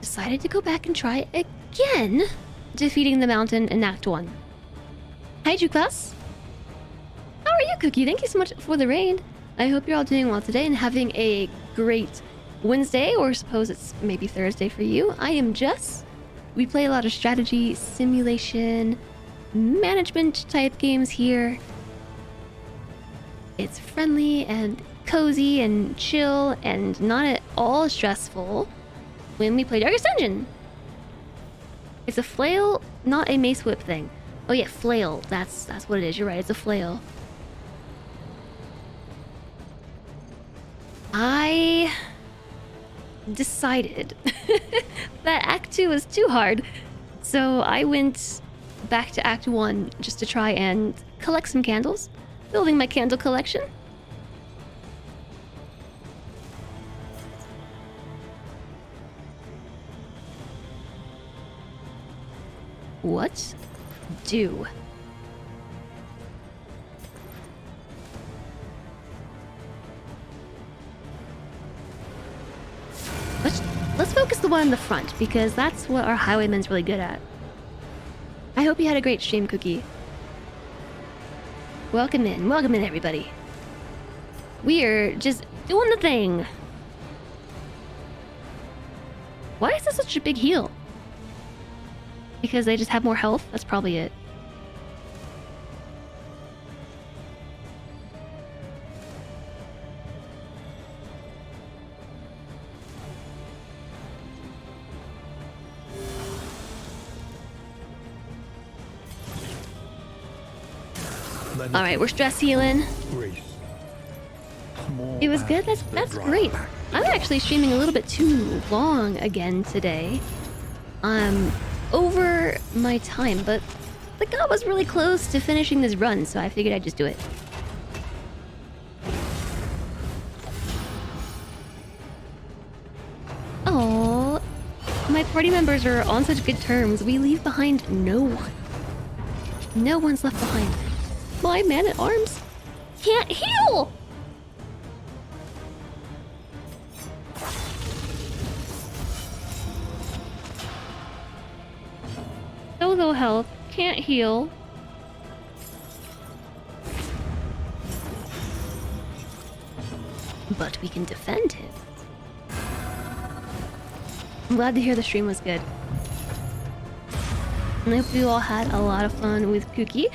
decided to go back and try again defeating the mountain in Act 1. Hi, Class. How are you, Cookie? Thank you so much for the raid. I hope you're all doing well today and having a great Wednesday, or suppose it's maybe Thursday for you. I am Jess. We play a lot of strategy, simulation, management type games here. It's friendly and cozy and chill and not at all stressful when we play Darkest Dungeon. It's a flail, not a mace whip thing. Oh yeah, flail. That's what it is. You're right. It's a flail. I decided that Act 2 was too hard, so I went back to Act 1 just to try and collect some candles, building my candle collection. What do? Let's focus the one in the front, because that's what our highwayman's really good at. I hope you had a great stream, Cookie. Welcome in everybody. We're just doing the thing. Why is this such a big heal? Because they just have more health? That's probably it. Alright, we're stress healing. It was good? That's great. I'm actually streaming a little bit too long again today. I'm over my time, but the god was really close to finishing this run, so I figured I'd just do it. Oh, my party members are on such good terms. We leave behind no one. No one's left behind. My man-at-arms can't heal! So low health, can't heal. But we can defend him. I'm glad to hear the stream was good. And I hope you all had a lot of fun with Cookie.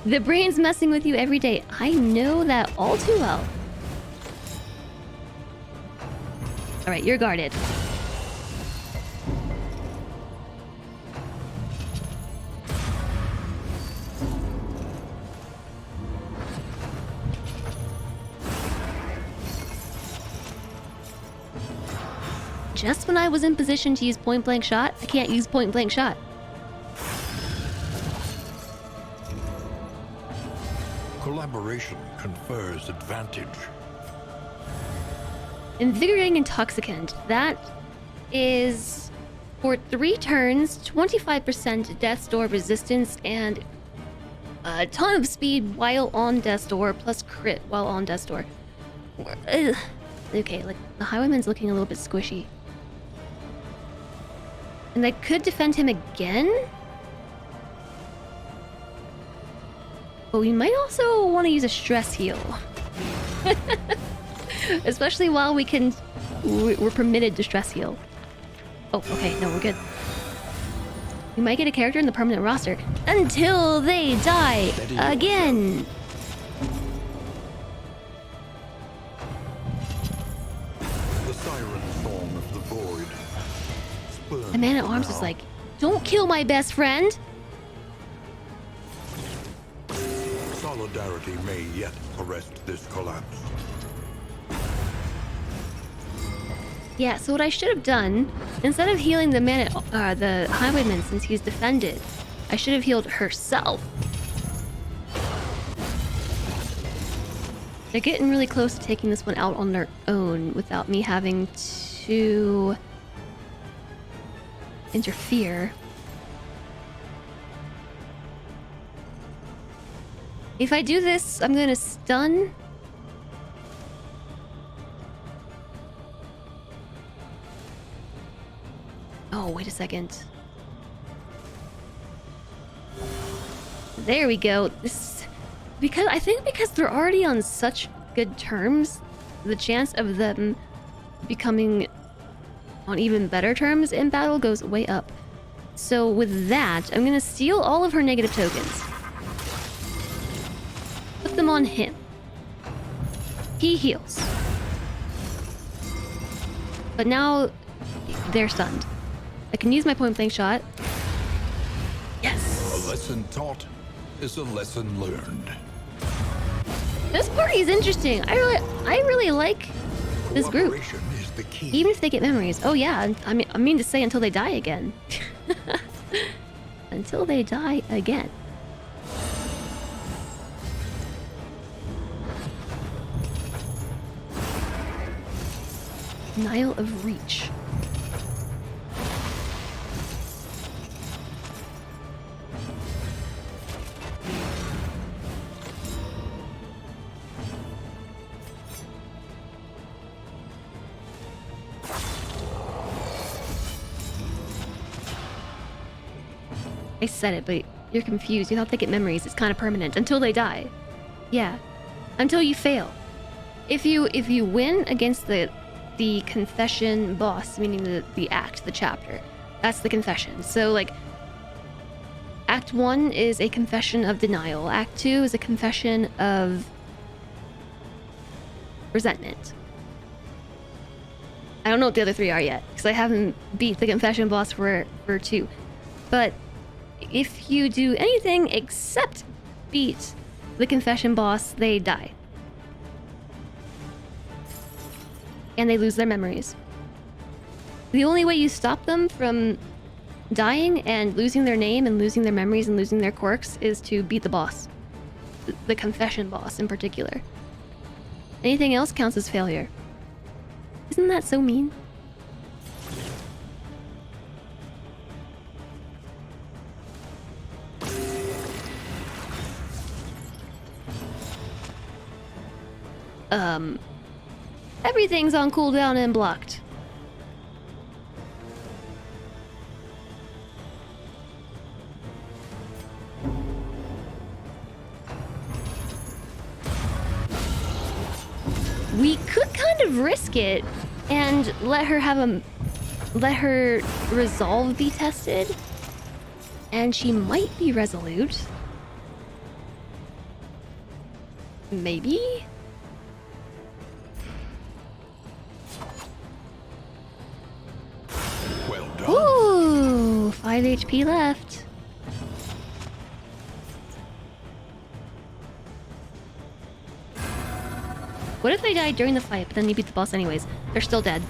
The brain's messing with you every day. I know that all too well. Alright, you're guarded. Just when I was in position to use point-blank shot, I can't use point-blank shot. Collaboration confers advantage. Invigorating Intoxicant. That is for 3 turns, 25% death's door resistance, and a ton of speed while on death's door, plus crit while on death's door. Ugh. Okay, like the highwayman's looking a little bit squishy. And I could defend him again? But we might also want to use a stress heal. Especially while we're permitted to stress heal. Oh, okay, no, we're good. We might get a character in the permanent roster until they die again. The siren song of the void. The man-at-arms is like, don't kill my best friend. Solidarity may yet arrest this collapse. Yeah, so what I should have done, instead of healing the the highwayman since he's defended, I should have healed herself. They're getting really close to taking this one out on their own without me having to interfere. If I do this, I'm gonna stun. Oh, wait a second. There we go. This, because I think because they're already on such good terms, the chance of them becoming on even better terms in battle goes way up. So with that, I'm gonna steal all of her negative tokens. Put them on him. He heals. But now they're stunned. I can use my point blank shot. Yes. A lesson taught is a lesson learned. This party is interesting. I really like this group. Cooperation is the key. Even if they get memories. Oh yeah, I mean to say until they die again. Until they die again. Denial of reach. I said it, but you're confused. You thought they get memories. It's kind of permanent until they die. Yeah, until you fail. If you win against the confession boss, meaning the act, the chapter, that's the confession. So like, Act 1 is a confession of denial. Act 2 is a confession of resentment. I don't know what the other 3 are yet because I haven't beat the confession boss for 2, but if you do anything except beat the confession boss, they die. And they lose their memories. The only way you stop them from dying and losing their name and losing their memories and losing their quirks is to beat the boss. The confession boss in particular. Anything else counts as failure. Isn't that so mean? Everything's on cooldown and blocked. We could kind of risk it and let her resolve be tested, and she might be resolute. Maybe? Well done. Ooh, 5 HP left. What if they died during the fight, but then you beat the boss anyways? They're still dead.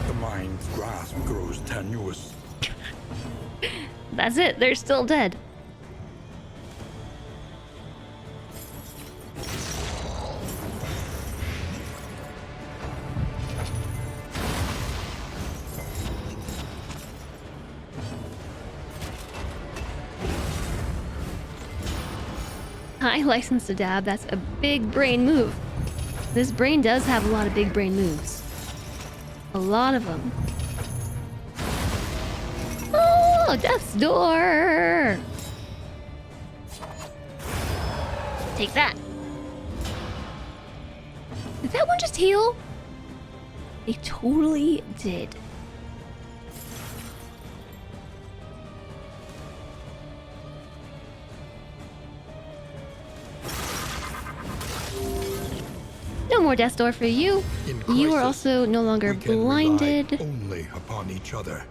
The mind's grasp grows tenuous. That's it, they're still dead. High license to dab, that's a big brain move. This brain does have a lot of big brain moves. A lot of them. Oh, death's door! Take that. Did that one just heal? It totally did. No more death door for you. You are also no longer we can blinded. rely only upon each other.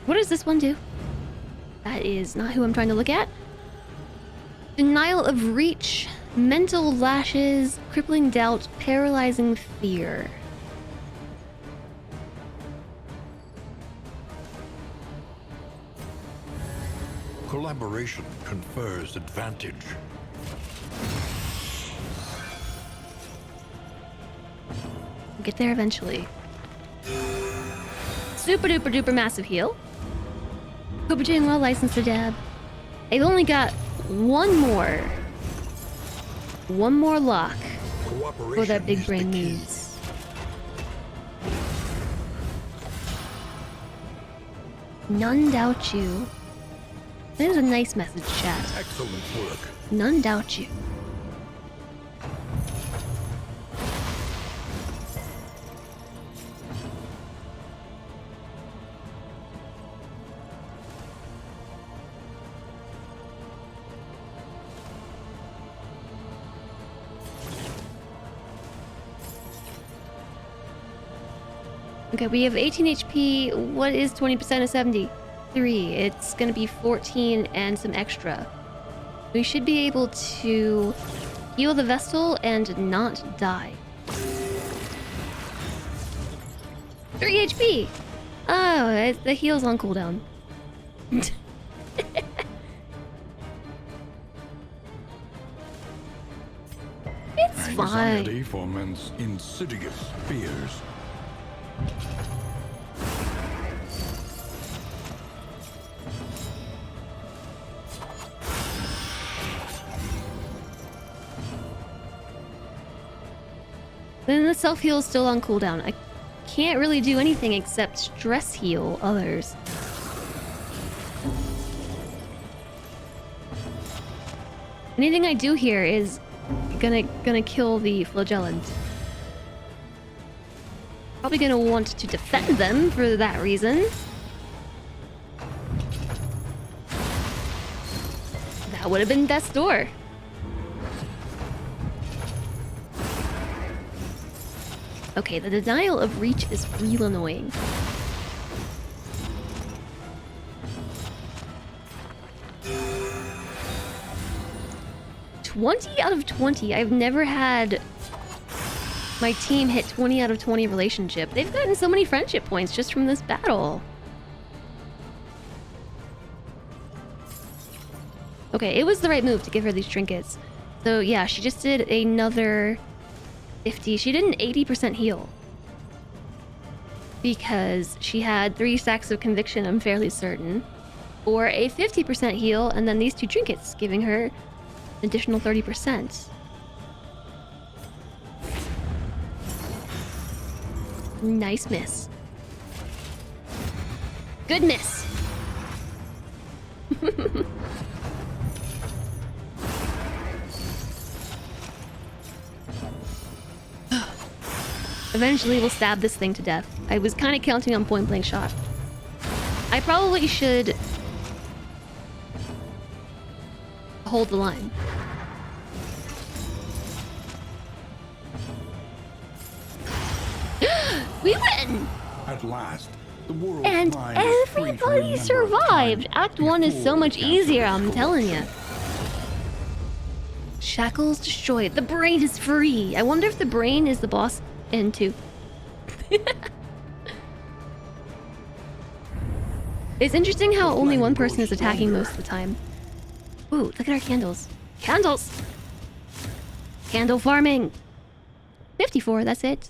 What does this one do? That is not who I'm trying to look at. Denial of reach, mental lashes, crippling doubt, paralyzing fear. Collaboration confers advantage. We'll get there eventually. Super duper duper massive heal. Hope you're doing well, license to dab. I've only got one more lock for that big brain needs. None doubt you. That is a nice message, chat. Excellent work. None doubt you. Okay, we have 18 HP. What is 20% of 73? It's gonna be 14 and some extra. We should be able to heal the Vestal and not die. 3 HP! Oh, the heal's on cooldown. It's fine. Anxiety for men's insidious fears. Then the self-heal is still on cooldown. I can't really do anything except stress heal others. Anything I do here is gonna kill the flagellant. Probably gonna want to defend them for that reason. That would have been death's door. Okay, the denial of reach is real annoying. "20 out of 20. I've never had my team hit 20 out of 20 relationship. They've gotten so many friendship points just from this battle. Okay, it was the right move to give her these trinkets. So yeah, she just did another 50. She did an 80% heal. Because she had 3 stacks of conviction, I'm fairly certain. Or a 50% heal, and then these 2 trinkets, giving her an additional 30%. Nice miss. Good miss. Eventually we'll stab this thing to death. I was kind of counting on point blank shot. I probably should hold the line. We win! At last, the world And everybody survived! Act 1 is so much easier, I'm telling you. Shackles destroyed. The brain is free. I wonder if the brain is the boss in 2. It's interesting how only one person is attacking most of the time. Ooh, look at our candles. Candles! Candle farming! 54, that's it.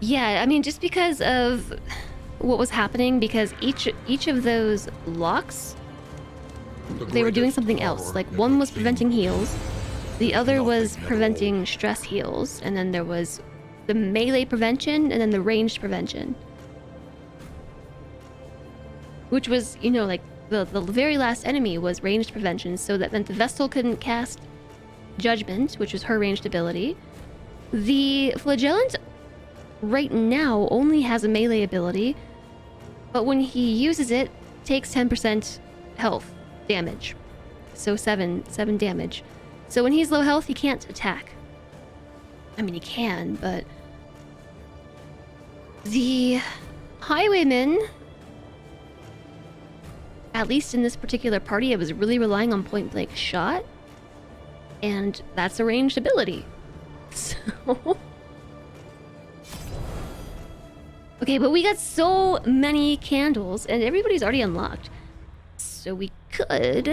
Yeah, I mean, just because of what was happening, because each of those locks, they were doing something else. Like, one was preventing heals, the other was preventing stress heals, and then there was the melee prevention, and then the ranged prevention. Which was, you know, like, the very last enemy was ranged prevention, so that meant the Vestal couldn't cast Judgment, which was her ranged ability. The Flagellant right now only has a melee ability, but when he uses it, takes 10% health damage. So 7 damage. So when he's low health, he can't attack. I mean, he can, but the Highwayman, at least in this particular party, I was really relying on point blank shot, and that's a ranged ability. So okay, but we got so many candles, and everybody's already unlocked. So we could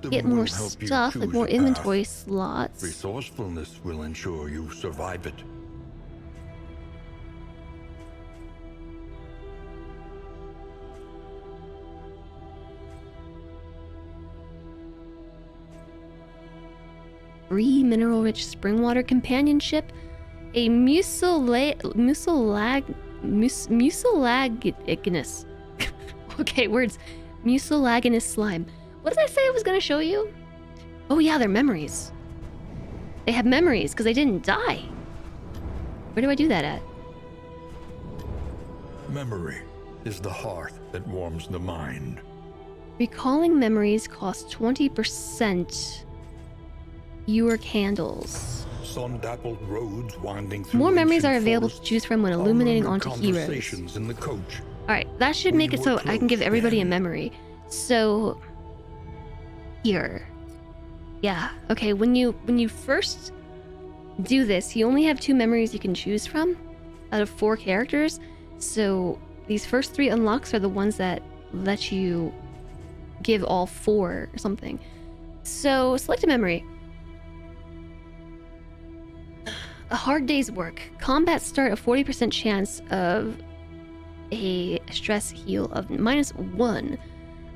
get more stuff, like more inventory slots. Resourcefulness will ensure you survive it. free mineral-rich spring water companionship, a mucilaginous. Okay, words. Mucilaginous slime. What did I say I was gonna show you? Oh yeah, they're memories. They have memories because they didn't die. Where do I do that at? Memory is the hearth that warms the mind. Recalling memories costs 20%. Fewer candles. Sun-dappled roads winding through More memories ancient are available to forests, choose from when illuminating murmured onto heroes. conversations in the coach. Alright, that should We make it were so I can give close everybody a then. memory. So here. Yeah, okay, when you first do this, you only have 2 memories you can choose from out of 4 characters. So these first 3 unlocks are the ones that let you give all 4 or something. So select a memory. A hard day's work. Combat start a 40% chance of a stress heal of -1.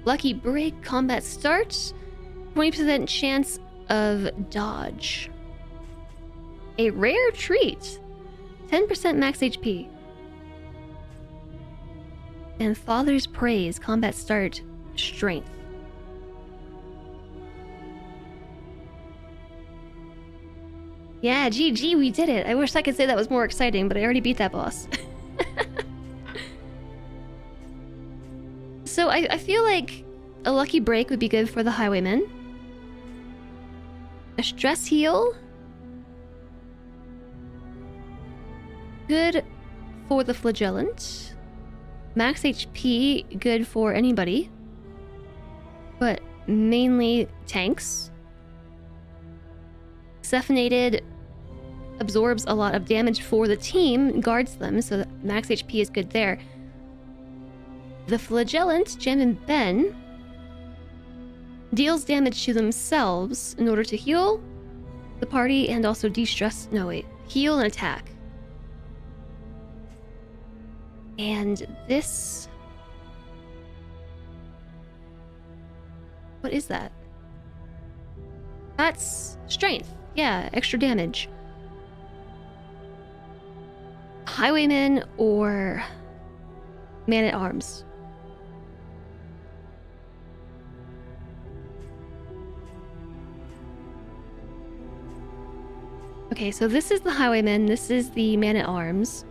Lucky break. Combat start 20% chance of dodge. A rare treat. 10% max HP. And Father's Praise. Combat start strength. Yeah, GG, we did it. I wish I could say that was more exciting, but I already beat that boss. So I feel like a lucky break would be good for the highwayman. A stress heal. Good for the flagellant. Max HP, good for anybody. But mainly tanks. Cephanated absorbs a lot of damage for the team, guards them, so that max HP is good there. The flagellant, Jem and Ben, deals damage to themselves in order to heal the party and also de-stress. No, wait. Heal and attack. And this... What is that? That's strength. Yeah, extra damage. Highwayman or man-at-arms? Okay, so this is the highwayman, this is the man-at-arms.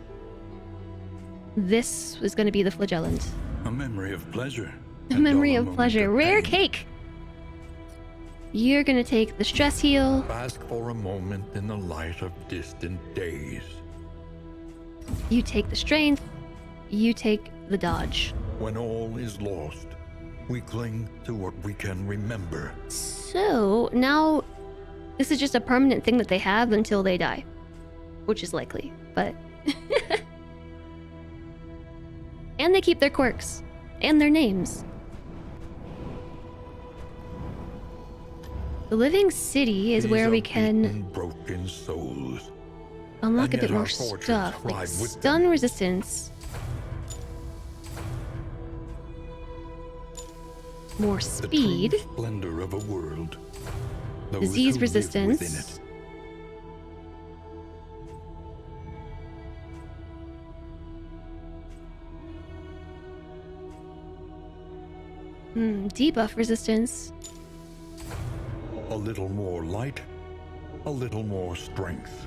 This was going to be the flagellant. A memory of pleasure. A and memory dull of moment pleasure. Rare pain. cake! You're going to take the stress heal. Bask for a moment in the light of distant days. You take the strength. You take the dodge. When all is lost, we cling to what we can remember. So now this is just a permanent thing that they have until they die, which is likely, but and they keep their quirks and their names. The Living City is These where are we can beaten, broken souls. unlock a and bit yet more our fortunes stuff, like ride with stun them. resistance, more The speed, true splendor of a world. Those disease who live within resistance, it. debuff resistance. A little more light, a little more strength.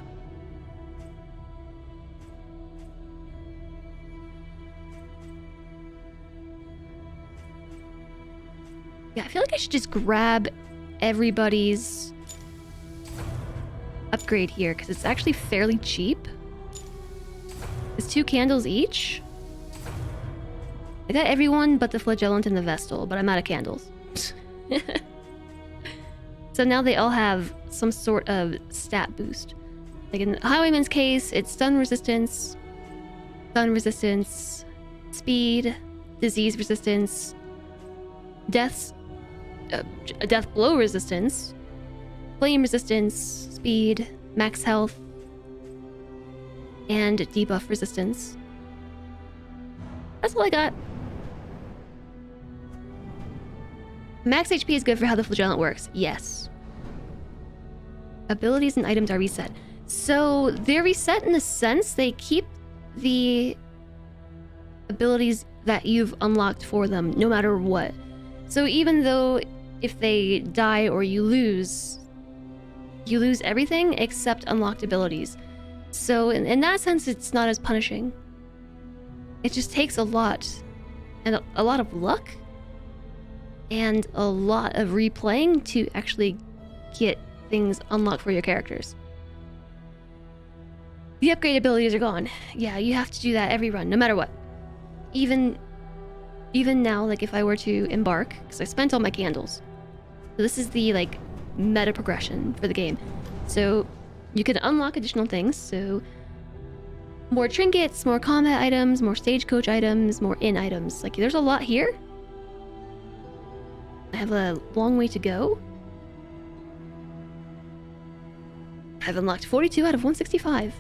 Yeah, I feel like I should just grab everybody's upgrade here because it's actually fairly cheap. It's 2 candles each. I got everyone but the flagellant and the vestal, but I'm out of candles. So now they all have some sort of stat boost. Like in Highwayman's case, it's stun resistance, speed, disease resistance, death blow resistance, flame resistance, speed, max health, and debuff resistance. That's all I got. Max HP is good for how the flagellant works, yes. Abilities and items are reset. So they're reset in the sense they keep the abilities that you've unlocked for them no matter what. So even though if they die or you lose everything except unlocked abilities. So in that sense, it's not as punishing. It just takes a lot, and a lot of luck, and a lot of replaying to actually get things unlocked for your characters. The upgrade abilities are gone. Yeah, you have to do that every run, no matter what. Even now, like if I were to embark, because I spent all my candles. So this is the like meta progression for the game. So you can unlock additional things. So more trinkets, more combat items, more stagecoach items, more inn items. Like there's a lot here. I have a long way to go. I've unlocked 42 out of 165.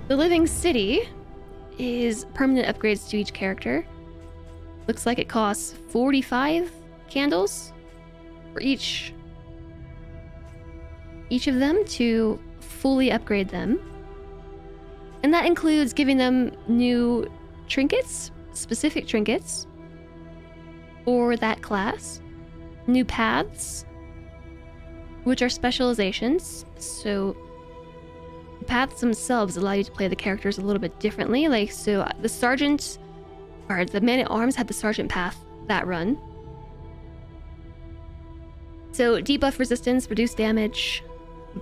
The Living City is permanent upgrades to each character. Looks like it costs 45 candles for each of them to fully upgrade them. And that includes giving them new trinkets, specific trinkets for that class, new paths, which are specializations. So the paths themselves allow you to play the characters a little bit differently. Like, so the sergeant, or the man-at-arms had the sergeant path that run. So debuff resistance, reduced damage,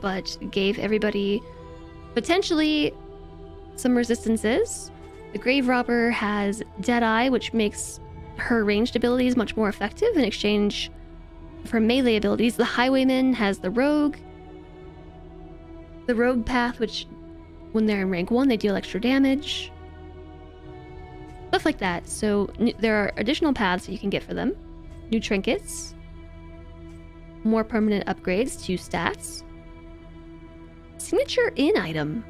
but gave everybody potentially some resistances. The Grave Robber has Deadeye, which makes her ranged abilities much more effective in exchange for melee abilities. The Highwayman has the Rogue path, which when they're in rank 1 they deal extra damage. Stuff like that. So there are additional paths that you can get for them. New trinkets. More permanent upgrades to stats. Signature inn item.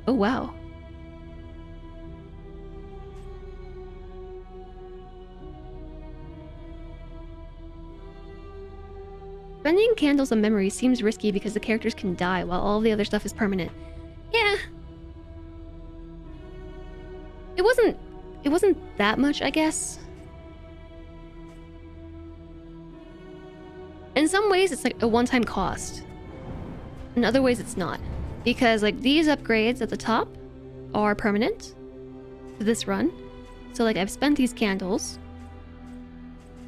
Oh wow. Spending candles on memory seems risky because the characters can die while all the other stuff is permanent. Yeah. It wasn't that much, I guess. In some ways, it's like a one-time cost. In other ways, it's not. Because like these upgrades at the top are permanent for this run. So like I've spent these candles,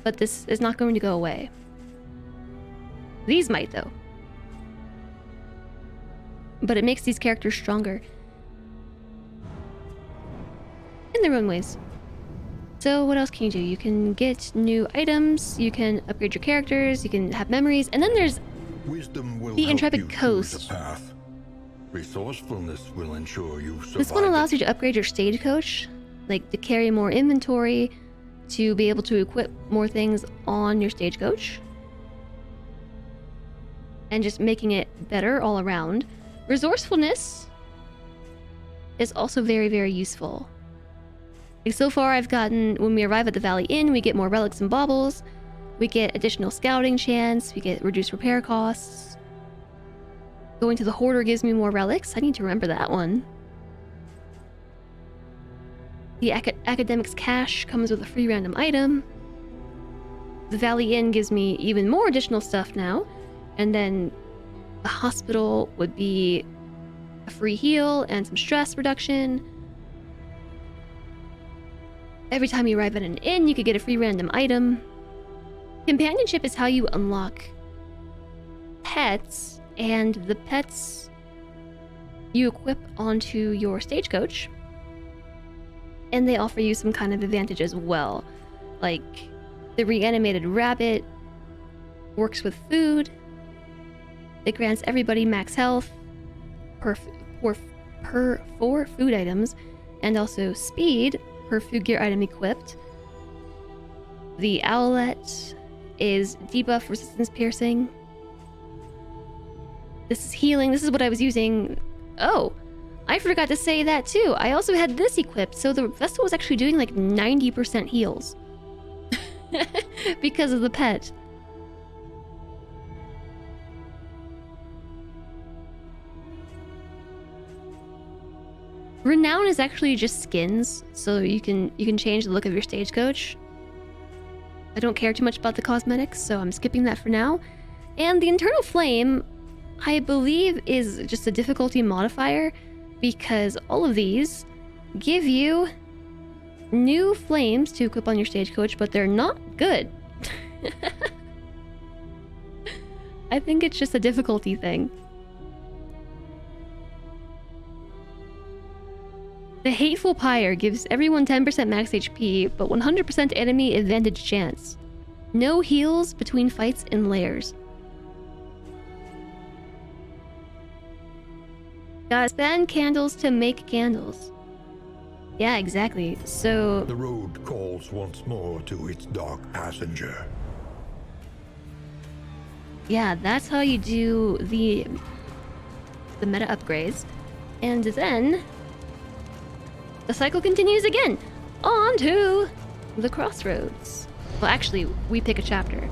but this is not going to go away. These might though. But it makes these characters stronger. In their own ways. So what else can you do? You can get new items, you can upgrade your characters, you can have memories, and then there's Wisdom will the help Intrepid you choose Coast. a path. Resourcefulness will ensure you survive. This one allows you to upgrade your stagecoach, like to carry more inventory, to be able to equip more things on your stagecoach. And just making it better all around. Resourcefulness is also very, very useful. Like so far I've gotten, when we arrive at the Valley Inn, we get more relics and baubles, we get additional scouting chance, we get reduced repair costs. Going to the Hoarder gives me more relics. I need to remember that one. The Academic's Cache comes with a free random item. The Valley Inn gives me even more additional stuff now. And then the hospital would be a free heal and some stress reduction. Every time you arrive at an inn, you could get a free random item. Companionship is how you unlock pets, and the pets you equip onto your stagecoach. And they offer you some kind of advantage as well. Like the reanimated rabbit works with food. It grants everybody max health per 4 food items, and also speed per food gear item equipped. The owlet is debuff resistance piercing. This is healing. This is what I was using. Oh, I forgot to say that too. I also had this equipped, so the Vestal was actually doing like 90% heals. because of the pet. Renown is actually just skins, so you can change the look of your stagecoach. I don't care too much about the cosmetics, so I'm skipping that for now. And the Internal Flame, I believe, is just a difficulty modifier, because all of these give you new flames to equip on your stagecoach, but they're not good. I think it's just a difficulty thing. The Hateful Pyre gives everyone 10% max HP, but 100% enemy advantage chance. No heals between fights in layers. Gotta spend candles to make candles. Yeah, exactly. So... The road calls once more to its dark passenger. yeah, that's how you do the meta upgrades. And then... the cycle continues again, on to the crossroads. Well, actually, we pick a chapter.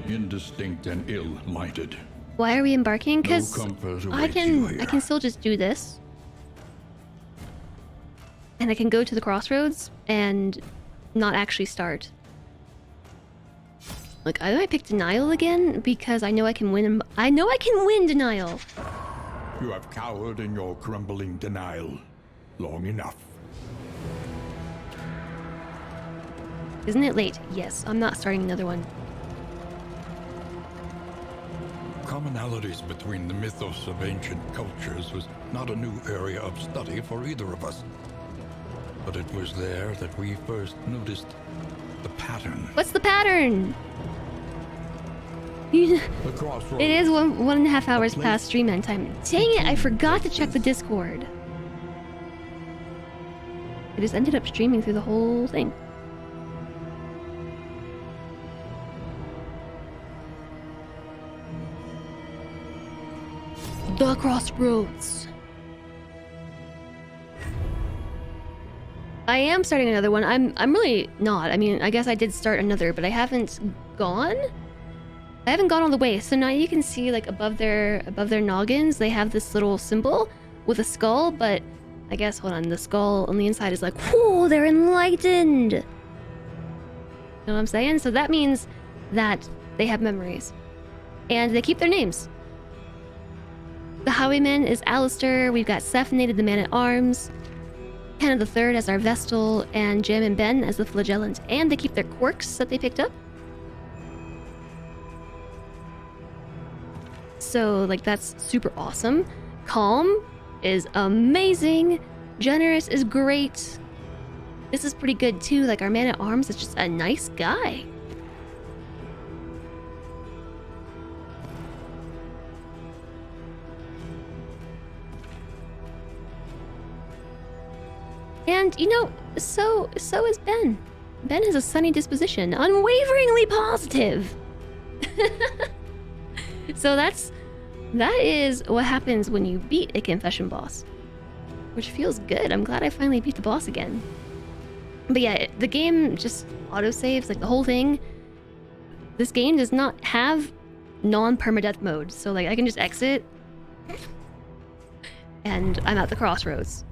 Indistinct and ill-lighted. Why are we embarking? Because No comfort I awaits you can here. still just do this, and I can go to the crossroads and not actually start. Like, I might pick denial again because I know I can win. I know I can win denial. You have cowered in your crumbling denial long enough. Isn't it late? Yes, I'm not starting another one. Commonalities between the mythos of ancient cultures was not a new area of study for either of us. But it was there that we first noticed the pattern. What's the pattern? The crossroads. It is 1.5 hours place past stream end time. Dang it, I forgot to check the Discord. I just ended up streaming through the whole thing. The crossroads. I am starting another one. I'm really not. I mean, I guess I did start another, but I haven't gone. I haven't gone all the way. So now you can see, like, above their noggins, they have this little symbol with a skull, but I guess, hold on, the skull on the inside is like, whoa, they're enlightened. You know what I'm saying? So that means that they have memories. And they keep their names. The Highwayman is Alistair. We've got Sephinated the Man-at-Arms. Hannah the Third as our Vestal, and Jam and Ben as the Flagellant. And they keep their quirks that they picked up. So, like, that's super awesome. Calm is amazing. Generous is great. This is pretty good too. Like, our Man-at-Arms is just a nice guy. And, you know, so is Ben. Ben has a sunny disposition, unwaveringly positive. So that is what happens when you beat a confession boss, which feels good. I'm glad I finally beat the boss again. But yeah, the game just autosaves, like, the whole thing. This game does not have non-permadeath mode, so, like, I can just exit and I'm at the crossroads.